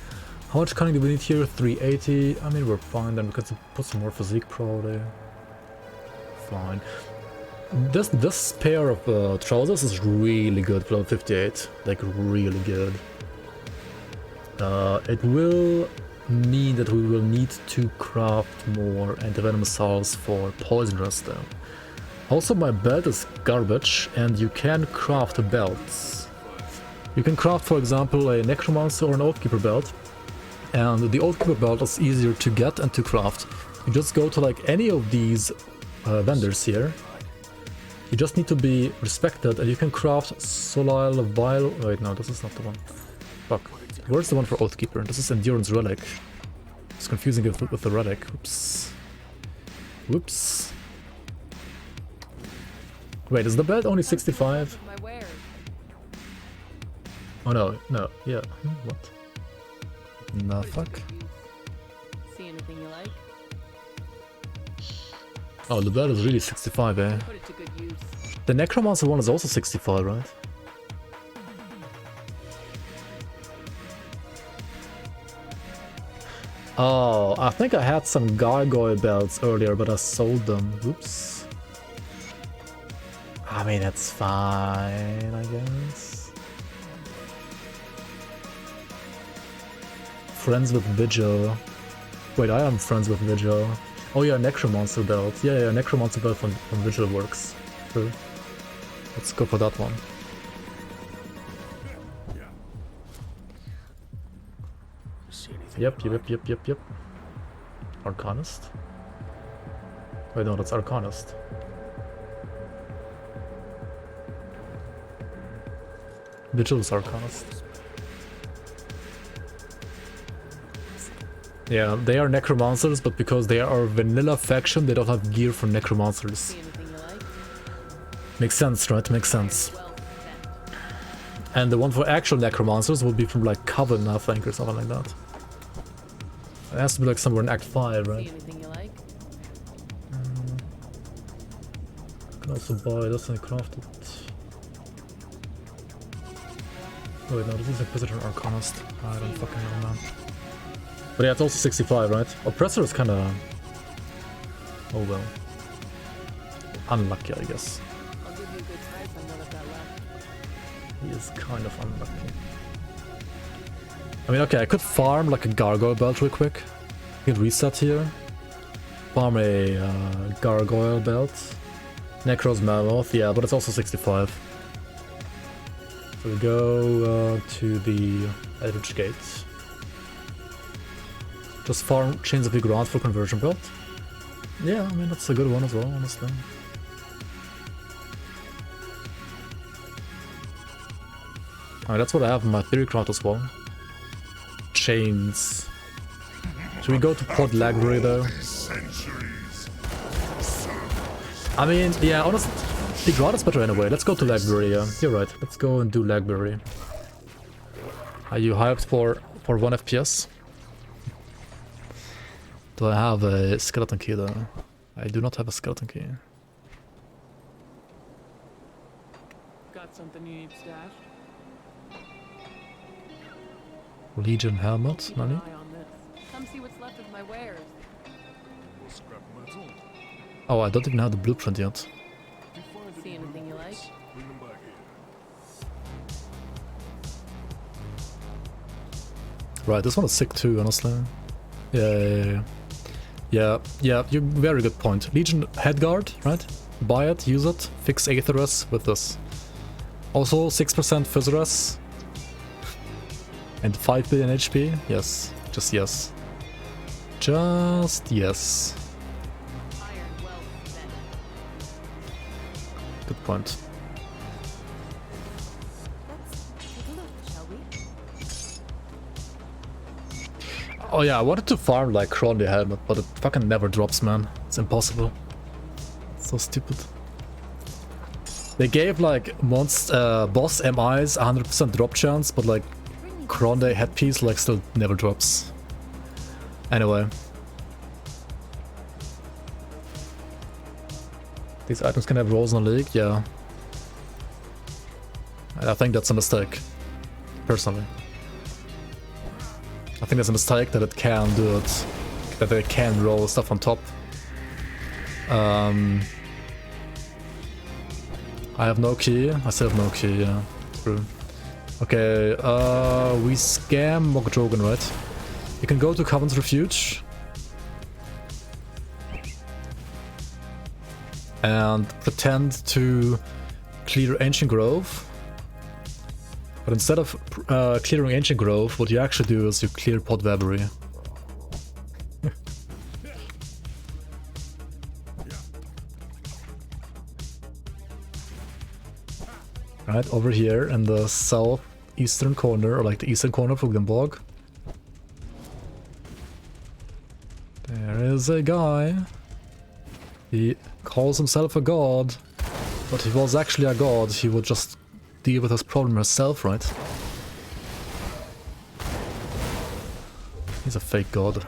How much cunning do we need here? 380. I mean, we're fine then. We could put some more physique probably. Fine. This pair of trousers is really good for level 58. Like, really good. It will mean that we will need to craft more anti-venom salves for poison rust though. Also, my belt is garbage, and you can craft belts. You can craft, for example, a necromancer or an oathkeeper belt. And the oathkeeper belt is easier to get and to craft. You just go to like any of these vendors here. You just need to be respected, and you can craft Solile Vile. Wait, no, this is not the one. Fuck. Where's the one for Oathkeeper? This is Endurance Relic. It's confusing it with the relic. Oops. Whoops. Wait, is the belt only 65? My wares. Oh no, no, yeah. What? Nah, fuck. See anything you like? Oh, the belt is really 65, eh? Put it to good use. The Necromancer one is also 65, right? Oh, I think I had some gargoyle belts earlier, but I sold them. Oops. I mean, that's fine, I guess. Friends with Vigil. Wait, I am friends with Vigil. Oh yeah, Necromancer belt. Yeah, Necromancer belt from Vigil works. True. Let's go for that one. Yep. Arcanist? Wait, no, that's Arcanist. Vigil is Arcanist. Yeah, they are Necromancers, but because they are a vanilla faction, they don't have gear for Necromancers. See anything you like? Makes sense, right? Makes sense. Well spent. And the one for actual Necromancers would be from like Coven, I think, or something like that. It has to be like somewhere in Act 5, right? See anything you like? I can also buy this and craft it. Oh wait, no, this is Inquisitor and Arcanist. I don't fucking know, man. But yeah, it's also 65, right? Oppressor is kinda... Oh well. Unlucky, I guess. I'll give you a good price on what I've got left. He is kind of unlucky. I mean, okay, I could farm like a gargoyle belt real quick. I can reset here. Farm a gargoyle belt. Necros Malmouth, yeah, but it's also 65. So we go to the Eldritch Gate. Just farm Chains of the Ground for conversion belt. Yeah, I mean, that's a good one as well, honestly. Alright, that's what I have in my theory craft as well. Chains. Should we go to Port Lagbury though? I mean, yeah, honestly, the Ground is better anyway. Let's go to Lagbury, yeah. You're right. Let's go and do Lagbury. Are you hyped for 1 FPS? Do I have a skeleton key though? I do not have a skeleton key. Got something you need stashed? Legion helmet, Keep an Nani? eye on this. Come see what's left of my wares. More scrap metal. Oh, I don't even have the blueprint yet. If you find See any anything you ruins, like? bring them back here. Right, this one is sick too, honestly. Yeah, you very good point. Legion Headguard, right? Buy it, use it, fix Aetherus with this. Also 6% Fizzus. And 5 billion HP? Yes, just yes. Just yes. Iron well spent. Good point. Let's take a look, shall we? Oh yeah, I wanted to farm like Crondy helmet, but it fucking never drops, man. It's impossible. It's so stupid. They gave like boss MIs 100% drop chance, but like Crondy headpiece like still never drops. Anyway. These items can have rolls in the league, yeah. I think that's a mistake, personally. I think it's a mistake that it can do it, that they can roll stuff on top. I have no key. I still have no key, yeah. True. Okay, we scam Mogdrogan, right? You can go to Coven's Refuge. And pretend to clear Ancient Grove. But instead of clearing Ancient Grove, what you actually do is you clear Podvevery. Right, over here in the southeastern corner, or like the eastern corner of Ugdenbog. There is a guy. He calls himself a god, but if he was actually a god, he would just deal with his problem himself, right? He's a fake god.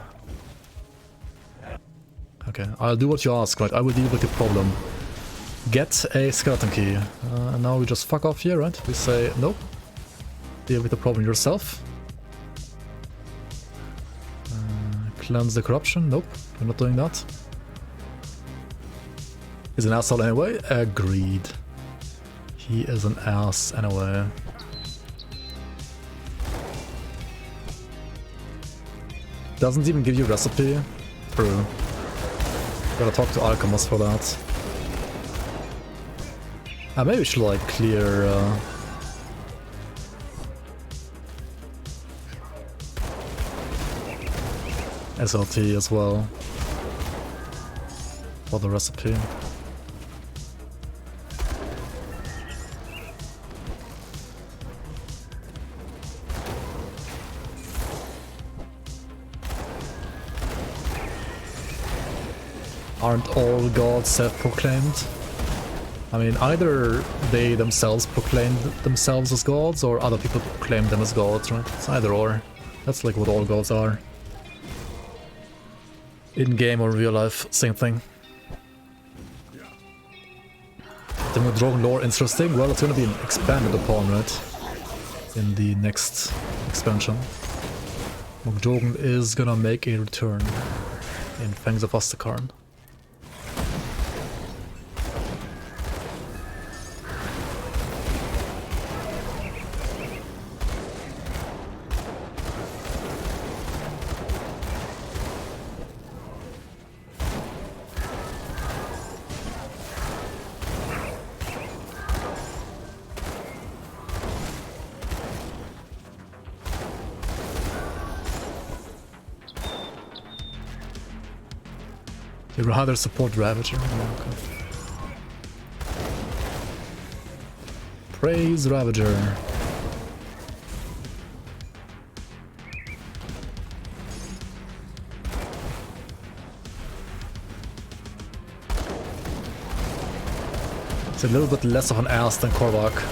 Okay, I'll do what you ask, right? I will deal with your problem. Get a skeleton key. And now we just fuck off here, right? We say, nope. Deal with the problem yourself. Cleanse the corruption. Nope, we're not doing that. He's an asshole anyway. Agreed. He is an ass anyway. Doesn't even give you a recipe. True. Gotta talk to Alchemist for that. Maybe we should like clear SLT as well for the recipe. Aren't all gods self-proclaimed? I mean, either they themselves proclaimed themselves as gods, or other people proclaim them as gods, right? It's either or. That's like what all gods are. In-game or real life, same thing. The Mogdrogan lore interesting? Well, it's gonna be expanded upon, right? In the next expansion. Mogdrogan is gonna make a return in Fangs of Ostakarn. You'd rather support Ravager? Oh, okay. Praise Ravager. It's a little bit less of an ass than Korvac.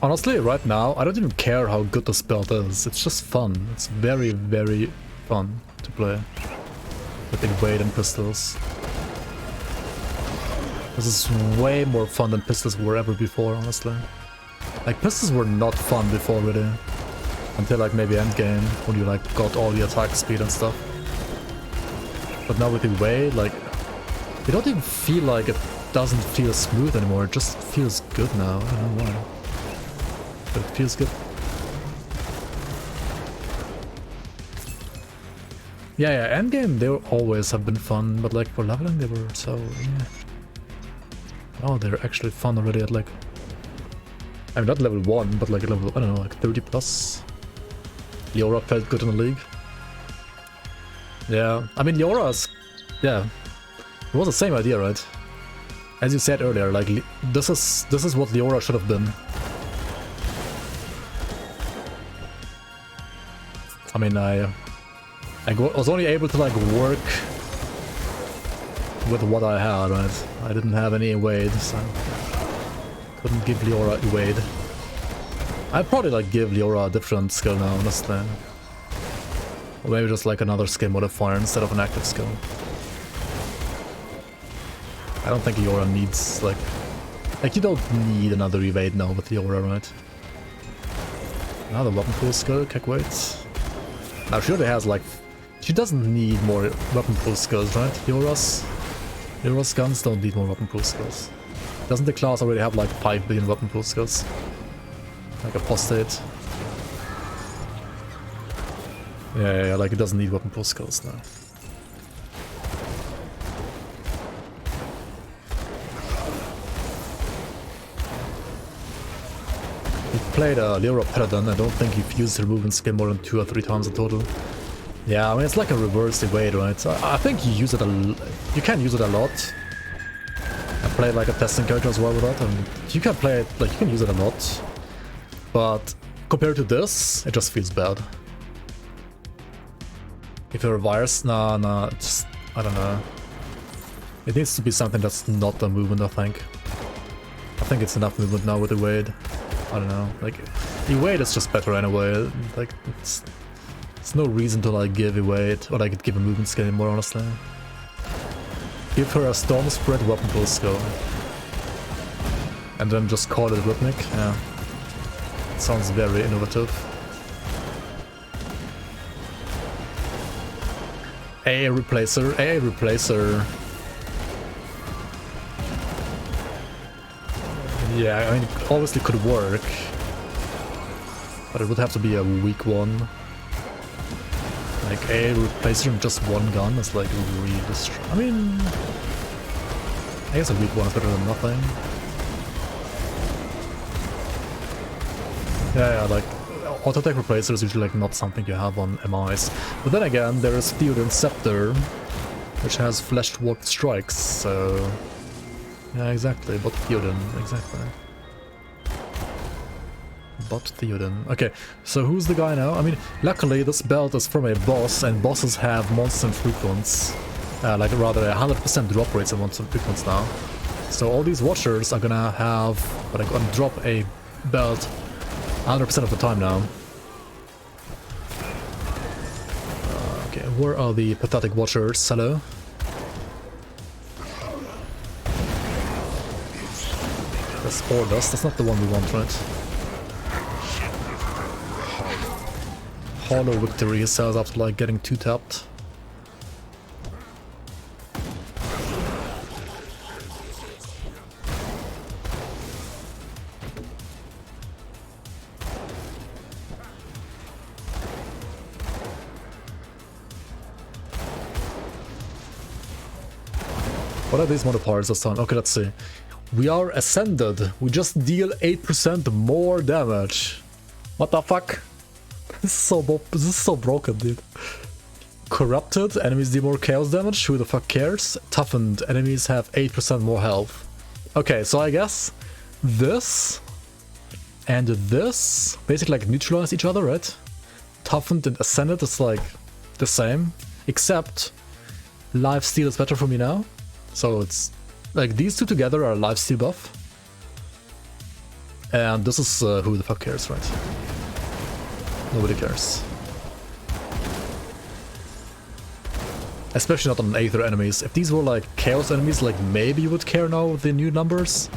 Honestly, right now, I don't even care how good the spell is. It's just fun. It's very, very fun to play with Invade and pistols. This is way more fun than pistols were ever before, honestly. Like, pistols were not fun before, really. Until, like, maybe endgame, when you, like, got all the attack speed and stuff. But now with Invade, like, you don't even feel like it doesn't feel smooth anymore. It just feels good now. I don't know why. But it feels good. Yeah, endgame they always have been fun, but like for leveling they were so, yeah. Oh, they're actually fun already at like... I mean, not level 1, but like level, I don't know, like 30 plus. Leora felt good in the league. Yeah, I mean, Leora's... Yeah. It was the same idea, right? As you said earlier, like, this is what Leora should have been. I mean, I was only able to like work with what I had, right? I didn't have any evade, so couldn't give Leora evade. I'd probably like give Leora a different skill now, honestly. Or maybe just like another skill modifier instead of an active skill. I don't think Leora needs like you don't need another evade now with Leora, right? Another weapon pool skill, kick weight. Now she already has like... She doesn't need more weapon pool skills, right? Leora's guns don't need more weapon pool skills. Doesn't the class already have like 5 billion weapon pool skills? Like apostate. Yeah, like it doesn't need weapon pool skills now. Played Leora Paladin. I don't think you've used her movement skill more than 2 or 3 times in total. Yeah, I mean, it's like a reverse evade, right? So I think you use it you can use it a lot. I played like a testing character as well with that, and you can play it, like, you can use it a lot. But compared to this, it just feels bad. If you're a virus, nah, it's, I don't know. It needs to be something that's not a movement, I think. I think it's enough movement now with evade. I don't know, like, evade is just better anyway, like, it's no reason to, like, give evade, or, like, give a movement skill anymore, honestly. Give her a storm spread weapon pool skill. And then just call it rhythmic, yeah. It sounds very innovative. AA replacer. Yeah, I mean, it obviously could work, but it would have to be a weak one. Like, a replacer in just one gun is like really strong. I mean, I guess a weak one is better than nothing. Yeah, like, auto-attack replacer is usually like not something you have on MIs. But then again, there is Theoden Scepter, which has fleshed warped strikes, so... Yeah, exactly, bot Theoden, exactly. Bot Theoden. Okay, so who's the guy now? I mean, luckily this belt is from a boss, and bosses have monster infrequents. Like rather 100% drop rates and monster infrequents now. So all these watchers are gonna have, but I'm gonna drop a belt 100% of the time now. Okay, where are the pathetic watchers? Hello? Spore dust, that's not the one we want, right? Hollow victory, he says, after like getting 2 tapped. What are these modifiers this time? Okay, let's see. We are ascended. We just deal 8% more damage. What the fuck? This is so broken, dude. Corrupted. Enemies deal more chaos damage. Who the fuck cares? Toughened. Enemies have 8% more health. Okay, so I guess this and this basically like neutralize each other, right? Toughened and ascended is like the same, except lifesteal is better for me now. So it's like these two together are a lifesteal buff. And this is who the fuck cares, right? Nobody cares. Especially not on Aether enemies. If these were like chaos enemies, like maybe you would care now with the new numbers.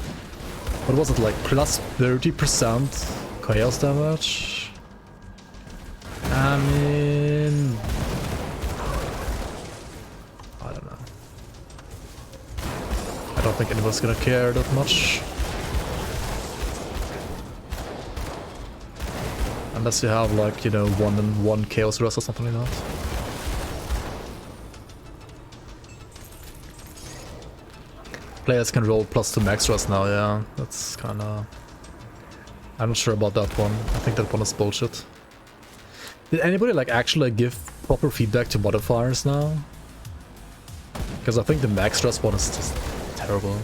What was it, like plus 30% chaos damage? I mean... I don't know. I don't think anyone's gonna care that much. Unless you have like, you know, 1-1 chaos rest or something like that. players can roll +2 max rust now, yeah. That's kinda... I'm not sure about that one. I think that one is bullshit. Did anybody like actually give proper feedback to modifiers now? Because I think the max rust one is just terrible.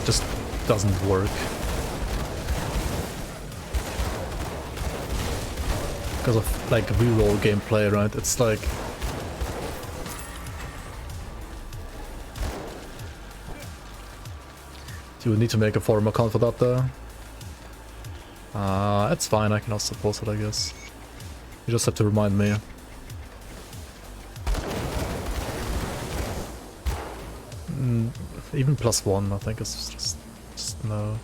Just doesn't work. Because of like reroll gameplay, right? It's like... Do you need to make a forum account for that though? It's fine, I can also post it, I guess. You just have to remind me. Even +1, I think it's just no.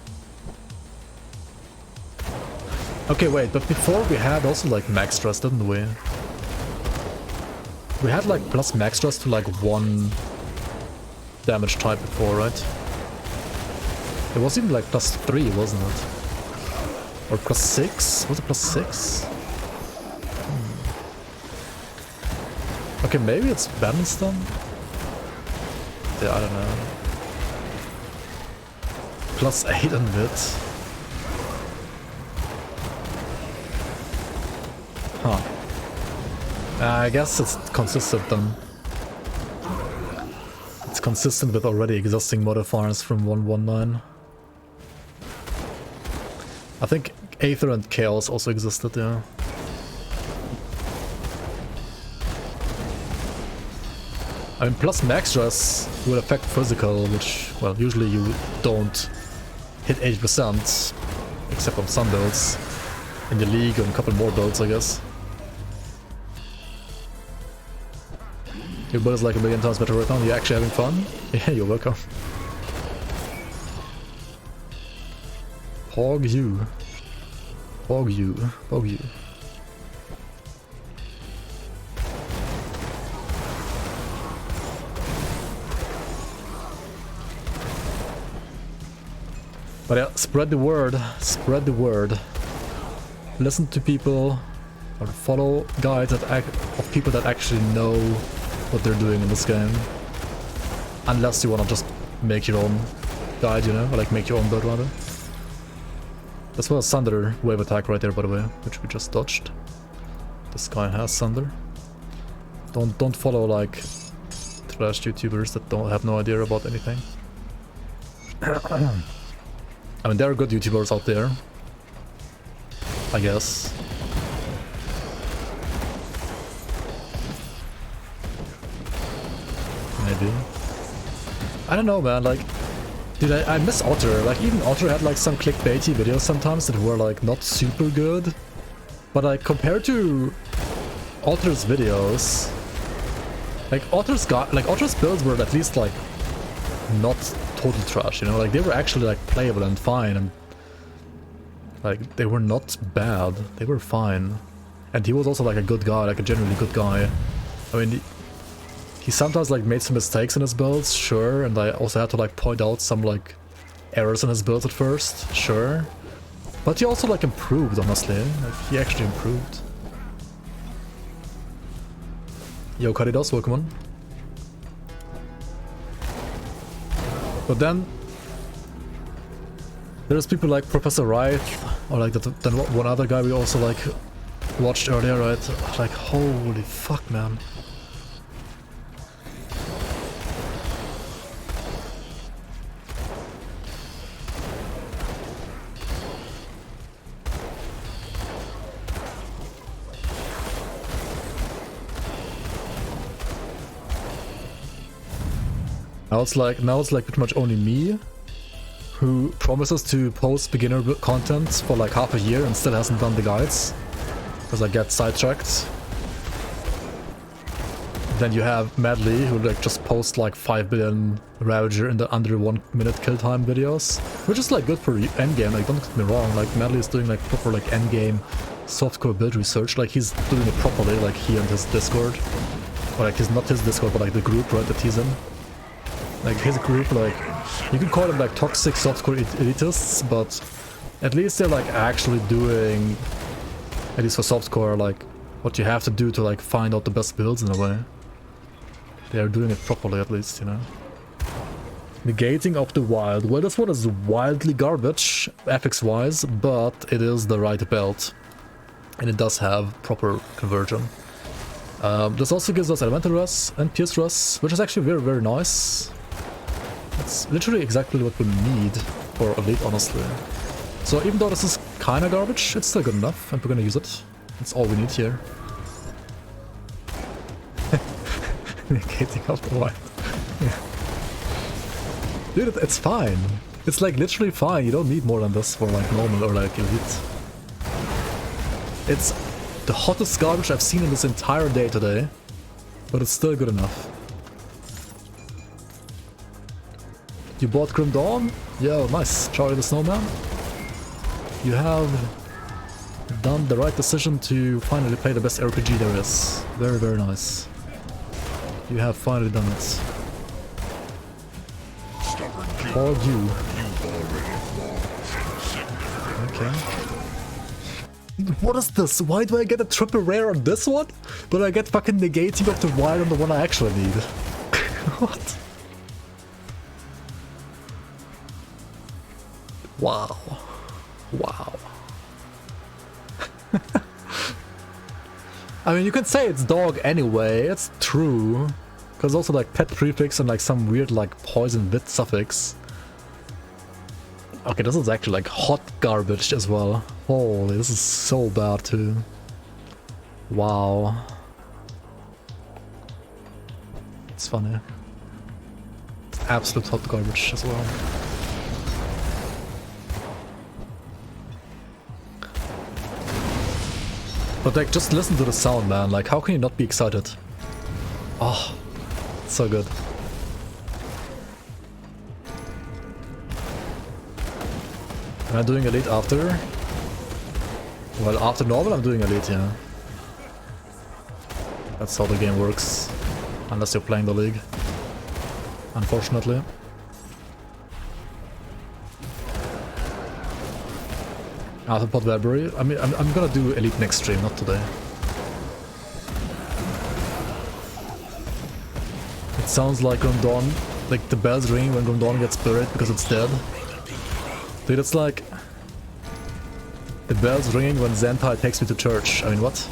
Okay, wait, but before we had also like max trust, didn't we? We had like plus max trust to like 1 damage type before, right? It was even like +3, wasn't it? Or +6? Was it +6? Okay, maybe it's balanced then? Yeah, I don't know. +8 in it. Huh. I guess it's consistent then. It's consistent with already existing modifiers from 1.19. I think Aether and Chaos also existed, yeah. I mean, plus max stress will affect physical, which, well, usually you don't hit 80%, except on some builds. In the league and a couple more builds, I guess. Your build is like 1,000,000 times better right now. You actually having fun? Yeah, you're welcome. Hog you. Hog you. Hog you. But yeah, spread the word. Spread the word. Listen to people, or follow guides of people that actually know what they're doing in this game. Unless you want to just make your own guide, you know, or like make your own build rather. That's well a Sunder wave attack right there, by the way, which we just dodged. This guy has Sunder. Don't follow like trash YouTubers that don't have no idea about anything. I mean, there are good YouTubers out there, I guess. Maybe. I don't know, man, like... Dude, I miss Otter. Like, even Otter had like some clickbaity videos sometimes that were like not super good. But like, compared to Otter's videos... Like, Otter's builds were at least like... not total trash, you know? Like, they were actually like playable and fine, and... Like, they were not bad. They were fine. And he was also like a good guy, like a genuinely good guy. I mean, he sometimes like made some mistakes in his builds, sure, and I also had to like point out some like errors in his builds at first, sure. But he also like improved, honestly. Like, he actually improved. Yo, Karidos, welcome on. But then there's people like Professor Wright, or like that one other guy we also like watched earlier, right? Like, holy fuck, man. Now it's like pretty much only me who promises to post beginner content for like half a year and still hasn't done the guides because I get sidetracked. Then you have Madly, who like just posts like 5 billion Ravager in the under 1 minute kill time videos, which is like good for endgame. Like, don't get me wrong, like Madly is doing like proper like endgame softcore build research. Like, he's doing it properly, like he and his Discord, or like not his Discord, but like the group, right, that he's in. Like, his group, like, you could call them like toxic softcore elitists, but at least they're like actually doing At least for softcore, like, what you have to do to, like, find out the best builds in a way. They are doing it properly, at least, you know. Negating of the wild. Well, this one is wildly garbage, FX-wise, but it is the right belt. And it does have proper conversion. This also gives us elemental res and pierce res, which is actually very, very nice. It's literally exactly what we need for elite, honestly. So even though this is kinda garbage, it's still good enough, and we're gonna use it. That's all we need here. Negating of the wild. Yeah. Dude, it's fine. It's like literally fine. You don't need more than this for like normal or like elite. It's the hottest garbage I've seen in this entire day today, but it's still good enough. You bought Grim Dawn? Yeah, nice. Charlie the Snowman. You have done the right decision to finally play the best RPG there is. Very, very nice. You have finally done it. Or you. Okay. What is this? Why do I get a triple rare on this one? But I get fucking negating of the wild on the one I actually need. What? Wow. Wow. I mean, you can say it's dog anyway, it's true. Because also like pet prefix and like some weird like poison bit suffix. Okay, this is actually like hot garbage as well. Holy, this is so bad too. Wow. It's funny. It's absolute hot garbage as well. But like, just listen to the sound, man. Like, how can you not be excited? Oh, so good. Am I doing elite after? Well, after normal I'm doing elite, yeah. That's how the game works. Unless you're playing the league. Unfortunately. After Pot Library. I mean, I'm gonna do elite next stream, not today. It sounds like Grim Dawn, like the bells ring when Grim Dawn gets buried because it's dead. Dude, it's like the bells ringing when Zentai takes me to church. I mean, what?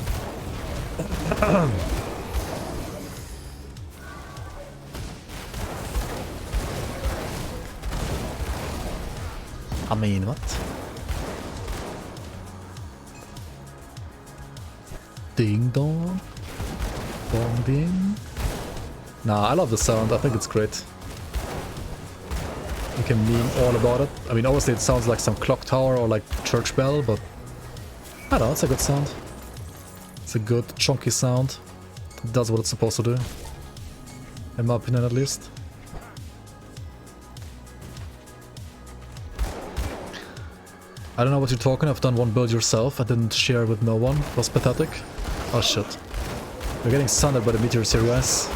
I mean, what? Ding dong. Bong ding. Nah, I love the sound. I think it's great. You can meme all about it. I mean, obviously it sounds like some clock tower or like church bell, but I don't know, it's a good sound. It's a good chunky sound. It does what it's supposed to do. In my opinion, at least. I don't know what you're talking. I've done one build yourself. I didn't share with no one. It was pathetic. Oh shit. We're getting sundered by the meteors here, guys.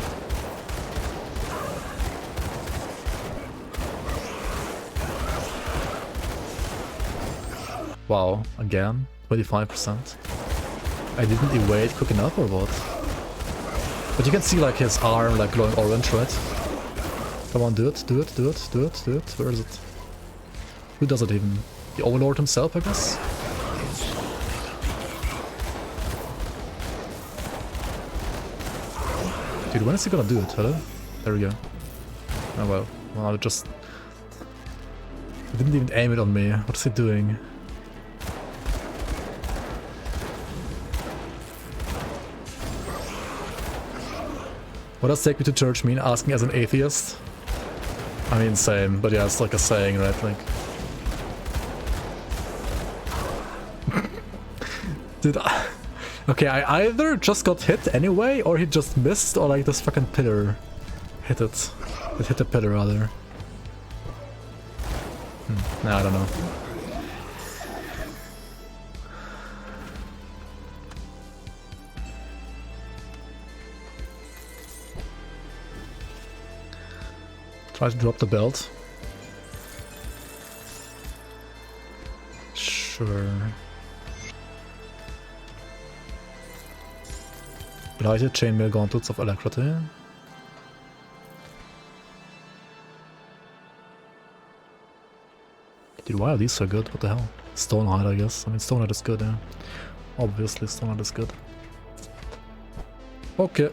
Wow, again, 25%. I didn't evade quick enough or what? But you can see like his arm like glowing orange, right? Come on, do it, do it, do it, do it, do it. Where is it? Who does it even? The Overlord himself, I guess? Dude, when is he gonna do it? Hello? There we go. Oh well. Well, I just... He didn't even aim it on me. What is he doing? What does take me to church mean? Asking as an atheist? I mean, same, but yeah, it's like a saying, right? Like... Dude, okay, I either just got hit anyway, or he just missed, or like this fucking pillar hit it. It hit the pillar, rather. Nah, I don't know. Try to drop the belt. Sure. Lighted chainmail gauntlets of alacrity. Dude, why are these so good? What the hell? Stonehide, I guess. I mean, Stonehide is good, yeah. Obviously, Stonehide is good. Okay.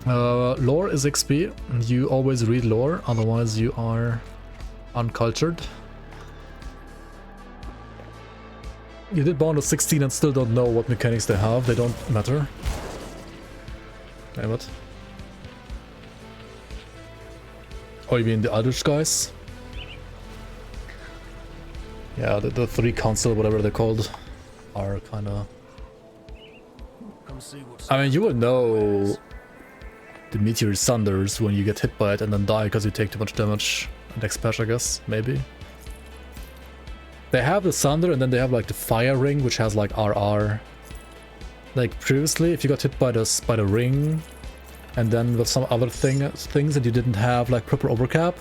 Lore is XP. You always read lore, otherwise you are uncultured. You did Bond at 16 and still don't know what mechanics they have. They don't matter. Damn it. Oh, you mean the Eldritch guys? Yeah, the three council, whatever they're called, are kinda... I mean, you will know the Meteor Thunders when you get hit by it and then die because you take too much damage. Next patch, I guess, maybe. They have the Thunder and then they have like the Fire Ring, which has like RR. Like previously, if you got hit by the ring and then with some other things that you didn't have like proper overcap,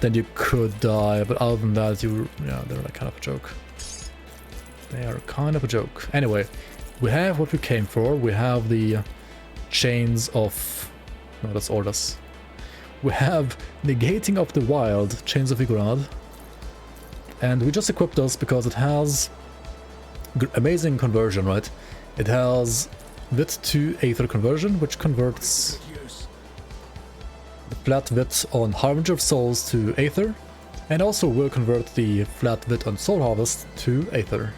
then you could die, but other than that, yeah, they're like kind of a joke. They are kind of a joke. Anyway, we have what we came for. We have the Chains of... No, that's Orders. We have Negating of the Wild, Chains of Vigorad. And we just equipped those because it has amazing conversion, right? It has Wit to Aether conversion, which converts the flat Wit on Harbinger of Souls to Aether, and also will convert the flat Wit on Soul Harvest to Aether.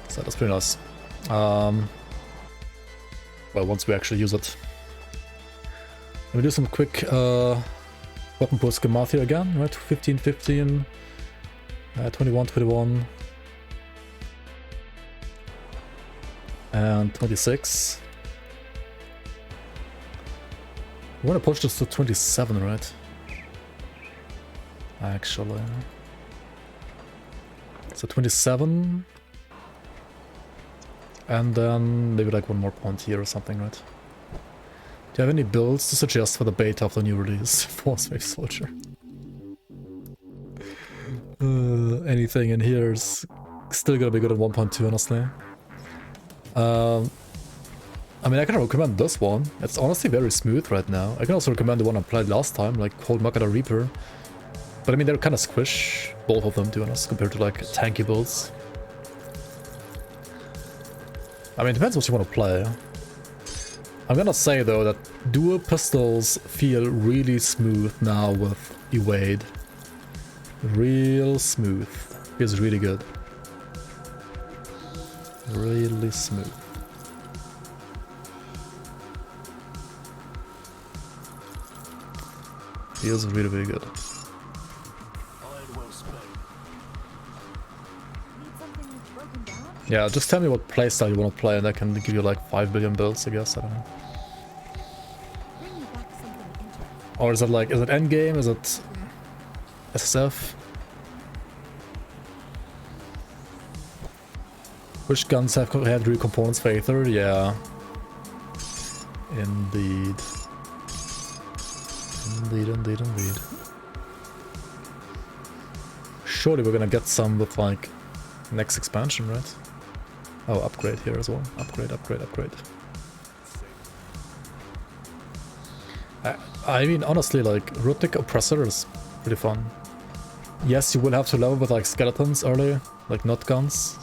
So that's pretty nice. Well, once we actually use it. Let me do some quick weapon pool schemath here again, right? 15, 15, 21, 21, and 26. We want to push this to 27, right? Actually. So 27. And then maybe like one more point here or something, right? Do you have any builds to suggest for the beta of the new release? Force Wave Soldier. Anything in here is still gonna be good at 1.2, honestly. I mean, I can recommend this one. It's honestly very smooth right now. I can also recommend the one I played last time, like Cold Makata Reaper. But I mean, they're kind of squish, both of them, to be honest, compared to like tanky builds. I mean, it depends what you want to play. I'm gonna say though that dual pistols feel really smooth now with Evade. Real smooth. Feels really good. Really smooth. Feels really, really good. Yeah, just tell me what playstyle you want to play and I can give you like 5 billion builds, I guess, I don't know. Or is it like, is it endgame, is it SSF? Which guns have real components for Aether? Yeah. Indeed. Indeed. Surely we're gonna get some with like next expansion, right? Oh, upgrade here as well. Upgrade. I mean, honestly, like, Runic Oppressor is pretty fun. Yes, you will have to level with like skeletons early, like not guns.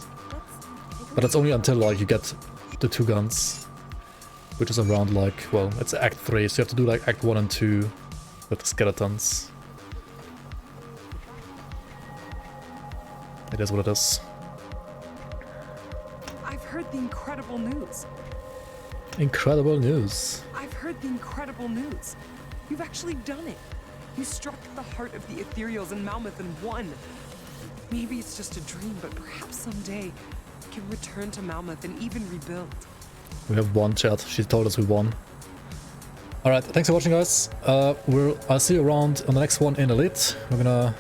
But it's only until like you get the 2 guns. Which is around like, well, it's Act 3, so you have to do like Act 1 and 2 with the skeletons. It is what it is. I've heard the incredible news. Incredible news. I've heard the incredible news. You've actually done it. You struck the heart of the Ethereals in Malmouth and won. Maybe it's just a dream, but perhaps someday we can return to Malmouth and even rebuild. We have won, chat. She told us we won. Alright, thanks for watching, guys. I'll see you around on the next one in Elite. We're gonna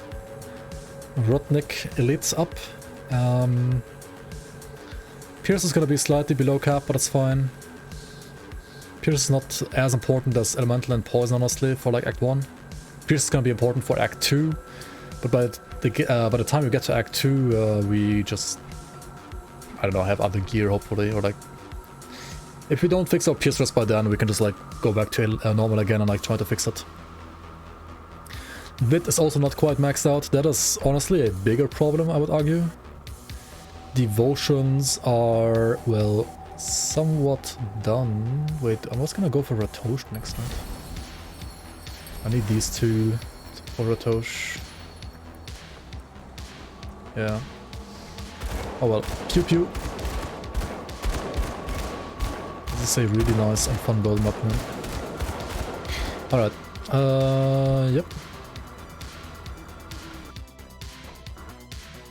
Runic Elites up. Pierce is gonna be slightly below cap, but it's fine. Pierce is not as important as Elemental and Poison, honestly, for like Act 1. Pierce is gonna be important for Act 2, but by the time we get to Act 2, we just I don't know, have other gear hopefully, or like if we don't fix our pierce stress by then, we can just like go back to normal again and like try to fix it. Wit is also not quite maxed out. That is honestly a bigger problem, I would argue. Devotions are, well, somewhat done. Wait, I was gonna go for Ratosh next time. I need these two for Ratosh. Yeah. Oh well, pew pew. This is a really nice and fun build map, man. Alright, yep.